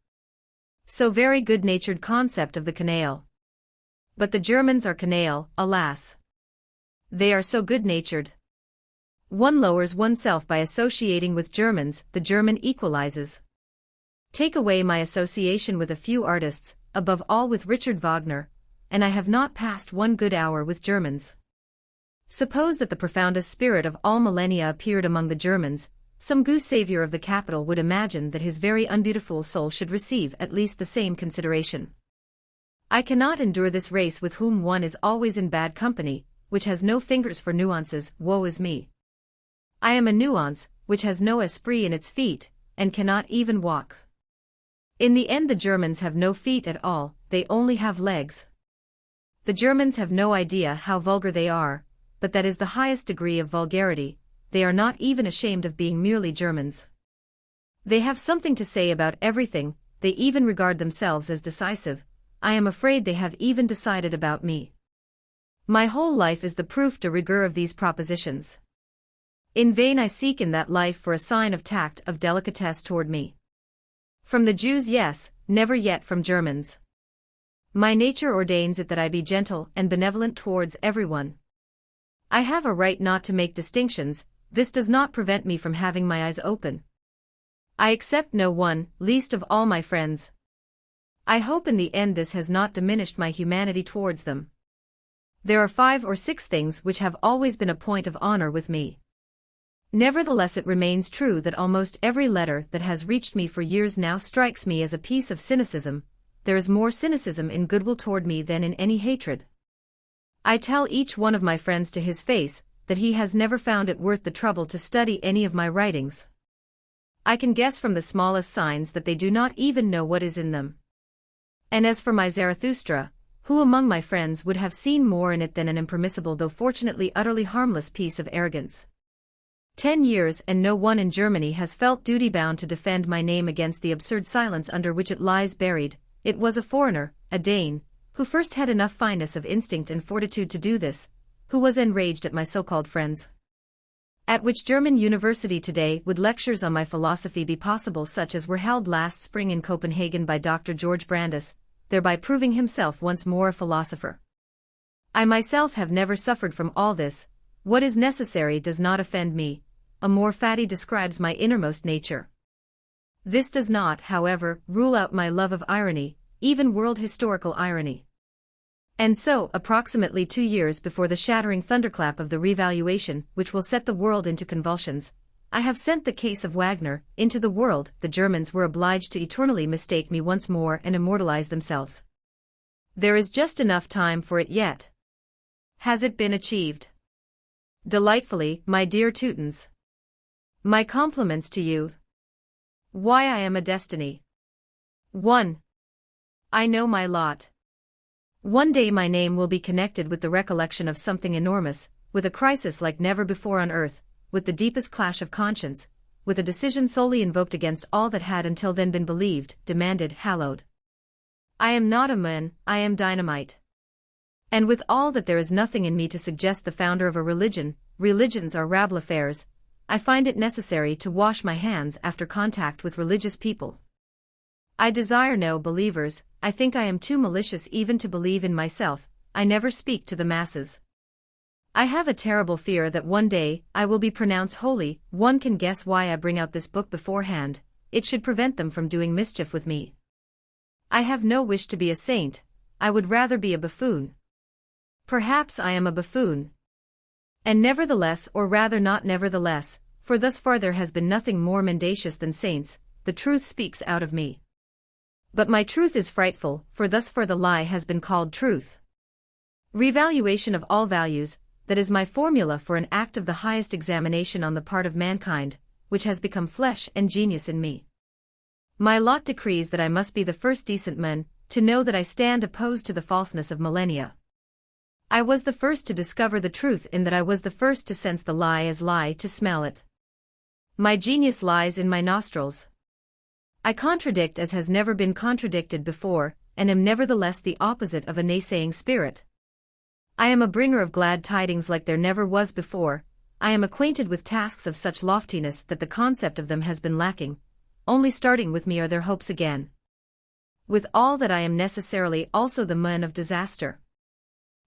S1: so very good-natured concept of the canaille. But the Germans are canaille, alas. They are so good-natured. One lowers oneself by associating with Germans. The German equalizes. Take away my association with a few artists, above all with Richard Wagner, and I have not passed one good hour with Germans. Suppose that the profoundest spirit of all millennia appeared among the Germans, some goose savior of the capital would imagine that his very unbeautiful soul should receive at least the same consideration. I cannot endure this race with whom one is always in bad company, which has no fingers for nuances. Woe is me. I am a nuance, which has no esprit in its feet, and cannot even walk. In the end the Germans have no feet at all, they only have legs. The Germans have no idea how vulgar they are, but that is the highest degree of vulgarity. They are not even ashamed of being merely Germans. They have something to say about everything, they even regard themselves as decisive. I am afraid they have even decided about me. My whole life is the proof de rigueur of these propositions. In vain I seek in that life for a sign of tact, of delicatesse toward me. From the Jews, yes, never yet from Germans. My nature ordains it that I be gentle and benevolent towards everyone. I have a right not to make distinctions. This does not prevent me from having my eyes open. I accept no one, least of all my friends. I hope in the end this has not diminished my humanity towards them. There are 5 or 6 things which have always been a point of honor with me. Nevertheless it remains true that almost every letter that has reached me for years now strikes me as a piece of cynicism. There is more cynicism in goodwill toward me than in any hatred. I tell each one of my friends to his face that he has never found it worth the trouble to study any of my writings. I can guess from the smallest signs that they do not even know what is in them. And as for my Zarathustra, who among my friends would have seen more in it than an impermissible though fortunately utterly harmless piece of arrogance? 10 years and no one in Germany has felt duty-bound to defend my name against the absurd silence under which it lies buried. It was a foreigner, a Dane, who first had enough fineness of instinct and fortitude to do this, who was enraged at my so-called friends. At which German university today would lectures on my philosophy be possible such as were held last spring in Copenhagen by Dr. George Brandes, thereby proving himself once more a philosopher? I myself have never suffered from all this. What is necessary does not offend me. A more fatty describes my innermost nature. This does not, however, rule out my love of irony, even world historical irony. And so, approximately 2 years before the shattering thunderclap of the revaluation which will set the world into convulsions, I have sent the case of Wagner into the world. The Germans were obliged to eternally mistake me once more and immortalize themselves. There is just enough time for it yet. Has it been achieved? Delightfully, my dear Teutons. My compliments to you. Why I am a destiny. 1. I know my lot. One day my name will be connected with the recollection of something enormous, with a crisis like never before on earth, with the deepest clash of conscience, with a decision solely invoked against all that had until then been believed, demanded, hallowed. I am not a man, I am dynamite. And with all that there is nothing in me to suggest the founder of a religion, religions are rabble affairs, I find it necessary to wash my hands after contact with religious people. I desire no believers. I think I am too malicious even to believe in myself. I never speak to the masses. I have a terrible fear that one day I will be pronounced holy. One can guess why I bring out this book beforehand. It should prevent them from doing mischief with me. I have no wish to be a saint. I would rather be a buffoon. Perhaps I am a buffoon. And nevertheless, or rather not nevertheless, for thus far there has been nothing more mendacious than saints, the truth speaks out of me. But my truth is frightful, for thus far the lie has been called truth. Revaluation of all values, that is my formula for an act of the highest examination on the part of mankind, which has become flesh and genius in me. My lot decrees that I must be the first decent man, to know that I stand opposed to the falseness of millennia. I was the first to discover the truth in that I was the first to sense the lie as lie, to smell it. My genius lies in my nostrils. I contradict as has never been contradicted before, and am nevertheless the opposite of a naysaying spirit. I am a bringer of glad tidings like there never was before. I am acquainted with tasks of such loftiness that the concept of them has been lacking. Only starting with me are their hopes again. With all that I am necessarily also the man of disaster.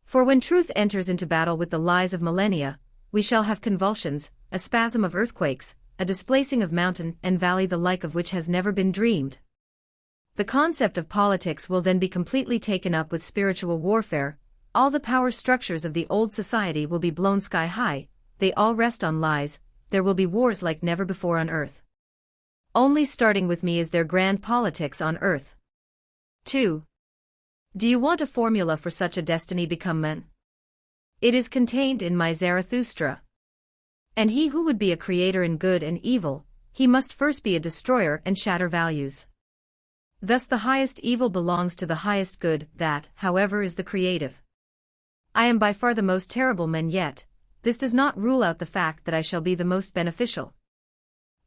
S1: For when truth enters into battle with the lies of millennia, we shall have convulsions, a spasm of earthquakes, a displacing of mountain and valley the like of which has never been dreamed. The concept of politics will then be completely taken up with spiritual warfare. All the power structures of the old society will be blown sky high, they all rest on lies. There will be wars like never before on earth. Only starting with me is there grand politics on earth. 2. Do you want a formula for such a destiny become men? It is contained in my Zarathustra. And he who would be a creator in good and evil, he must first be a destroyer and shatter values. Thus the highest evil belongs to the highest good, that, however, is the creative. I am by far the most terrible man yet. This does not rule out the fact that I shall be the most beneficial.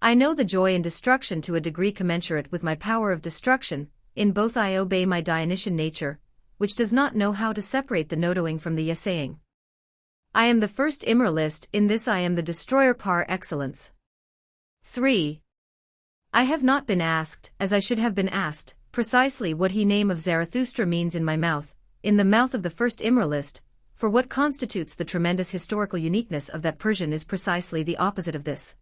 S1: I know the joy in destruction to a degree commensurate with my power of destruction. In both I obey my Dionysian nature, which does not know how to separate the notoing from the essaying. I am the first immoralist, in this I am the destroyer par excellence. 3. I have not been asked, as I should have been asked, precisely what he name of Zarathustra means in my mouth, in the mouth of the first immoralist, for what constitutes the tremendous historical uniqueness of that Persian is precisely the opposite of this.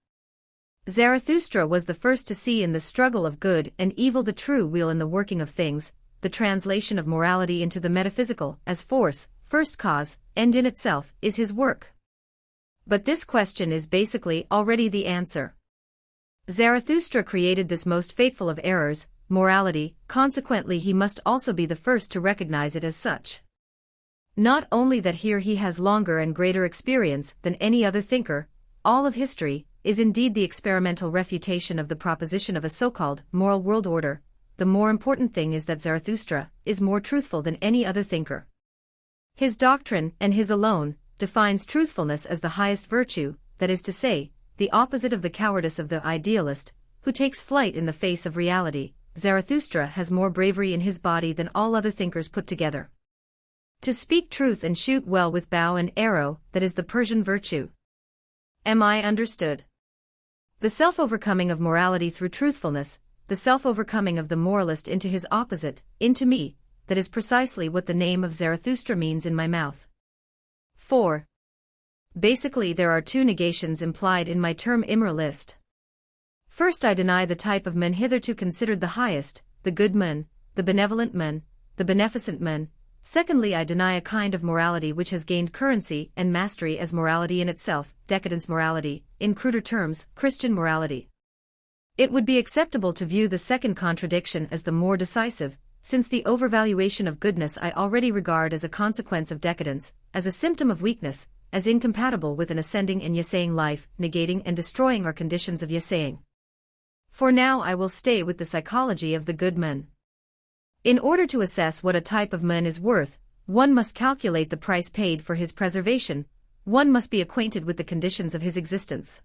S1: Zarathustra was the first to see in the struggle of good and evil the true wheel in the working of things, the translation of morality into the metaphysical, as force, first cause, end in itself, is his work. But this question is basically already the answer. Zarathustra created this most fateful of errors, morality, consequently he must also be the first to recognize it as such. Not only that here he has longer and greater experience than any other thinker, all of history is indeed the experimental refutation of the proposition of a so-called moral world order. The more important thing is that Zarathustra is more truthful than any other thinker. His doctrine, and his alone, defines truthfulness as the highest virtue, that is to say, the opposite of the cowardice of the idealist, who takes flight in the face of reality. Zarathustra has more bravery in his body than all other thinkers put together. To speak truth and shoot well with bow and arrow, that is the Persian virtue. Am I understood? The self-overcoming of morality through truthfulness, the self-overcoming of the moralist into his opposite, into me, that is precisely what the name of Zarathustra means in my mouth. 4. Basically there are two negations implied in my term immoralist. First, I deny the type of man hitherto considered the highest, the good man, the benevolent man, the beneficent man. Secondly, I deny a kind of morality which has gained currency and mastery as morality in itself, decadence morality, in cruder terms, Christian morality. It would be acceptable to view the second contradiction as the more decisive, since the overvaluation of goodness I already regard as a consequence of decadence, as a symptom of weakness, as incompatible with an ascending and yesaying life, negating and destroying our conditions of yesaying. For now I will stay with the psychology of the good man. In order to assess what a type of man is worth, one must calculate the price paid for his preservation, one must be acquainted with the conditions of his existence.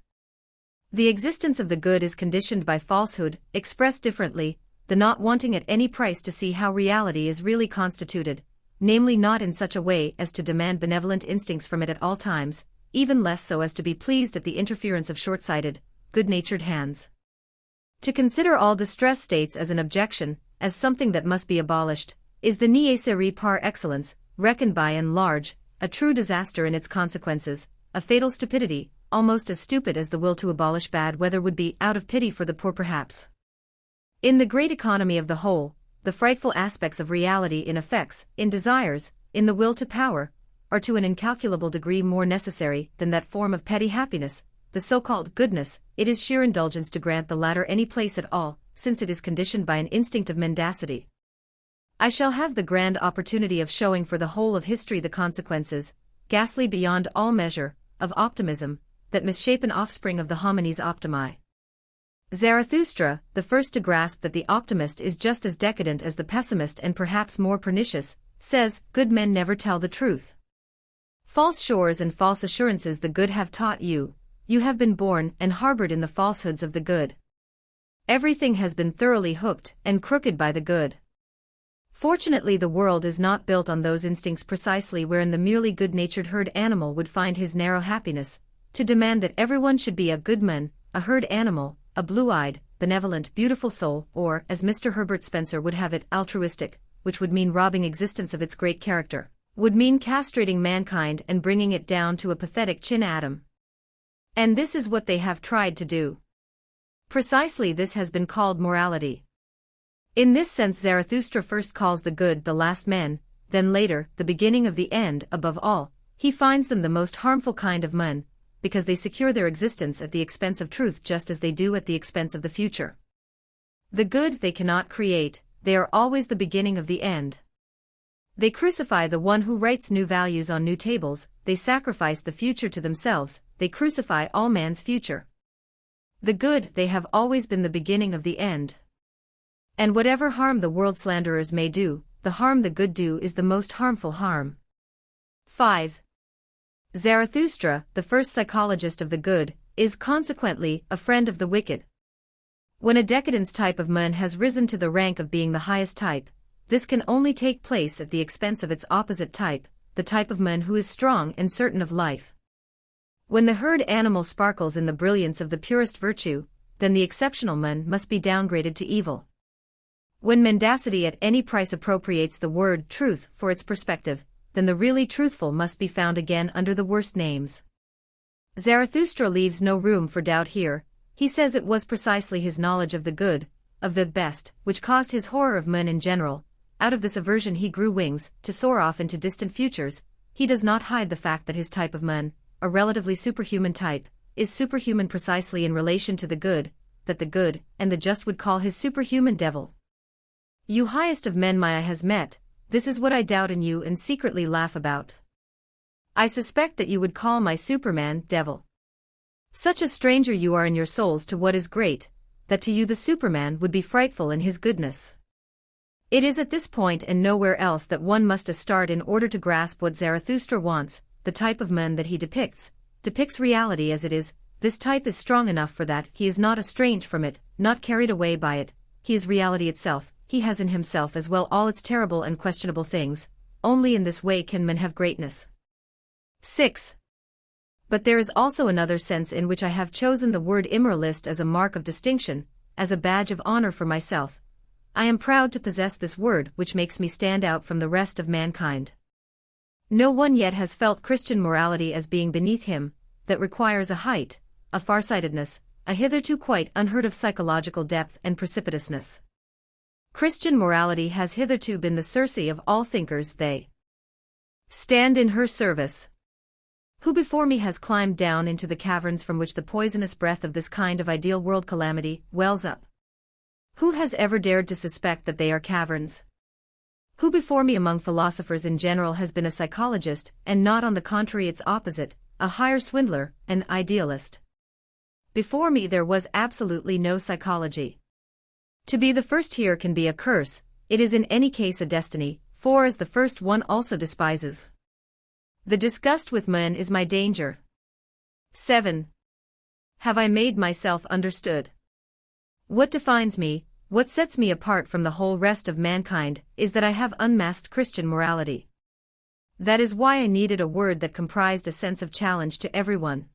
S1: The existence of the good is conditioned by falsehood, expressed differently, the not wanting at any price to see how reality is really constituted, namely not in such a way as to demand benevolent instincts from it at all times, even less so as to be pleased at the interference of short-sighted, good-natured hands. To consider all distress states as an objection, as something that must be abolished, is the niaiserie par excellence, reckoned by and large, a true disaster in its consequences, a fatal stupidity, almost as stupid as the will to abolish bad weather would be, out of pity for the poor perhaps. In the great economy of the whole, the frightful aspects of reality in effects, in desires, in the will to power, are to an incalculable degree more necessary than that form of petty happiness, the so-called goodness. It is sheer indulgence to grant the latter any place at all, since it is conditioned by an instinct of mendacity. I shall have the grand opportunity of showing for the whole of history the consequences, ghastly beyond all measure, of optimism, that misshapen offspring of the homines optimi. Zarathustra, the first to grasp that the optimist is just as decadent as the pessimist and perhaps more pernicious, says, good men never tell the truth. False shores and false assurances the good have taught you, you have been born and harbored in the falsehoods of the good. Everything has been thoroughly hooked and crooked by the good. Fortunately the world is not built on those instincts precisely wherein the merely good-natured herd animal would find his narrow happiness, to demand that everyone should be a good man, a herd animal, a blue-eyed, benevolent, beautiful soul, or, as Mr. Herbert Spencer would have it, altruistic, which would mean robbing existence of its great character, would mean castrating mankind and bringing it down to a pathetic chin-atom. And this is what they have tried to do. Precisely this has been called morality. In this sense Zarathustra first calls the good the last men, then later, the beginning of the end. Above all, he finds them the most harmful kind of men, because they secure their existence at the expense of truth just as they do at the expense of the future. The good they cannot create, they are always the beginning of the end. They crucify the one who writes new values on new tables, they sacrifice the future to themselves, they crucify all man's future. The good they have always been the beginning of the end. And whatever harm the world slanderers may do, the harm the good do is the most harmful harm. 5. Zarathustra, the first psychologist of the good, is consequently a friend of the wicked. When a decadence type of man has risen to the rank of being the highest type, this can only take place at the expense of its opposite type, the type of man who is strong and certain of life. When the herd animal sparkles in the brilliance of the purest virtue, then the exceptional man must be downgraded to evil. When mendacity at any price appropriates the word truth for its perspective, then the really truthful must be found again under the worst names. Zarathustra leaves no room for doubt here. He says it was precisely his knowledge of the good, of the best, which caused his horror of men in general. Out of this aversion he grew wings, to soar off into distant futures. He does not hide the fact that his type of man, a relatively superhuman type, is superhuman precisely in relation to the good, that the good and the just would call his superhuman devil. You highest of men my eye has met, this is what I doubt in you and secretly laugh about. I suspect that you would call my Superman devil. Such a stranger you are in your souls to what is great, that to you the Superman would be frightful in his goodness. It is at this point and nowhere else that one must start in order to grasp what Zarathustra wants. The type of man that he depicts reality as it is. This type is strong enough for that. He is not estranged from it, not carried away by it, he is reality itself, he has in himself as well all its terrible and questionable things, only in this way can men have greatness. 6. But there is also another sense in which I have chosen the word immoralist as a mark of distinction, as a badge of honor for myself. I am proud to possess this word which makes me stand out from the rest of mankind. No one yet has felt Christian morality as being beneath him, that requires a height, a farsightedness, a hitherto quite unheard of psychological depth and precipitousness. Christian morality has hitherto been the Circe of all thinkers. They stand in her service. Who before me has climbed down into the caverns from which the poisonous breath of this kind of ideal world calamity wells up? Who has ever dared to suspect that they are caverns? Who before me among philosophers in general has been a psychologist, and not on the contrary its opposite, a higher swindler, an idealist? Before me there was absolutely no psychology. To be the first here can be a curse, it is in any case a destiny, for as the first one also despises. The disgust with men is my danger. 7. Have I made myself understood? What defines me, what sets me apart from the whole rest of mankind, is that I have unmasked Christian morality. That is why I needed a word that comprised a sense of challenge to everyone.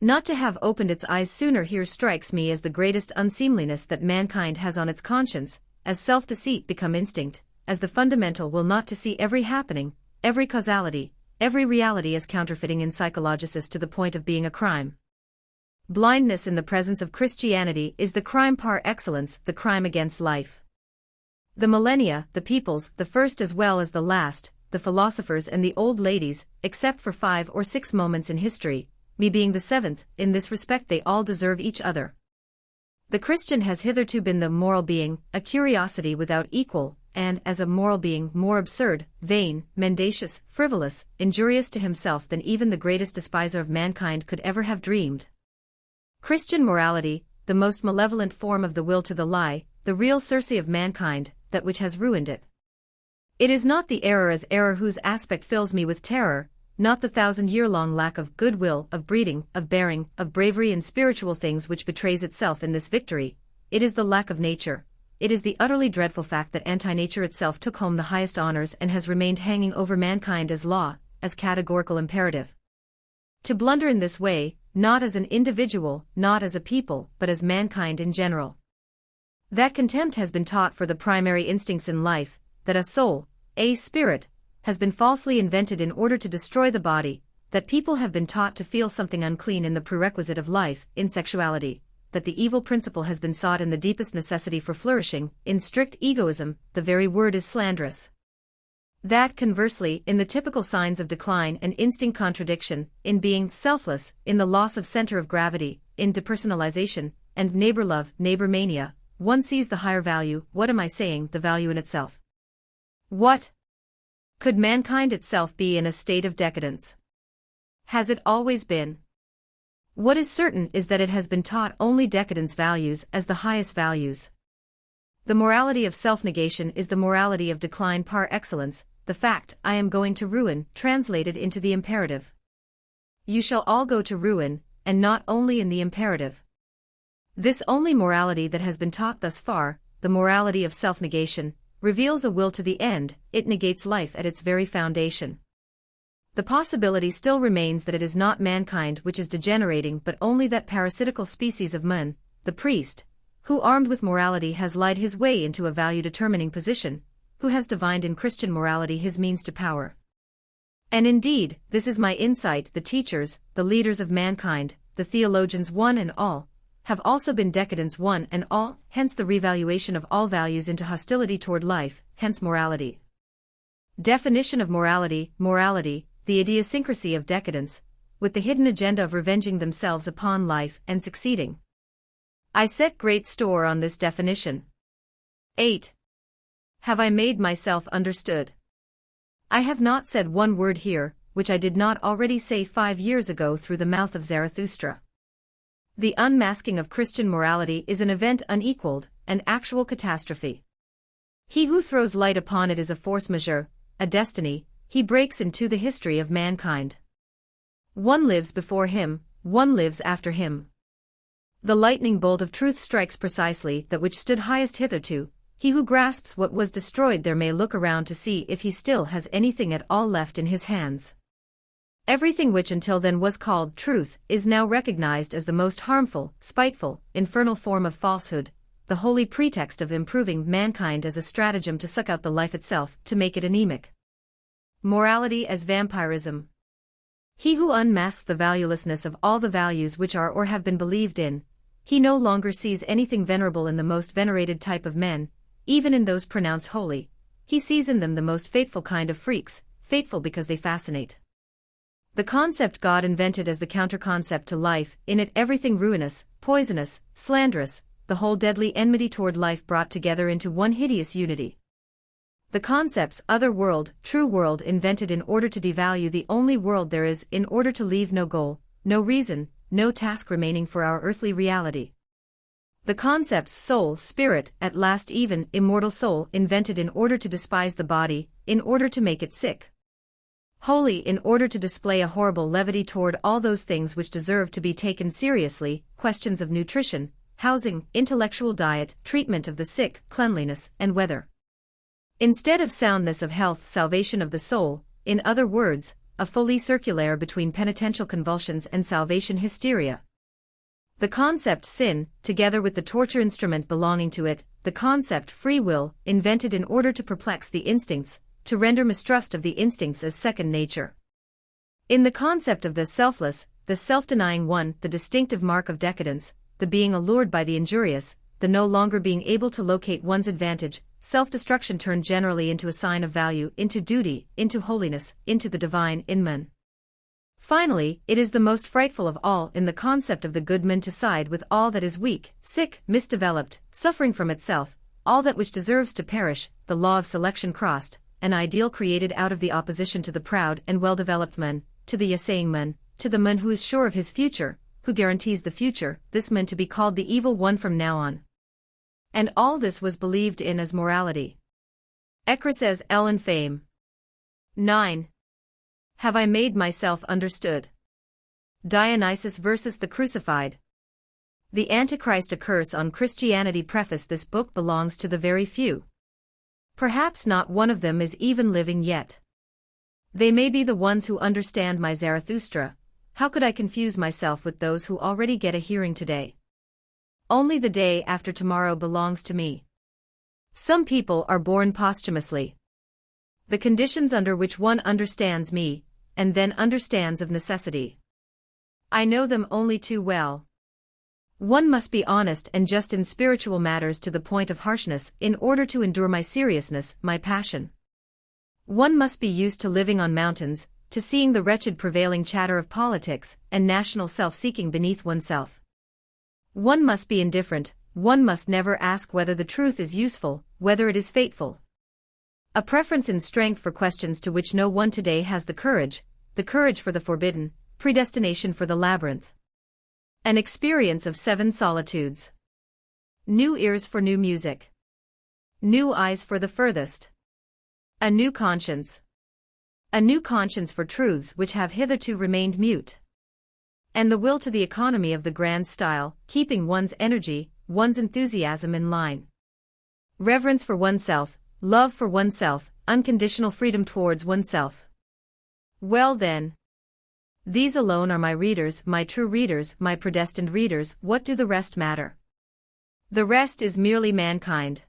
S1: Not to have opened its eyes sooner here strikes me as the greatest unseemliness that mankind has on its conscience, as self-deceit become instinct, as the fundamental will not to see every happening, every causality, every reality as counterfeiting in psychologists to the point of being a crime. Blindness in the presence of Christianity is the crime par excellence, the crime against life. The millennia, the peoples, the first as well as the last, the philosophers and the old ladies, except for 5 or 6 moments in history, me being the 7th, in this respect they all deserve each other. The Christian has hitherto been the moral being, a curiosity without equal, and, as a moral being, more absurd, vain, mendacious, frivolous, injurious to himself than even the greatest despiser of mankind could ever have dreamed. Christian morality, the most malevolent form of the will to the lie, the real Circe of mankind, that which has ruined it. It is not the error as error whose aspect fills me with terror, not the 1,000-year-long lack of goodwill, of breeding, of bearing, of bravery in spiritual things which betrays itself in this victory, it is the lack of nature. It is the utterly dreadful fact that anti-nature itself took home the highest honors and has remained hanging over mankind as law, as categorical imperative. To blunder in this way, not as an individual, not as a people, but as mankind in general. That contempt has been taught for the primary instincts in life, that a soul, a spirit, has been falsely invented in order to destroy the body, that people have been taught to feel something unclean in the prerequisite of life, in sexuality, that the evil principle has been sought in the deepest necessity for flourishing, in strict egoism, the very word is slanderous. That, conversely, in the typical signs of decline and instinct contradiction, in being selfless, in the loss of center of gravity, in depersonalization, and neighbor love, neighbor mania, one sees the higher value. What am I saying? The value in itself. What? Could mankind itself be in a state of decadence? Has it always been? What is certain is that it has been taught only decadence values as the highest values. The morality of self-negation is the morality of decline par excellence, the fact, I am going to ruin, translated into the imperative. You shall all go to ruin, and not only in the imperative. This only morality that has been taught thus far, the morality of self-negation, reveals a will to the end, it negates life at its very foundation. The possibility still remains that it is not mankind which is degenerating but only that parasitical species of man, the priest, who armed with morality has lied his way into a value-determining position, who has divined in Christian morality his means to power. And indeed, this is my insight, the teachers, the leaders of mankind, the theologians one and all, have also been decadents one and all, hence the revaluation of all values into hostility toward life, hence morality. Definition of morality, morality, the idiosyncrasy of decadence, with the hidden agenda of revenging themselves upon life and succeeding. I set great store on this definition. 8. Have I made myself understood? I have not said one word here, which I did not already say 5 years ago through the mouth of Zarathustra. The unmasking of Christian morality is an event unequaled, an actual catastrophe. He who throws light upon it is a force majeure, a destiny. He breaks into the history of mankind. One lives before him, one lives after him. The lightning bolt of truth strikes precisely that which stood highest hitherto. He who grasps what was destroyed there may look around to see if he still has anything at all left in his hands. Everything which until then was called truth is now recognized as the most harmful, spiteful, infernal form of falsehood, the holy pretext of improving mankind as a stratagem to suck out the life itself, to make it anemic. Morality as vampirism. He who unmasks the valuelessness of all the values which are or have been believed in, he no longer sees anything venerable in the most venerated type of men, even in those pronounced holy. He sees in them the most fateful kind of freaks, fateful because they fascinate. The concept God invented as the counter-concept to life, in it everything ruinous, poisonous, slanderous, the whole deadly enmity toward life brought together into one hideous unity. The concepts other world, true world invented in order to devalue the only world there is, in order to leave no goal, no reason, no task remaining for our earthly reality. The concepts soul, spirit, at last even immortal soul invented in order to despise the body, in order to make it sick. Holy in order to display a horrible levity toward all those things which deserve to be taken seriously, questions of nutrition, housing, intellectual diet, treatment of the sick, cleanliness, and weather. Instead of soundness of health, salvation of the soul, in other words, a folie circulaire between penitential convulsions and salvation hysteria. The concept sin, together with the torture instrument belonging to it, the concept free will, invented in order to perplex the instincts, to render mistrust of the instincts as second nature. In the concept of the selfless, the self-denying one, the distinctive mark of decadence, the being allured by the injurious, the no longer being able to locate one's advantage, self-destruction turned generally into a sign of value, into duty, into holiness, into the divine in man. Finally, it is the most frightful of all in the concept of the good man to side with all that is weak, sick, misdeveloped, suffering from itself, all that which deserves to perish, the law of selection crossed, an ideal created out of the opposition to the proud and well-developed man, to the essaying man, to the man who is sure of his future, who guarantees the future, this man to be called the evil one from now on. And all this was believed in as morality. Ecce says Ellen Fame. 9. Have I made myself understood? Dionysus versus the Crucified. The Antichrist, a curse on Christianity. Preface. This book belongs to the very few. Perhaps not one of them is even living yet. They may be the ones who understand my Zarathustra. How could I confuse myself with those who already get a hearing today? Only the day after tomorrow belongs to me. Some people are born posthumously. The conditions under which one understands me, and then understands of necessity. I know them only too well. One must be honest and just in spiritual matters to the point of harshness in order to endure my seriousness, my passion. One must be used to living on mountains, to seeing the wretched prevailing chatter of politics and national self-seeking beneath oneself. One must be indifferent, one must never ask whether the truth is useful, whether it is fateful. A preference in strength for questions to which no one today has the courage for the forbidden, predestination for the labyrinth. An experience of 7 solitudes. New ears for new music. New eyes for the furthest. A new conscience. A new conscience for truths which have hitherto remained mute. And the will to the economy of the grand style, keeping one's energy, one's enthusiasm in line. Reverence for oneself, love for oneself, unconditional freedom towards oneself. Well then. These alone are my readers, my true readers, my predestined readers. What do the rest matter? The rest is merely mankind.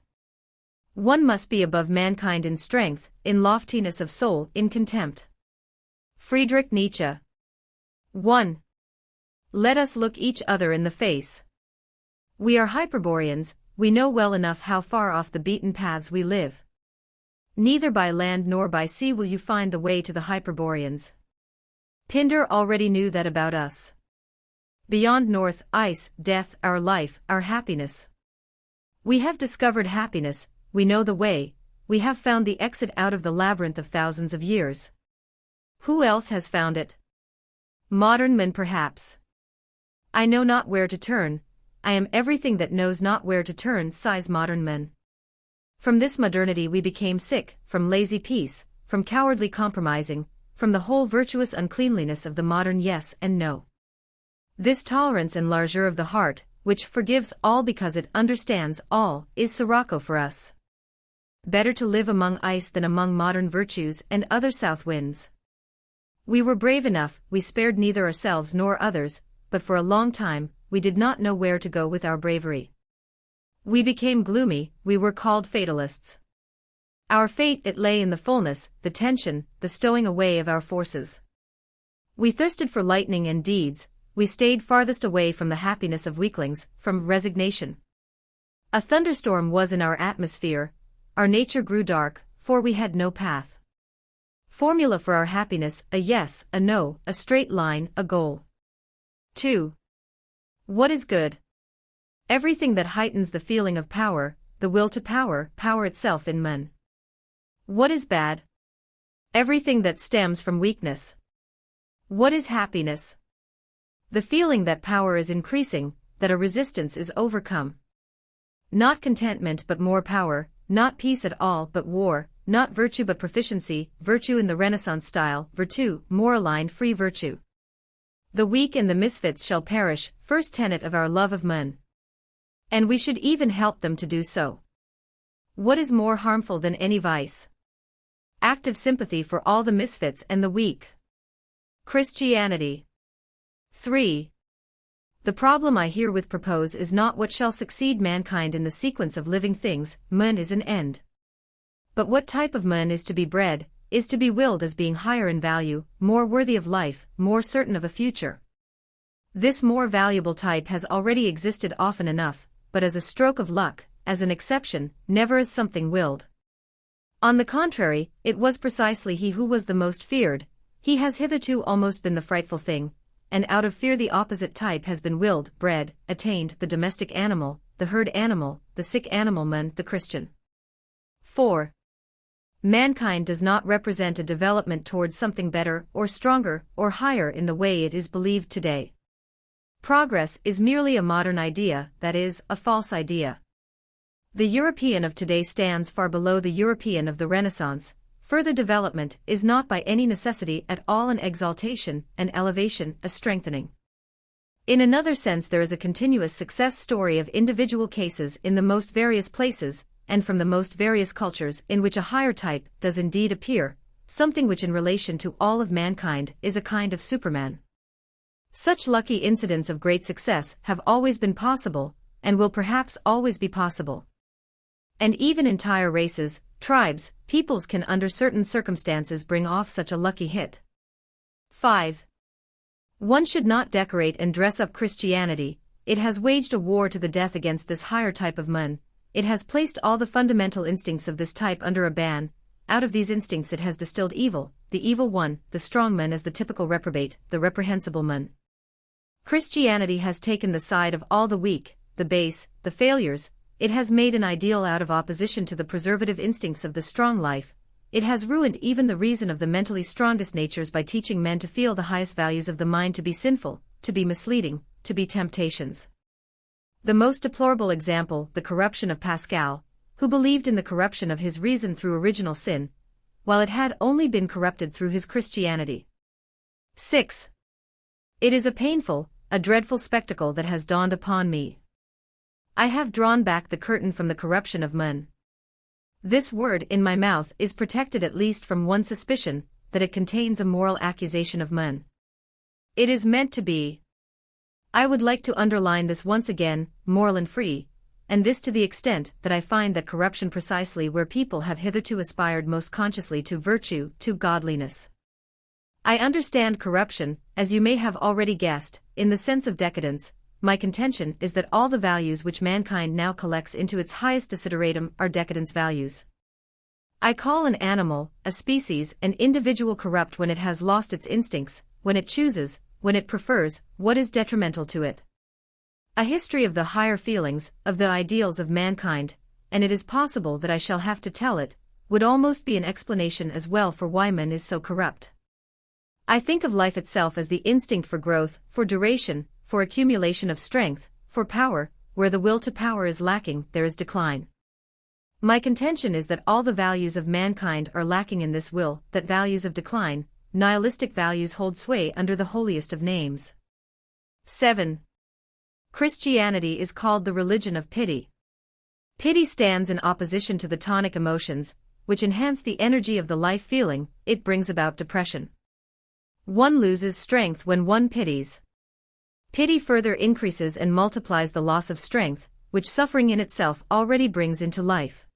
S1: One must be above mankind in strength, in loftiness of soul, in contempt. Friedrich Nietzsche. 1. Let us look each other in the face. We are Hyperboreans, we know well enough how far off the beaten paths we live. Neither by land nor by sea will you find the way to the Hyperboreans. Pindar already knew that about us. Beyond north, ice, death, our life, our happiness. We have discovered happiness, we know the way, we have found the exit out of the labyrinth of thousands of years. Who else has found it? Modern men perhaps. I know not where to turn, I am everything that knows not where to turn, sighs modern men. From this modernity we became sick, from lazy peace, from cowardly compromising, from the whole virtuous uncleanliness of the modern yes and no. This tolerance and largeur of the heart, which forgives all because it understands all, is Sirocco for us. Better to live among ice than among modern virtues and other south winds. We were brave enough, we spared neither ourselves nor others, but for a long time, we did not know where to go with our bravery. We became gloomy, we were called fatalists. Our fate it lay in the fullness, the tension, the stowing away of our forces. We thirsted for lightning and deeds, we stayed farthest away from the happiness of weaklings, from resignation. A thunderstorm was in our atmosphere, our nature grew dark, for we had no path. Formula for our happiness, a yes, a no, a straight line, a goal. 2. What is good? Everything that heightens the feeling of power, the will to power, power itself in men. What is bad? Everything that stems from weakness. What is happiness? The feeling that power is increasing, that a resistance is overcome. Not contentment but more power, not peace at all but war, not virtue but proficiency, virtue in the Renaissance style, virtù, moraline free virtue. The weak and the misfits shall perish, first tenet of our love of men. And we should even help them to do so. What is more harmful than any vice? Active sympathy for all the misfits and the weak. Christianity. 3. The problem I herewith propose is not what shall succeed mankind in the sequence of living things, man is an end. But what type of man is to be bred, is to be willed as being higher in value, more worthy of life, more certain of a future. This more valuable type has already existed often enough, but as a stroke of luck, as an exception, never as something willed. On the contrary, it was precisely he who was the most feared, he has hitherto almost been the frightful thing, and out of fear the opposite type has been willed, bred, attained, the domestic animal, the herd animal, the sick animal man, the Christian. 4. Mankind does not represent a development towards something better, or stronger, or higher in the way it is believed today. Progress is merely a modern idea, that is, a false idea. The European of today stands far below the European of the Renaissance. Further development is not by any necessity at all an exaltation, an elevation, a strengthening. In another sense there is a continuous success story of individual cases in the most various places, and from the most various cultures in which a higher type does indeed appear, something which in relation to all of mankind is a kind of Superman. Such lucky incidents of great success have always been possible, and will perhaps always be possible. And even entire races, tribes, peoples can under certain circumstances bring off such a lucky hit. 5. One should not decorate and dress up Christianity, it has waged a war to the death against this higher type of man, it has placed all the fundamental instincts of this type under a ban, out of these instincts it has distilled evil, the evil one, the strong man as the typical reprobate, the reprehensible man. Christianity has taken the side of all the weak, the base, the failures, it has made an ideal out of opposition to the preservative instincts of the strong life, it has ruined even the reason of the mentally strongest natures by teaching men to feel the highest values of the mind to be sinful, to be misleading, to be temptations. The most deplorable example, the corruption of Pascal, who believed in the corruption of his reason through original sin, while it had only been corrupted through his Christianity. 6. It is a painful, a dreadful spectacle that has dawned upon me. I have drawn back the curtain from the corruption of men. This word in my mouth is protected at least from one suspicion, that it contains a moral accusation of men. It is meant to be. I would like to underline this once again, moral and free, and this to the extent that I find that corruption precisely where people have hitherto aspired most consciously to virtue, to godliness. I understand corruption, as you may have already guessed, in the sense of decadence. My contention is that all the values which mankind now collects into its highest desideratum are decadence values. I call an animal, a species, an individual corrupt when it has lost its instincts, when it chooses, when it prefers, what is detrimental to it. A history of the higher feelings, of the ideals of mankind, and it is possible that I shall have to tell it, would almost be an explanation as well for why man is so corrupt. I think of life itself as the instinct for growth, for duration, for accumulation of strength, for power. Where the will to power is lacking, there is decline. My contention is that all the values of mankind are lacking in this will, that values of decline, nihilistic values hold sway under the holiest of names. 7. Christianity is called the religion of pity. Pity stands in opposition to the tonic emotions, which enhance the energy of the life feeling. It brings about depression. One loses strength when one pities. Pity further increases and multiplies the loss of strength, which suffering in itself already brings into life.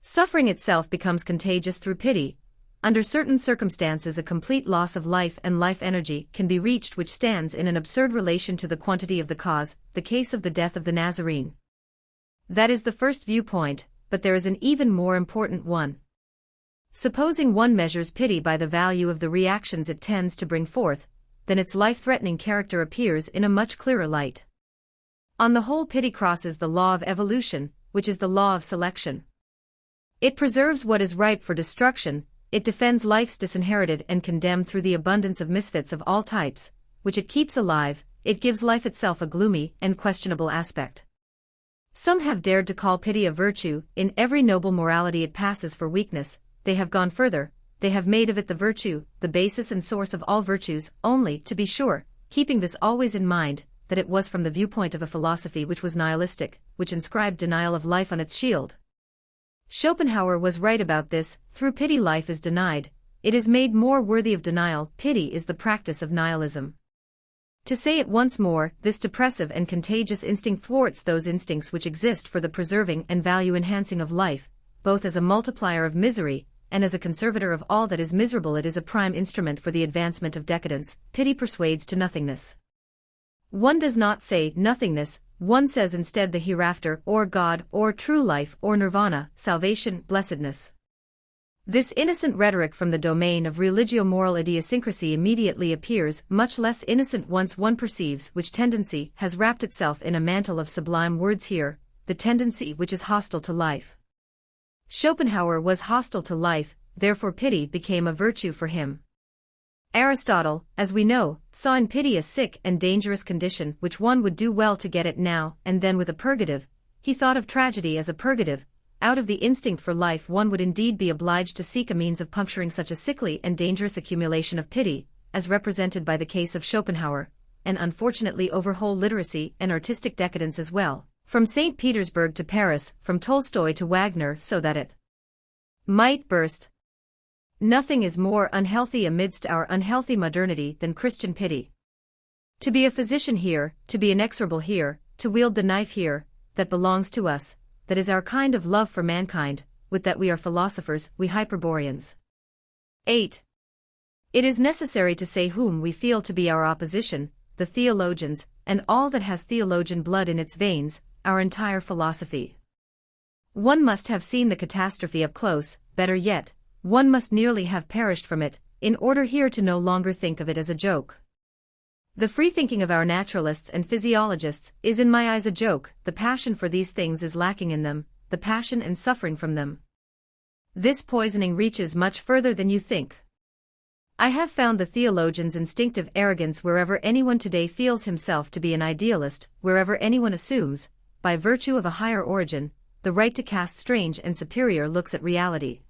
S1: Suffering itself becomes contagious through pity. Under certain circumstances, a complete loss of life and life energy can be reached, which stands in an absurd relation to the quantity of the cause, the case of the death of the Nazarene. That is the first viewpoint, but there is an even more important one. Supposing one measures pity by the value of the reactions it tends to bring forth, then its life-threatening character appears in a much clearer light. On the whole, pity crosses the law of evolution, which is the law of selection. It preserves what is ripe for destruction, it defends life's disinherited and condemned through the abundance of misfits of all types, which it keeps alive. It gives life itself a gloomy and questionable aspect. Some have dared to call pity a virtue. In every noble morality it passes for weakness. They have gone further, they have made of it the virtue, the basis and source of all virtues, only, to be sure, keeping this always in mind, that it was from the viewpoint of a philosophy which was nihilistic, which inscribed denial of life on its shield. Schopenhauer was right about this. Through pity life is denied, it is made more worthy of denial. Pity is the practice of nihilism. To say it once more, this depressive and contagious instinct thwarts those instincts which exist for the preserving and value-enhancing of life, both as a multiplier of misery, and as a conservator of all that is miserable. It is a prime instrument for the advancement of decadence. Pity persuades to nothingness. One does not say nothingness, one says instead the hereafter, or God, or true life, or nirvana, salvation, blessedness. This innocent rhetoric from the domain of religio-moral idiosyncrasy immediately appears much less innocent once one perceives which tendency has wrapped itself in a mantle of sublime words here, the tendency which is hostile to life. Schopenhauer was hostile to life, therefore pity became a virtue for him. Aristotle, as we know, saw in pity a sick and dangerous condition which one would do well to get at now and then with a purgative. He thought of tragedy as a purgative. Out of the instinct for life one would indeed be obliged to seek a means of puncturing such a sickly and dangerous accumulation of pity, as represented by the case of Schopenhauer, and unfortunately over whole literacy and artistic decadence as well, from St. Petersburg to Paris, from Tolstoy to Wagner, so that it might burst. Nothing is more unhealthy amidst our unhealthy modernity than Christian pity. To be a physician here, to be inexorable here, to wield the knife here, that belongs to us, that is our kind of love for mankind, with that we are philosophers, we Hyperboreans. 8. It is necessary to say whom we feel to be our opposition, the theologians, and all that has theologian blood in its veins, our entire philosophy. One must have seen the catastrophe up close, better yet, one must nearly have perished from it, in order here to no longer think of it as a joke. The free-thinking of our naturalists and physiologists is in my eyes a joke. The passion for these things is lacking in them, the passion and suffering from them. This poisoning reaches much further than you think. I have found the theologian's instinctive arrogance wherever anyone today feels himself to be an idealist, wherever anyone assumes, by virtue of a higher origin, the right to cast strange and superior looks at reality.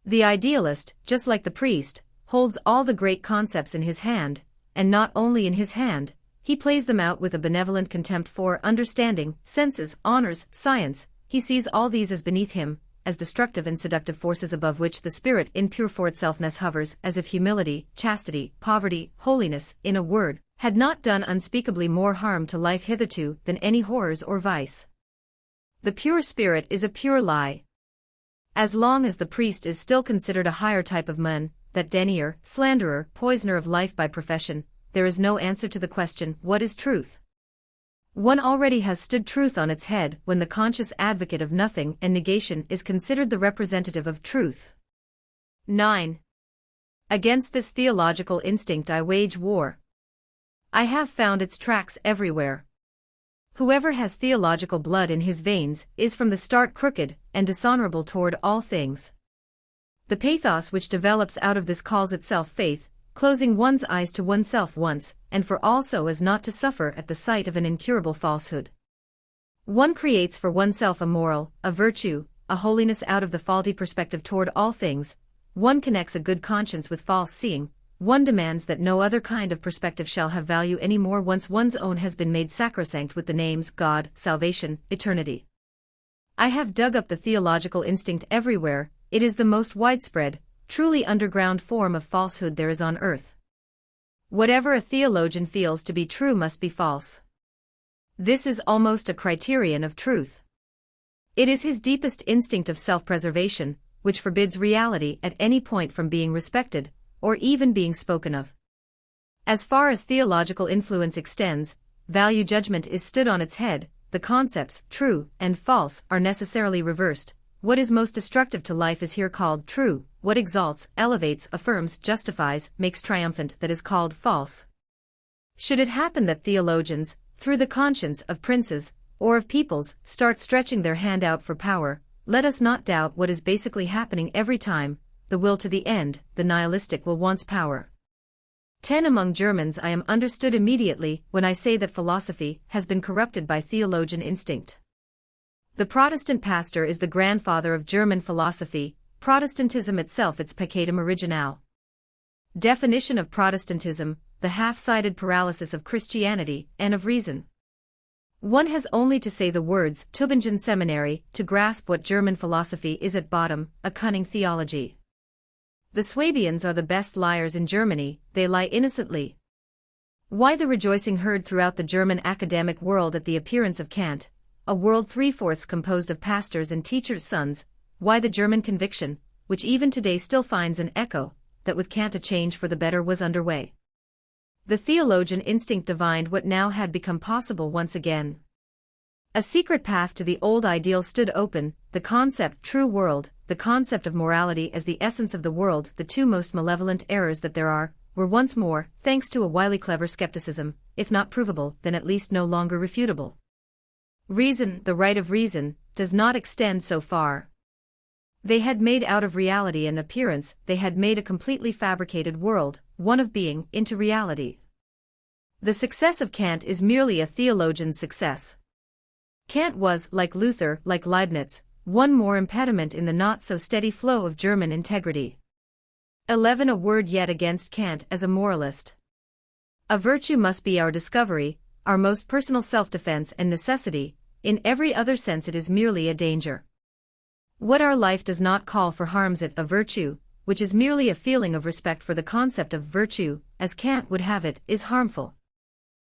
S1: The idealist, just like the priest, holds all the great concepts in his hand, and not only in his hand, he plays them out with a benevolent contempt for understanding, senses, honors, science. He sees all these as beneath him, as destructive and seductive forces above which the spirit in pure for itselfness hovers, as if humility, chastity, poverty, holiness, in a word, had not done unspeakably more harm to life hitherto than any horrors or vice. The pure spirit is a pure lie. As long as the priest is still considered a higher type of man, that denier, slanderer, poisoner of life by profession, there is no answer to the question, what is truth? One already has stood truth on its head when the conscious advocate of nothing and negation is considered the representative of truth. 9. Against this theological instinct I wage war. I have found its tracks everywhere. Whoever has theological blood in his veins is from the start crooked and dishonorable toward all things. The pathos which develops out of this calls itself faith, closing one's eyes to oneself once and for all so as not to suffer at the sight of an incurable falsehood. One creates for oneself a moral, a virtue, a holiness out of the faulty perspective toward all things. One connects a good conscience with false seeing. one demands that no other kind of perspective shall have value any more once one's own has been made sacrosanct with the names God, salvation, eternity. I have dug up the theological instinct everywhere. It is the most widespread, truly underground form of falsehood there is on earth. Whatever a theologian feels to be true must be false. This is almost a criterion of truth. It is his deepest instinct of self-preservation, which forbids reality at any point from being respected, or even being spoken of. As far as theological influence extends, value judgment is stood on its head, the concepts, true and false, are necessarily reversed. What is most destructive to life is here called true, what exalts, elevates, affirms, justifies, makes triumphant that is called false. Should it happen that theologians, through the conscience of princes, or of peoples, start stretching their hand out for power, let us not doubt what is basically happening every time: the will to the end, the nihilistic will wants power. 10 Among Germans I am understood immediately when I say that philosophy has been corrupted by theologian instinct. The Protestant pastor is the grandfather of German philosophy, Protestantism itself its peccatum originale. Definition of Protestantism: the half-sided paralysis of Christianity and of reason. One has only to say the words Tübingen Seminary to grasp what German philosophy is at bottom: a cunning theology. The Swabians are the best liars in Germany, they lie innocently. Why the rejoicing heard throughout the German academic world at the appearance of Kant, a world 3/4 composed of pastors and teachers' sons? Why the German conviction, which even today still finds an echo, that with Kant a change for the better was underway? The theologian instinct divined what now had become possible once again. A secret path to the old ideal stood open: the concept true world, the concept of morality as the essence of the world. The two most malevolent errors that there are, were once more, thanks to a wily clever skepticism, if not provable, then at least no longer refutable. Reason, the right of reason, does not extend so far. They had made out of reality an appearance, they had made a completely fabricated world, one of being, into reality. The success of Kant is merely a theologian's success. Kant was, like Luther, like Leibniz, one more impediment in the not-so-steady flow of German integrity. 11 A word yet against Kant as a moralist. A virtue must be our discovery, our most personal self-defense and necessity. In every other sense it is merely a danger. What our life does not call for harms it. A virtue, which is merely a feeling of respect for the concept of virtue, as Kant would have it, is harmful.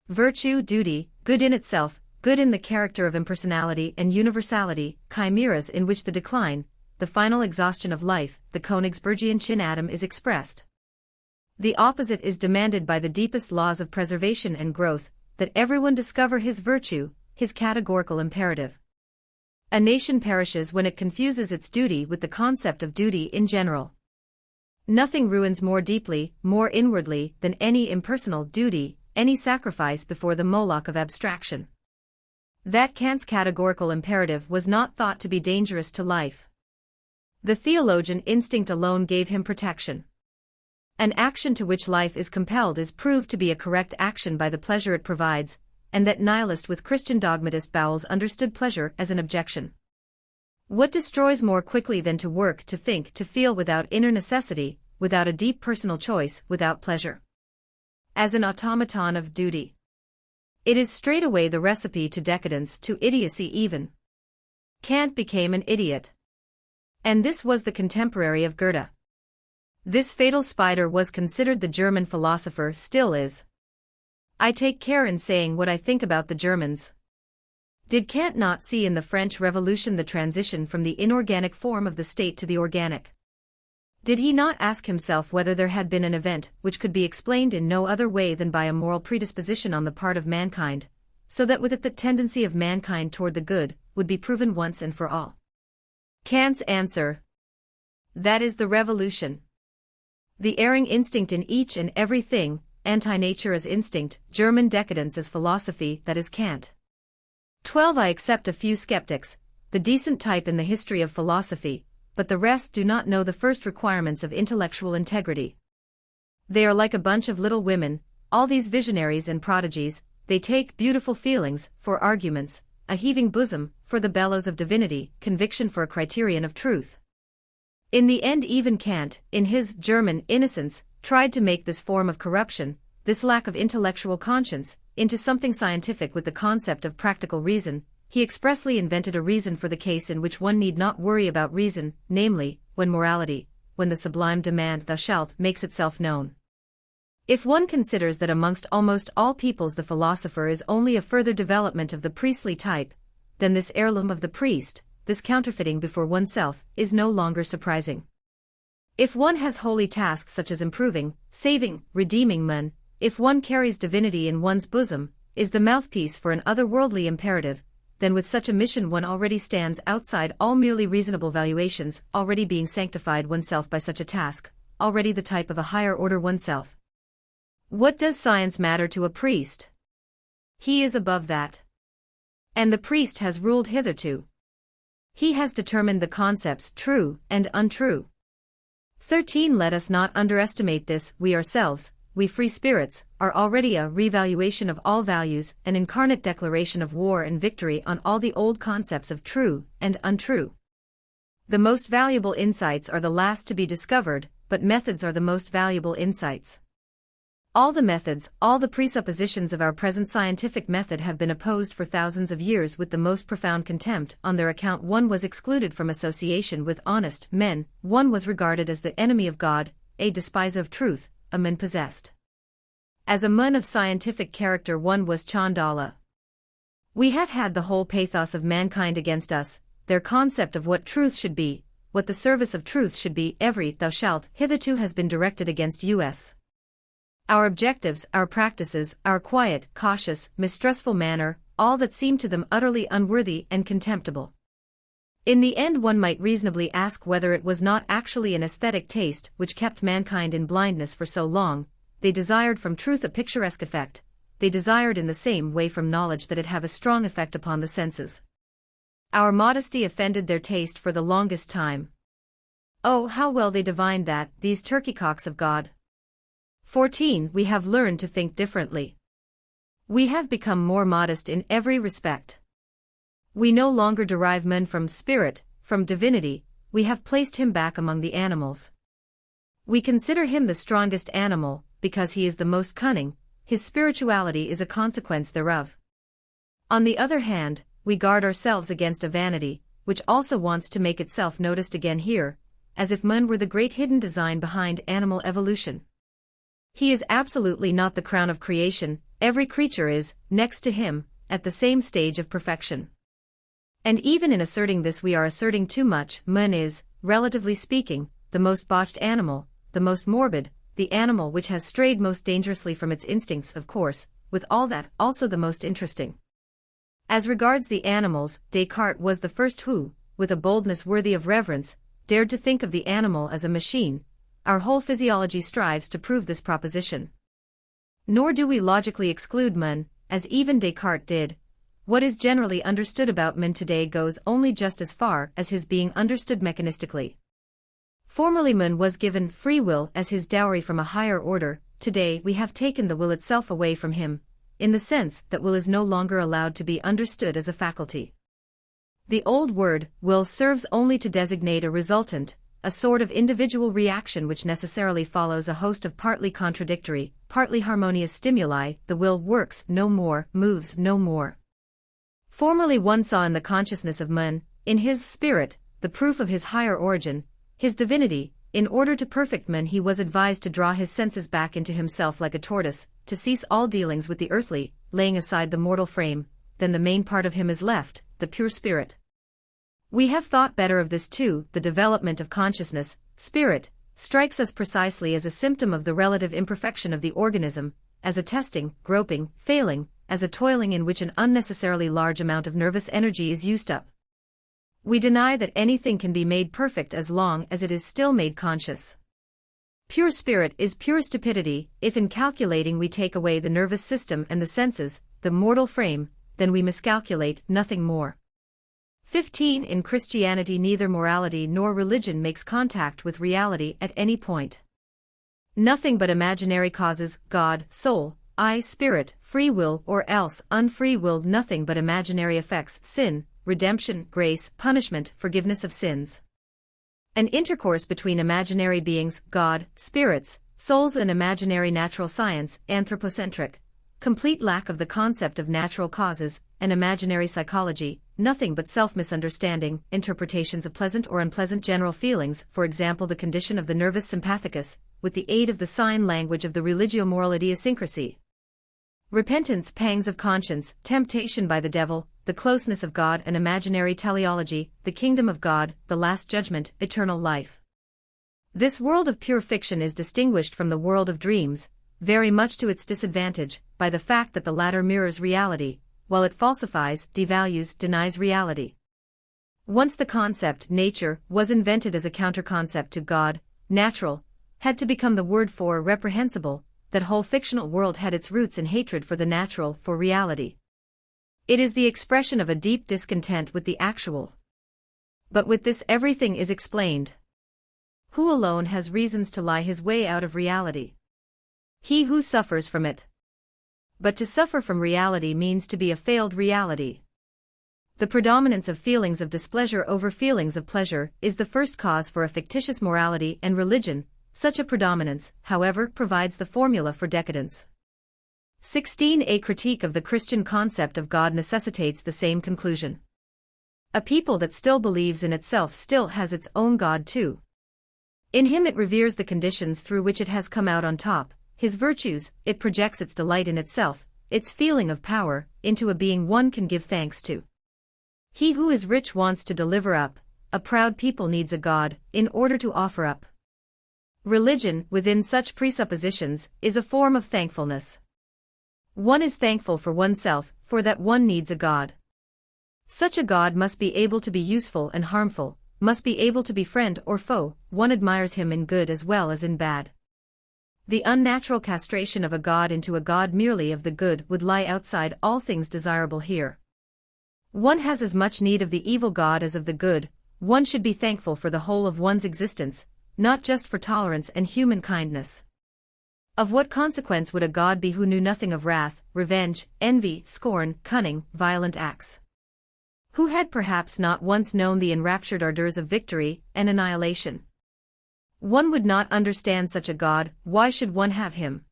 S1: Virtue, duty, good in itself, good in the character of impersonality and universality, chimeras in which the decline, the final exhaustion of life, the Königsbergian atom is expressed. The opposite is demanded by the deepest laws of preservation and growth, that everyone discover his virtue, his categorical imperative. A nation perishes when it confuses its duty with the concept of duty in general. Nothing ruins more deeply, more inwardly, than any impersonal duty, any sacrifice before the Moloch of abstraction. That Kant's categorical imperative was not thought to be dangerous to life. The theologian instinct alone gave him protection. An action to which life is compelled is proved to be a correct action by the pleasure it provides, and that nihilist with Christian dogmatist bowels understood pleasure as an objection. What destroys more quickly than to work, to think, to feel without inner necessity, without a deep personal choice, without pleasure? As an automaton of duty. It is straightway the recipe to decadence, to idiocy even. Kant became an idiot. And this was the contemporary of Goethe. This fatal spider was considered the German philosopher, still is. I take care in saying what I think about the Germans. Did Kant not see in the French Revolution the transition from the inorganic form of the state to the organic? Did he not ask himself whether there had been an event which could be explained in no other way than by a moral predisposition on the part of mankind, so that with it the tendency of mankind toward the good would be proven once and for all? Kant's answer: that is the revolution. The erring instinct in each and every thing, anti-nature as instinct, German decadence as philosophy, that is Kant. 12 I accept a few skeptics, the decent type in the history of philosophy, but the rest do not know the first requirements of intellectual integrity. They are like a bunch of little women, all these visionaries and prodigies. They take beautiful feelings for arguments, a heaving bosom for the bellows of divinity, conviction for a criterion of truth. In the end even Kant, in his German innocence, tried to make this form of corruption, this lack of intellectual conscience, into something scientific with the concept of practical reason. He expressly invented a reason for the case in which one need not worry about reason, namely, when morality, when the sublime demand "thou shalt" makes itself known. If one considers that amongst almost all peoples the philosopher is only a further development of the priestly type, then this heirloom of the priest, this counterfeiting before oneself, is no longer surprising. If one has holy tasks such as improving, saving, redeeming men, if one carries divinity in one's bosom, is the mouthpiece for an otherworldly imperative, then with such a mission one already stands outside all merely reasonable valuations, already being sanctified oneself by such a task, already the type of a higher order oneself. What does science matter to a priest? He is above that. And the priest has ruled hitherto. He has determined the concepts true and untrue. 13. Let us not underestimate this. We ourselves, we free spirits, are already a revaluation of all values, an incarnate declaration of war and victory on all the old concepts of true and untrue. The most valuable insights are the last to be discovered, but methods are the most valuable insights. All the methods, all the presuppositions of our present scientific method have been opposed for thousands of years with the most profound contempt. On their account one was excluded from association with honest men, one was regarded as the enemy of God, a despiser of truth, a man possessed. As a man of scientific character one was Chandala. We have had the whole pathos of mankind against us, their concept of what truth should be, what the service of truth should be. Every "thou shalt" hitherto has been directed against us. Our objectives, our practices, our quiet, cautious, mistrustful manner, all that seemed to them utterly unworthy and contemptible. In the end one might reasonably ask whether it was not actually an aesthetic taste which kept mankind in blindness for so long. They desired from truth a picturesque effect, they desired in the same way from knowledge that it have a strong effect upon the senses. Our modesty offended their taste for the longest time. Oh, how well they divined that, these turkeycocks of God. 14. We have learned to think differently. We have become more modest in every respect. We no longer derive man from spirit, from divinity, we have placed him back among the animals. We consider him the strongest animal, because he is the most cunning, his spirituality is a consequence thereof. On the other hand, we guard ourselves against a vanity, which also wants to make itself noticed again here, as if man were the great hidden design behind animal evolution. He is absolutely not the crown of creation, every creature is, next to him, at the same stage of perfection. And even in asserting this we are asserting too much. Man is, relatively speaking, the most botched animal, the most morbid, the animal which has strayed most dangerously from its instincts, of course, with all that, also the most interesting. As regards the animals, Descartes was the first who, with a boldness worthy of reverence, dared to think of the animal as a machine. Our whole physiology strives to prove this proposition. Nor do we logically exclude man, as even Descartes did. What is generally understood about man today goes only just as far as his being understood mechanistically. Formerly man was given free will as his dowry from a higher order, today we have taken the will itself away from him, in the sense that will is no longer allowed to be understood as a faculty. The old word, will, serves only to designate a resultant, a sort of individual reaction which necessarily follows a host of partly contradictory, partly harmonious stimuli. The will works no more, moves no more. Formerly one saw in the consciousness of man, in his spirit, the proof of his higher origin, his divinity. In order to perfect man he was advised to draw his senses back into himself like a tortoise, to cease all dealings with the earthly, laying aside the mortal frame. Then the main part of him is left, the pure spirit. We have thought better of this too. The development of consciousness, spirit, strikes us precisely as a symptom of the relative imperfection of the organism, as a testing, groping, failing, as a toiling in which an unnecessarily large amount of nervous energy is used up. We deny that anything can be made perfect as long as it is still made conscious. Pure spirit is pure stupidity. If in calculating we take away the nervous system and the senses, the mortal frame, then we miscalculate, nothing more. 15. In Christianity neither morality nor religion makes contact with reality at any point. Nothing but imaginary causes, God, soul, I, spirit, free will or else unfree-willed, nothing but imaginary effects, sin, redemption, grace, punishment, forgiveness of sins. An intercourse between imaginary beings, God, spirits, souls an imaginary natural science, anthropocentric, complete lack of the concept of natural causes, an imaginary psychology, nothing but self-misunderstanding, interpretations of pleasant or unpleasant general feelings, for example the condition of the nervous sympathicus, with the aid of the sign language of the religio-moral idiosyncrasy. Repentance, pangs of conscience, temptation by the devil, the closeness of God, an imaginary teleology, the kingdom of God, the last judgment, eternal life. This world of pure fiction is distinguished from the world of dreams, very much to its disadvantage, by the fact that the latter mirrors reality, while it falsifies, devalues, denies reality. Once the concept, nature, was invented as a counter-concept to God, natural, had to become the word for reprehensible, that whole fictional world had its roots in hatred for the natural, for reality. It is the expression of a deep discontent with the actual. But with this everything is explained. Who alone has reasons to lie his way out of reality? He who suffers from it. But to suffer from reality means to be a failed reality. The predominance of feelings of displeasure over feelings of pleasure is the first cause for a fictitious morality and religion. Such a predominance, however, provides the formula for decadence. 16. A critique of the Christian concept of God necessitates the same conclusion. A people that still believes in itself still has its own God too. In him it reveres the conditions through which it has come out on top, his virtues, it projects its delight in itself, its feeling of power, into a being one can give thanks to. He who is rich wants to deliver up, a proud people needs a God, in order to offer up. Religion, within such presuppositions, is a form of thankfulness. One is thankful for oneself, for that one needs a God. Such a God must be able to be useful and harmful, must be able to be friend or foe, one admires him in good as well as in bad. The unnatural castration of a God into a God merely of the good would lie outside all things desirable here. One has as much need of the evil God as of the good, one should be thankful for the whole of one's existence, not just for tolerance and human kindness. Of what consequence would a God be who knew nothing of wrath, revenge, envy, scorn, cunning, violent acts? Who had perhaps not once known the enraptured ardors of victory and annihilation? One would not understand such a God. Why should one have him?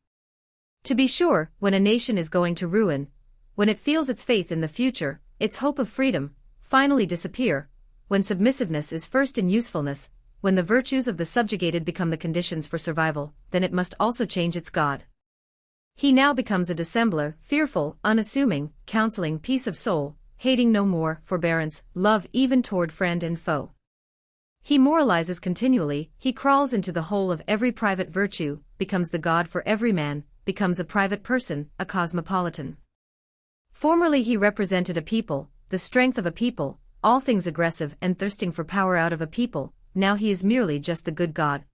S1: To be sure, when a nation is going to ruin, when it feels its faith in the future, its hope of freedom, finally disappear, when submissiveness is first in usefulness, when the virtues of the subjugated become the conditions for survival, then it must also change its God. He now becomes a dissembler, fearful, unassuming, counseling, peace of soul, hating no more, forbearance, love even toward friend and foe. He moralizes continually, he crawls into the hole of every private virtue, becomes the God for every man, becomes a private person, a cosmopolitan. Formerly he represented a people, the strength of a people, all things aggressive and thirsting for power out of a people, now he is merely just the good God.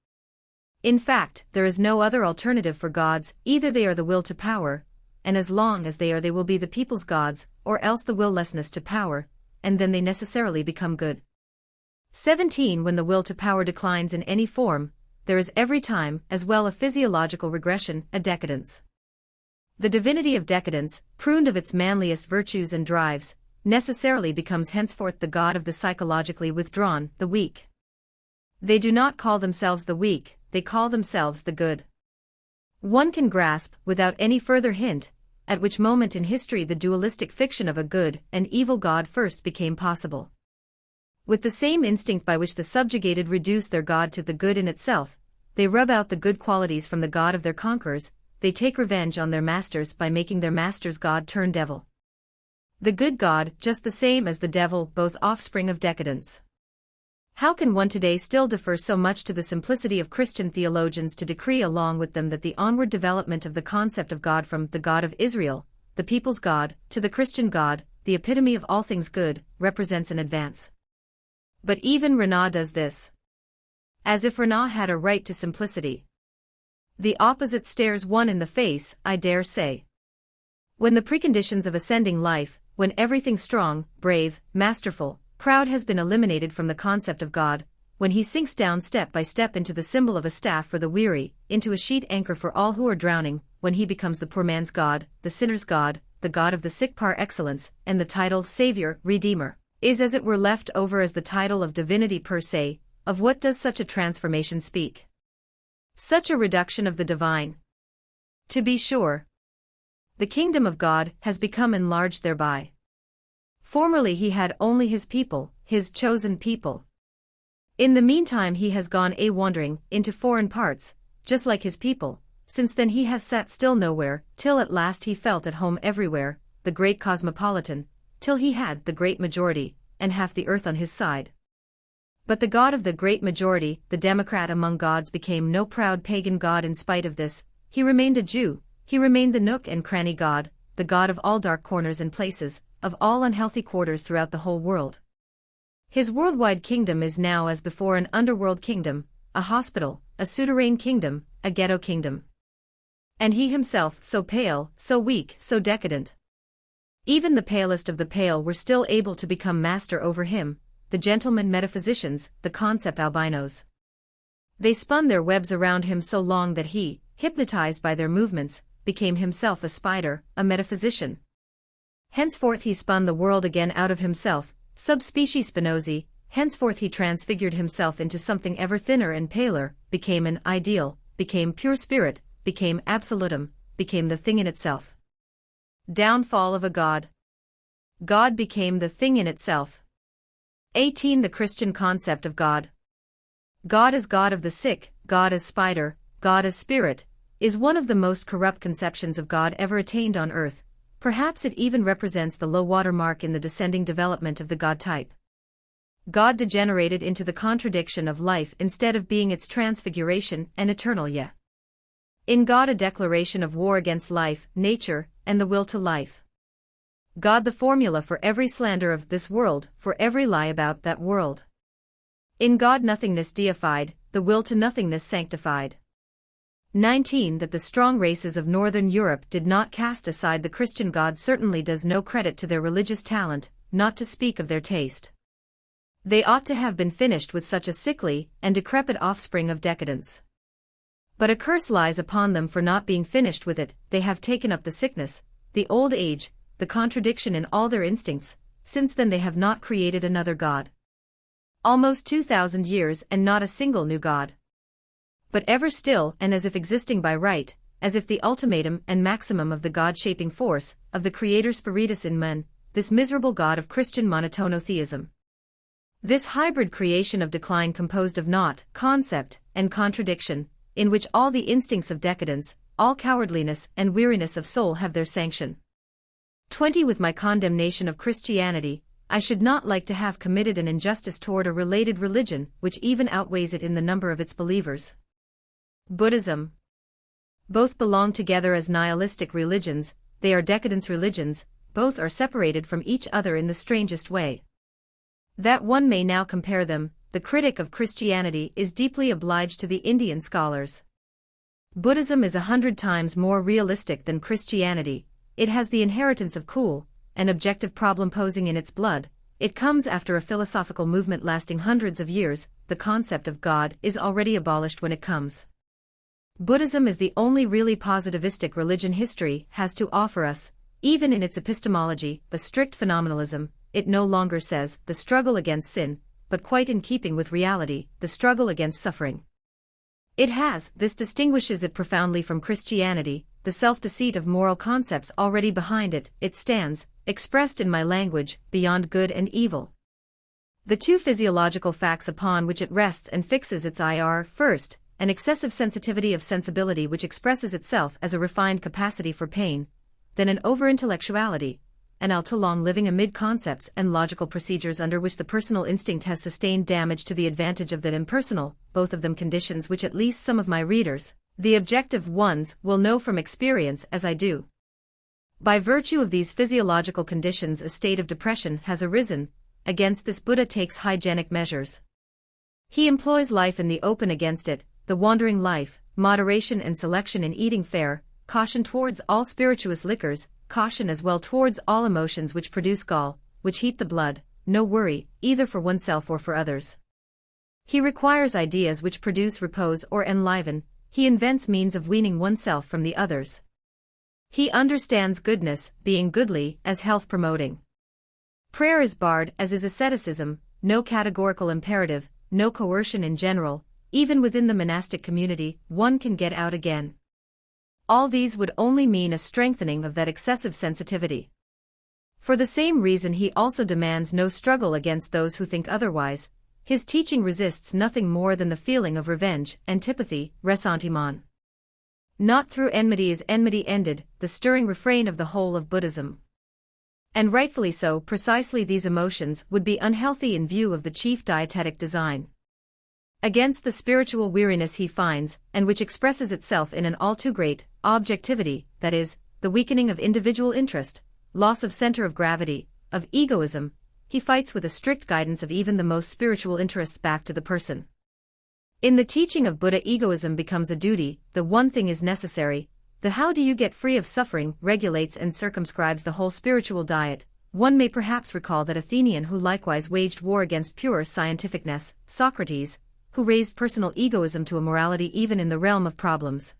S1: In fact, there is no other alternative for gods, either they are the will to power, and as long as they are they will be the people's gods, or else the willlessness to power, and then they necessarily become good. 17. When the will to power declines in any form, there is every time, as well a physiological regression, a decadence. The divinity of decadence, pruned of its manliest virtues and drives, necessarily becomes henceforth the God of the psychologically withdrawn, the weak. They do not call themselves the weak, they call themselves the good. One can grasp, without any further hint, at which moment in history the dualistic fiction of a good and evil God first became possible. With the same instinct by which the subjugated reduce their God to the good in itself, they rub out the good qualities from the God of their conquerors, they take revenge on their masters by making their masters God turn devil. The good God, just the same as the devil, both offspring of decadence. How can one today still defer so much to the simplicity of Christian theologians to decree along with them that the onward development of the concept of God from the God of Israel, the people's God, to the Christian God, the epitome of all things good, represents an advance? But even Renan does this. As if Renan had a right to simplicity. The opposite stares one in the face, I dare say. When the preconditions of ascending life, when everything strong, brave, masterful, proud has been eliminated from the concept of God, when he sinks down step by step into the symbol of a staff for the weary, into a sheet anchor for all who are drowning, when he becomes the poor man's God, the sinner's God, the God of the sick par excellence, and the title Savior, Redeemer, is as it were left over as the title of divinity per se. Of what does such a transformation speak? Such a reduction of the divine. To be sure, the kingdom of God has become enlarged thereby. Formerly he had only his people, his chosen people. In the meantime he has gone a-wandering into foreign parts, just like his people. Since then he has sat still nowhere, till at last he felt at home everywhere, the great cosmopolitan, till he had the great majority, and half the earth on his side. But the God of the great majority, the democrat among gods, became no proud pagan god. In spite of this, he remained a Jew, he remained the nook and cranny God, the God of all dark corners and places, of all unhealthy quarters throughout the whole world. His worldwide kingdom is now as before an underworld kingdom, a hospital, a souterrain kingdom, a ghetto kingdom. And he himself, so pale, so weak, so decadent. Even the palest of the pale were still able to become master over him, the gentlemen metaphysicians, the concept albinos. They spun their webs around him so long that he, hypnotized by their movements, became himself a spider, a metaphysician. Henceforth he spun the world again out of himself, subspecies Spinozi, henceforth he transfigured himself into something ever thinner and paler, became an ideal, became pure spirit, became absolutum, became the thing in itself. Downfall of a God. God became the thing in itself. 18. The Christian concept of God. God as God of the sick, God as spider, God as spirit, is one of the most corrupt conceptions of God ever attained on earth. Perhaps it even represents the low water mark in the descending development of the God type. God degenerated into the contradiction of life instead of being its transfiguration and eternal yeah. In God a declaration of war against life, nature, and the will to life. God the formula for every slander of this world, for every lie about that world. In God nothingness deified, the will to nothingness sanctified. 19. That the strong races of Northern Europe did not cast aside the Christian God certainly does no credit to their religious talent, not to speak of their taste. They ought to have been finished with such a sickly and decrepit offspring of decadence. But a curse lies upon them for not being finished with it. They have taken up the sickness, the old age, the contradiction in all their instincts. Since then they have not created another God. Almost 2,000 years and not a single new God. But ever still, and as if existing by right, as if the ultimatum and maximum of the God-shaping force, of the Creator Spiritus in men, this miserable God of Christian monotonotheism. This hybrid creation of decline composed of naught, concept, and contradiction, in which all the instincts of decadence, all cowardliness and weariness of soul have their sanction. 20. With my condemnation of Christianity, I should not like to have committed an injustice toward a related religion which even outweighs it in the number of its believers. Buddhism. Both belong together as nihilistic religions, they are decadence religions, both are separated from each other in the strangest way. That one may now compare them, the critic of Christianity is deeply obliged to the Indian scholars. Buddhism is 100 times more realistic than Christianity, it has the inheritance of cool, an objective problem posing in its blood, it comes after a philosophical movement lasting hundreds of years, the concept of God is already abolished when it comes. Buddhism is the only really positivistic religion history has to offer us, even in its epistemology, a strict phenomenalism. It no longer says, the struggle against sin, but quite in keeping with reality, the struggle against suffering. It has, this distinguishes it profoundly from Christianity, the self-deceit of moral concepts already behind it, it stands, expressed in my language, beyond good and evil. The two physiological facts upon which it rests and fixes its eye are, first, an excessive sensitivity of sensibility which expresses itself as a refined capacity for pain, then an over-intellectuality, and all too long living amid concepts and logical procedures under which the personal instinct has sustained damage to the advantage of that impersonal, both of them conditions which at least some of my readers, the objective ones, will know from experience as I do. By virtue of these physiological conditions a state of depression has arisen. Against this Buddha takes hygienic measures. He employs life in the open against it, the wandering life, moderation and selection in eating fare, caution towards all spirituous liquors, caution as well towards all emotions which produce gall, which heat the blood, no worry, either for oneself or for others. He requires ideas which produce repose or enliven, he invents means of weaning oneself from the others. He understands goodness, being goodly, as health-promoting. Prayer is barred as is asceticism, no categorical imperative, no coercion in general, even within the monastic community, one can get out again. All these would only mean a strengthening of that excessive sensitivity. For the same reason he also demands no struggle against those who think otherwise. His teaching resists nothing more than the feeling of revenge, antipathy, ressentiment. Not through enmity is enmity ended, the stirring refrain of the whole of Buddhism. And rightfully so, precisely these emotions would be unhealthy in view of the chief dietetic design. Against the spiritual weariness he finds, and which expresses itself in an all too great objectivity, that is, the weakening of individual interest, loss of center of gravity, of egoism, he fights with a strict guidance of even the most spiritual interests back to the person. In the teaching of Buddha, egoism becomes a duty, the one thing is necessary. The how do you get free of suffering regulates and circumscribes the whole spiritual diet. One may perhaps recall that Athenian who likewise waged war against pure scientificness, Socrates, who raised personal egoism to a morality even in the realm of problems.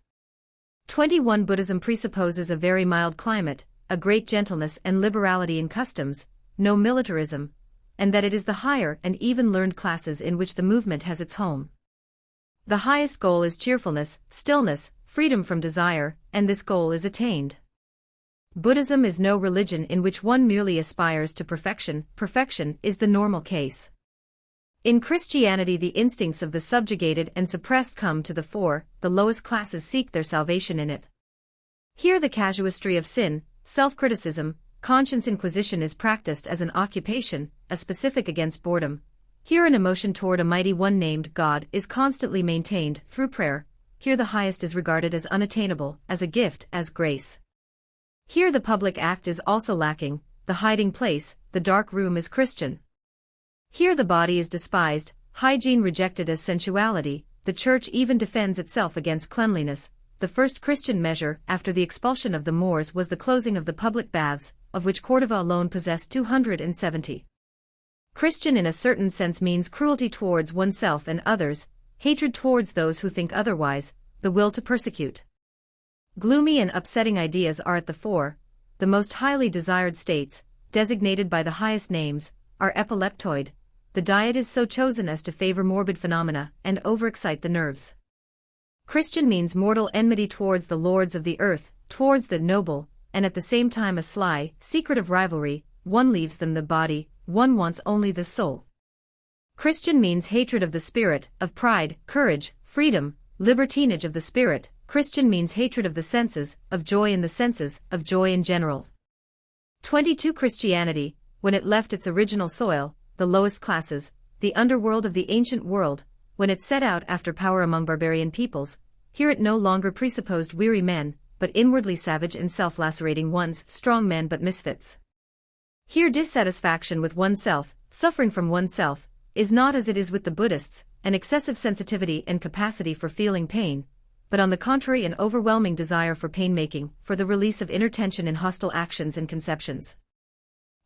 S1: 21 Buddhism presupposes a very mild climate, a great gentleness and liberality in customs, no militarism, and that it is the higher and even learned classes in which the movement has its home. The highest goal is cheerfulness, stillness, freedom from desire, and this goal is attained. Buddhism is no religion in which one merely aspires to perfection. Perfection is the normal case. In Christianity, the instincts of the subjugated and suppressed come to the fore, the lowest classes seek their salvation in it. Here the casuistry of sin, self-criticism, conscience inquisition is practiced as an occupation, a specific against boredom. Here an emotion toward a mighty one named God is constantly maintained through prayer. Here the highest is regarded as unattainable, as a gift, as grace. Here the public act is also lacking, the hiding place, the dark room is Christian. Here the body is despised, hygiene rejected as sensuality, the church even defends itself against cleanliness. The first Christian measure after the expulsion of the Moors was the closing of the public baths, of which Cordova alone possessed 270. Christian in a certain sense means cruelty towards oneself and others, hatred towards those who think otherwise, the will to persecute. Gloomy and upsetting ideas are at the fore. The most highly desired states, designated by the highest names, are epileptoid. The diet is so chosen as to favor morbid phenomena and overexcite the nerves. Christian means mortal enmity towards the lords of the earth, towards the noble, and at the same time a sly, secretive rivalry. One leaves them the body, one wants only the soul. Christian means hatred of the spirit, of pride, courage, freedom, libertinage of the spirit. Christian means hatred of the senses, of joy in the senses, of joy in general. 22 Christianity, when it left its original soil, the lowest classes, the underworld of the ancient world, when it set out after power among barbarian peoples, here it no longer presupposed weary men, but inwardly savage and self-lacerating ones, strong men but misfits. Here dissatisfaction with oneself, suffering from oneself, is not as it is with the Buddhists, an excessive sensitivity and capacity for feeling pain, but on the contrary an overwhelming desire for pain-making, for the release of inner tension in hostile actions and conceptions.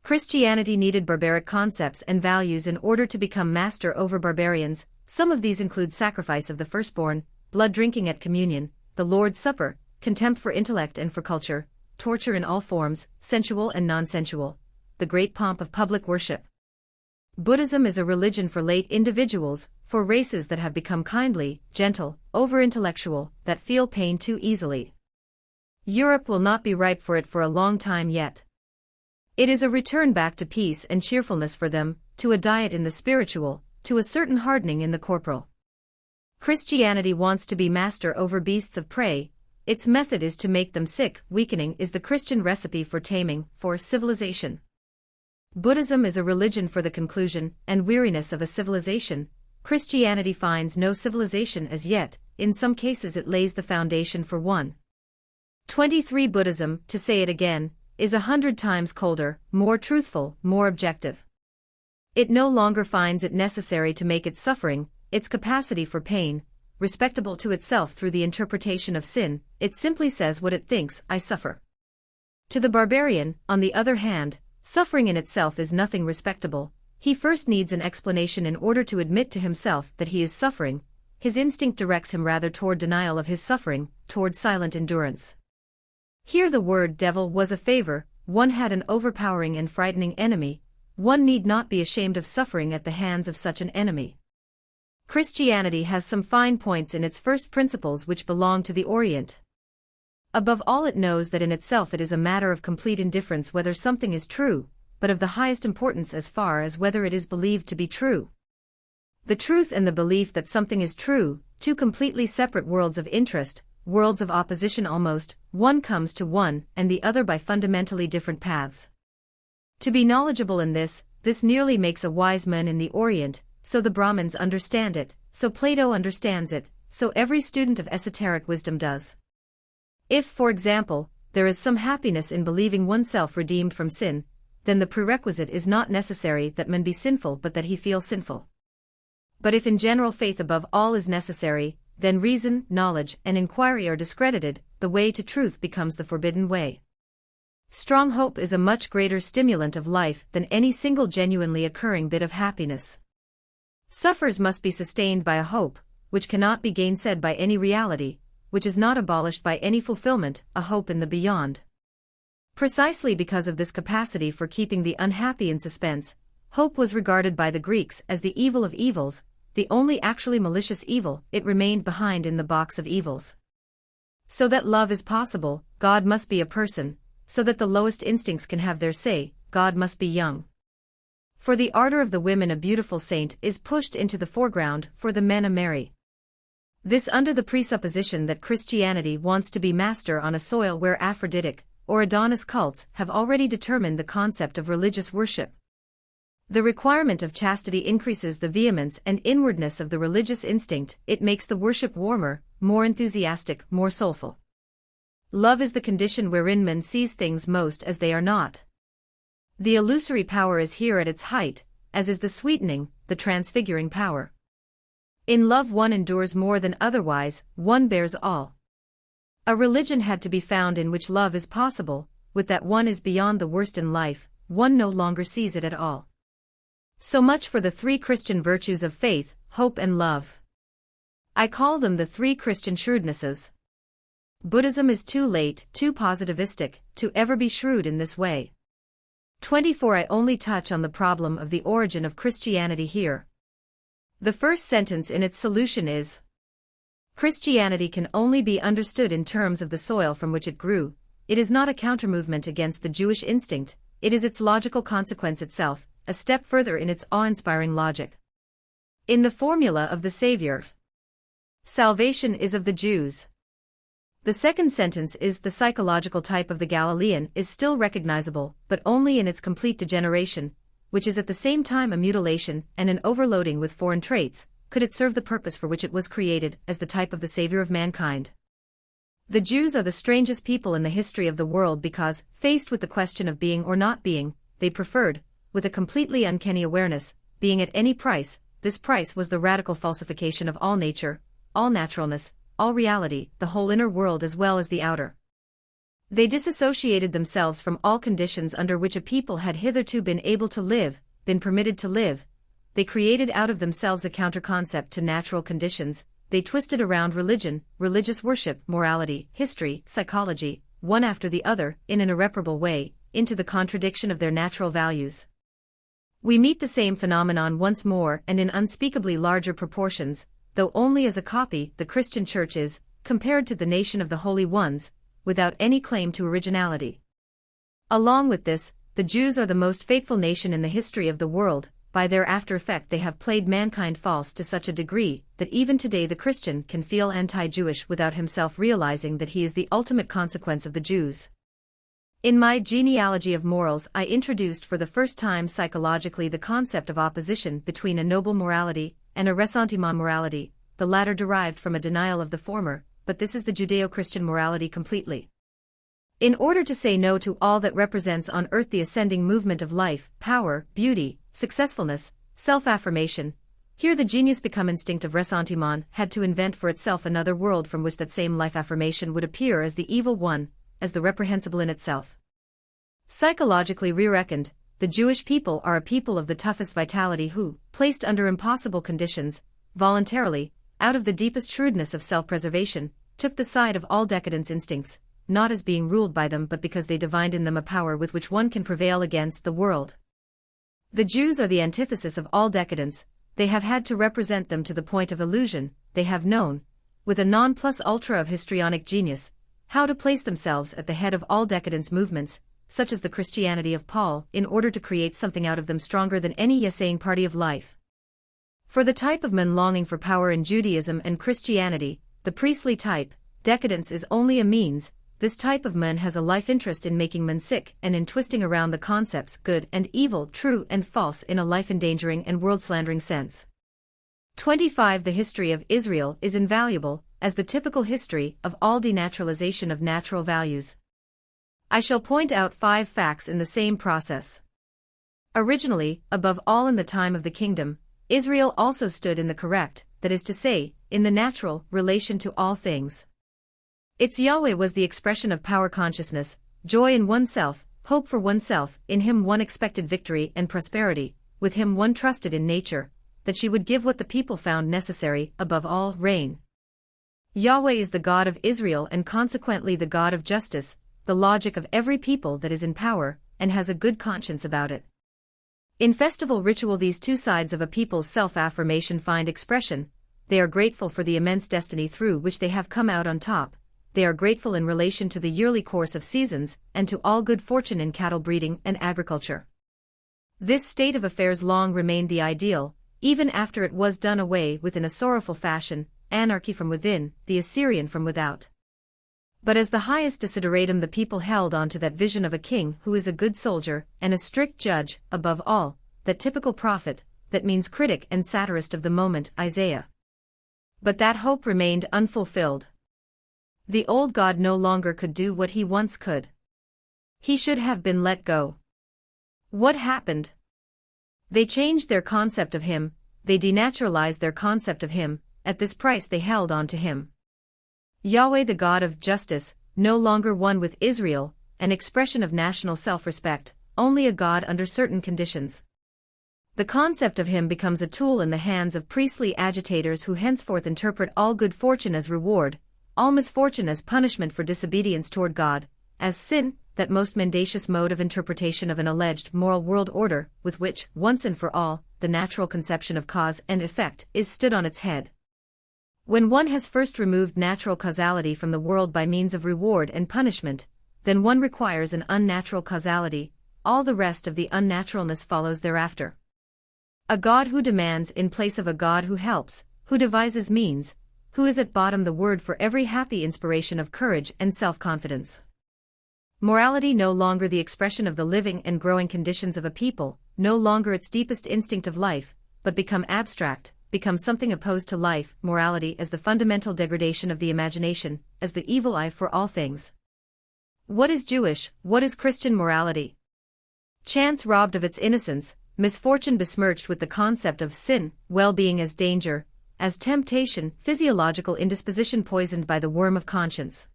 S1: Christianity needed barbaric concepts and values in order to become master over barbarians. Some of these include sacrifice of the firstborn, blood drinking at communion, the Lord's Supper, contempt for intellect and for culture, torture in all forms, sensual and non-sensual, the great pomp of public worship. Buddhism is a religion for late individuals, for races that have become kindly, gentle, over-intellectual, that feel pain too easily. Europe will not be ripe for it for a long time yet. It is a return back to peace and cheerfulness for them, to a diet in the spiritual, to a certain hardening in the corporal. Christianity wants to be master over beasts of prey. Its method is to make them sick. Weakening is the Christian recipe for taming, for civilization. Buddhism is a religion for the conclusion and weariness of a civilization. Christianity finds no civilization as yet, in some cases it lays the foundation for one. 23 Buddhism, to say it again, is 100 times colder, more truthful, more objective. It no longer finds it necessary to make its suffering, its capacity for pain, respectable to itself through the interpretation of sin. It simply says what it thinks: I suffer. To the barbarian, on the other hand, suffering in itself is nothing respectable. He first needs an explanation in order to admit to himself that he is suffering. His instinct directs him rather toward denial of his suffering, toward silent endurance. Here the word devil was a favor. One had an overpowering and frightening enemy. One need not be ashamed of suffering at the hands of such an enemy. Christianity has some fine points in its first principles which belong to the Orient. Above all, it knows that in itself it is a matter of complete indifference whether something is true, but of the highest importance as far as whether it is believed to be true. The truth and the belief that something is true, two completely separate worlds of interest, worlds of opposition almost, one comes to one and the other by fundamentally different paths. To be knowledgeable in this nearly makes a wise man in the Orient, so the Brahmins understand it, so Plato understands it, so every student of esoteric wisdom does. If, for example, there is some happiness in believing oneself redeemed from sin, then the prerequisite is not necessary that man be sinful but that he feel sinful. But if in general faith above all is necessary, then reason, knowledge, and inquiry are discredited, the way to truth becomes the forbidden way. Strong hope is a much greater stimulant of life than any single genuinely occurring bit of happiness. Sufferers must be sustained by a hope, which cannot be gainsaid by any reality, which is not abolished by any fulfillment, a hope in the beyond. Precisely because of this capacity for keeping the unhappy in suspense, hope was regarded by the Greeks as the evil of evils, the only actually malicious evil. It remained behind in the box of evils. So that love is possible, God must be a person, so that the lowest instincts can have their say, God must be young. For the ardor of the women a beautiful saint is pushed into the foreground, for the men a merry. This under the presupposition that Christianity wants to be master on a soil where Aphroditic, or Adonis cults have already determined the concept of religious worship. The requirement of chastity increases the vehemence and inwardness of the religious instinct, it makes the worship warmer, more enthusiastic, more soulful. Love is the condition wherein man sees things most as they are not. The illusory power is here at its height, as is the sweetening, the transfiguring power. In love one endures more than otherwise, one bears all. A religion had to be found in which love is possible, with that one is beyond the worst in life, one no longer sees it at all. So much for the three Christian virtues of faith, hope and love. I call them the three Christian shrewdnesses. Buddhism is too late, too positivistic, to ever be shrewd in this way. 24 I only touch on the problem of the origin of Christianity here. The first sentence in its solution is: Christianity can only be understood in terms of the soil from which it grew. It is not a countermovement against the Jewish instinct, it is its logical consequence itself, a step further in its awe-inspiring logic. In the formula of the Savior, salvation is of the Jews. The second sentence is: the psychological type of the Galilean is still recognizable, but only in its complete degeneration, which is at the same time a mutilation and an overloading with foreign traits, could it serve the purpose for which it was created, as the type of the Savior of mankind. The Jews are the strangest people in the history of the world because, faced with the question of being or not being, they preferred, with a completely uncanny awareness, being at any price. This price was the radical falsification of all nature, all naturalness, all reality, the whole inner world as well as the outer. They disassociated themselves from all conditions under which a people had hitherto been able to live, been permitted to live. They created out of themselves a counter-concept to natural conditions. They twisted around religion, religious worship, morality, history, psychology, one after the other, in an irreparable way, into the contradiction of their natural values. We meet the same phenomenon once more and in unspeakably larger proportions, though only as a copy. The Christian Church is, compared to the nation of the Holy Ones, without any claim to originality. Along with this, the Jews are the most faithful nation in the history of the world. By their after effect they have played mankind false to such a degree that even today the Christian can feel anti-Jewish without himself realizing that he is the ultimate consequence of the Jews. In my genealogy of morals I introduced for the first time psychologically the concept of opposition between a noble morality and a ressentiment morality, the latter derived from a denial of the former, but this is the Judeo-Christian morality completely. In order to say no to all that represents on earth the ascending movement of life, power, beauty, successfulness, self-affirmation, here the genius become instinct of ressentiment had to invent for itself another world from which that same life affirmation would appear as the evil one, as the reprehensible in itself. Psychologically re-reckoned, the Jewish people are a people of the toughest vitality who, placed under impossible conditions, voluntarily, out of the deepest shrewdness of self-preservation, took the side of all decadence instincts, not as being ruled by them but because they divined in them a power with which one can prevail against the world. The Jews are the antithesis of all decadence, they have had to represent them to the point of illusion, they have known, with a non plus ultra of histrionic genius, how to place themselves at the head of all decadence movements, such as the Christianity of Paul, in order to create something out of them stronger than any yes-saying party of life. For the type of men longing for power in Judaism and Christianity, the priestly type, decadence is only a means. This type of man has a life interest in making men sick and in twisting around the concepts good and evil, true and false in a life-endangering and world-slandering sense. 25. The history of Israel is invaluable, as the typical history of all denaturalization of natural values. I shall point out 5 facts in the same process. Originally, above all in the time of the kingdom, Israel also stood in the correct, that is to say, in the natural, relation to all things. Its Yahweh was the expression of power consciousness, joy in oneself, hope for oneself, in him one expected victory and prosperity, with him one trusted in nature, that she would give what the people found necessary, above all, rain. Yahweh is the God of Israel and consequently the God of justice, the logic of every people that is in power, and has a good conscience about it. In festival ritual these two sides of a people's self-affirmation find expression. They are grateful for the immense destiny through which they have come out on top. They are grateful in relation to the yearly course of seasons, and to all good fortune in cattle breeding and agriculture. This state of affairs long remained the ideal, even after it was done away with in a sorrowful fashion, anarchy from within, the Assyrian from without. But as the highest desideratum the people held on to that vision of a king who is a good soldier, and a strict judge, above all, that typical prophet, that means critic and satirist of the moment, Isaiah. But that hope remained unfulfilled. The old God no longer could do what he once could. He should have been let go. What happened? They changed their concept of him, they denaturalized their concept of him, at this price they held on to him. Yahweh the God of justice, no longer one with Israel, an expression of national self-respect, only a God under certain conditions. The concept of him becomes a tool in the hands of priestly agitators who henceforth interpret all good fortune as reward, all misfortune as punishment for disobedience toward God, as sin, that most mendacious mode of interpretation of an alleged moral world order, with which, once and for all, the natural conception of cause and effect is stood on its head. When one has first removed natural causality from the world by means of reward and punishment, then one requires an unnatural causality, all the rest of the unnaturalness follows thereafter. A God who demands in place of a God who helps, who devises means, who is at bottom the word for every happy inspiration of courage and self-confidence. Morality no longer the expression of the living and growing conditions of a people, no longer its deepest instinct of life, but become abstract, become something opposed to life, morality as the fundamental degradation of the imagination, as the evil eye for all things. What is Jewish, what is Christian morality? Chance robbed of its innocence, misfortune besmirched with the concept of sin, well-being as danger, as temptation, physiological indisposition poisoned by the worm of conscience.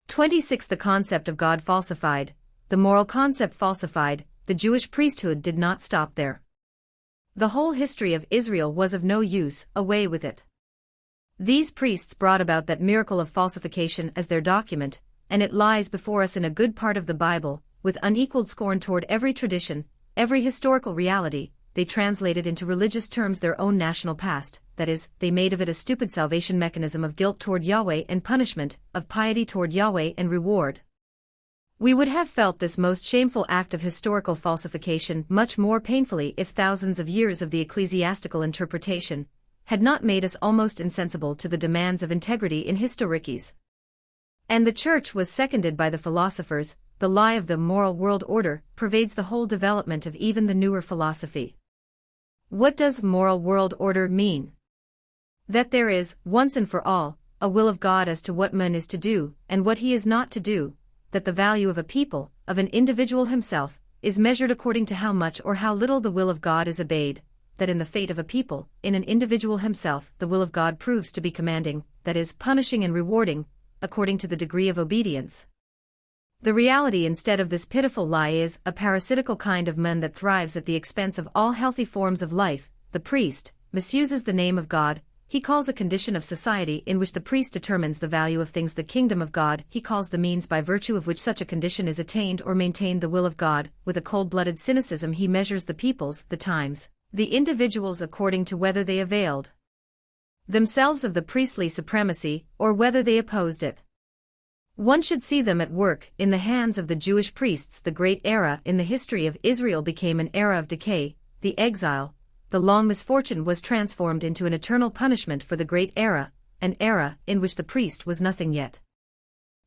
S1: 26. The concept of God falsified, the moral concept falsified, the Jewish priesthood did not stop there. The whole history of Israel was of no use, away with it. These priests brought about that miracle of falsification as their document, and it lies before us in a good part of the Bible, with unequaled scorn toward every tradition, every historical reality. They translated into religious terms their own national past, that is, they made of it a stupid salvation mechanism of guilt toward Yahweh and punishment, of piety toward Yahweh and reward. We would have felt this most shameful act of historical falsification much more painfully if thousands of years of the ecclesiastical interpretation had not made us almost insensible to the demands of integrity in historicis. And the Church was seconded by the philosophers. The lie of the moral world order pervades the whole development of even the newer philosophy. What does moral world order mean? That there is, once and for all, a will of God as to what man is to do and what he is not to do, that the value of a people, of an individual himself, is measured according to how much or how little the will of God is obeyed, that in the fate of a people, in an individual himself, the will of God proves to be commanding, that is, punishing and rewarding, according to the degree of obedience. The reality instead of this pitiful lie is a parasitical kind of man that thrives at the expense of all healthy forms of life. The priest misuses the name of God. He calls a condition of society in which the priest determines the value of things the kingdom of God. He calls the means by virtue of which such a condition is attained or maintained the will of God. With a cold-blooded cynicism he measures the peoples, the times, the individuals according to whether they availed themselves of the priestly supremacy or whether they opposed it. One should see them at work in the hands of the Jewish priests. The great era in the history of Israel became an era of decay. The exile, the long misfortune, was transformed into an eternal punishment for the great era, an era in which the priest was nothing yet.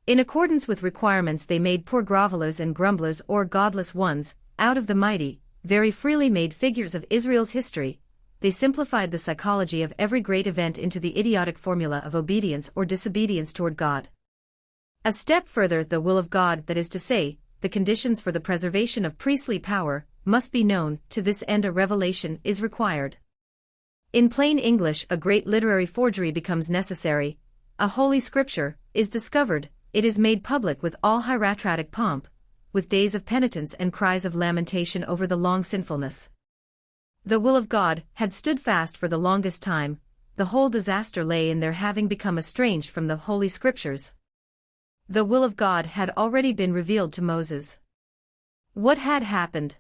S1: In accordance with requirements, they made poor grovellers and grumblers, or godless ones, out of the mighty, very freely made figures of Israel's history. They simplified the psychology of every great event into the idiotic formula of obedience or disobedience toward God. A step further, the will of God, that is to say, the conditions for the preservation of priestly power, must be known. To this end a revelation is required. In plain English, a great literary forgery becomes necessary. A holy scripture is discovered, it is made public with all hieratic pomp, with days of penitence and cries of lamentation over the long sinfulness. The will of God had stood fast for the longest time. The whole disaster lay in their having become estranged from the Holy Scriptures. The will of God had already been revealed to Moses. What had happened?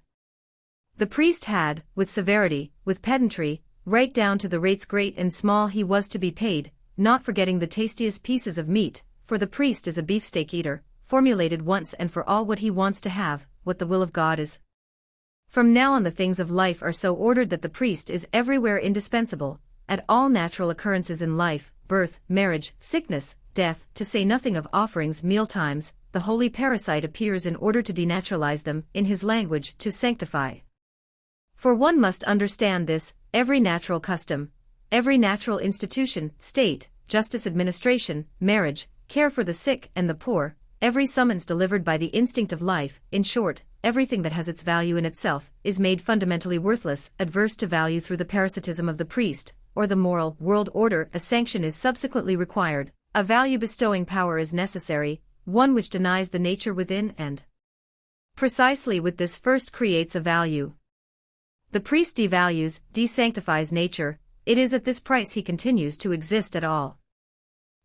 S1: The priest had, with severity, with pedantry, right down to the rates great and small he was to be paid, not forgetting the tastiest pieces of meat, for the priest is a beefsteak eater, formulated once and for all what he wants to have, what the will of God is. From now on the things of life are so ordered that the priest is everywhere indispensable, at all natural occurrences in life, birth, marriage, sickness, death, to say nothing of offerings, mealtimes. The holy parasite appears in order to denaturalize them, in his language, to sanctify. For one must understand this, every natural custom, every natural institution, state, justice, administration, marriage, care for the sick and the poor, every summons delivered by the instinct of life, in short, everything that has its value in itself, is made fundamentally worthless, adverse to value through the parasitism of the priest, or the moral world order. A sanction is subsequently required, a value-bestowing power is necessary, one which denies the nature within and precisely with this first creates a value. The priest devalues, desanctifies nature, it is at this price he continues to exist at all.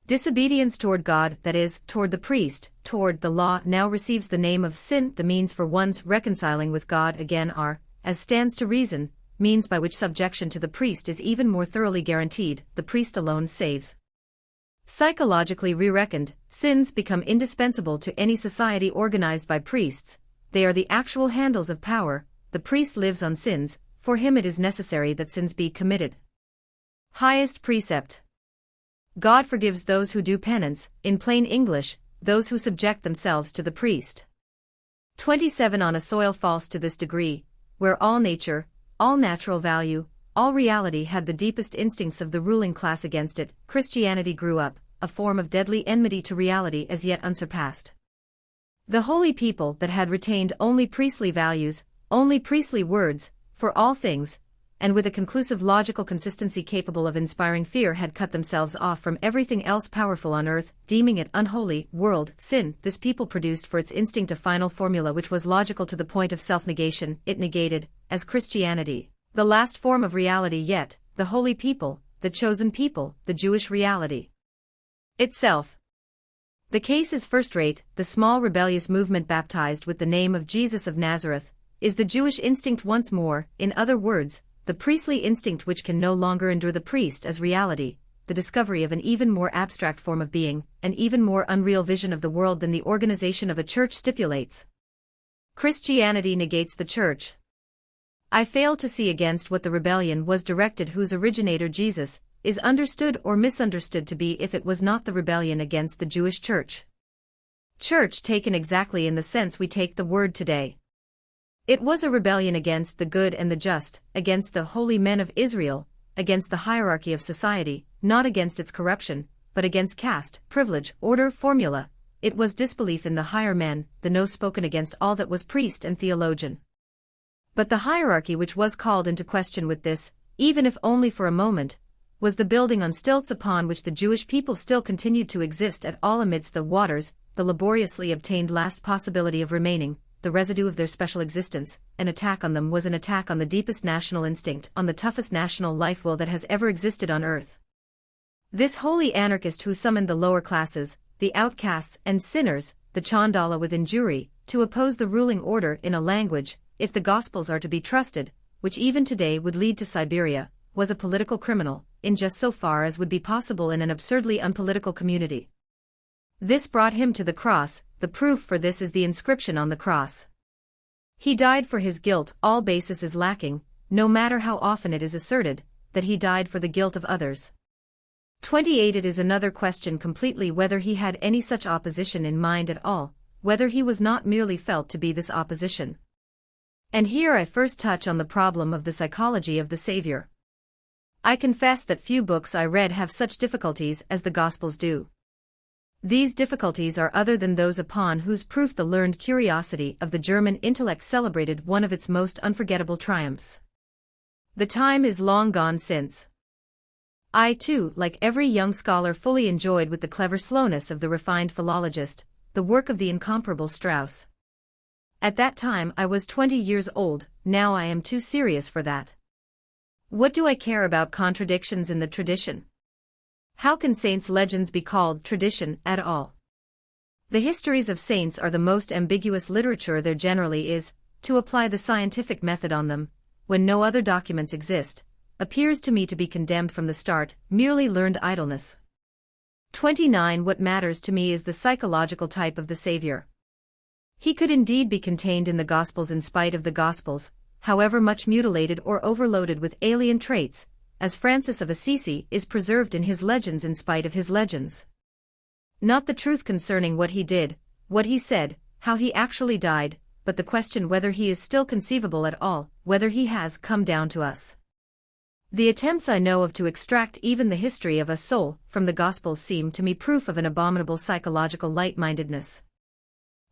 S1: Disobedience toward God, that is, toward the priest, toward the law, now receives the name of sin. The means for one's reconciling with God again are, as stands to reason, means by which subjection to the priest is even more thoroughly guaranteed. The priest alone saves. Psychologically re-reckoned, sins become indispensable to any society organized by priests. They are the actual handles of power. The priest lives on sins, for him it is necessary that sins be committed. Highest precept. God forgives those who do penance, in plain English, those who subject themselves to the priest. 27. On a soil false to this degree, where all nature, all natural value, all reality had the deepest instincts of the ruling class against it, Christianity grew up, a form of deadly enmity to reality as yet unsurpassed. The holy people that had retained only priestly values, only priestly words, for all things, and with a conclusive logical consistency capable of inspiring fear, had cut themselves off from everything else powerful on earth, deeming it unholy. World, sin, this people produced for its instinct a final formula which was logical to the point of self-negation. It negated, as Christianity, the last form of reality yet, the holy people, the chosen people, the Jewish reality itself. The case is first-rate. The small rebellious movement baptized with the name of Jesus of Nazareth is the Jewish instinct once more, in other words, the priestly instinct which can no longer endure the priest as reality, the discovery of an even more abstract form of being, an even more unreal vision of the world than the organization of a church stipulates. Christianity negates the church. I fail to see against what the rebellion was directed whose originator Jesus is understood or misunderstood to be, if it was not the rebellion against the Jewish church. Church taken exactly in the sense we take the word today. It was a rebellion against the good and the just, against the holy men of Israel, against the hierarchy of society, not against its corruption, but against caste, privilege, order, formula. It was disbelief in the higher men, the no spoken against all that was priest and theologian. But the hierarchy which was called into question with this, even if only for a moment, was the building on stilts upon which the Jewish people still continued to exist at all amidst the waters, the laboriously obtained last possibility of remaining, the residue of their special existence. An attack on them was an attack on the deepest national instinct, on the toughest national life will that has ever existed on earth. This holy anarchist who summoned the lower classes, the outcasts and sinners, the Chandala with injury, to oppose the ruling order in a language, if the Gospels are to be trusted, which even today would lead to Siberia, was a political criminal, in just so far as would be possible in an absurdly unpolitical community. This brought him to the cross. The proof for this is the inscription on the cross. He died for his guilt. All basis is lacking, no matter how often it is asserted, that he died for the guilt of others. 28. It is another question completely whether he had any such opposition in mind at all, whether he was not merely felt to be this opposition. And here I first touch on the problem of the psychology of the Savior. I confess that few books I read have such difficulties as the Gospels do. These difficulties are other than those upon whose proof the learned curiosity of the German intellect celebrated one of its most unforgettable triumphs. The time is long gone since I too, like every young scholar, fully enjoyed with the clever slowness of the refined philologist, the work of the incomparable Strauss. At that time I was 20 years old, now I am too serious for that. What do I care about contradictions in the tradition? How can saints' legends be called tradition at all? The histories of saints are the most ambiguous literature there generally is. To apply the scientific method on them, when no other documents exist, appears to me to be condemned from the start, merely learned idleness. 29. What matters to me is the psychological type of the Savior. He could indeed be contained in the Gospels in spite of the Gospels, however much mutilated or overloaded with alien traits, as Francis of Assisi is preserved in his legends in spite of his legends. Not the truth concerning what he did, what he said, how he actually died, but the question whether he is still conceivable at all, whether he has come down to us. The attempts I know of to extract even the history of a soul from the Gospels seem to me proof of an abominable psychological light-mindedness.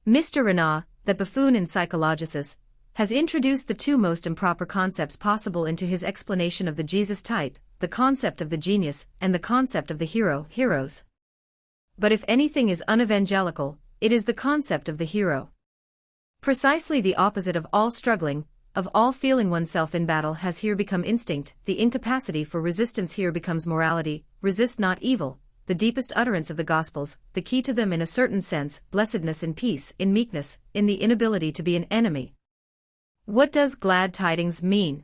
S1: Mr. Renan, that buffoon in psychologicis, has introduced the two most improper concepts possible into his explanation of the Jesus type, the concept of the genius and the concept of the heroes. But if anything is unevangelical, it is the concept of the hero. Precisely the opposite of all struggling, of all feeling oneself in battle has here become instinct, the incapacity for resistance here becomes morality. Resist not evil, the deepest utterance of the Gospels, the key to them in a certain sense, blessedness in peace, in meekness, in the inability to be an enemy. What does glad tidings mean?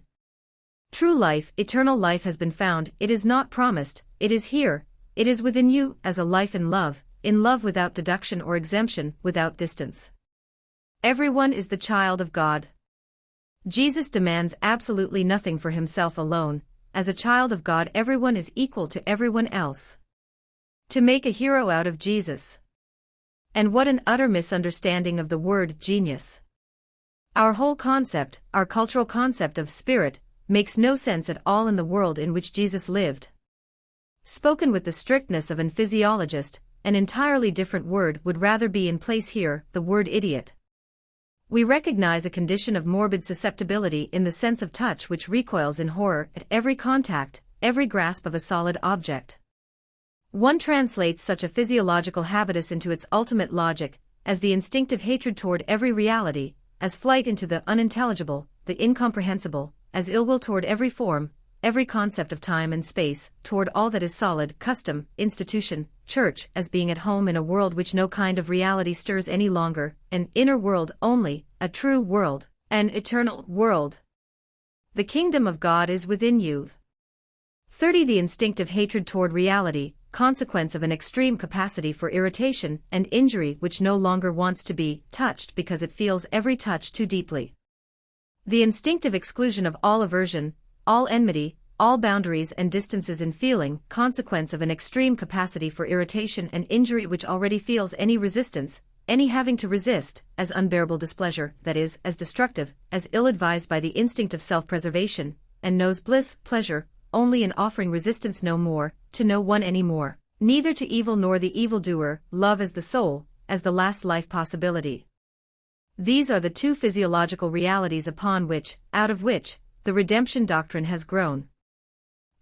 S1: True life, eternal life has been found. It is not promised, it is here, it is within you, as a life in love without deduction or exemption, without distance. Everyone is the child of God. Jesus demands absolutely nothing for himself alone. As a child of God, everyone is equal to everyone else. To make a hero out of Jesus. And what an utter misunderstanding of the word genius. Our whole concept, our cultural concept of spirit, makes no sense at all in the world in which Jesus lived. Spoken with the strictness of an physiologist, an entirely different word would rather be in place here, the word idiot. We recognize a condition of morbid susceptibility in the sense of touch which recoils in horror at every contact, every grasp of a solid object. One translates such a physiological habitus into its ultimate logic, as the instinctive hatred toward every reality, as flight into the unintelligible, the incomprehensible, as ill will toward every form, every concept of time and space, toward all that is solid, custom, institution, church, as being at home in a world which no kind of reality stirs any longer, an inner world only, a true world, an eternal world. The kingdom of God is within you. 30. The instinctive hatred toward reality, consequence of an extreme capacity for irritation and injury which no longer wants to be touched because it feels every touch too deeply. The instinctive exclusion of all aversion, all enmity, all boundaries and distances in feeling, consequence of an extreme capacity for irritation and injury which already feels any resistance, any having to resist, as unbearable displeasure, that is, as destructive, as ill-advised by the instinct of self-preservation, and knows bliss, pleasure, only in offering resistance no more, to no one any more, neither to evil nor the evildoer, love as the soul, as the last life possibility. These are the two physiological realities upon which, out of which, the redemption doctrine has grown.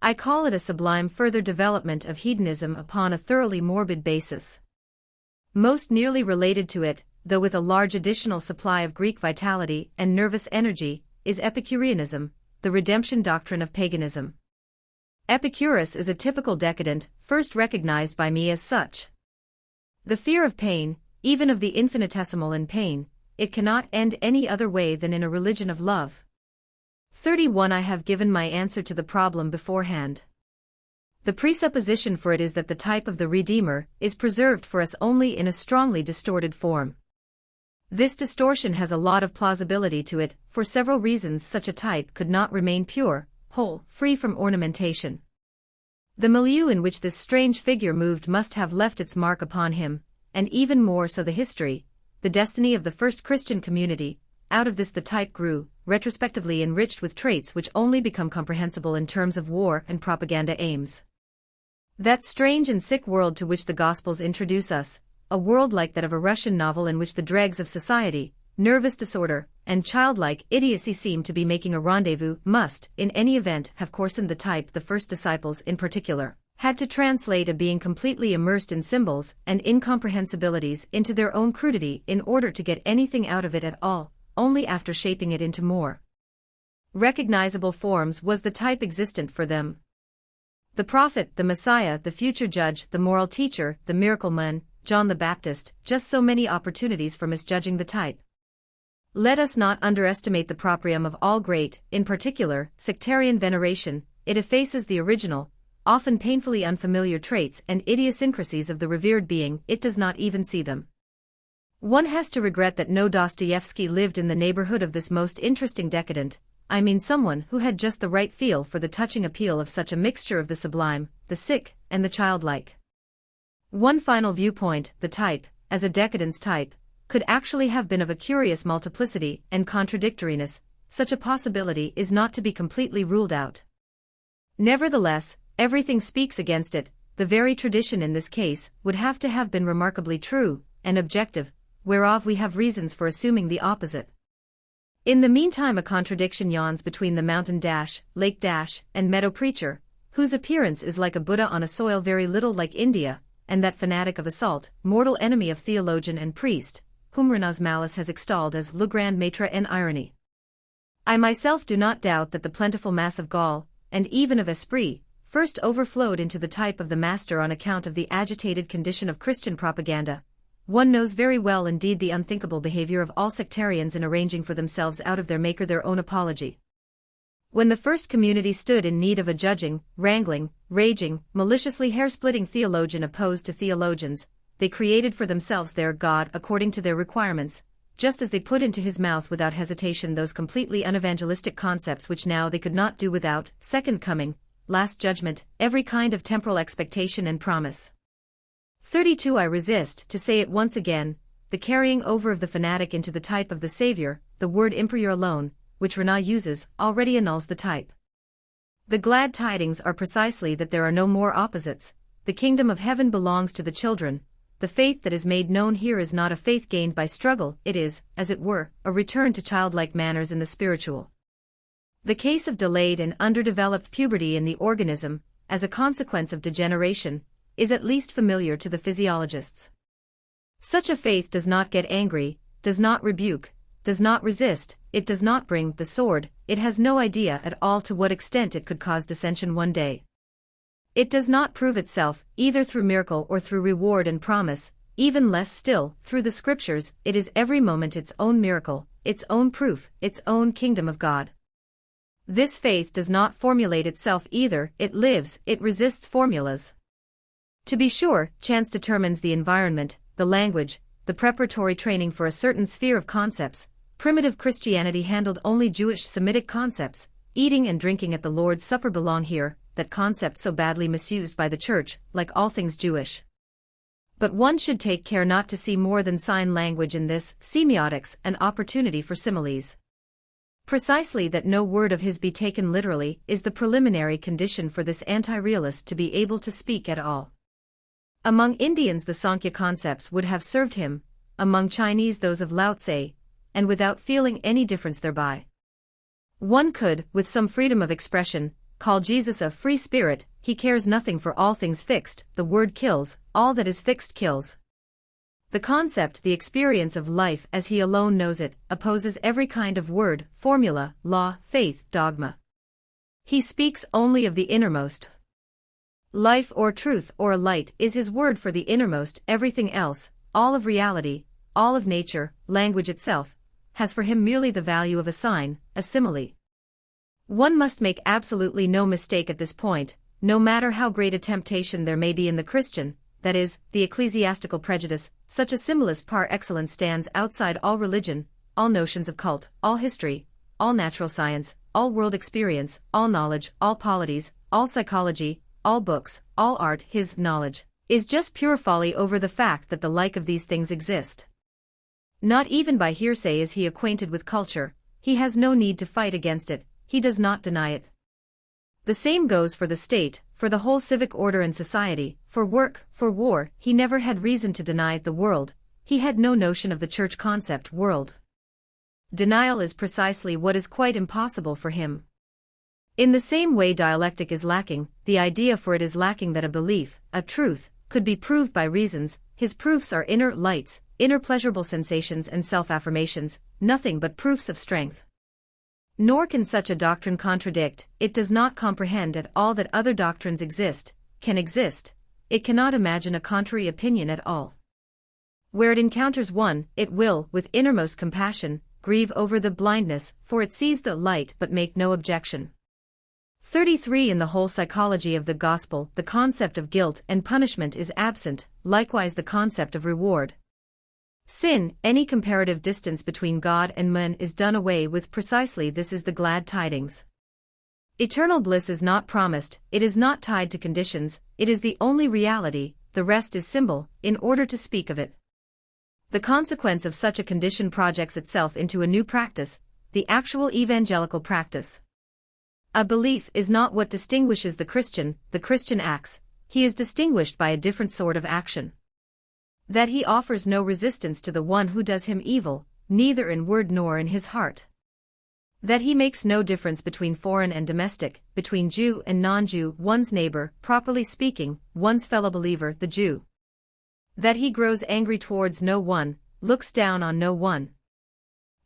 S1: I call it a sublime further development of hedonism upon a thoroughly morbid basis. Most nearly related to it, though with a large additional supply of Greek vitality and nervous energy, is Epicureanism, the redemption doctrine of paganism. Epicurus is a typical decadent, first recognized by me as such. The fear of pain, even of the infinitesimal in pain, it cannot end any other way than in a religion of love. 31 I have given my answer to the problem beforehand. The presupposition for it is that the type of the Redeemer is preserved for us only in a strongly distorted form. This distortion has a lot of plausibility to it. For several reasons such a type could not remain pure, whole, free from ornamentation. The milieu in which this strange figure moved must have left its mark upon him, and even more so the history, the destiny of the first Christian community. Out of this the type grew, retrospectively enriched with traits which only become comprehensible in terms of war and propaganda aims. That strange and sick world to which the Gospels introduce us, a world like that of a Russian novel in which the dregs of society, nervous disorder, and childlike idiocy seem to be making a rendezvous, must, in any event, have coarsened the type. The first disciples, in particular, had to translate a being completely immersed in symbols and incomprehensibilities into their own crudity in order to get anything out of it at all. Only after shaping it into more recognizable forms was the type existent for them. The prophet, the Messiah, the future judge, the moral teacher, the miracle man, John the Baptist, just so many opportunities for misjudging the type. Let us not underestimate the proprium of all great, in particular, sectarian veneration. It effaces the original, often painfully unfamiliar traits and idiosyncrasies of the revered being. It does not even see them. One has to regret that no Dostoevsky lived in the neighborhood of this most interesting decadent, I mean someone who had just the right feel for the touching appeal of such a mixture of the sublime, the sick, and the childlike. One final viewpoint, the type, as a decadence type, could actually have been of a curious multiplicity and contradictoriness. Such a possibility is not to be completely ruled out. Nevertheless, everything speaks against it. The very tradition in this case would have to have been remarkably true and objective, whereof we have reasons for assuming the opposite. In the meantime a contradiction yawns between the mountain lake and meadow preacher, whose appearance is like a Buddha on a soil very little like India, and that fanatic of assault, mortal enemy of theologian and priest, whom Renan's malice has extolled as le grand maître en ironie. I myself do not doubt that the plentiful mass of Gaul, and even of Esprit, first overflowed into the type of the master on account of the agitated condition of Christian propaganda. One knows very well indeed the unthinkable behavior of all sectarians in arranging for themselves out of their maker their own apology. When the first community stood in need of a judging, wrangling, raging, maliciously hair-splitting theologian opposed to theologians, they created for themselves their God according to their requirements, just as they put into his mouth without hesitation those completely unevangelistic concepts which now they could not do without: second coming, last judgment, every kind of temporal expectation and promise. 32 I resist to say it once again, the carrying over of the fanatic into the type of the Savior. The word imperior alone, which Renan uses, already annuls the type. The glad tidings are precisely that there are no more opposites. The kingdom of heaven belongs to the children. The faith that is made known here is not a faith gained by struggle, it is, as it were, a return to childlike manners in the spiritual. The case of delayed and underdeveloped puberty in the organism, as a consequence of degeneration, is at least familiar to the physiologists. Such a faith does not get angry, does not rebuke, does not resist, it does not bring the sword, it has no idea at all to what extent it could cause dissension one day. It does not prove itself, either through miracle or through reward and promise, even less still, through the scriptures. It is every moment its own miracle, its own proof, its own kingdom of God. This faith does not formulate itself either, it lives, it resists formulas. To be sure, chance determines the environment, the language, the preparatory training for a certain sphere of concepts. Primitive Christianity handled only Jewish Semitic concepts. Eating and drinking at the Lord's Supper belong here, that concept so badly misused by the Church, like all things Jewish. But one should take care not to see more than sign language in this, semiotics, an opportunity for similes. Precisely that no word of his be taken literally is the preliminary condition for this anti-realist to be able to speak at all. Among Indians the Sankhya concepts would have served him, among Chinese those of Lao Tse, and without feeling any difference thereby. One could, with some freedom of expression, call Jesus a free spirit. He cares nothing for all things fixed. The word kills, all that is fixed kills. The concept, the experience of life as he alone knows it, opposes every kind of word, formula, law, faith, dogma. He speaks only of the innermost. Life or truth or light is his word for the innermost. Everything else, all of reality, all of nature, language itself, has for him merely the value of a sign, a simile. One must make absolutely no mistake at this point, no matter how great a temptation there may be in the Christian, that is, the ecclesiastical prejudice, such a symbolist par excellence stands outside all religion, all notions of cult, all history, all natural science, all world experience, all knowledge, all polities, all psychology, all books, all art. His knowledge is just pure folly over the fact that the like of these things exist. Not even by hearsay is he acquainted with culture, he has no need to fight against it, he does not deny it. The same goes for the state, for the whole civic order and society, for work, for war. He never had reason to deny the world, he had no notion of the church concept world. Denial is precisely what is quite impossible for him. In the same way dialectic is lacking, the idea for it is lacking that a belief, a truth, could be proved by reasons. His proofs are inner lights, inner pleasurable sensations and self-affirmations, nothing but proofs of strength. Nor can such a doctrine contradict, it does not comprehend at all that other doctrines exist, can exist, it cannot imagine a contrary opinion at all. Where it encounters one, it will, with innermost compassion, grieve over the blindness, for it sees the light but make no objection. 33 In the whole psychology of the gospel, the concept of guilt and punishment is absent, likewise the concept of reward. Sin, any comparative distance between God and man, is done away with. Precisely this is the glad tidings. Eternal bliss is not promised, it is not tied to conditions, it is the only reality, the rest is symbol, in order to speak of it. The consequence of such a condition projects itself into a new practice, the actual evangelical practice. A belief is not what distinguishes the Christian acts, he is distinguished by a different sort of action. That he offers no resistance to the one who does him evil, neither in word nor in his heart. That he makes no difference between foreign and domestic, between Jew and non-Jew, one's neighbor, properly speaking, one's fellow believer, the Jew. That he grows angry towards no one, looks down on no one.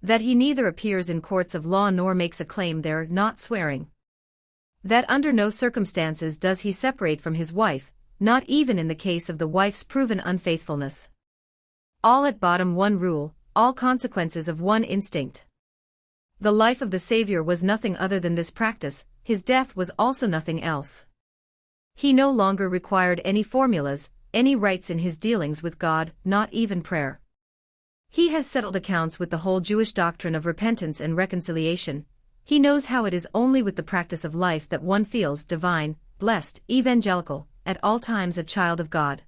S1: That he neither appears in courts of law nor makes a claim there, not swearing. That under no circumstances does he separate from his wife, not even in the case of the wife's proven unfaithfulness. All at bottom one rule, all consequences of one instinct. The life of the Savior was nothing other than this practice, his death was also nothing else. He no longer required any formulas, any rites in his dealings with God, not even prayer. He has settled accounts with the whole Jewish doctrine of repentance and reconciliation. He knows how it is only with the practice of life that one feels divine, blessed, evangelical, at all times a child of God.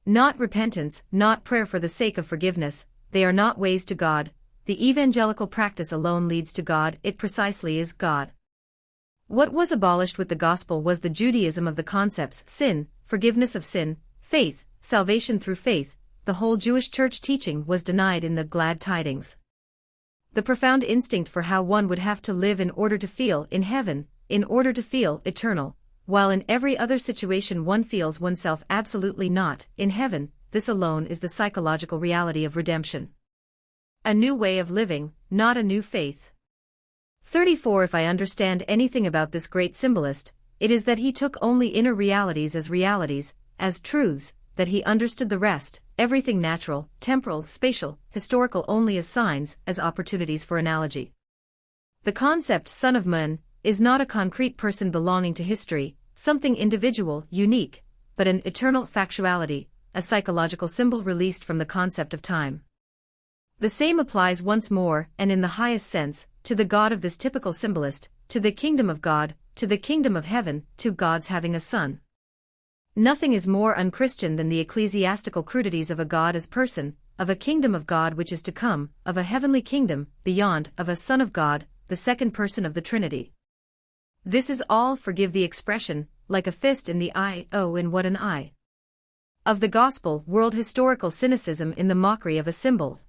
S1: Not repentance, not prayer for the sake of forgiveness, they are not ways to God, the evangelical practice alone leads to God, it precisely is God. What was abolished with the gospel was the Judaism of the concepts sin, forgiveness of sin, faith, salvation through faith. The whole Jewish church teaching was denied in the glad tidings. The profound instinct for how one would have to live in order to feel in heaven, in order to feel eternal, while in every other situation one feels oneself absolutely not in heaven, this alone is the psychological reality of redemption. A new way of living, not a new faith. 34 If I understand anything about this great symbolist, it is that he took only inner realities, as truths, that he understood the rest, everything natural, temporal, spatial, historical only as signs, as opportunities for analogy. The concept Son of Man is not a concrete person belonging to history, something individual, unique, but an eternal factuality, a psychological symbol released from the concept of time. The same applies once more, and in the highest sense, to the God of this typical symbolist, to the kingdom of God, to the kingdom of heaven, to God's having a son. Nothing is more unchristian than the ecclesiastical crudities of a God as person, of a kingdom of God which is to come, of a heavenly kingdom, beyond, of a Son of God, the second person of the Trinity. This is all, forgive the expression, like a fist in the eye, oh and what an eye. Of the gospel, world historical cynicism in the mockery of a symbol.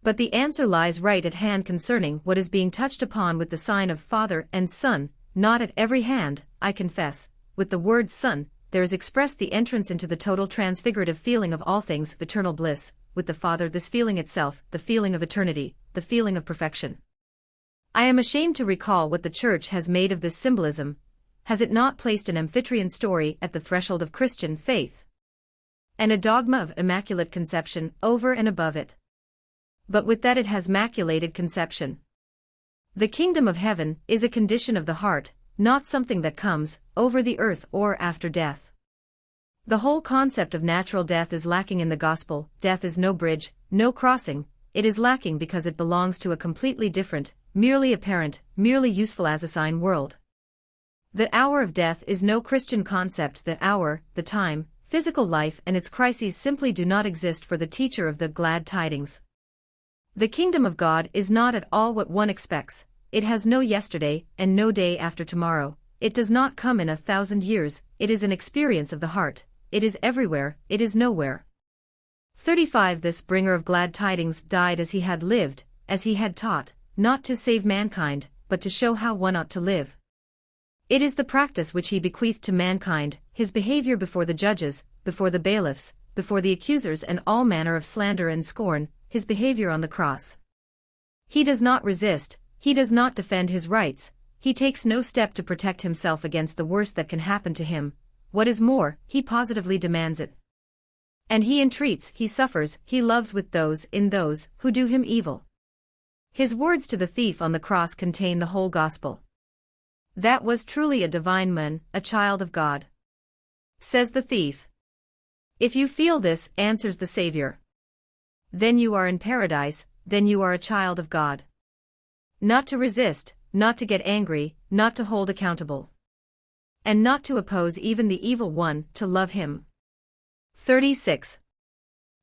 S1: But the answer lies right at hand concerning what is being touched upon with the sign of Father and Son, not at every hand, I confess, with the word Son, there is expressed the entrance into the total transfigurative feeling of all things, eternal bliss, with the Father this feeling itself, the feeling of eternity, the feeling of perfection. I am ashamed to recall what the Church has made of this symbolism. Has it not placed an Amphitryon story at the threshold of Christian faith? And a dogma of Immaculate Conception over and above it? But with that it has maculated conception. The kingdom of heaven is a condition of the heart, not something that comes over the earth or after death. The whole concept of natural death is lacking in the gospel. Death is no bridge, no crossing. It is lacking because it belongs to a completely different, merely apparent, merely useful as a sign world. The hour of death is no Christian concept. The hour, the time, physical life and its crises simply do not exist for the teacher of the glad tidings. The kingdom of God is not at all what one expects. It has no yesterday and no day after tomorrow. It does not come in 1,000 years. It is an experience of the heart. It is everywhere. It is nowhere. 35 This bringer of glad tidings died as he had lived, as he had taught, not to save mankind, but to show how one ought to live. It is the practice which he bequeathed to mankind, his behavior before the judges, before the bailiffs, before the accusers and all manner of slander and scorn, his behavior on the cross. He does not resist, he does not defend his rights, he takes no step to protect himself against the worst that can happen to him. What is more, he positively demands it. And he entreats, he suffers, he loves with those who do him evil. His words to the thief on the cross contain the whole gospel. That was truly a divine man, a child of God. Says the thief. If you feel this, answers the Savior, then you are in paradise, then you are a child of God. Not to resist, not to get angry, not to hold accountable. And not to oppose even the evil one, to love him. 36.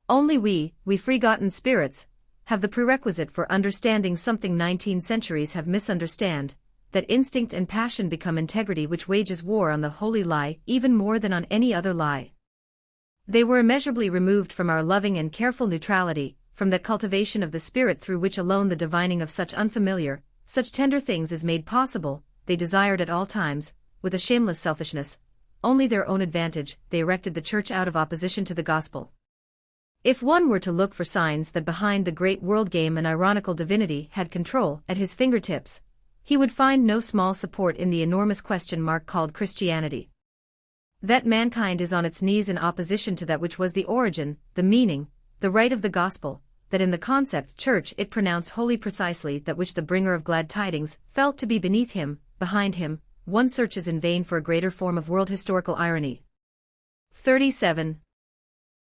S1: Only we free-gotten spirits, have the prerequisite for understanding something 19 centuries have misunderstand, that instinct and passion become integrity which wages war on the holy lie even more than on any other lie. They were immeasurably removed from our loving and careful neutrality, from that cultivation of the spirit through which alone the divining of such unfamiliar, such tender things is made possible. They desired at all times, with a shameless selfishness, only their own advantage. They erected the church out of opposition to the gospel. If one were to look for signs that behind the great world game an ironical divinity had control at his fingertips, he would find no small support in the enormous question mark called Christianity. That mankind is on its knees in opposition to that which was the origin, the meaning, the right of the gospel, that in the concept church it pronounced holy precisely that which the bringer of glad tidings felt to be beneath him, behind him. One searches in vain for a greater form of world historical irony. 37.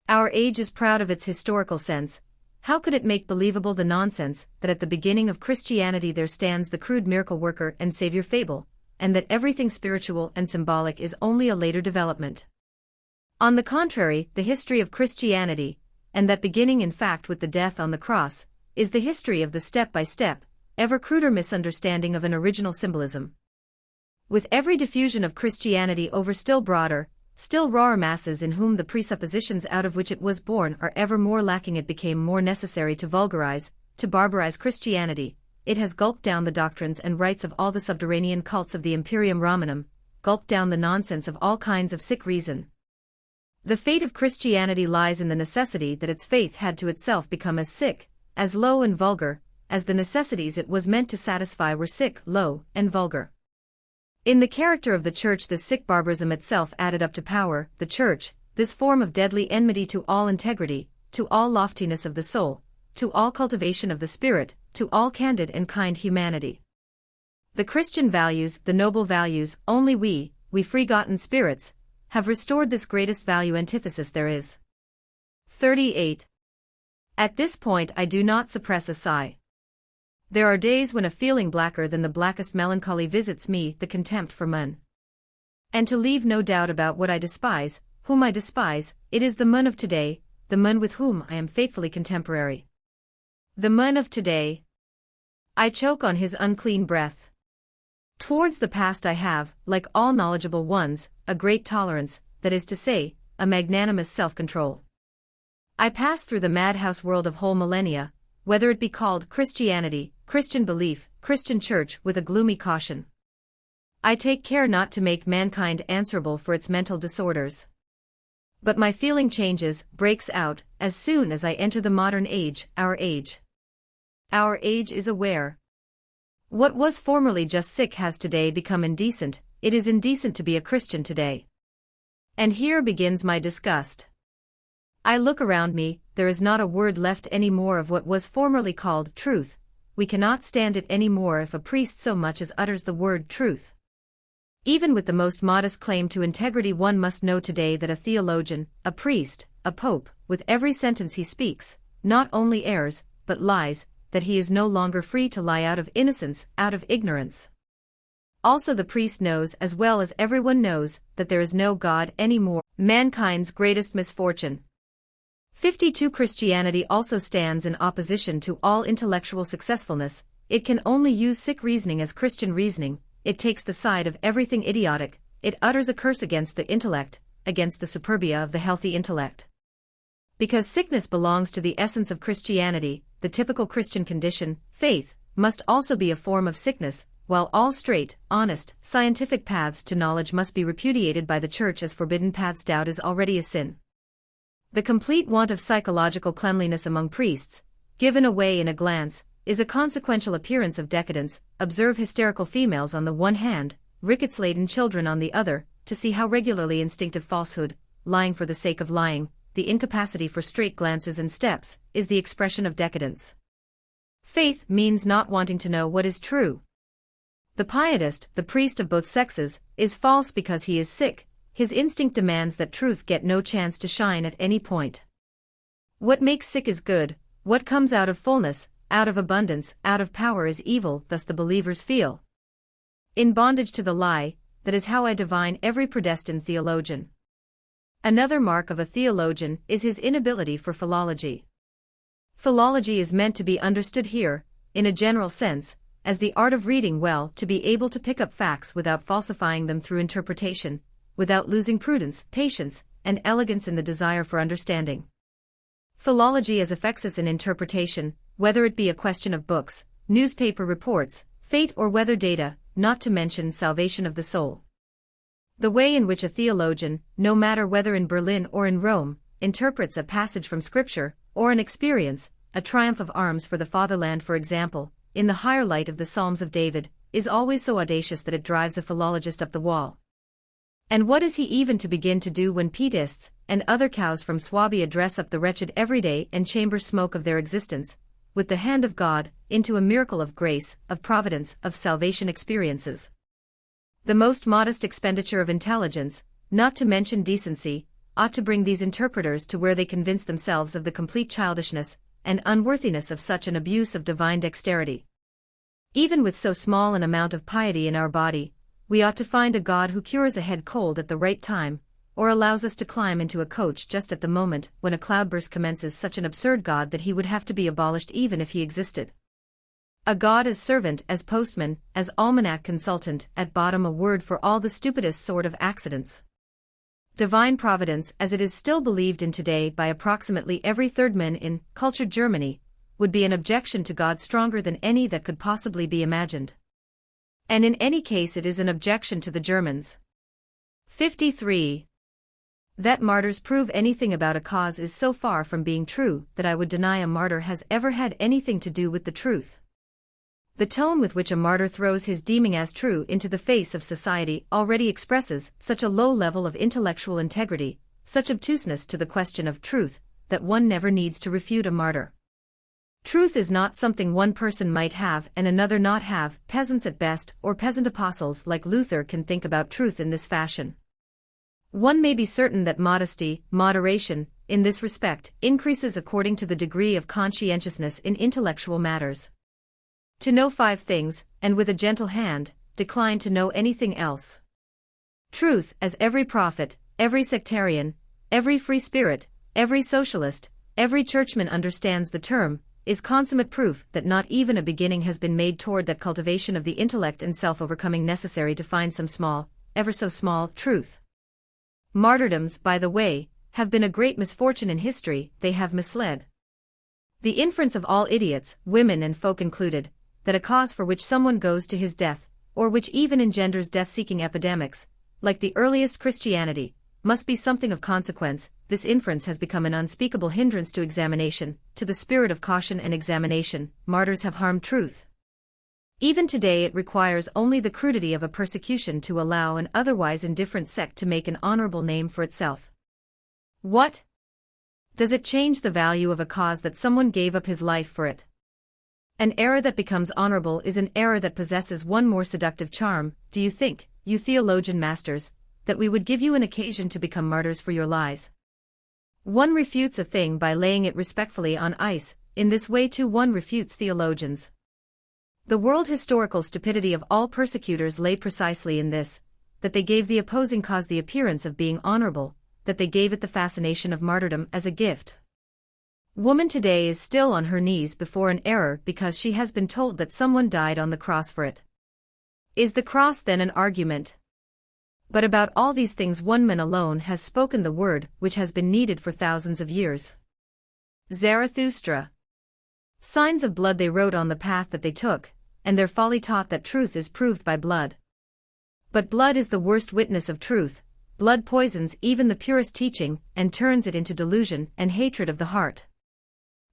S1: Our age is proud of its historical sense. How could it make believable the nonsense that at the beginning of Christianity there stands the crude miracle worker and savior fable, and that everything spiritual and symbolic is only a later development? On the contrary, the history of Christianity, and that beginning in fact with the death on the cross, is the history of the step-by-step, ever cruder misunderstanding of an original symbolism. With every diffusion of Christianity over still broader, still rawer masses in whom the presuppositions out of which it was born are ever more lacking, it became more necessary to vulgarize, to barbarize Christianity. It has gulped down the doctrines and rites of all the subterranean cults of the Imperium Romanum, gulped down the nonsense of all kinds of sick reason. The fate of Christianity lies in the necessity that its faith had to itself become as sick, as low and vulgar, as the necessities it was meant to satisfy were sick, low, and vulgar. In the character of the Church this sick barbarism itself added up to power. The Church, this form of deadly enmity to all integrity, to all loftiness of the soul, to all cultivation of the spirit, to all candid and kind humanity. The Christian values, the noble values, only we free-gotten spirits, have restored this greatest value antithesis there is. 38. At this point I do not suppress a sigh. There are days when a feeling blacker than the blackest melancholy visits me, the contempt for man. And to leave no doubt about what I despise, whom I despise, it is the man of today, the man with whom I am fatefully contemporary. The man of today. I choke on his unclean breath. Towards the past I have, like all knowledgeable ones, a great tolerance, that is to say, a magnanimous self-control. I pass through the madhouse world of whole millennia, whether it be called Christianity, Christian belief, Christian church, with a gloomy caution. I take care not to make mankind answerable for its mental disorders. But my feeling changes, breaks out, as soon as I enter the modern age, our age. Our age is aware. What was formerly just sick has today become indecent. It is indecent to be a Christian today. And here begins my disgust. I look around me, there is not a word left any more of what was formerly called truth, we cannot stand it any more if a priest so much as utters the word truth. Even with the most modest claim to integrity, one must know today that a theologian, a priest, a pope, with every sentence he speaks, not only errs, but lies, that he is no longer free to lie out of innocence, out of ignorance. Also the priest knows as well as everyone knows that there is no God any more, mankind's greatest misfortune. 52. Christianity also stands in opposition to all intellectual successfulness. It can only use sick reasoning as Christian reasoning. It takes the side of everything idiotic. It utters a curse against the intellect, against the superbia of the healthy intellect. Because sickness belongs to the essence of Christianity, the typical Christian condition, faith, must also be a form of sickness, while all straight, honest, scientific paths to knowledge must be repudiated by the Church as forbidden paths. Doubt is already a sin. The complete want of psychological cleanliness among priests, given away in a glance, is a consequential appearance of decadence. Observe hysterical females on the one hand, rickets-laden children on the other, to see how regularly instinctive falsehood, lying for the sake of lying, the incapacity for straight glances and steps, is the expression of decadence. Faith means not wanting to know what is true. The pietist, the priest of both sexes, is false because he is sick. His instinct demands that truth get no chance to shine at any point. What makes sick is good, what comes out of fullness, out of abundance, out of power is evil, thus the believers feel in bondage to the lie. That is how I divine every predestined theologian. Another mark of a theologian is his inability for philology. Philology is meant to be understood here, in a general sense, as the art of reading well, to be able to pick up facts without falsifying them through interpretation, without losing prudence, patience, and elegance in the desire for understanding. Philology as affects in interpretation, whether it be a question of books, newspaper reports, fate or weather data, not to mention salvation of the soul. The way in which a theologian, no matter whether in Berlin or in Rome, interprets a passage from Scripture, or an experience, a triumph of arms for the fatherland for example, in the higher light of the Psalms of David, is always so audacious that it drives a philologist up the wall. And what is he even to begin to do when pietists, and other cows from Swabia dress up the wretched everyday and chamber smoke of their existence, with the hand of God, into a miracle of grace, of providence, of salvation experiences? The most modest expenditure of intelligence, not to mention decency, ought to bring these interpreters to where they convince themselves of the complete childishness and unworthiness of such an abuse of divine dexterity. Even with so small an amount of piety in our body, we ought to find a God who cures a head cold at the right time, or allows us to climb into a coach just at the moment when a cloudburst commences. Such an absurd God that he would have to be abolished even if he existed. A God as servant, as postman, as almanac consultant, at bottom a word for all the stupidest sort of accidents. Divine providence, as it is still believed in today by approximately every third man in cultured Germany, would be an objection to God stronger than any that could possibly be imagined. And in any case it is an objection to the Germans. 53. That martyrs prove anything about a cause is so far from being true that I would deny a martyr has ever had anything to do with the truth. The tone with which a martyr throws his deeming as true into the face of society already expresses such a low level of intellectual integrity, such obtuseness to the question of truth, that one never needs to refute a martyr. Truth is not something one person might have and another not have. Peasants at best, or peasant apostles like Luther, can think about truth in this fashion. One may be certain that modesty, moderation, in this respect, increases according to the degree of conscientiousness in intellectual matters. To know 5 things, and with a gentle hand, decline to know anything else. Truth, as every prophet, every sectarian, every free spirit, every socialist, every churchman understands the term, is consummate proof that not even a beginning has been made toward that cultivation of the intellect and self-overcoming necessary to find some small, ever so small, truth. Martyrdoms, by the way, have been a great misfortune in history. They have misled the inference of all idiots, women and folk included, that a cause for which someone goes to his death, or which even engenders death-seeking epidemics, like the earliest Christianity, must be something of consequence. This inference has become an unspeakable hindrance to examination, to the spirit of caution and examination. Martyrs have harmed truth. Even today it requires only the crudity of a persecution to allow an otherwise indifferent sect to make an honorable name for itself. What? Does it change the value of a cause that someone gave up his life for it? An error that becomes honorable is an error that possesses one more seductive charm. Do you think, you theologian masters, that we would give you an occasion to become martyrs for your lies? One refutes a thing by laying it respectfully on ice. In this way too one refutes theologians. The world historical stupidity of all persecutors lay precisely in this, that they gave the opposing cause the appearance of being honorable, that they gave it the fascination of martyrdom as a gift. Woman today is still on her knees before an error because she has been told that someone died on the cross for it. Is the cross then an argument? But about all these things one man alone has spoken the word which has been needed for thousands of years. Zarathustra. Signs of blood they wrote on the path that they took, and their folly taught that truth is proved by blood. But blood is the worst witness of truth. Blood poisons even the purest teaching and turns it into delusion and hatred of the heart.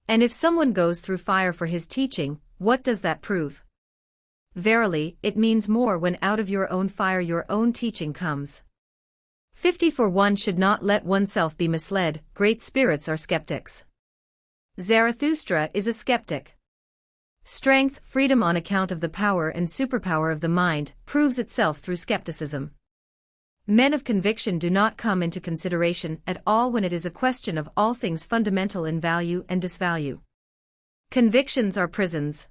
S1: And if someone goes through fire for his teaching, what does that prove? Verily, it means more when out of your own fire your own teaching comes. 54 One should not let oneself be misled. Great spirits are skeptics. Zarathustra is a skeptic. Strength, freedom on account of the power and superpower of the mind, proves itself through skepticism. Men of conviction do not come into consideration at all when it is a question of all things fundamental in value and disvalue. Convictions are prisons.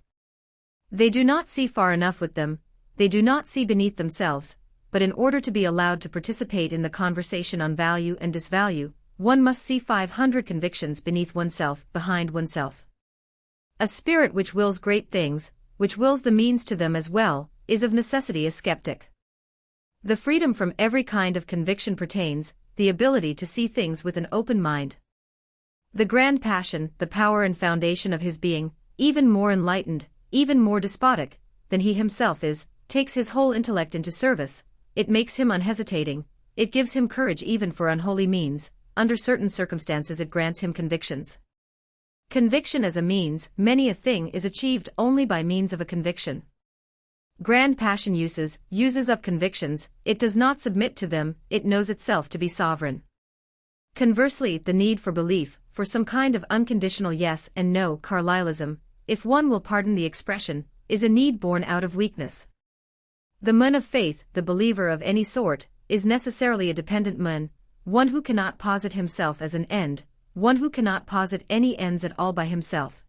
S1: They do not see far enough with them, they do not see beneath themselves, but in order to be allowed to participate in the conversation on value and disvalue, one must see 500 convictions beneath oneself, behind oneself. A spirit which wills great things, which wills the means to them as well, is of necessity a skeptic. The freedom from every kind of conviction pertains, the ability to see things with an open mind. The grand passion, the power and foundation of his being, even more enlightened, even more despotic, than he himself is, takes his whole intellect into service, it makes him unhesitating, it gives him courage even for unholy means, under certain circumstances it grants him convictions. Conviction as a means, many a thing is achieved only by means of a conviction. Grand passion uses up convictions, it does not submit to them, it knows itself to be sovereign. Conversely, the need for belief, for some kind of unconditional yes and no Carlylism, if one will pardon the expression, is a need born out of weakness. The man of faith, the believer of any sort, is necessarily a dependent man, one who cannot posit himself as an end, one who cannot posit any ends at all by himself.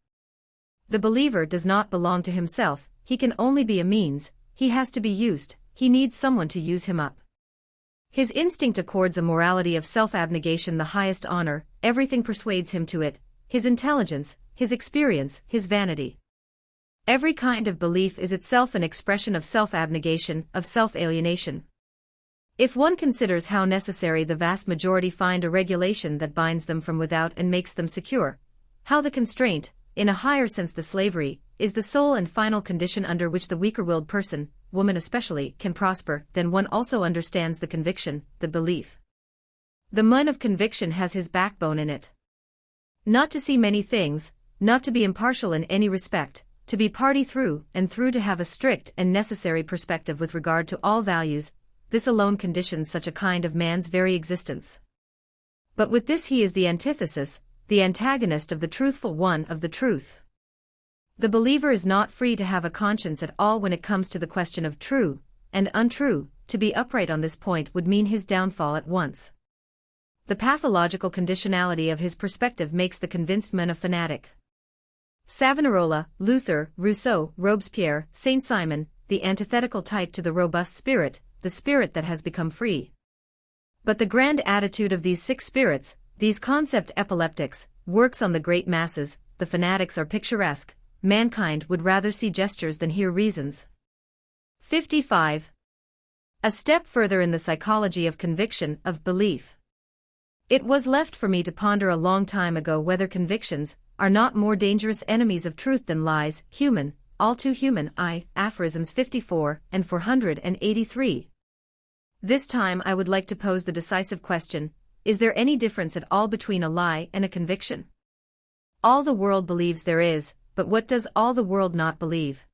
S1: The believer does not belong to himself, he can only be a means, he has to be used, he needs someone to use him up. His instinct accords a morality of self-abnegation the highest honor, everything persuades him to it, his intelligence, his experience, his vanity. Every kind of belief is itself an expression of self-abnegation, of self-alienation. If one considers how necessary the vast majority find a regulation that binds them from without and makes them secure, how the constraint, in a higher sense the slavery, is the sole and final condition under which the weaker-willed person, woman especially, can prosper, then one also understands the conviction, the belief. The man of conviction has his backbone in it. Not to see many things, not to be impartial in any respect, to be party through and through, to have a strict and necessary perspective with regard to all values, this alone conditions such a kind of man's very existence. But with this he is the antithesis, the antagonist of the truthful one of the truth. The believer is not free to have a conscience at all when it comes to the question of true and untrue. To be upright on this point would mean his downfall at once. The pathological conditionality of his perspective makes the convinced man a fanatic. Savonarola, Luther, Rousseau, Robespierre, Saint Simon, the antithetical type to the robust spirit, the spirit that has become free. But the grand attitude of these 6 spirits, these concept epileptics, works on the great masses. The fanatics are picturesque, mankind would rather see gestures than hear reasons. 55. A step further in the psychology of conviction, of belief. It was left for me to ponder a long time ago whether convictions are not more dangerous enemies of truth than lies, human, all too human. Aphorisms 54 and 483. This time I would like to pose the decisive question, is there any difference at all between a lie and a conviction? All the world believes there is, but what does all the world not believe?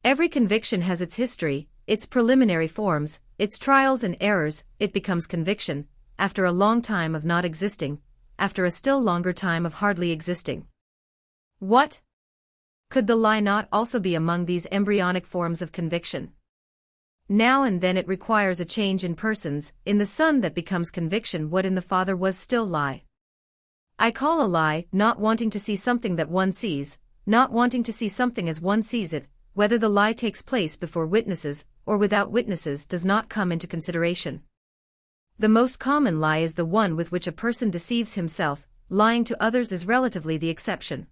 S1: Every conviction has its history, its preliminary forms, its trials and errors. It becomes conviction, after a long time of not existing, after a still longer time of hardly existing. What? Could the lie not also be among these embryonic forms of conviction? Now and then it requires a change in persons, in the Son that becomes conviction what in the Father was still lie. I call a lie not wanting to see something that one sees, not wanting to see something as one sees it, whether the lie takes place before witnesses or without witnesses does not come into consideration. The most common lie is the one with which a person deceives himself, lying to others is relatively the exception.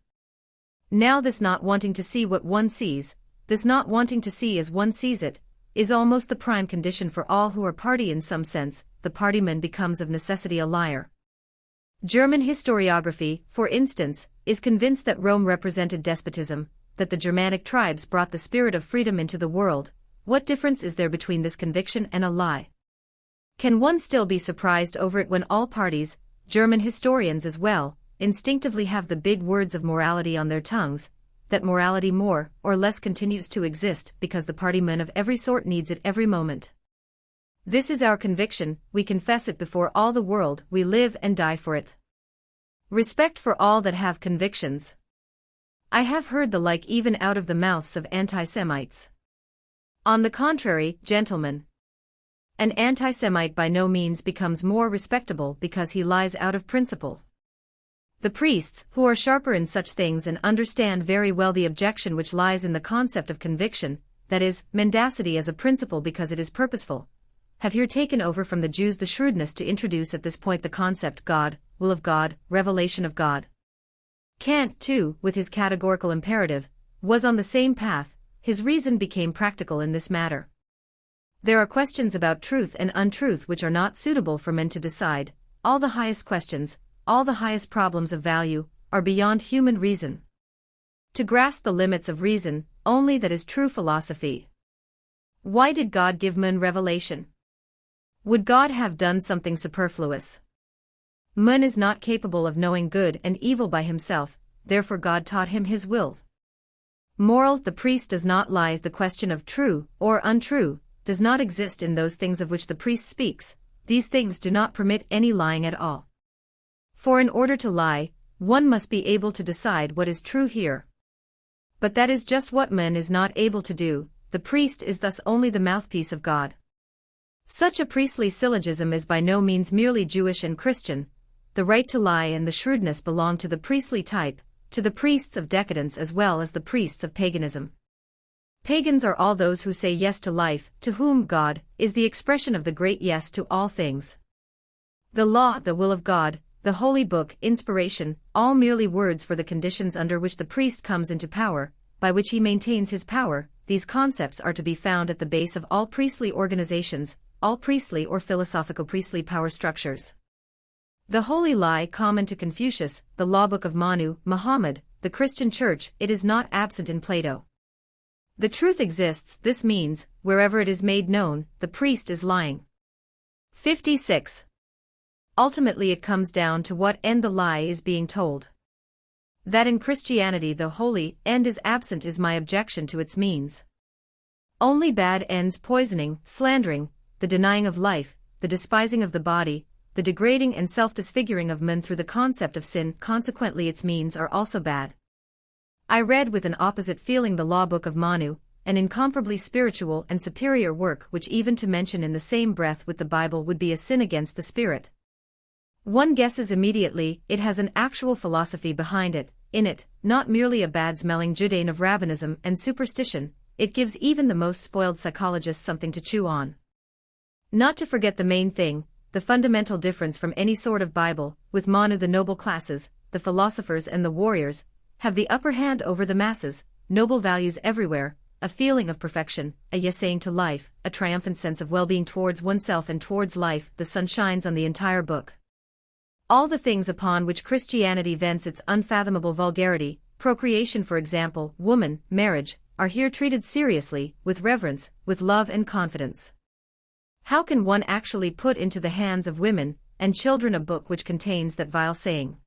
S1: Now this not wanting to see what one sees, this not wanting to see as one sees it, is almost the prime condition for all who are party in some sense. The partyman becomes of necessity a liar. German historiography, for instance, is convinced that Rome represented despotism, that the Germanic tribes brought the spirit of freedom into the world. What difference is there between this conviction and a lie? Can one still be surprised over it when all parties, German historians as well, instinctively have the big words of morality on their tongues, that morality more or less continues to exist because the partyman of every sort needs it every moment? This is our conviction, we confess it before all the world, we live and die for it. Respect for all that have convictions. I have heard the like even out of the mouths of anti-Semites. On the contrary, gentlemen, an anti-Semite by no means becomes more respectable because he lies out of principle. The priests, who are sharper in such things and understand very well the objection which lies in the concept of conviction, that is, mendacity as a principle because it is purposeful, have here taken over from the Jews the shrewdness to introduce at this point the concept God, will of God, revelation of God. Kant, too, with his categorical imperative, was on the same path. His reason became practical in this matter. There are questions about truth and untruth which are not suitable for men to decide. All the highest questions, all the highest problems of value, are beyond human reason. To grasp the limits of reason, only that is true philosophy. Why did God give man revelation? Would God have done something superfluous? Man is not capable of knowing good and evil by himself, therefore God taught him his will. Moral: the priest does not lie. The question of true or untrue does not exist in those things of which the priest speaks. These things do not permit any lying at all. For in order to lie, one must be able to decide what is true here. But that is just what man is not able to do. The priest is thus only the mouthpiece of God. Such a priestly syllogism is by no means merely Jewish and Christian. The right to lie and the shrewdness belong to the priestly type, to the priests of decadence as well as the priests of paganism. Pagans are all those who say yes to life, to whom God is the expression of the great yes to all things. The law, the will of God, the holy book, inspiration, all merely words for the conditions under which the priest comes into power, by which he maintains his power. These concepts are to be found at the base of all priestly organizations, all priestly or philosophical priestly power structures. The holy lie common to Confucius, the law book of Manu, Muhammad, the Christian Church, it is not absent in Plato. The truth exists. This means, wherever it is made known, the priest is lying. 56. Ultimately it comes down to what end the lie is being told. That in Christianity the holy end is absent is my objection to its means. Only bad ends: poisoning, slandering, the denying of life, the despising of the body, the degrading and self-disfiguring of men through the concept of sin. Consequently its means are also bad. I read with an opposite feeling the law book of Manu, an incomparably spiritual and superior work which even to mention in the same breath with the Bible would be a sin against the Spirit. One guesses immediately, it has an actual philosophy behind it. In it, not merely a bad-smelling Judaism of rabbinism and superstition, it gives even the most spoiled psychologists something to chew on. Not to forget the main thing, the fundamental difference from any sort of Bible. With Manu the noble classes, the philosophers and the warriors, have the upper hand over the masses, noble values everywhere, a feeling of perfection, a yes-saying to life, a triumphant sense of well-being towards oneself and towards life. The sun shines on the entire book. All the things upon which Christianity vents its unfathomable vulgarity, procreation for example, woman, marriage, are here treated seriously, with reverence, with love and confidence. How can one actually put into the hands of women and children a book which contains that vile saying?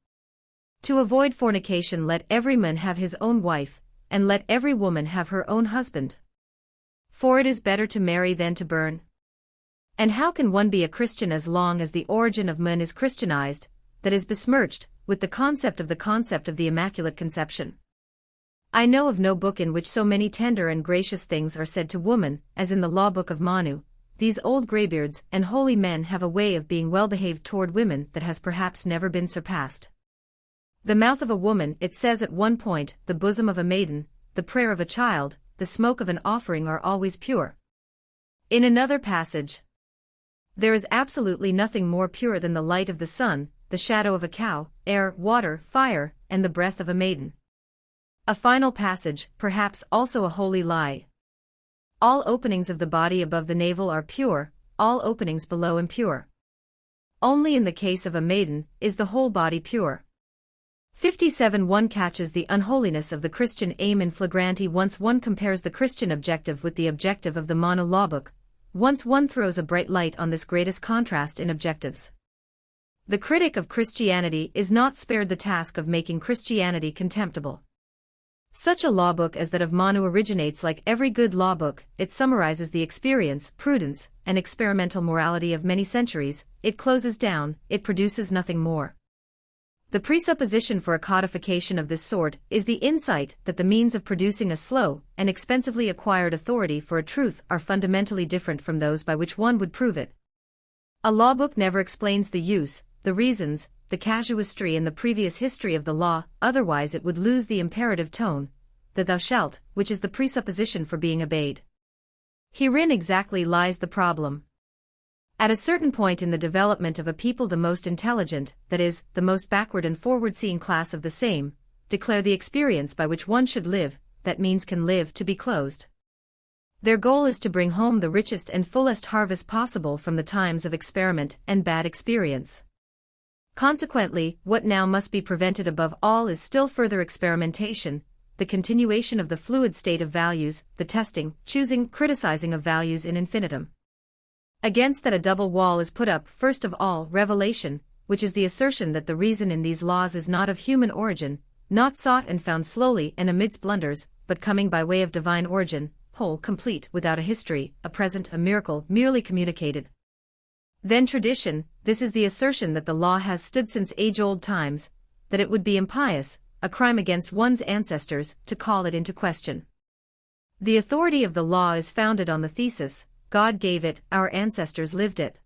S1: To avoid fornication let every man have his own wife, and let every woman have her own husband. For it is better to marry than to burn. And how can one be a Christian as long as the origin of man is Christianized, that is besmirched, with the concept of the Immaculate Conception? I know of no book in which so many tender and gracious things are said to woman, as in the law book of Manu. These old greybeards and holy men have a way of being well-behaved toward women that has perhaps never been surpassed. The mouth of a woman, it says at one point, the bosom of a maiden, the prayer of a child, the smoke of an offering are always pure. In another passage, there is absolutely nothing more pure than the light of the sun, the shadow of a cow, air, water, fire, and the breath of a maiden. A final passage, perhaps also a holy lie. All openings of the body above the navel are pure, all openings below impure. Only in the case of a maiden is the whole body pure. 57. One catches the unholiness of the Christian aim in flagranti once one compares the Christian objective with the objective of the Manu law book, once one throws a bright light on this greatest contrast in objectives. The critic of Christianity is not spared the task of making Christianity contemptible. Such a law book as that of Manu originates like every good law book, it summarizes the experience, prudence, and experimental morality of many centuries, it closes down, it produces nothing more. The presupposition for a codification of this sort is the insight that the means of producing a slow and expensively acquired authority for a truth are fundamentally different from those by which one would prove it. A law book never explains the use, the reasons, the casuistry and the previous history of the law, otherwise it would lose the imperative tone, the thou shalt, which is the presupposition for being obeyed. Herein exactly lies the problem. At a certain point in the development of a people, the most intelligent, that is, the most backward and forward-seeing class of the same, declare the experience by which one should live, that means can live, to be closed. Their goal is to bring home the richest and fullest harvest possible from the times of experiment and bad experience. Consequently, what now must be prevented above all is still further experimentation, the continuation of the fluid state of values, the testing, choosing, criticizing of values in infinitum. Against that a double wall is put up, first of all, revelation, which is the assertion that the reason in these laws is not of human origin, not sought and found slowly and amidst blunders, but coming by way of divine origin, whole, complete, without a history, a present, a miracle, merely communicated. Then tradition, this is the assertion that the law has stood since age-old times, that it would be impious, a crime against one's ancestors, to call it into question. The authority of the law is founded on the thesis, God gave it, our ancestors lived it.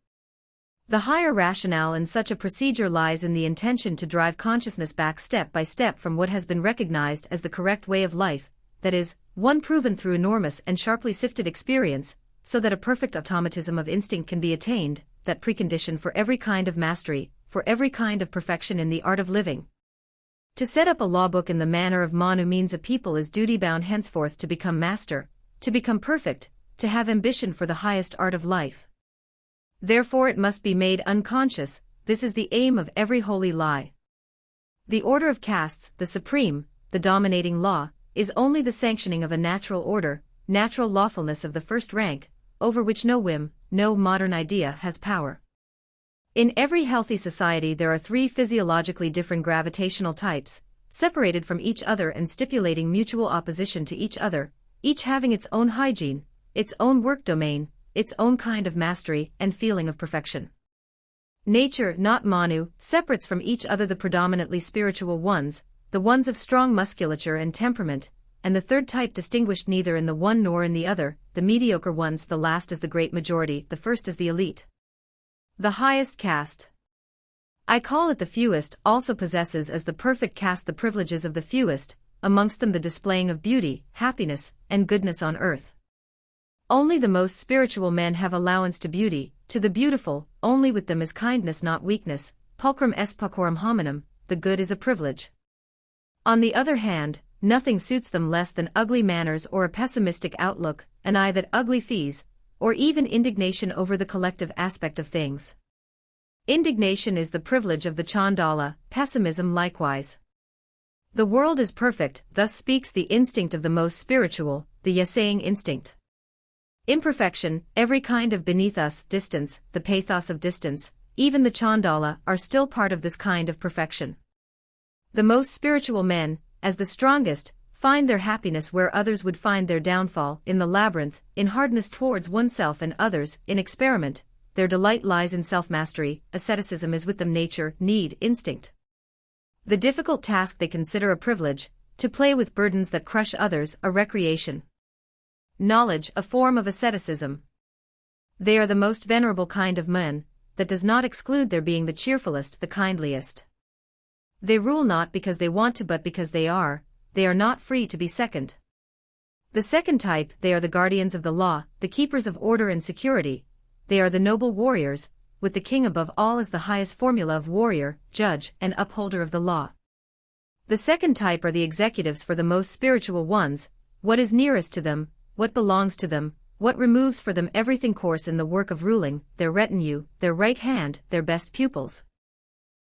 S1: The higher rationale in such a procedure lies in the intention to drive consciousness back step by step from what has been recognized as the correct way of life, that is, one proven through enormous and sharply sifted experience, so that a perfect automatism of instinct can be attained, that precondition for every kind of mastery, for every kind of perfection in the art of living. To set up a law book in the manner of Manu means a people is duty-bound henceforth to become master, to become perfect, to have ambition for the highest art of life. Therefore it must be made unconscious, this is the aim of every holy lie. The order of castes, the supreme, the dominating law, is only the sanctioning of a natural order, natural lawfulness of the first rank, over which no whim, no modern idea has power. In every healthy society there are three physiologically different gravitational types, separated from each other and stipulating mutual opposition to each other, each having its own hygiene, its own work domain, its own kind of mastery and feeling of perfection. Nature, not Manu, separates from each other the predominantly spiritual ones, the ones of strong musculature and temperament, and the third type distinguished neither in the one nor in the other, the mediocre ones, the last is the great majority, the first is the elite. The highest caste, I call it the fewest, also possesses as the perfect caste the privileges of the fewest, amongst them the displaying of beauty, happiness, and goodness on earth. Only the most spiritual men have allowance to beauty, to the beautiful, only with them is kindness not weakness, pulchrum est paucorum hominum, the good is a privilege. On the other hand, nothing suits them less than ugly manners or a pessimistic outlook, an eye that ugly fees, or even indignation over the collective aspect of things. Indignation is the privilege of the Chandala, pessimism likewise. The world is perfect, thus speaks the instinct of the most spiritual, the yesaying instinct. Imperfection, every kind of beneath us, distance, the pathos of distance, even the Chandala are still part of this kind of perfection. The most spiritual men, as the strongest, find their happiness where others would find their downfall, in the labyrinth, in hardness towards oneself and others, in experiment, their delight lies in self-mastery, asceticism is with them nature, need, instinct. The difficult task they consider a privilege, to play with burdens that crush others, a recreation. Knowledge, a form of asceticism. They are the most venerable kind of men, that does not exclude their being the cheerfulest, the kindliest. They rule not because they want to but because they are not free to be second. The second type, they are the guardians of the law, the keepers of order and security. They are the noble warriors, with the king above all as the highest formula of warrior, judge, and upholder of the law. The second type are the executives for the most spiritual ones, what is nearest to them, what belongs to them, what removes for them everything coarse in the work of ruling, their retinue, their right hand, their best pupils.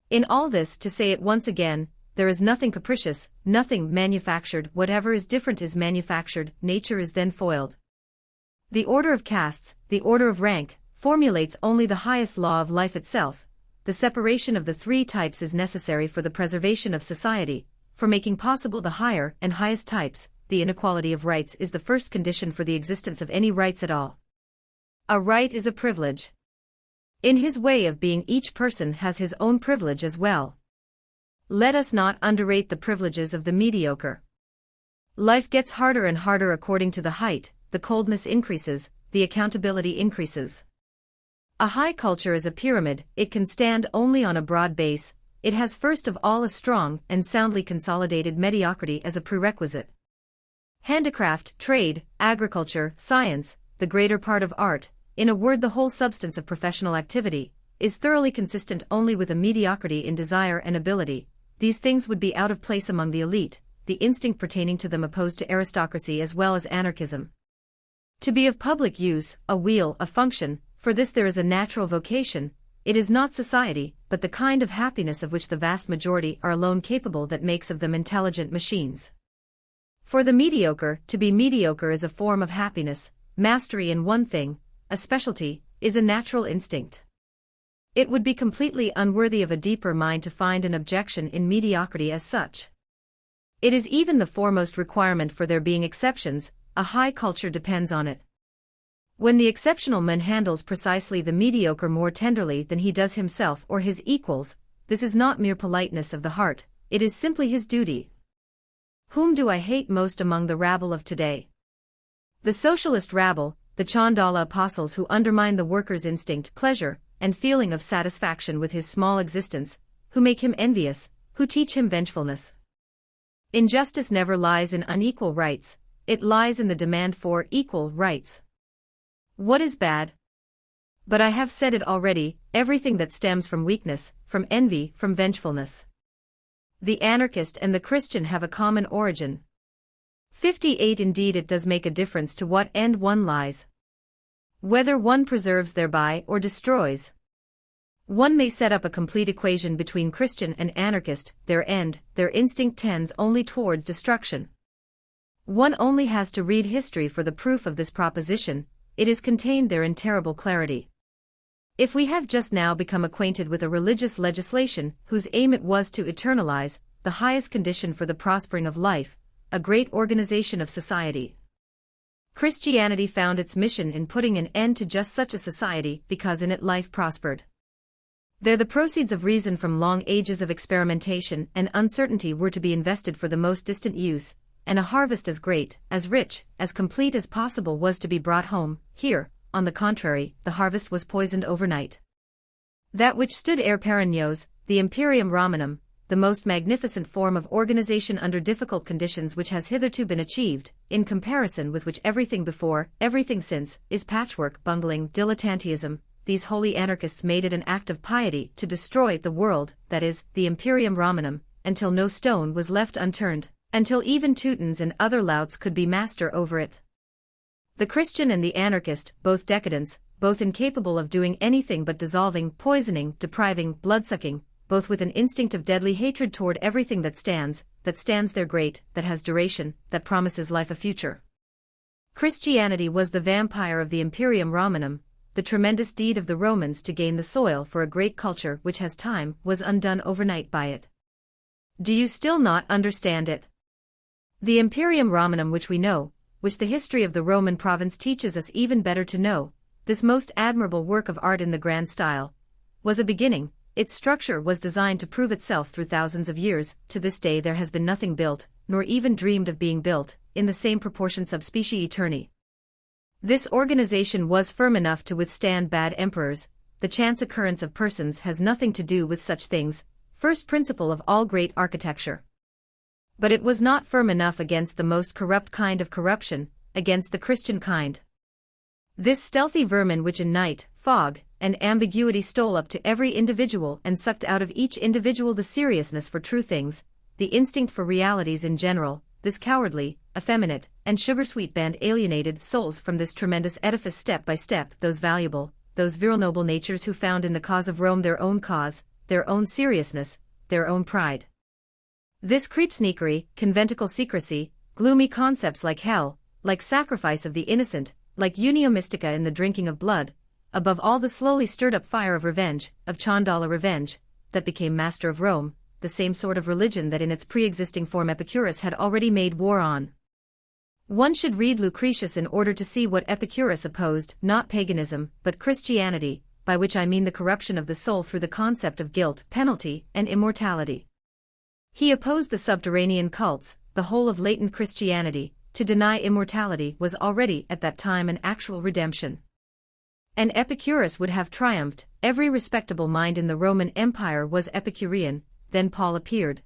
S1: In all this, to say it once again, there is nothing capricious, nothing manufactured, whatever is different is manufactured, nature is then foiled. The order of castes, the order of rank, formulates only the highest law of life itself. The separation of the three types is necessary for the preservation of society, for making possible the higher and highest types. The inequality of rights is the first condition for the existence of any rights at all. A right is a privilege. In his way of being, each person has his own privilege as well. Let us not underrate the privileges of the mediocre. Life gets harder and harder according to the height, the coldness increases, the accountability increases. A high culture is a pyramid, it can stand only on a broad base, it has first of all a strong and soundly consolidated mediocrity as a prerequisite. Handicraft, trade, agriculture, science, the greater part of art, in a word the whole substance of professional activity, is thoroughly consistent only with a mediocrity in desire and ability. These things would be out of place among the elite, the instinct pertaining to them opposed to aristocracy as well as anarchism. To be of public use, a wheel, a function, for this there is a natural vocation, it is not society, but the kind of happiness of which the vast majority are alone capable that makes of them intelligent machines. For the mediocre, to be mediocre is a form of happiness, mastery in one thing, a specialty, is a natural instinct. It would be completely unworthy of a deeper mind to find an objection in mediocrity as such. It is even the foremost requirement for there being exceptions, a high culture depends on it. When the exceptional man handles precisely the mediocre more tenderly than he does himself or his equals, this is not mere politeness of the heart, it is simply his duty. Whom do I hate most among the rabble of today? The socialist rabble, the Chandala apostles who undermine the worker's instinct, pleasure, and feeling of satisfaction with his small existence, who make him envious, who teach him vengefulness. Injustice never lies in unequal rights, it lies in the demand for equal rights. What is bad? But I have said it already, everything that stems from weakness, from envy, from vengefulness. The anarchist and the Christian have a common origin. 58 Indeed it does make a difference to what end one lies. Whether one preserves thereby or destroys. One may set up a complete equation between Christian and anarchist, their end, their instinct tends only towards destruction. One only has to read history for the proof of this proposition, it is contained there in terrible clarity. If we have just now become acquainted with a religious legislation whose aim it was to eternalize, the highest condition for the prospering of life, a great organization of society. Christianity found its mission in putting an end to just such a society because in it life prospered. There the proceeds of reason from long ages of experimentation and uncertainty were to be invested for the most distant use, and a harvest as great, as rich, as complete as possible was to be brought home. Here, on the contrary, the harvest was poisoned overnight. That which stood er perennios, the Imperium Romanum, the most magnificent form of organization under difficult conditions which has hitherto been achieved, in comparison with which everything before, everything since, is patchwork, bungling, dilettanteism, these holy anarchists made it an act of piety to destroy the world, that is, the Imperium Romanum, until no stone was left unturned, until even Teutons and other louts could be master over it. The Christian and the anarchist, both decadents, both incapable of doing anything but dissolving, poisoning, depriving, bloodsucking, both with an instinct of deadly hatred toward everything that stands there great, that has duration, that promises life a future. Christianity was the vampire of the Imperium Romanum, the tremendous deed of the Romans to gain the soil for a great culture which has time, was undone overnight by it. Do you still not understand it? The Imperium Romanum which we know, which the history of the Roman province teaches us even better to know, this most admirable work of art in the grand style, was a beginning, Its structure was designed to prove itself through thousands of years. To this day there has been nothing built, nor even dreamed of being built, in the same proportion subspecie aeterni. This organization was firm enough to withstand bad emperors. The chance occurrence of persons has nothing to do with such things, first principle of all great architecture. But it was not firm enough against the most corrupt kind of corruption, against the Christian kind. This stealthy vermin which in night, fog, and ambiguity stole up to every individual and sucked out of each individual the seriousness for true things, the instinct for realities in general, this cowardly, effeminate, and sugar-sweet band alienated souls from this tremendous edifice step by step. Those valuable, those virile noble natures who found in the cause of Rome their own cause, their own seriousness, their own pride. This creep-sneakery, conventicle secrecy, gloomy concepts like hell, like sacrifice of the innocent, like unio mystica in the drinking of blood, above all the slowly stirred-up fire of revenge, of Chandala revenge, that became master of Rome, the same sort of religion that in its pre-existing form Epicurus had already made war on. One should read Lucretius in order to see what Epicurus opposed, not paganism, but Christianity, by which I mean the corruption of the soul through the concept of guilt, penalty, and immortality. He opposed the subterranean cults, the whole of latent Christianity. To deny immortality was already at that time an actual redemption. And Epicurus would have triumphed. Every respectable mind in the Roman Empire was Epicurean. Then Paul appeared.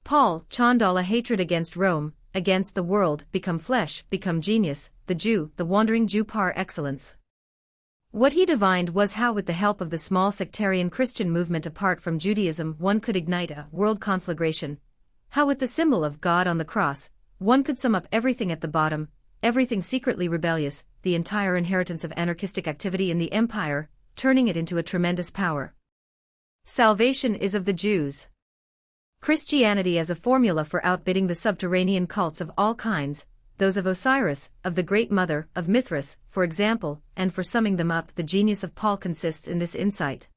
S1: Paul, Chandala hatred against Rome, against the world, become flesh, become genius, the Jew, the wandering Jew par excellence. What he divined was how with the help of the small sectarian Christian movement apart from Judaism one could ignite a world conflagration, how with the symbol of God on the cross, one could sum up everything at the bottom, everything secretly rebellious, the entire inheritance of anarchistic activity in the empire, turning it into a tremendous power. Salvation is of the Jews. Christianity as a formula for outbidding the subterranean cults of all kinds, those of Osiris, of the Great Mother, of Mithras, for example, and for summing them up, the genius of Paul consists in this insight.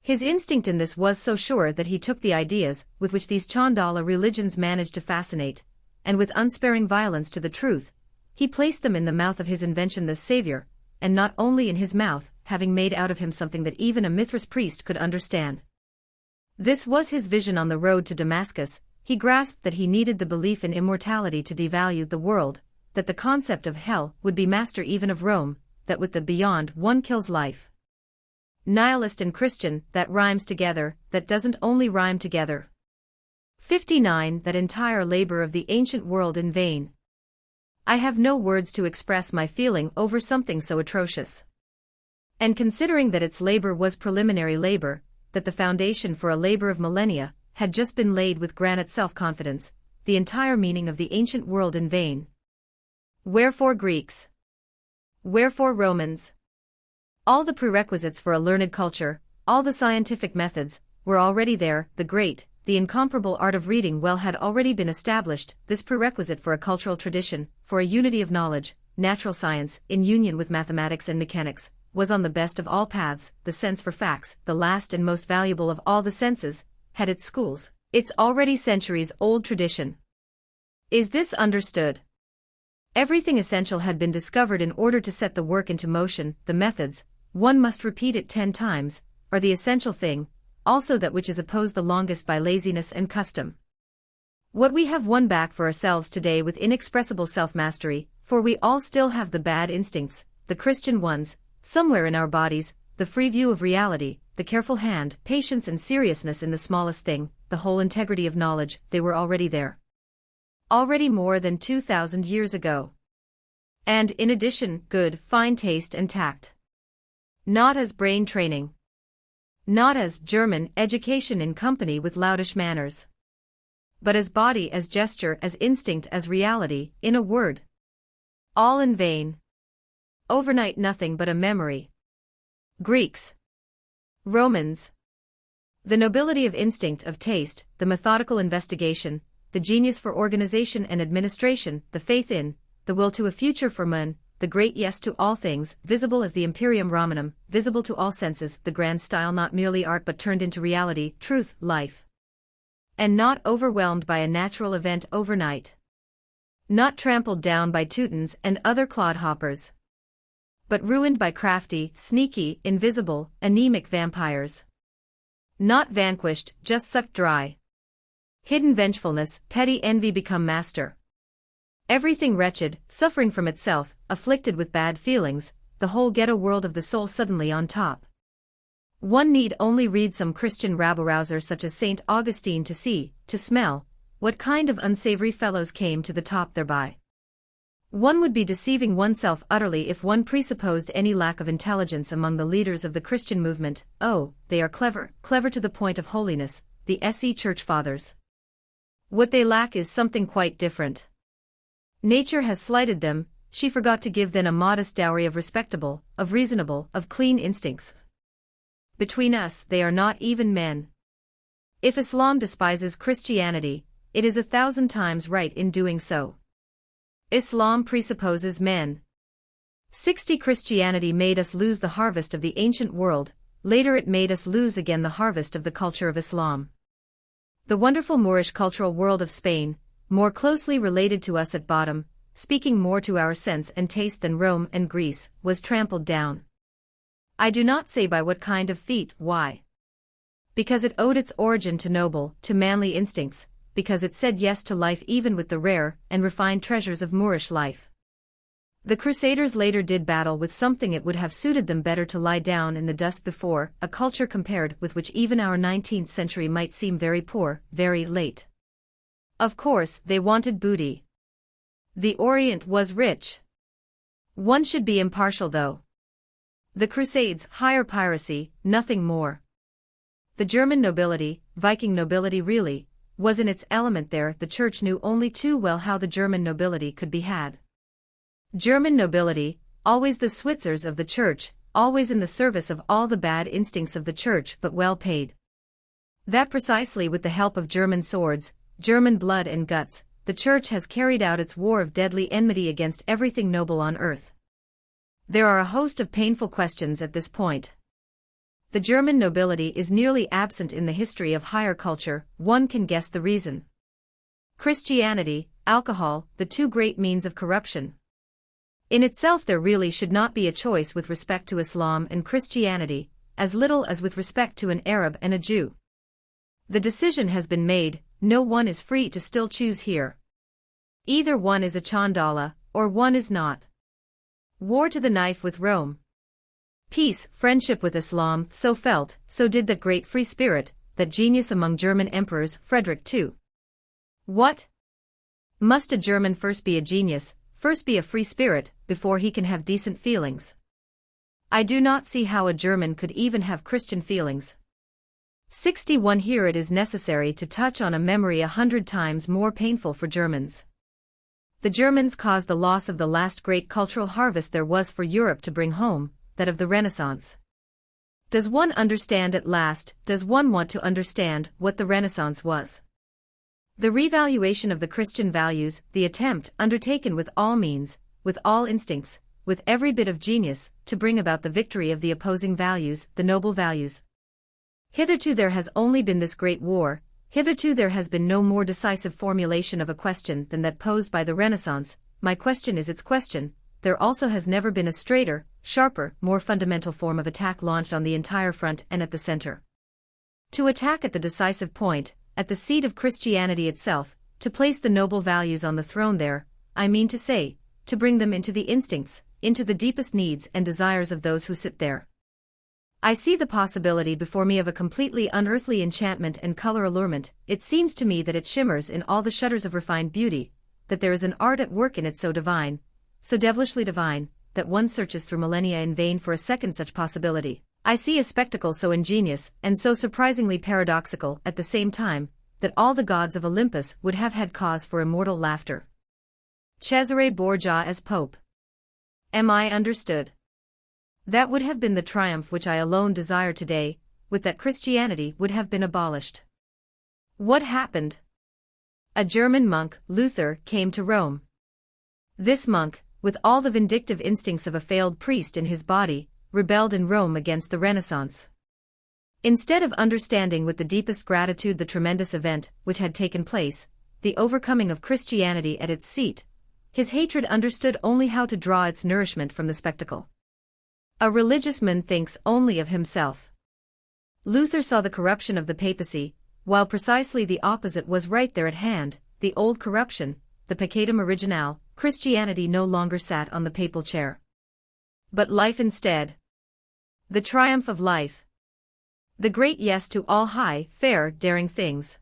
S1: His instinct in this was so sure that he took the ideas with which these Chandala religions managed to fascinate, and with unsparing violence to the truth, he placed them in the mouth of his invention the Savior, and not only in his mouth, having made out of him something that even a Mithras priest could understand. This was his vision on the road to Damascus. He grasped that he needed the belief in immortality to devalue the world, that the concept of hell would be master even of Rome, that with the beyond one kills life. Nihilist and Christian, that rhymes together, that doesn't only rhyme together. 59. That entire labor of the ancient world in vain. I have no words to express my feeling over something so atrocious. And considering that its labor was preliminary labor, that the foundation for a labor of millennia had just been laid with granite self-confidence, the entire meaning of the ancient world in vain. Wherefore Greeks? Wherefore Romans? All the prerequisites for a learned culture, all the scientific methods, were already there. The great, the incomparable art of reading well had already been established. This prerequisite for a cultural tradition, for a unity of knowledge, natural science, in union with mathematics and mechanics, was on the best of all paths. The sense for facts, the last and most valuable of all the senses, had its schools, its already centuries-old tradition. Is this understood? Everything essential had been discovered in order to set the work into motion. The methods, one must repeat it 10 times, are the essential thing, also that which is opposed the longest by laziness and custom. What we have won back for ourselves today with inexpressible self-mastery, for we all still have the bad instincts, the Christian ones, somewhere in our bodies, the free view of reality, the careful hand, patience and seriousness in the smallest thing, the whole integrity of knowledge, they were already there. Already more than 2,000 years ago. And, in addition, good, fine taste and tact. Not as brain training. Not as German education in company with loutish manners. But as body, as gesture, as instinct, as reality, in a word. All in vain. Overnight nothing but a memory. Greeks. Romans. The nobility of instinct, of taste, the methodical investigation, the genius for organization and administration, the faith in, the will to a future for man, the great yes to all things, visible as the Imperium Romanum, visible to all senses, the grand style not merely art but turned into reality, truth, life. And not overwhelmed by a natural event overnight. Not trampled down by Teutons and other clodhoppers. But ruined by crafty, sneaky, invisible, anemic vampires. Not vanquished, just sucked dry. Hidden vengefulness, petty envy become master. Everything wretched, suffering from itself, afflicted with bad feelings, the whole ghetto world of the soul suddenly on top. One need only read some Christian rabble-rouser such as St. Augustine to see, to smell, what kind of unsavory fellows came to the top thereby. One would be deceiving oneself utterly if one presupposed any lack of intelligence among the leaders of the Christian movement. Oh, they are clever, clever to the point of holiness, the SE Church Fathers. What they lack is something quite different. Nature has slighted them, she forgot to give them a modest dowry of respectable, of reasonable, of clean instincts. Between us, they are not even men. If Islam despises Christianity, it is 1,000 times right in doing so. Islam presupposes men. 60 Christianity made us lose the harvest of the ancient world, later it made us lose again the harvest of the culture of Islam. The wonderful Moorish cultural world of Spain, more closely related to us at bottom, speaking more to our sense and taste than Rome and Greece, was trampled down. I do not say by what kind of feat. Why? Because it owed its origin to noble, to manly instincts, because it said yes to life even with the rare and refined treasures of Moorish life. The Crusaders later did battle with something it would have suited them better to lie down in the dust before, a culture compared with which even our 19th century might seem very poor, very late. Of course, they wanted booty. The Orient was rich. One should be impartial though. The Crusades, higher piracy, nothing more. The German nobility, Viking nobility really, was in its element there. The Church knew only too well how the German nobility could be had. German nobility, always the Switzers of the Church, always in the service of all the bad instincts of the Church but well paid. That precisely with the help of German swords, German blood and guts, the Church has carried out its war of deadly enmity against everything noble on earth. There are a host of painful questions at this point. The German nobility is nearly absent in the history of higher culture, one can guess the reason. Christianity, alcohol, the two great means of corruption. In itself there really should not be a choice with respect to Islam and Christianity, as little as with respect to an Arab and a Jew. The decision has been made, no one is free to still choose here. Either one is a Chandala, or one is not. War to the knife with Rome. Peace, friendship with Islam, so felt, so did that great free spirit, that genius among German emperors, Friedrich too. What? Must a German first be a genius, first be a free spirit, before he can have decent feelings? I do not see how a German could even have Christian feelings. 61 Here it is necessary to touch on a memory 100 times more painful for Germans. The Germans caused the loss of the last great cultural harvest there was for Europe to bring home, that of the Renaissance. Does one understand at last, does one want to understand, what the Renaissance was? The revaluation of the Christian values, the attempt, undertaken with all means, with all instincts, with every bit of genius, to bring about the victory of the opposing values, the noble values. Hitherto there has only been this great war, hitherto there has been no more decisive formulation of a question than that posed by the Renaissance. My question is its question. There also has never been a straighter, sharper, more fundamental form of attack launched on the entire front and at the center. To attack at the decisive point, at the seat of Christianity itself, to place the noble values on the throne there, I mean to say, to bring them into the instincts, into the deepest needs and desires of those who sit there. I see the possibility before me of a completely unearthly enchantment and color allurement. It seems to me that it shimmers in all the shutters of refined beauty, that there is an art at work in it so divine, so devilishly divine, that one searches through millennia in vain for a second such possibility. I see a spectacle so ingenious and so surprisingly paradoxical at the same time, that all the gods of Olympus would have had cause for immortal laughter. Cesare Borgia as Pope. Am I understood? That would have been the triumph which I alone desire today, with that Christianity would have been abolished. What happened? A German monk, Luther, came to Rome. This monk, with all the vindictive instincts of a failed priest in his body, rebelled in Rome against the Renaissance. Instead of understanding with the deepest gratitude the tremendous event which had taken place, the overcoming of Christianity at its seat, his hatred understood only how to draw its nourishment from the spectacle. A religious man thinks only of himself. Luther saw the corruption of the papacy, while precisely the opposite was right there at hand, the old corruption, the peccatum originale. Christianity no longer sat on the papal chair, but life instead. The triumph of life. The great yes to all high, fair, daring things.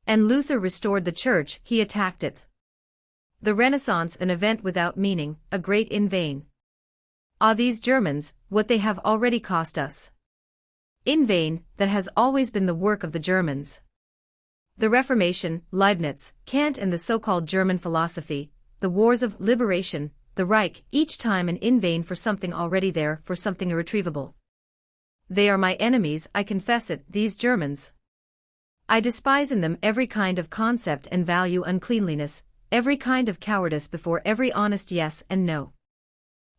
S1: And Luther restored the Church, he attacked it. The Renaissance, an event without meaning, a great in vain. Ah, these Germans, what they have already cost us. In vain, that has always been the work of the Germans. The Reformation, Leibniz, Kant and the so-called German philosophy, the wars of liberation, the Reich, each time and in vain for something already there, for something irretrievable. They are my enemies, I confess it, these Germans. I despise in them every kind of concept and value uncleanliness, every kind of cowardice before every honest yes and no.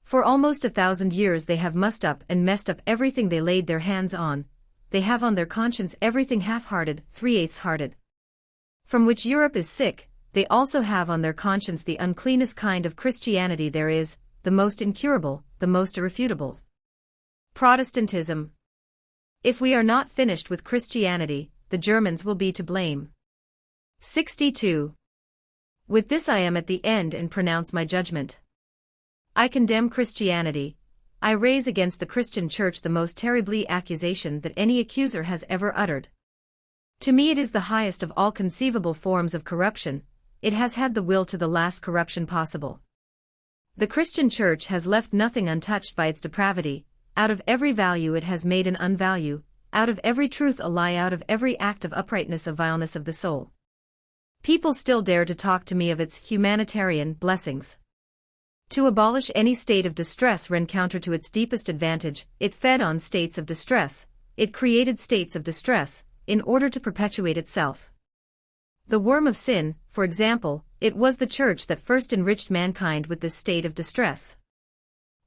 S1: For almost 1,000 years they have mussed up and messed up everything they laid their hands on, they have on their conscience everything half-hearted, three-eighths-hearted. From which Europe is sick, they also have on their conscience the uncleanest kind of Christianity there is, the most incurable, the most irrefutable. Protestantism. If we are not finished with Christianity, the Germans will be to blame. 62. With this I am at the end and pronounce my judgment. I condemn Christianity. I raise against the Christian Church the most terribly accusation that any accuser has ever uttered. To me it is the highest of all conceivable forms of corruption. It has had the will to the last corruption possible. The Christian Church has left nothing untouched by its depravity. Out of every value it has made an unvalue, out of every truth a lie, out of every act of uprightness a vileness of the soul. People still dare to talk to me of its humanitarian blessings. To abolish any state of distress ran counter to its deepest advantage. It fed on states of distress, it created states of distress, in order to perpetuate itself. The worm of sin, for example, it was the Church that first enriched mankind with this state of distress.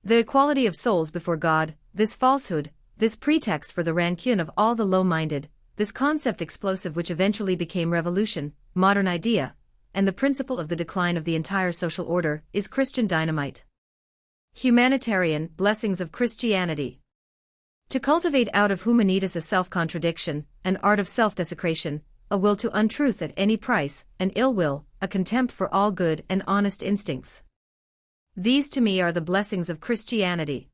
S1: The equality of souls before God, this falsehood, this pretext for the rancune of all the low-minded, this concept explosive which eventually became revolution, modern idea, and the principle of the decline of the entire social order, is Christian dynamite. Humanitarian blessings of Christianity. To cultivate out of humanitas a self-contradiction, an art of self-desecration, a will to untruth at any price, an ill will, a contempt for all good and honest instincts. These to me are the blessings of Christianity.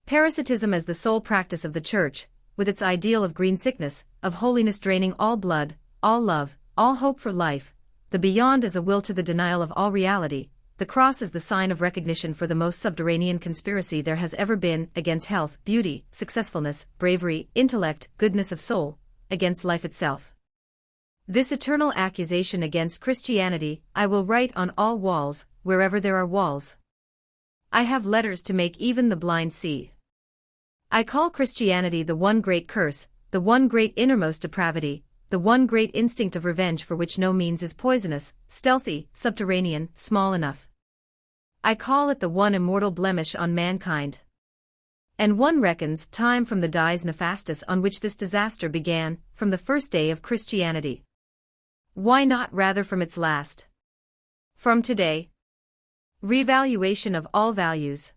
S1: Parasitism as the sole practice of the Church, with its ideal of green sickness, of holiness draining all blood, all love, all hope for life, the beyond as a will to the denial of all reality, the cross as the sign of recognition for the most subterranean conspiracy there has ever been, against health, beauty, successfulness, bravery, intellect, goodness of soul, against life itself. This eternal accusation against Christianity I will write on all walls, wherever there are walls. I have letters to make even the blind see. I call Christianity the one great curse, the one great innermost depravity, the one great instinct of revenge for which no means is poisonous, stealthy, subterranean, small enough. I call it the one immortal blemish on mankind. And one reckons time from the dies nefastus on which this disaster began, from the first day of Christianity. Why not rather from its last? From today. Revaluation of all values.